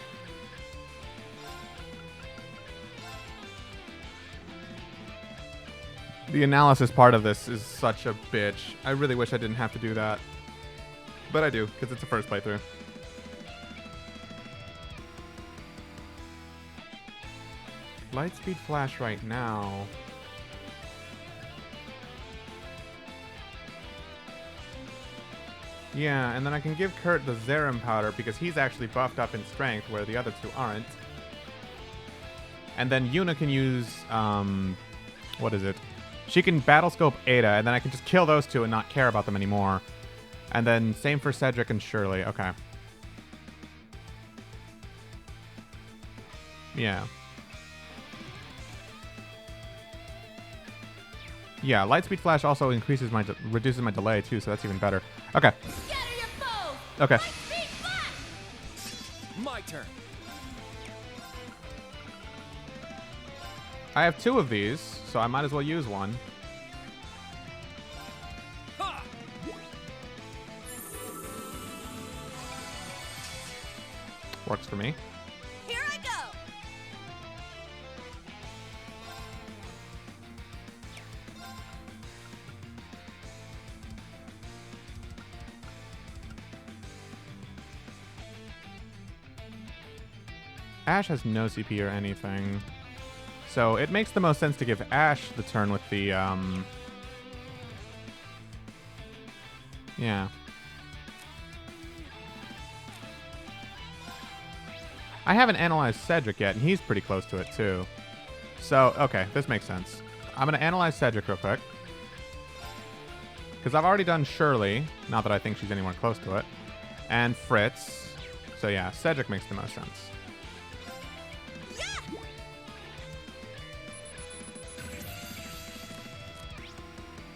The analysis part of this is such a bitch. I really wish I didn't have to do that. But I do, because it's a first playthrough. Lightspeed Flash right now. Yeah, and then I can give Kurt the Zerum Powder because he's actually buffed up in strength where the other two aren't. And then Yuna can use, what is it? She can Battle Scope Ada, and then I can just kill those two and not care about them anymore. And then same for Cedric and Shirley. Okay. Yeah. Yeah, Lightspeed Flash also increases my reduces my delay too, so that's even better. Okay. Okay. My turn. I have 2 of these, so I might as well use one. Works for me. Here I go. Ash has no CP or anything. So it makes the most sense to give Ash the turn with the, yeah. I haven't analyzed Cedric yet, and he's pretty close to it, too. So, okay, this makes sense. I'm going to analyze Cedric real quick. Because I've already done Shirley, not that I think she's anywhere close to it. And Fritz. So yeah, Cedric makes the most sense.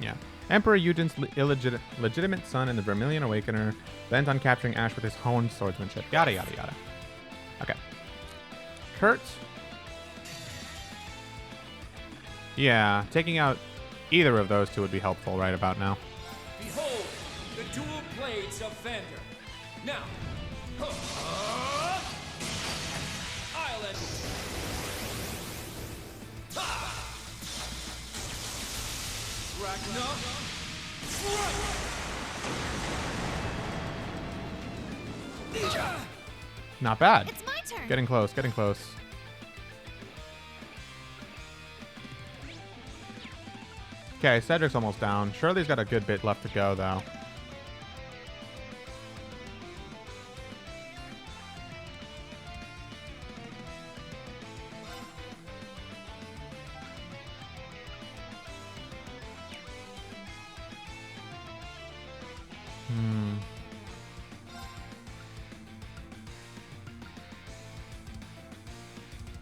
Yeah. Emperor Eugen's legitimate son and the Vermilion Awakener, bent on capturing Ash with his honed swordsmanship. Yada, yada, yada. Okay. Kurt. Yeah, taking out either of those two would be helpful right about now. Behold, the dual blades of Vander. Now, Island. Ragnar. Not bad. It's my turn. Getting close, getting close. Okay, Cedric's almost down. Shirley's got a good bit left to go, though.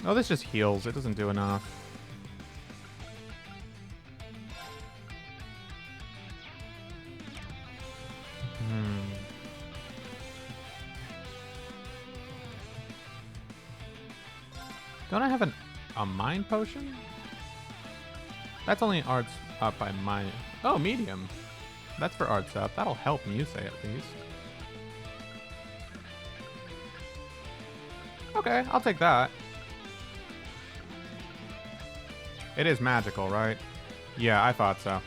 Oh, this just heals. It doesn't do enough. Don't I have a mind potion? That's only arts up by mind. Oh, medium. That's for arts up. That'll help Musei at least. Okay, I'll take that. It is magical, right? Yeah, I thought so.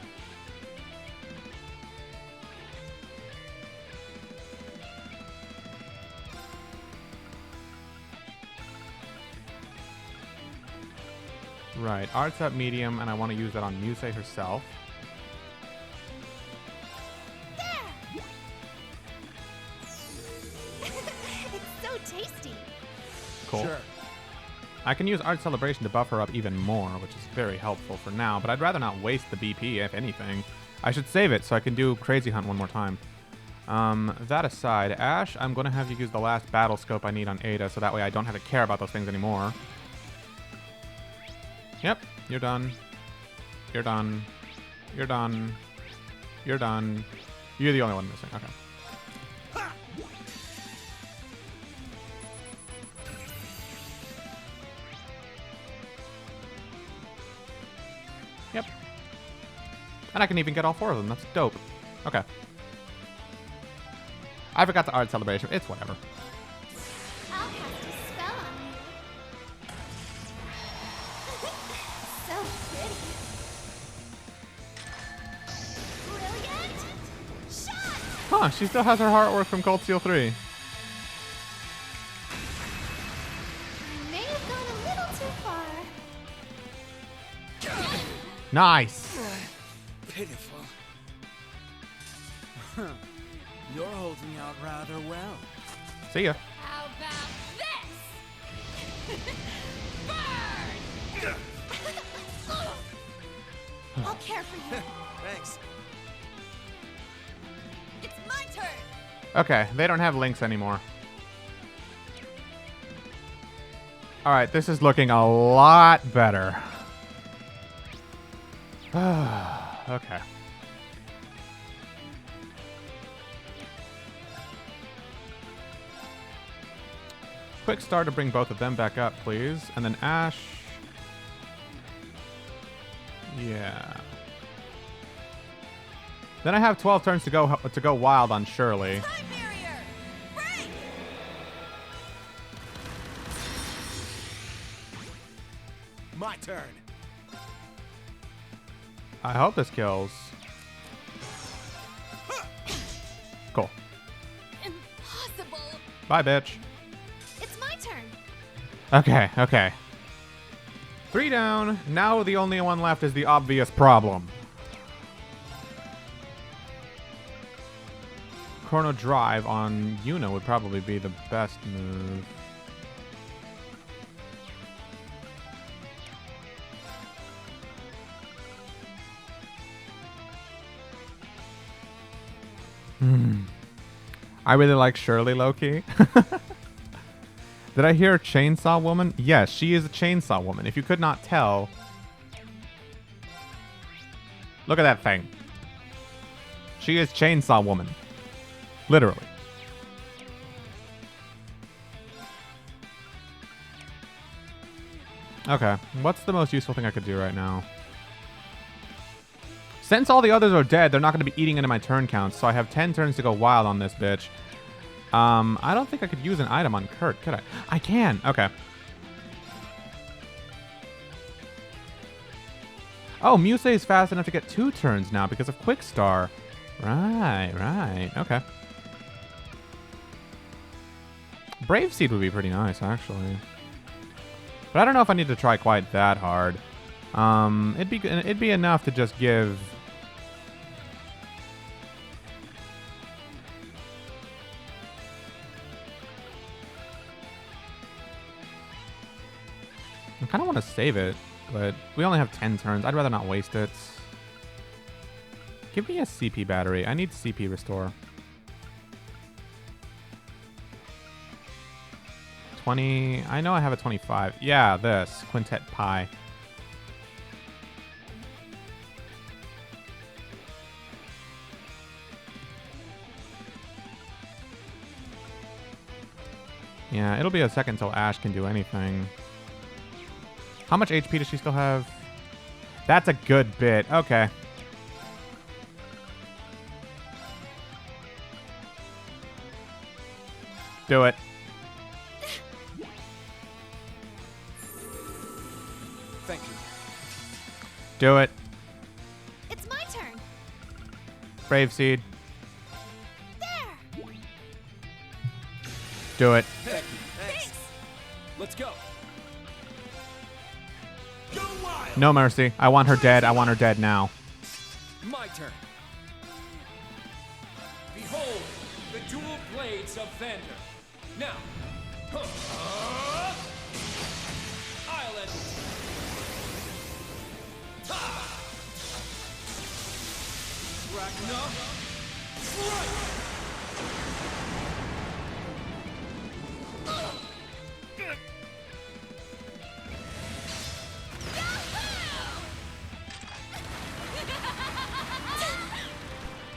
Right, arts up medium, and I want to use that on Musei herself. It's so tasty. Cool. Sure. I can use Art Celebration to buff her up even more, which is very helpful for now, but I'd rather not waste the BP, if anything. I should save it so I can do Crazy Hunt one more time. That aside, Ash, I'm going to have you use the last battle scope I need on Ada, so that way I don't have to care about those things anymore. Yep, you're done. You're done. You're done. You're done. You're the only one missing. Okay. Yep. And I can even get all 4 of them. That's dope. Okay. I forgot the art celebration. It's whatever. I'll cast a spell on you. So pretty. Brilliant! Shot! Huh, she still has her artwork from Cold Steel 3. I may have gone a little too far. Nice! Pitiful. You're holding out rather well. See ya. How about this? Burn! I'll care for you. Thanks. It's my turn. Okay, they don't have links anymore. Alright, this is looking a lot better. Okay. Quick star to bring both of them back up, please. And then Ash. Yeah. Then I have 12 turns to go wild on Shirley. My turn. I hope this kills. Cool. Impossible. Bye, bitch. It's my turn. Okay, okay. 3 down. Now the only one left is the obvious problem. Chrono Drive on Yuna would probably be the best move. I really like Shirley Loki. Did I hear Chainsaw Woman? Yes, she is a Chainsaw Woman. If you could not tell. Look at that thing. She is Chainsaw Woman. Literally. Okay, what's the most useful thing I could do right now? Since all the others are dead, they're not going to be eating into my turn counts, so I have 10 turns to go wild on this bitch. I don't think I could use an item on Kurt, could I? I can. Okay. Oh, Muse is fast enough to get 2 turns now because of Quick Star. Right, right. Okay. Brave Seed would be pretty nice, actually. But I don't know if I need to try quite that hard. It'd be enough to just give... I kind of want to save it, but we only have 10 turns. I'd rather not waste it. Give me a CP battery. I need CP restore. 20. I know I have a 25. Yeah, this. Quintet Pi. Yeah, it'll be a second until Ash can do anything. How much HP does she still have? That's a good bit. Okay. Do it. Thank you. Do it. It's my turn. Brave Seed. There. Do it. Thank you. Thanks. Let's go. No mercy. I want her dead. I want her dead now. My turn. Behold, the dual blades of Vander. Now, I'll end it.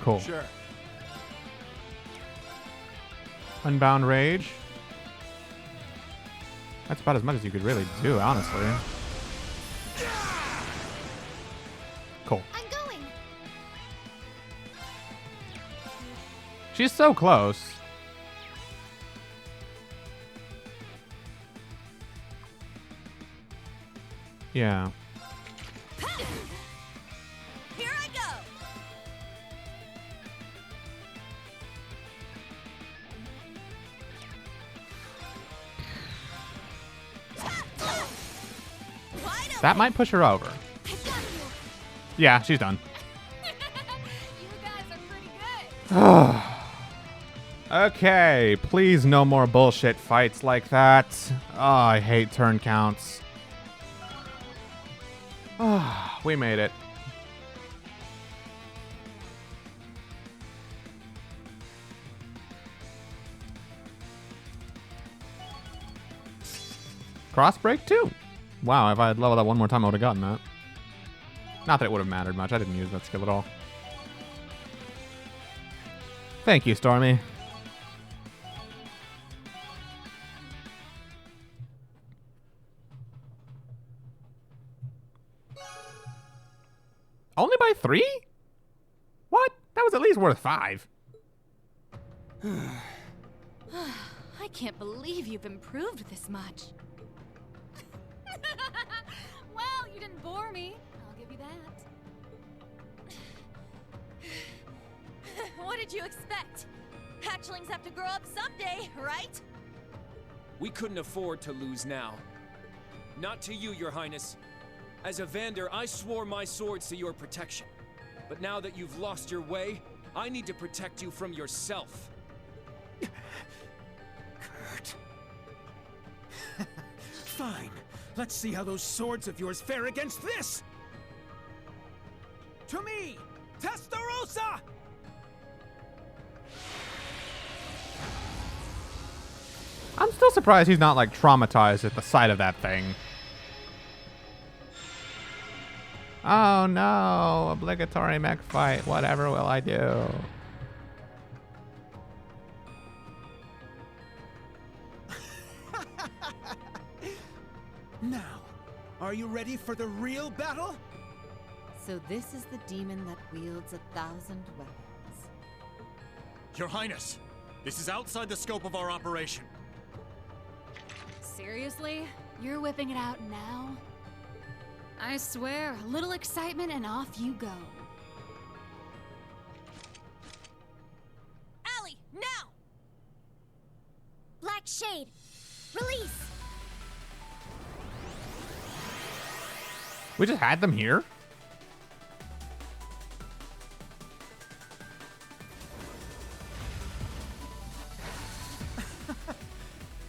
Cool. Sure. Unbound Rage. That's about as much as you could really do, honestly. Cool. I'm going. She's so close. Yeah. Here I go. That might push her over. Yeah, she's done. Okay, please no more bullshit fights like that. Oh, I hate turn counts. We made it. Cross break too. Wow, if I had leveled up one more time, I would have gotten that. Not that it would have mattered much. I didn't use that skill at all. Thank you, Stormy. Only by 3? What? That was at least worth 5. I can't believe you've improved this much. Well, you didn't bore me. I'll give you that. What did you expect? Hatchlings have to grow up someday, right? We couldn't afford to lose now. Not to you, Your Highness. As a Vander, I swore my swords to your protection. But now that you've lost your way, I need to protect you from yourself. Kurt. Fine. Let's see how those swords of yours fare against this! To me, Testarossa! I'm still surprised he's not, like, traumatized at the sight of that thing. Oh no, obligatory mech fight. Whatever will I do? Now, are you ready for the real battle? So this is the demon that wields 1,000 weapons. Your Highness, this is outside the scope of our operation. Seriously? You're whipping it out now? I swear, a little excitement and off you go. Allie, now! Black Shade, release! We just had them here?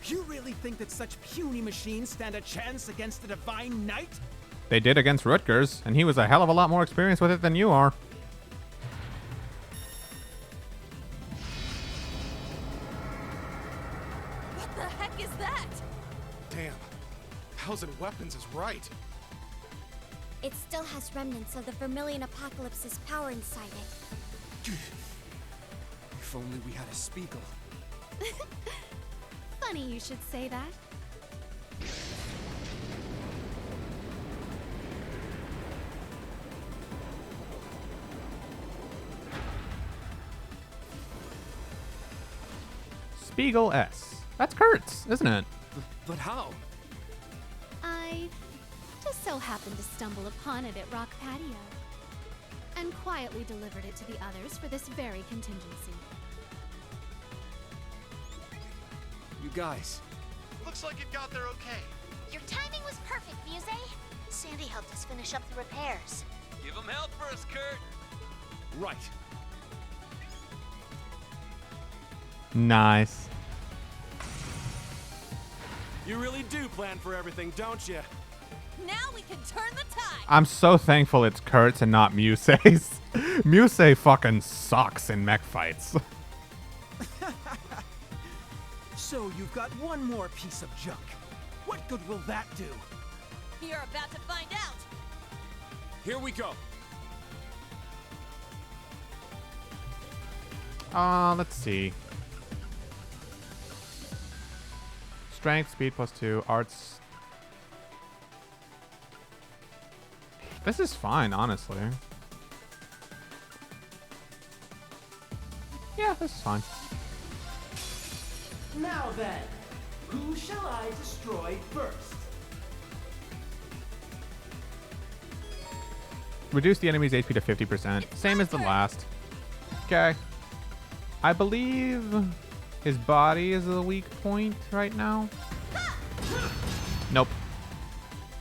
You really think that such puny machines stand a chance against the Divine Knight? They did against Rutgers, and he was a hell of a lot more experienced with it than you are. What the heck is that? Damn. 1,000 weapons is right. It still has remnants of the Vermilion Apocalypse's power inside it. If only we had a Spiegel. Funny you should say that. Spiegel S. That's Kurt's, isn't it? But how? I just so happened to stumble upon it at Rock Patio, and quietly delivered it to the others for this very contingency. You guys. Looks like it got there okay. Your timing was perfect, Muse. Sandy helped us finish up the repairs. Give him help for us, Kurt. Right. Nice. You really do plan for everything, don't you? Now we can turn the tide. I'm so thankful it's Kurt's and not Musei's. Musei fucking sucks in mech fights. So you've got one more piece of junk. What good will that do? You're about to find out. Here we go. Let's see. Strength, speed +2, arts. This is fine, honestly. Yeah, this is fine. Now then, who shall I destroy first? Reduce the enemy's HP to 50%. Same as the last. Okay. I believe his body is a weak point right now. Nope.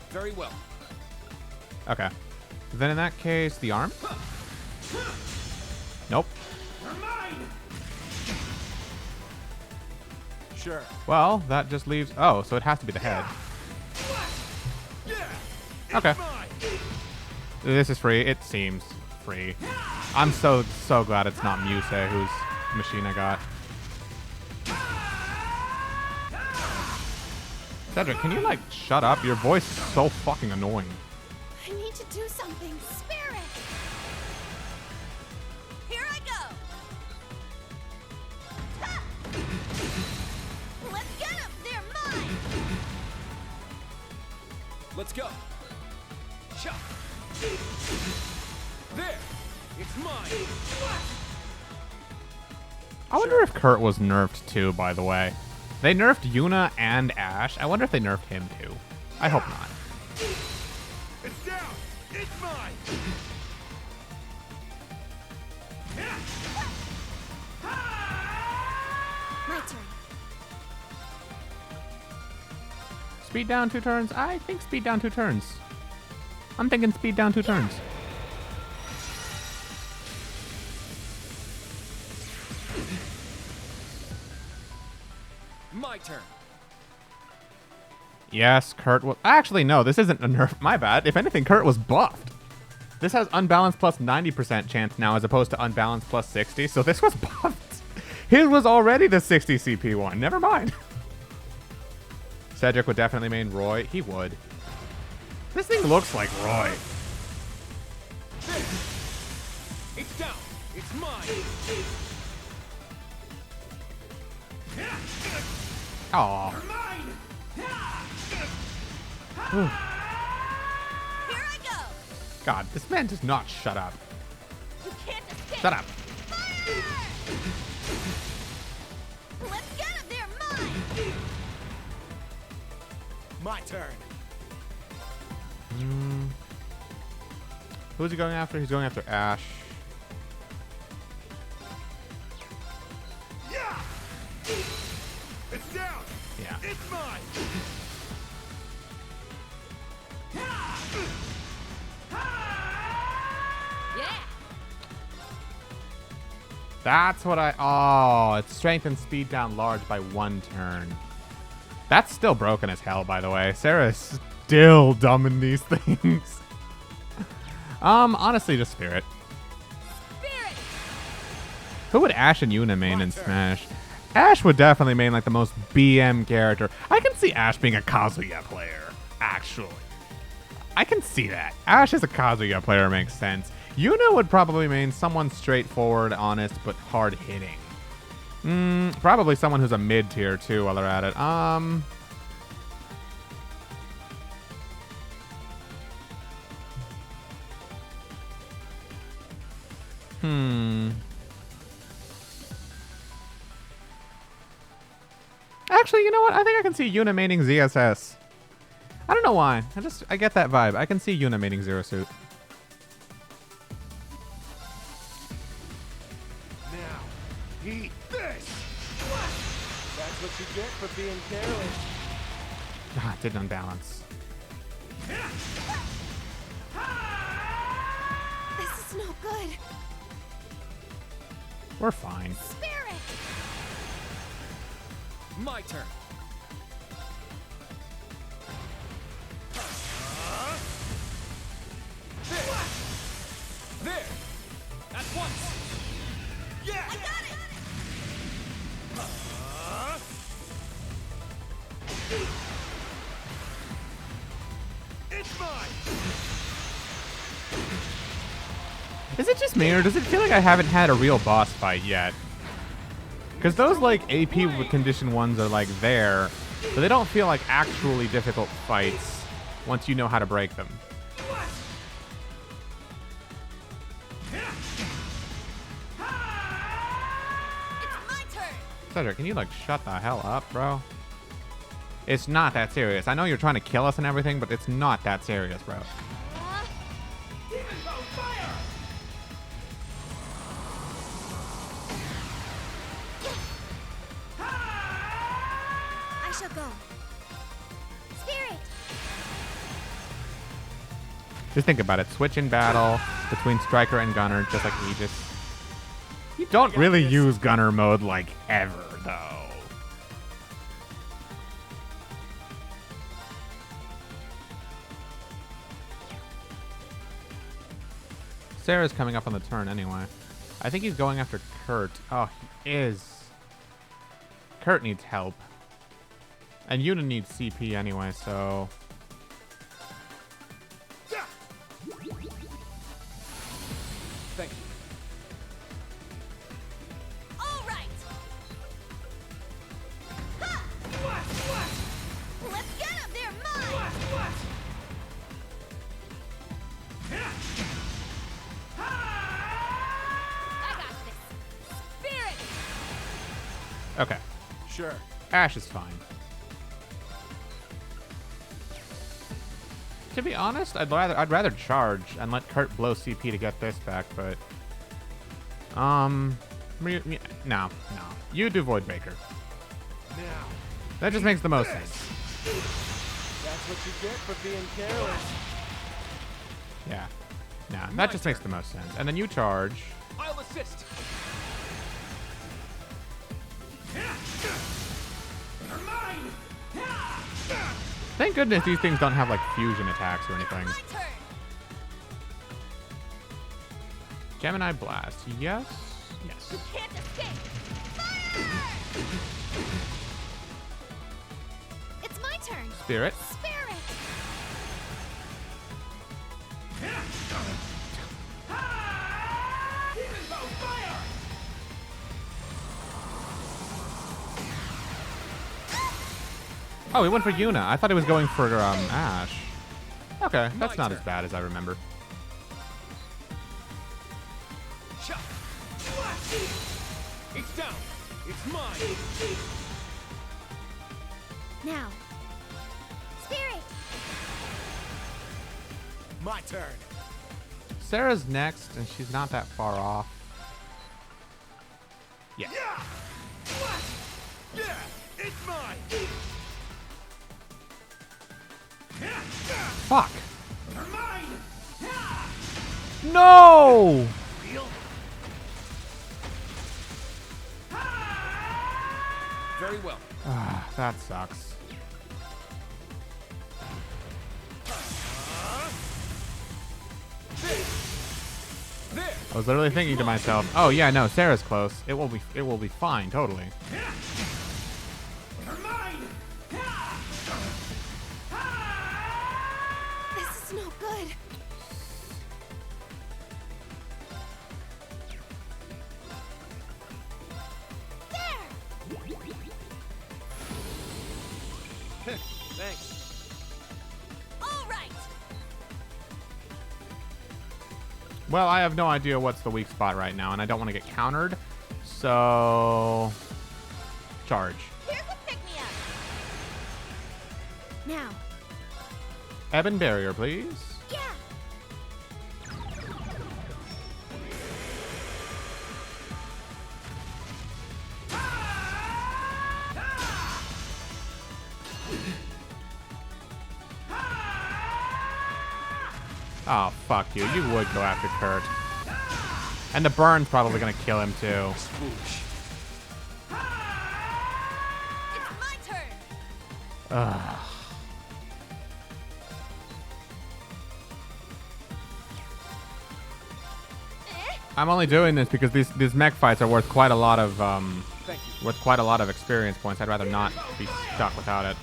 Very well. Okay. Then in that case, the arm? Nope. Sure. Well, that just leaves... Oh, so it has to be the head. Okay. This is free. It seems free. I'm so glad it's not Musei whose machine I got. Cedric, can you, like, shut up? Your voice is so fucking annoying. I need to do something. Spirit! Here I go! Ha! Let's get them! They're mine! Let's go. Shot. There! It's mine! I wonder if Kurt was nerfed too, by the way. They nerfed Yuna and Ash. I wonder if they nerfed him too. I hope not. It's down! It's mine! My turn. Speed down 2 turns? I think speed down 2 turns. I'm thinking speed down 2 turns. My turn. Yes, Kurt was... Actually, no, this isn't a nerf. My bad. If anything, Kurt was buffed. This has unbalanced plus 90% chance now as opposed to unbalanced plus 60, so this was buffed. His was already the 60 CP one. Never mind. Cedric would definitely main Roy. He would. This thing looks like Roy. It's down. It's mine. Aww. Here I go. God, this man does not shut up. You can't escape. Shut up. Fire! Let's get them. They're mine. My turn. Who's he going after? He's going after Ash. Yeah! It's down! Yeah. It's mine! Yeah! That's what I... Oh, it's strength and speed down large by 1 turn. That's still broken as hell, by the way. Sarah's still dumb in these things. Honestly, just Spirit. Spirit! Who would Ash and Yuna main in Smash? Ash would definitely main like the most BM character. I can see Ash being a Kazuya player, actually. I can see that. Ash as a Kazuya player makes sense. Yuna would probably main someone straightforward, honest, but hard-hitting. Probably someone who's a mid-tier, too, while they're at it. Actually, you know what? I think I can see Yuna maining ZSS. I don't know why. I get that vibe. I can see Yuna maining Zero Suit. Now, eat this! That's what you get for being careless. Ah, it didn't unbalance. This is no good. We're fine. Spirit! My turn. There! At once! Yeah! I got it! It's mine! Is it just me, or does it feel like I haven't had a real boss fight yet? Because those, like, AP condition ones are, like, there, but they don't feel like actually difficult fights once you know how to break them. Cedric, can you, like, shut the hell up, bro? It's not that serious. I know you're trying to kill us and everything, but it's not that serious, bro. I shall go. Spirit! Just think about it. Switch in battle between Striker and Gunner, just like Aegis. You don't really use Gunner mode, like, ever, though. Sarah's coming up on the turn anyway. I think he's going after Kurt. Oh, he is. Kurt needs help. And Yuna needs CP anyway, so... Thank you. All right. Ha! Let's get him. They're mine. I got this. Spirit. Okay. Sure. Ash is fine. To be honest, I'd rather charge and let Kurt blow CP to get this back, but no. You do Voidbreaker. Now. That just makes the most sense. That's what you get for being careless. Yeah. Nah, that just makes the most sense. And then you charge. I'll assist. Thank goodness these things don't have like fusion attacks or anything. Gemini Blast. Yes. Yes. You can't escape. Fire! It's my turn. Spirit. Spirit! Oh, he went for Yuna. I thought he was going for Ash. Okay, that's not as bad as I remember. It's down. It's mine. Now. Spirit! My turn. Sarah's next, and she's not that far off. Yeah. Yeah, it's mine. Fuck. No! Very well. That sucks. There. I was literally thinking to myself, "Oh yeah, no, Sarah's close. It will be fine, totally." This is no good. Thanks. All right. Well, I have no idea what's the weak spot right now, and I don't want to get countered, so charge. Here's a pick me up. Now. Ebon Barrier, please. Yeah. Oh, fuck you. You would go after Kurt. And the burn's probably going to kill him, too. It's my turn. Ugh. I'm only doing this because these mech fights are worth quite a lot of experience points. I'd rather not be stuck without it.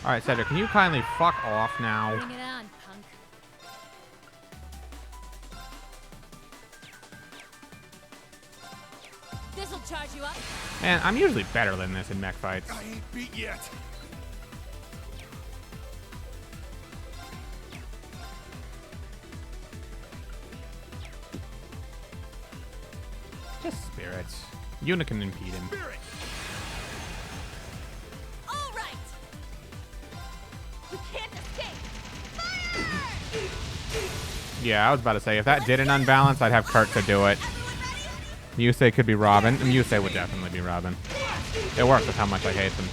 All right, Cedric, can you kindly fuck off now? Bring it on, punk. This'll charge you up. Man, I'm usually better than this in mech fights. I ain't beat yet. Just spirits. Yuna can impede him. Spirit. All right. You can't escape. Fire! Yeah, I was about to say, if that didn't unbalance, I'd have Kurt to do it. Yusei could be Robin, and Yusei would definitely be Robin. It works with how much I hate them.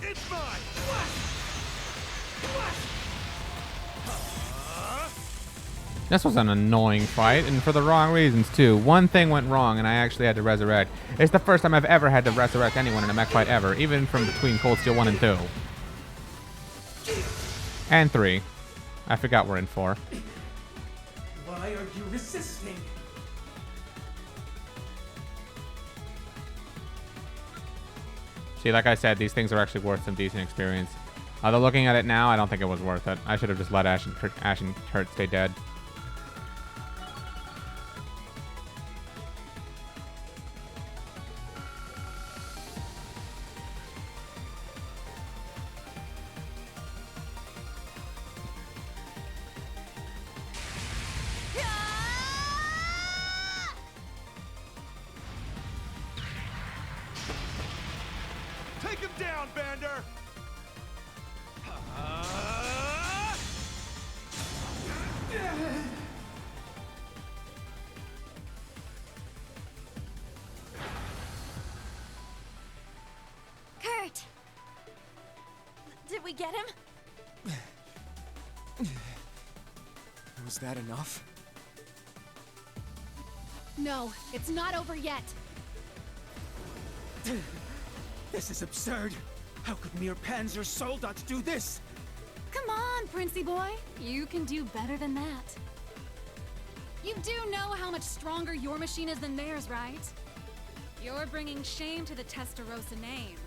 It's mine. This was an annoying fight, and for the wrong reasons, too. One thing went wrong, and I actually had to resurrect. It's the first time I've ever had to resurrect anyone in a mech fight ever, even from between Cold Steel 1 and 2. And 3. I forgot we're in 4. Why are you resisting? See, like I said, these things are actually worth some decent experience. Although looking at it now, I don't think it was worth it. I should have just let Ash and Kurt stay dead. Take him down, Vander. Kurt! Did we get him? Was that enough? No, it's not over yet. This is absurd. How could mere Panzer Soldats do this? Come on, Princey boy. You can do better than that. You do know how much stronger your machine is than theirs, right? You're bringing shame to the Testarossa name.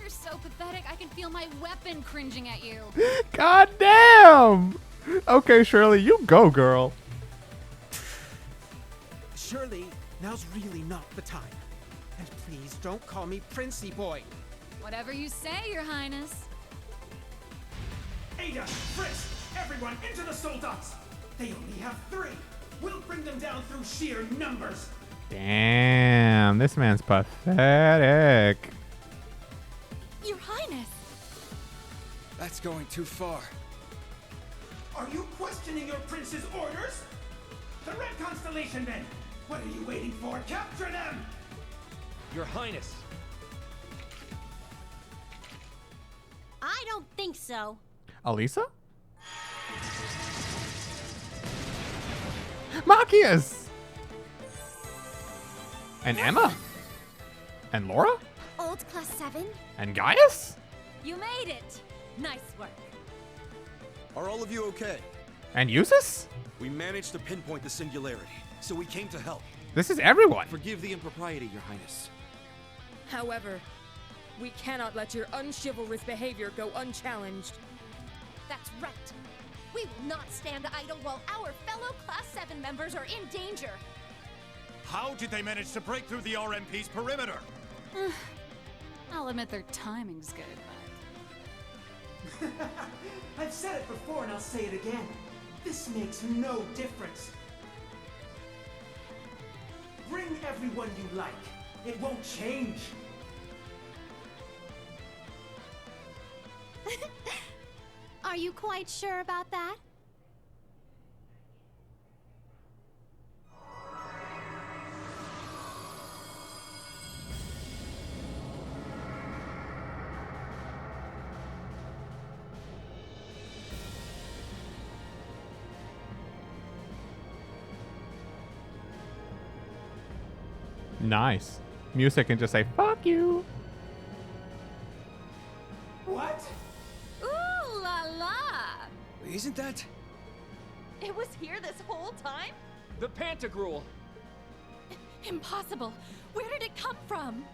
You're so pathetic, I can feel my weapon cringing at you. God damn! Okay, Shirley, you go, girl. Surely, now's really not the time. And please don't call me Princey Boy. Whatever you say, Your Highness. Ada, Frisk, everyone into the Soldats! They only have 3. We'll bring them down through sheer numbers. Damn, this man's pathetic. Your Highness! That's going too far. Are you questioning your prince's orders? The Red Constellation men! What are you waiting for? Capture them! Your Highness! I don't think so. Alisa? Machias! And Emma? And Laura? Old Class 7? And Gaius? You made it. Nice work. Are all of you okay? And Eustace? We managed to pinpoint the singularity, so we came to help. This is everyone. Forgive the impropriety, Your Highness. However, we cannot let your unchivalrous behavior go unchallenged. That's right. We will not stand idle while our fellow Class 7 members are in danger. How did they manage to break through the RMP's perimeter? I'll admit their timing's good, but... I've said it before and I'll say it again. This makes no difference. Bring everyone you like. It won't change. Are you quite sure about that? Nice. Music can just say, fuck you. What? Ooh la la! Isn't that It was here this whole time? the Pantagruel? Impossible! Where did it come from?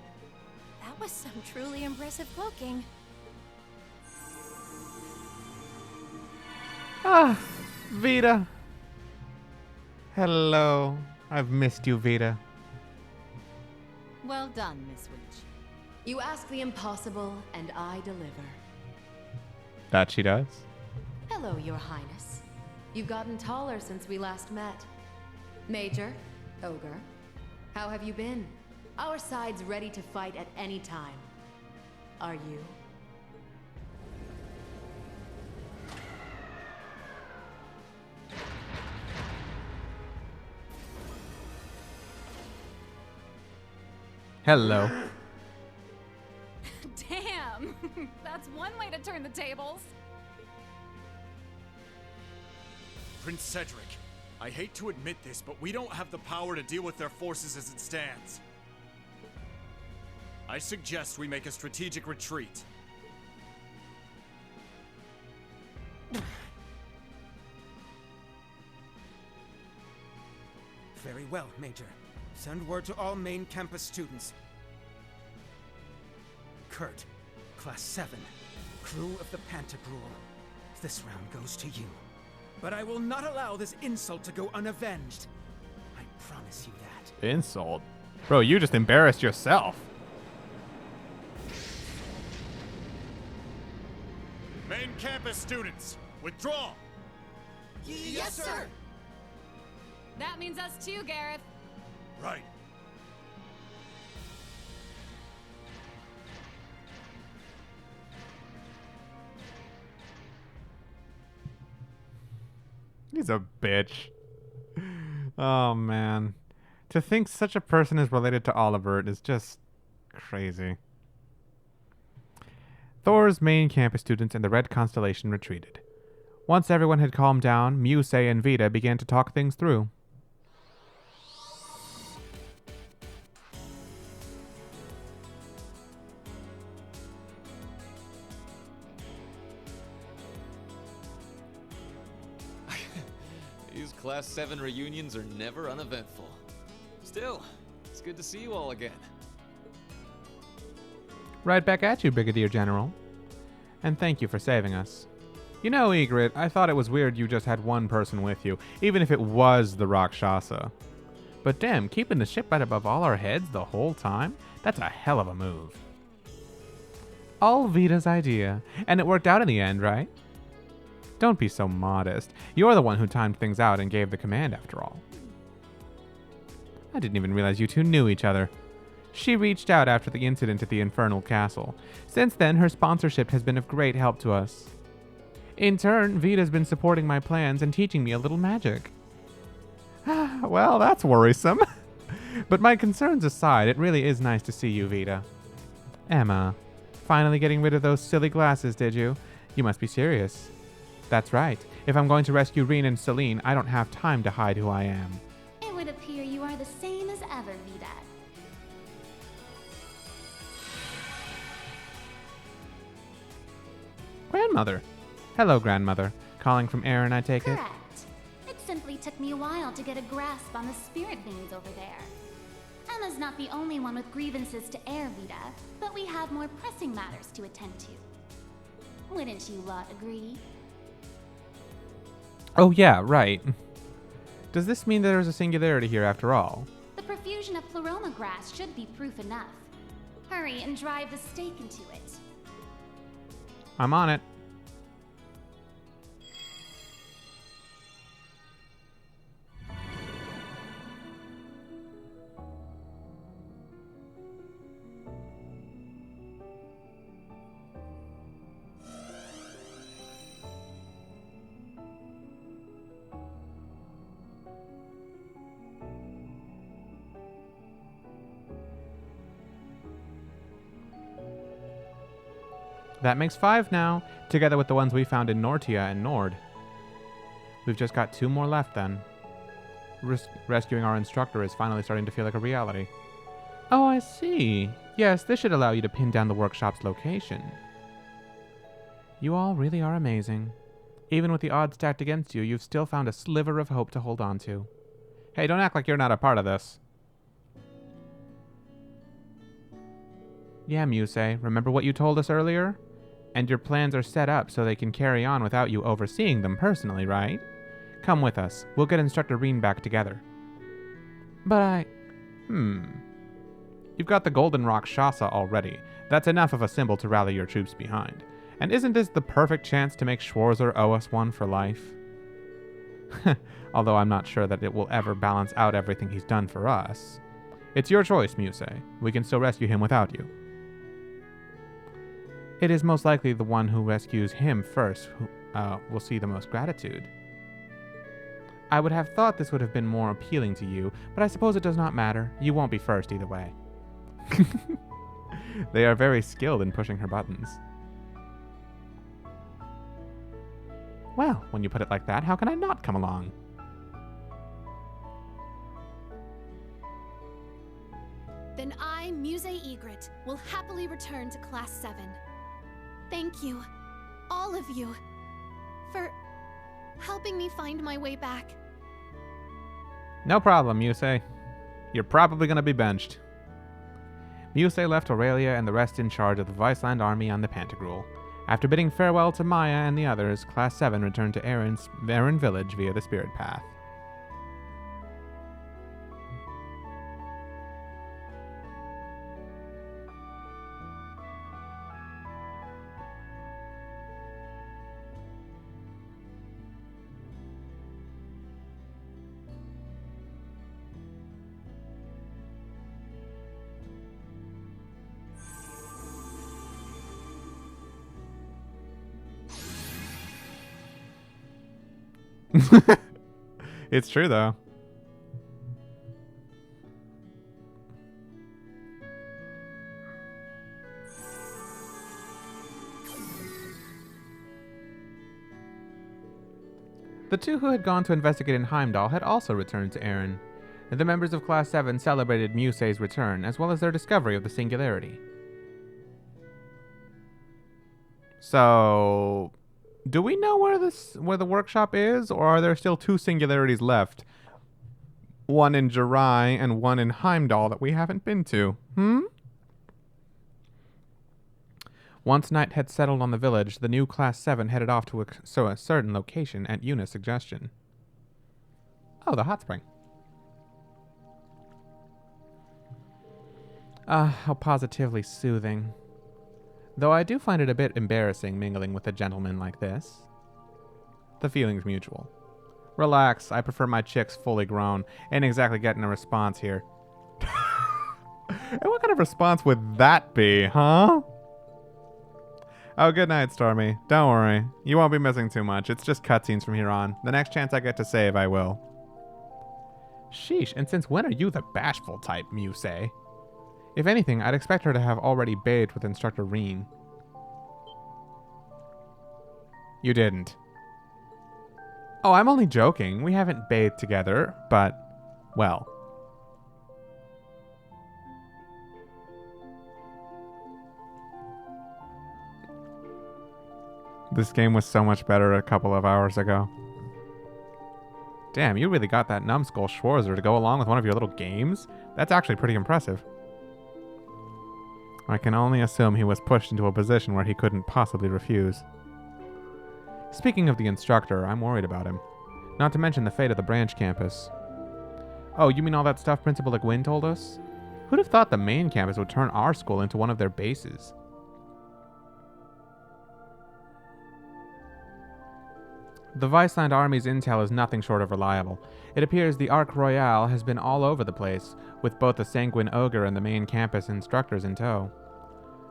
That was some truly impressive cloaking. Ah, Vita. Hello. I've missed you, Vita. Well done, Miss Witch. You ask the impossible, and I deliver. That she does. Hello, Your Highness. You've gotten taller since we last met. Major, Ogre, how have you been? Our side's ready to fight at any time. Are you? Hello. Damn! That's one way to turn the tables. Prince Cedric, I hate to admit this, but we don't have the power to deal with their forces as it stands. I suggest we make a strategic retreat. Very well, Major. Send word to all main campus students. Kurt, Class 7, crew of the Pantagruel. This round goes to you. But I will not allow this insult to go unavenged. I promise you that. Insult? Bro, you just embarrassed yourself. Main campus students, withdraw! Yes, sir! That means us too, Gareth. Right. He's a bitch. Oh, man. To think such a person is related to Olivert is just crazy. Thor's main campus students and the Red Constellation retreated. Once everyone had calmed down, Muse and Vita began to talk things through. These Class 7 reunions are never uneventful. Still, it's good to see you all again. Right back at you, Brigadier General. And thank you for saving us. You know, Ygritte, I thought it was weird you just had one person with you, even if it was the Rakshasa. But damn, keeping the ship right above all our heads the whole time? That's a hell of a move. All Vita's idea, and it worked out in the end, right? Don't be so modest. You're the one who timed things out and gave the command, after all. I didn't even realize you two knew each other. She reached out after the incident at the Infernal Castle. Since then, her sponsorship has been of great help to us. In turn, Vita's been supporting my plans and teaching me a little magic. Well, that's worrisome. But my concerns aside, it really is nice to see you, Vita. Emma, finally getting rid of those silly glasses, did you? You must be serious. That's right. If I'm going to rescue Reen and Celine, I don't have time to hide who I am. It would appear you are the same as ever, Vita. Grandmother. Hello, Grandmother. Calling from Aaron, I take it? Correct. It simply took me a while to get a grasp on the spirit beings over there. Emma's not the only one with grievances to air, Vita, but we have more pressing matters to attend to. Wouldn't you lot agree? Oh yeah, right. Does this mean that there's a singularity here after all? The profusion of Pleroma grass should be proof enough. Hurry and drive the stake into it. I'm on it. That makes 5 now, together with the ones we found in Nortia and Nord. We've just got 2 more left then. Rescuing our instructor is finally starting to feel like a reality. Oh, I see. Yes, this should allow you to pin down the workshop's location. You all really are amazing. Even with the odds stacked against you, you've still found a sliver of hope to hold on to. Hey, don't act like you're not a part of this. Yeah, Muse, remember what you told us earlier? And your plans are set up so they can carry on without you overseeing them personally, right? Come with us. We'll get Instructor Reen back together. But You've got the Golden Rock Shasa already. That's enough of a symbol to rally your troops behind. And isn't this the perfect chance to make Schwarzer owe us one for life? Although I'm not sure that it will ever balance out everything he's done for us. It's your choice, Muse. We can still rescue him without you. It is most likely the one who rescues him first who will see the most gratitude. I would have thought this would have been more appealing to you, but I suppose it does not matter. You won't be first either way. They are very skilled in pushing her buttons. Well, when you put it like that, how can I not come along? Then I, Muse Egret, will happily return to Class 7. Thank you, all of you, for helping me find my way back. No problem, Muse. You're probably going to be benched. Muse left Aurelia and the rest in charge of the Viceland army on the Pantagruel. After bidding farewell to Maya and the others, Class 7 returned to Aaron Village via the Spirit Path. It's true, though. The two who had gone to investigate in Heimdall had also returned to Aaron. The members of Class 7 celebrated Muse's return, as well as their discovery of the Singularity. So, do we know where the workshop is, or are there still two Singularities left? One in Jirai and one in Heimdall that we haven't been to. Once night had settled on the village, the new Class 7 headed off to a certain location at Yuna's suggestion. Oh, the hot spring. How positively soothing. Though I do find it a bit embarrassing mingling with a gentleman like this. The feeling's mutual. Relax, I prefer my chicks fully grown. Ain't exactly getting a response here. And what kind of response would that be, huh? Oh, good night, Stormy. Don't worry. You won't be missing too much. It's just cutscenes from here on. The next chance I get to save, I will. Sheesh, and since when are you the bashful type, Muse? If anything, I'd expect her to have already bathed with Instructor Reen. You didn't. Oh, I'm only joking. We haven't bathed together, but, well. This game was so much better a couple of hours ago. Damn, you really got that numbskull Schwarzer to go along with one of your little games? That's actually pretty impressive. I can only assume he was pushed into a position where he couldn't possibly refuse. Speaking of the instructor, I'm worried about him. Not to mention the fate of the branch campus. Oh, you mean all that stuff Principal Le Guin told us? Who'd have thought the main campus would turn our school into one of their bases? The Viceland Army's intel is nothing short of reliable. It appears the Arc Royale has been all over the place, with both the Sanguine Ogre and the main campus instructors in tow.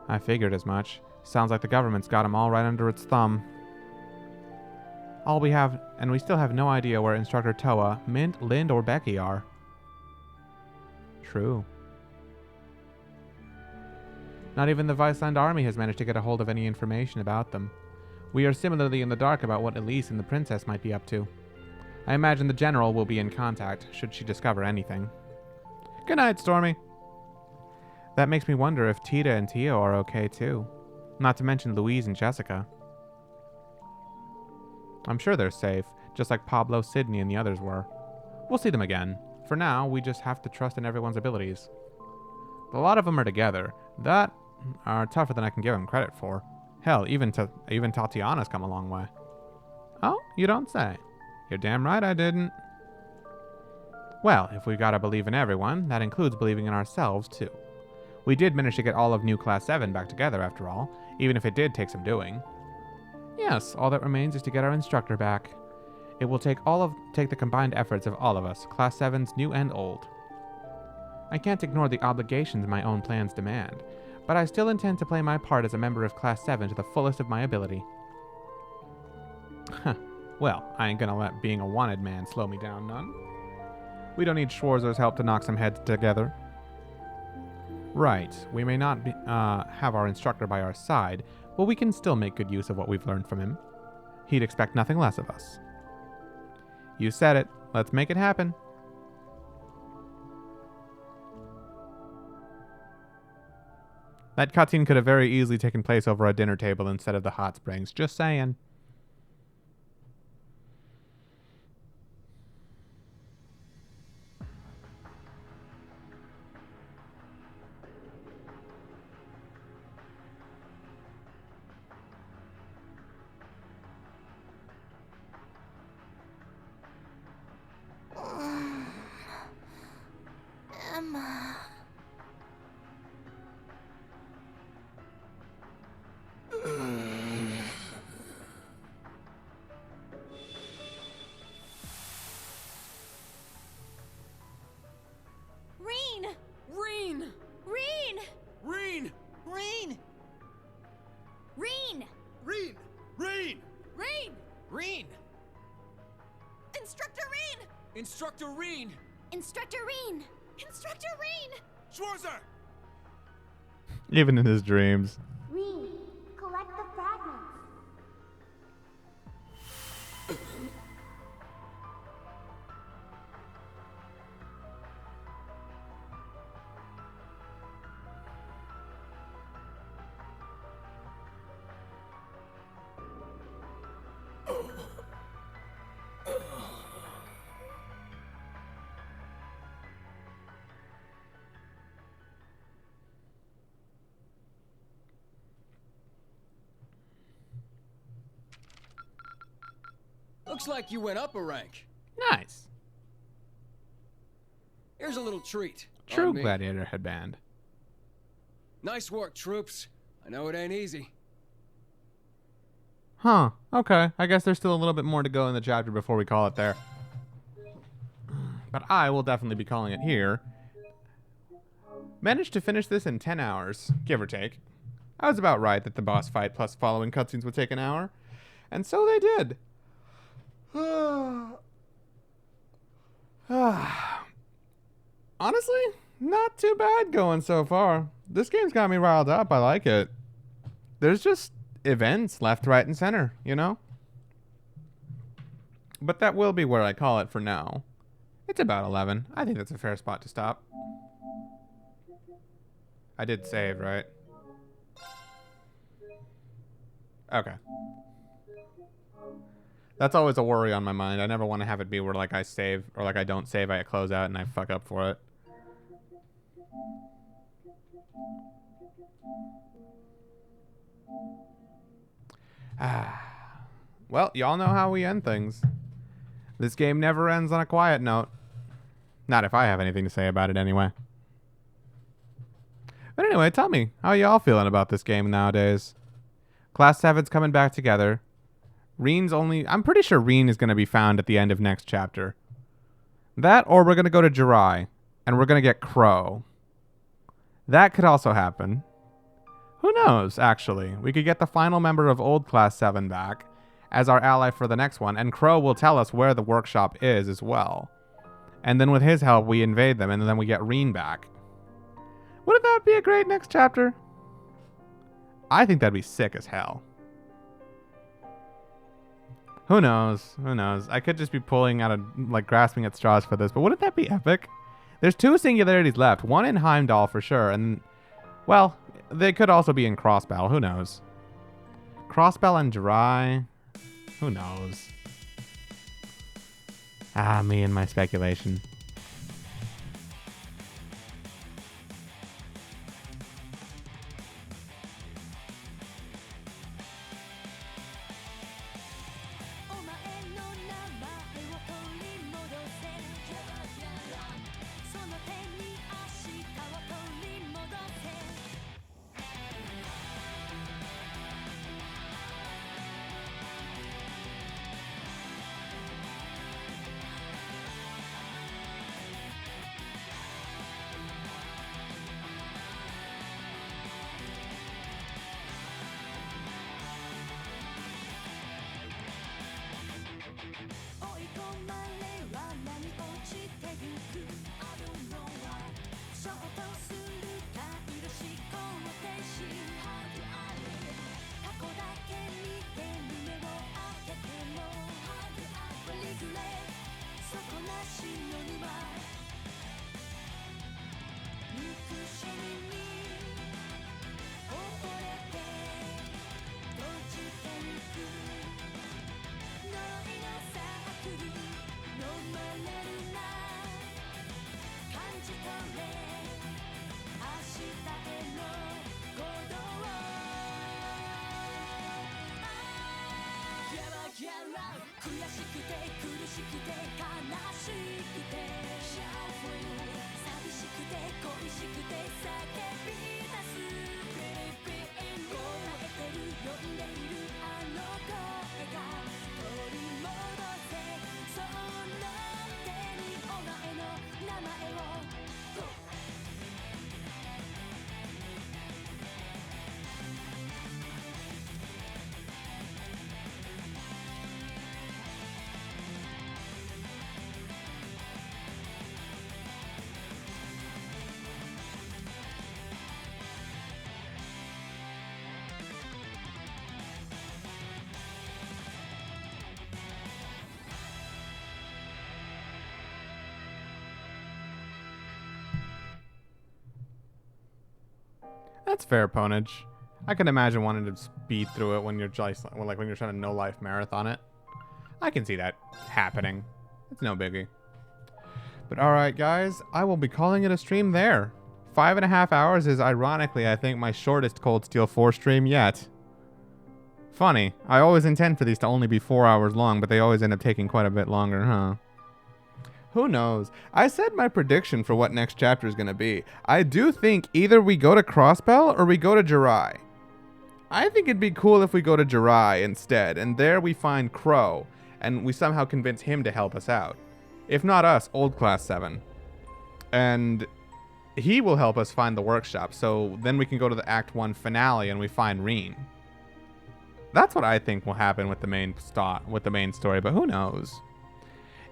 I figured as much. Sounds like the government's got them all right under its thumb. We still have no idea where Instructor Toa, Mint, Lind, or Becky are. True. Not even the Viceland Army has managed to get a hold of any information about them. We are similarly in the dark about what Elise and the princess might be up to. I imagine the general will be in contact, should she discover anything. Good night, Stormy. That makes me wonder if Tita and Tio are okay too. Not to mention Louise and Jessica. I'm sure they're safe, just like Pablo, Sydney, and the others were. We'll see them again. For now, we just have to trust in everyone's abilities. A lot of them are together. That are tougher than I can give them credit for. Hell, even Tatiana's come a long way. Oh, you don't say. You're damn right I didn't. Well, if we gotta believe in everyone, that includes believing in ourselves, too. We did manage to get all of new Class 7 back together, after all, even if it did take some doing. Yes, all that remains is to get our instructor back. It will take the combined efforts of all of us, Class 7s new and old. I can't ignore the obligations my own plans demand, but I still intend to play my part as a member of Class 7 to the fullest of my ability. Well, I ain't gonna let being a wanted man slow me down none. We don't need Schwarzer's help to knock some heads together. Right, we may not have our instructor by our side, but we can still make good use of what we've learned from him. He'd expect nothing less of us. You said it. Let's make it happen. That cutscene could have very easily taken place over a dinner table instead of the hot springs. Just saying. Emma. Reen! Reen! Reen! Reen! Reen! Reen! Reen! Reen! Instructor Reen! Instructor Reen! Instructor Reen! Instructor Reen! Schwarzer! Even in his dreams. Reen, collect the fragments. Looks like you went up a rank. Nice. Here's a little treat. True on me. gladiator headband. Nice work, troops. I know it ain't easy. Huh. Okay. I guess there's still a little bit more to go in the chapter before we call it there. But I will definitely be calling it here. Managed to finish this in 10 hours, give or take. I was about right that the boss fight plus following cutscenes would take an hour. And so they did. Honestly, not too bad going so far. This game's got me riled up. I like it. There's just events left, right, and center, you know? But that will be where I call it for now. It's about 11. I think that's a fair spot to stop. I did save, right? Okay. That's always a worry on my mind. I never want to have it be where like I save or like I don't save, I close out and I fuck up for it. Well, y'all know how we end things. This game never ends on a quiet note. Not if I have anything to say about it anyway. But anyway, tell me, how y'all feeling about this game nowadays? Class 7's coming back together. I'm pretty sure Reen is going to be found at the end of next chapter. That, or we're going to go to Jirai, and we're going to get Crow. That could also happen. Who knows, actually. We could get the final member of old Class 7 back as our ally for the next one, and Crow will tell us where the workshop is as well. And then with his help, we invade them, and then we get Reen back. Wouldn't that be a great next chapter? I think that'd be sick as hell. Who knows? Who knows? I could just be pulling out grasping at straws for this, but wouldn't that be epic? There's 2 singularities left. One in Heimdall for sure, and, well, they could also be in Crossbell. Who knows? Crossbell and Jirai. Who knows? Ah, me and my speculation. That's fair, Ponage. I can imagine wanting to speed through it when you're just like when you're trying to no life marathon it. I can see that happening. It's no biggie. But alright guys, I will be calling it a stream there. 5.5 hours is ironically, I think, my shortest Cold Steel 4 stream yet. Funny, I always intend for these to only be 4 hours long, but they always end up taking quite a bit longer, huh? Who knows? I said my prediction for what next chapter is going to be. I do think either we go to Crossbell or we go to Jirai. I think it'd be cool if we go to Jirai instead, and there we find Crow, and we somehow convince him to help us out. If not us, old Class 7. And he will help us find the workshop, so then we can go to the Act 1 finale and we find Reen. That's what I think will happen with the main story, but who knows?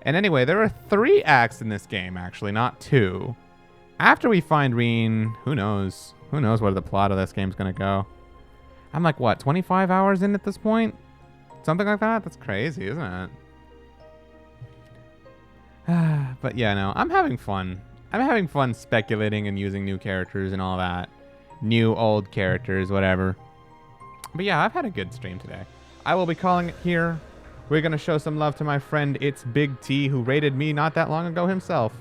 And anyway, there are 3 acts in this game, actually, not 2. After we find Reen, who knows? Who knows where the plot of this game's going to go? I'm like, what, 25 hours in at this point? Something like that? That's crazy, isn't it? But yeah, no, I'm having fun. I'm having fun speculating and using new characters and all that. New, old characters, whatever. But yeah, I've had a good stream today. I will be calling it here. We're going to show some love to my friend It's Big T, who raided me not that long ago himself.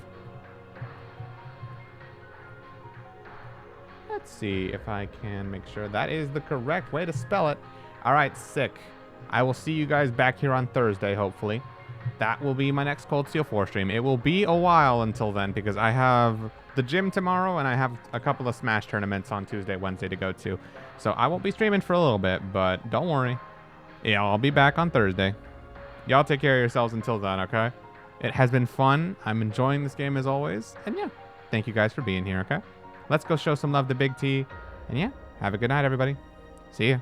Let's see if I can make sure that is the correct way to spell it. All right, sick. I will see you guys back here on Thursday, hopefully. That will be my next Cold Steel 4 stream. It will be a while until then because I have the gym tomorrow and I have a couple of Smash tournaments on Tuesday, Wednesday to go to. So I won't be streaming for a little bit, but don't worry. Yeah, I'll be back on Thursday. Y'all take care of yourselves until then, okay? It has been fun. I'm enjoying this game as always. And yeah, thank you guys for being here, okay? Let's go show some love to Big T. And yeah, have a good night, everybody. See ya.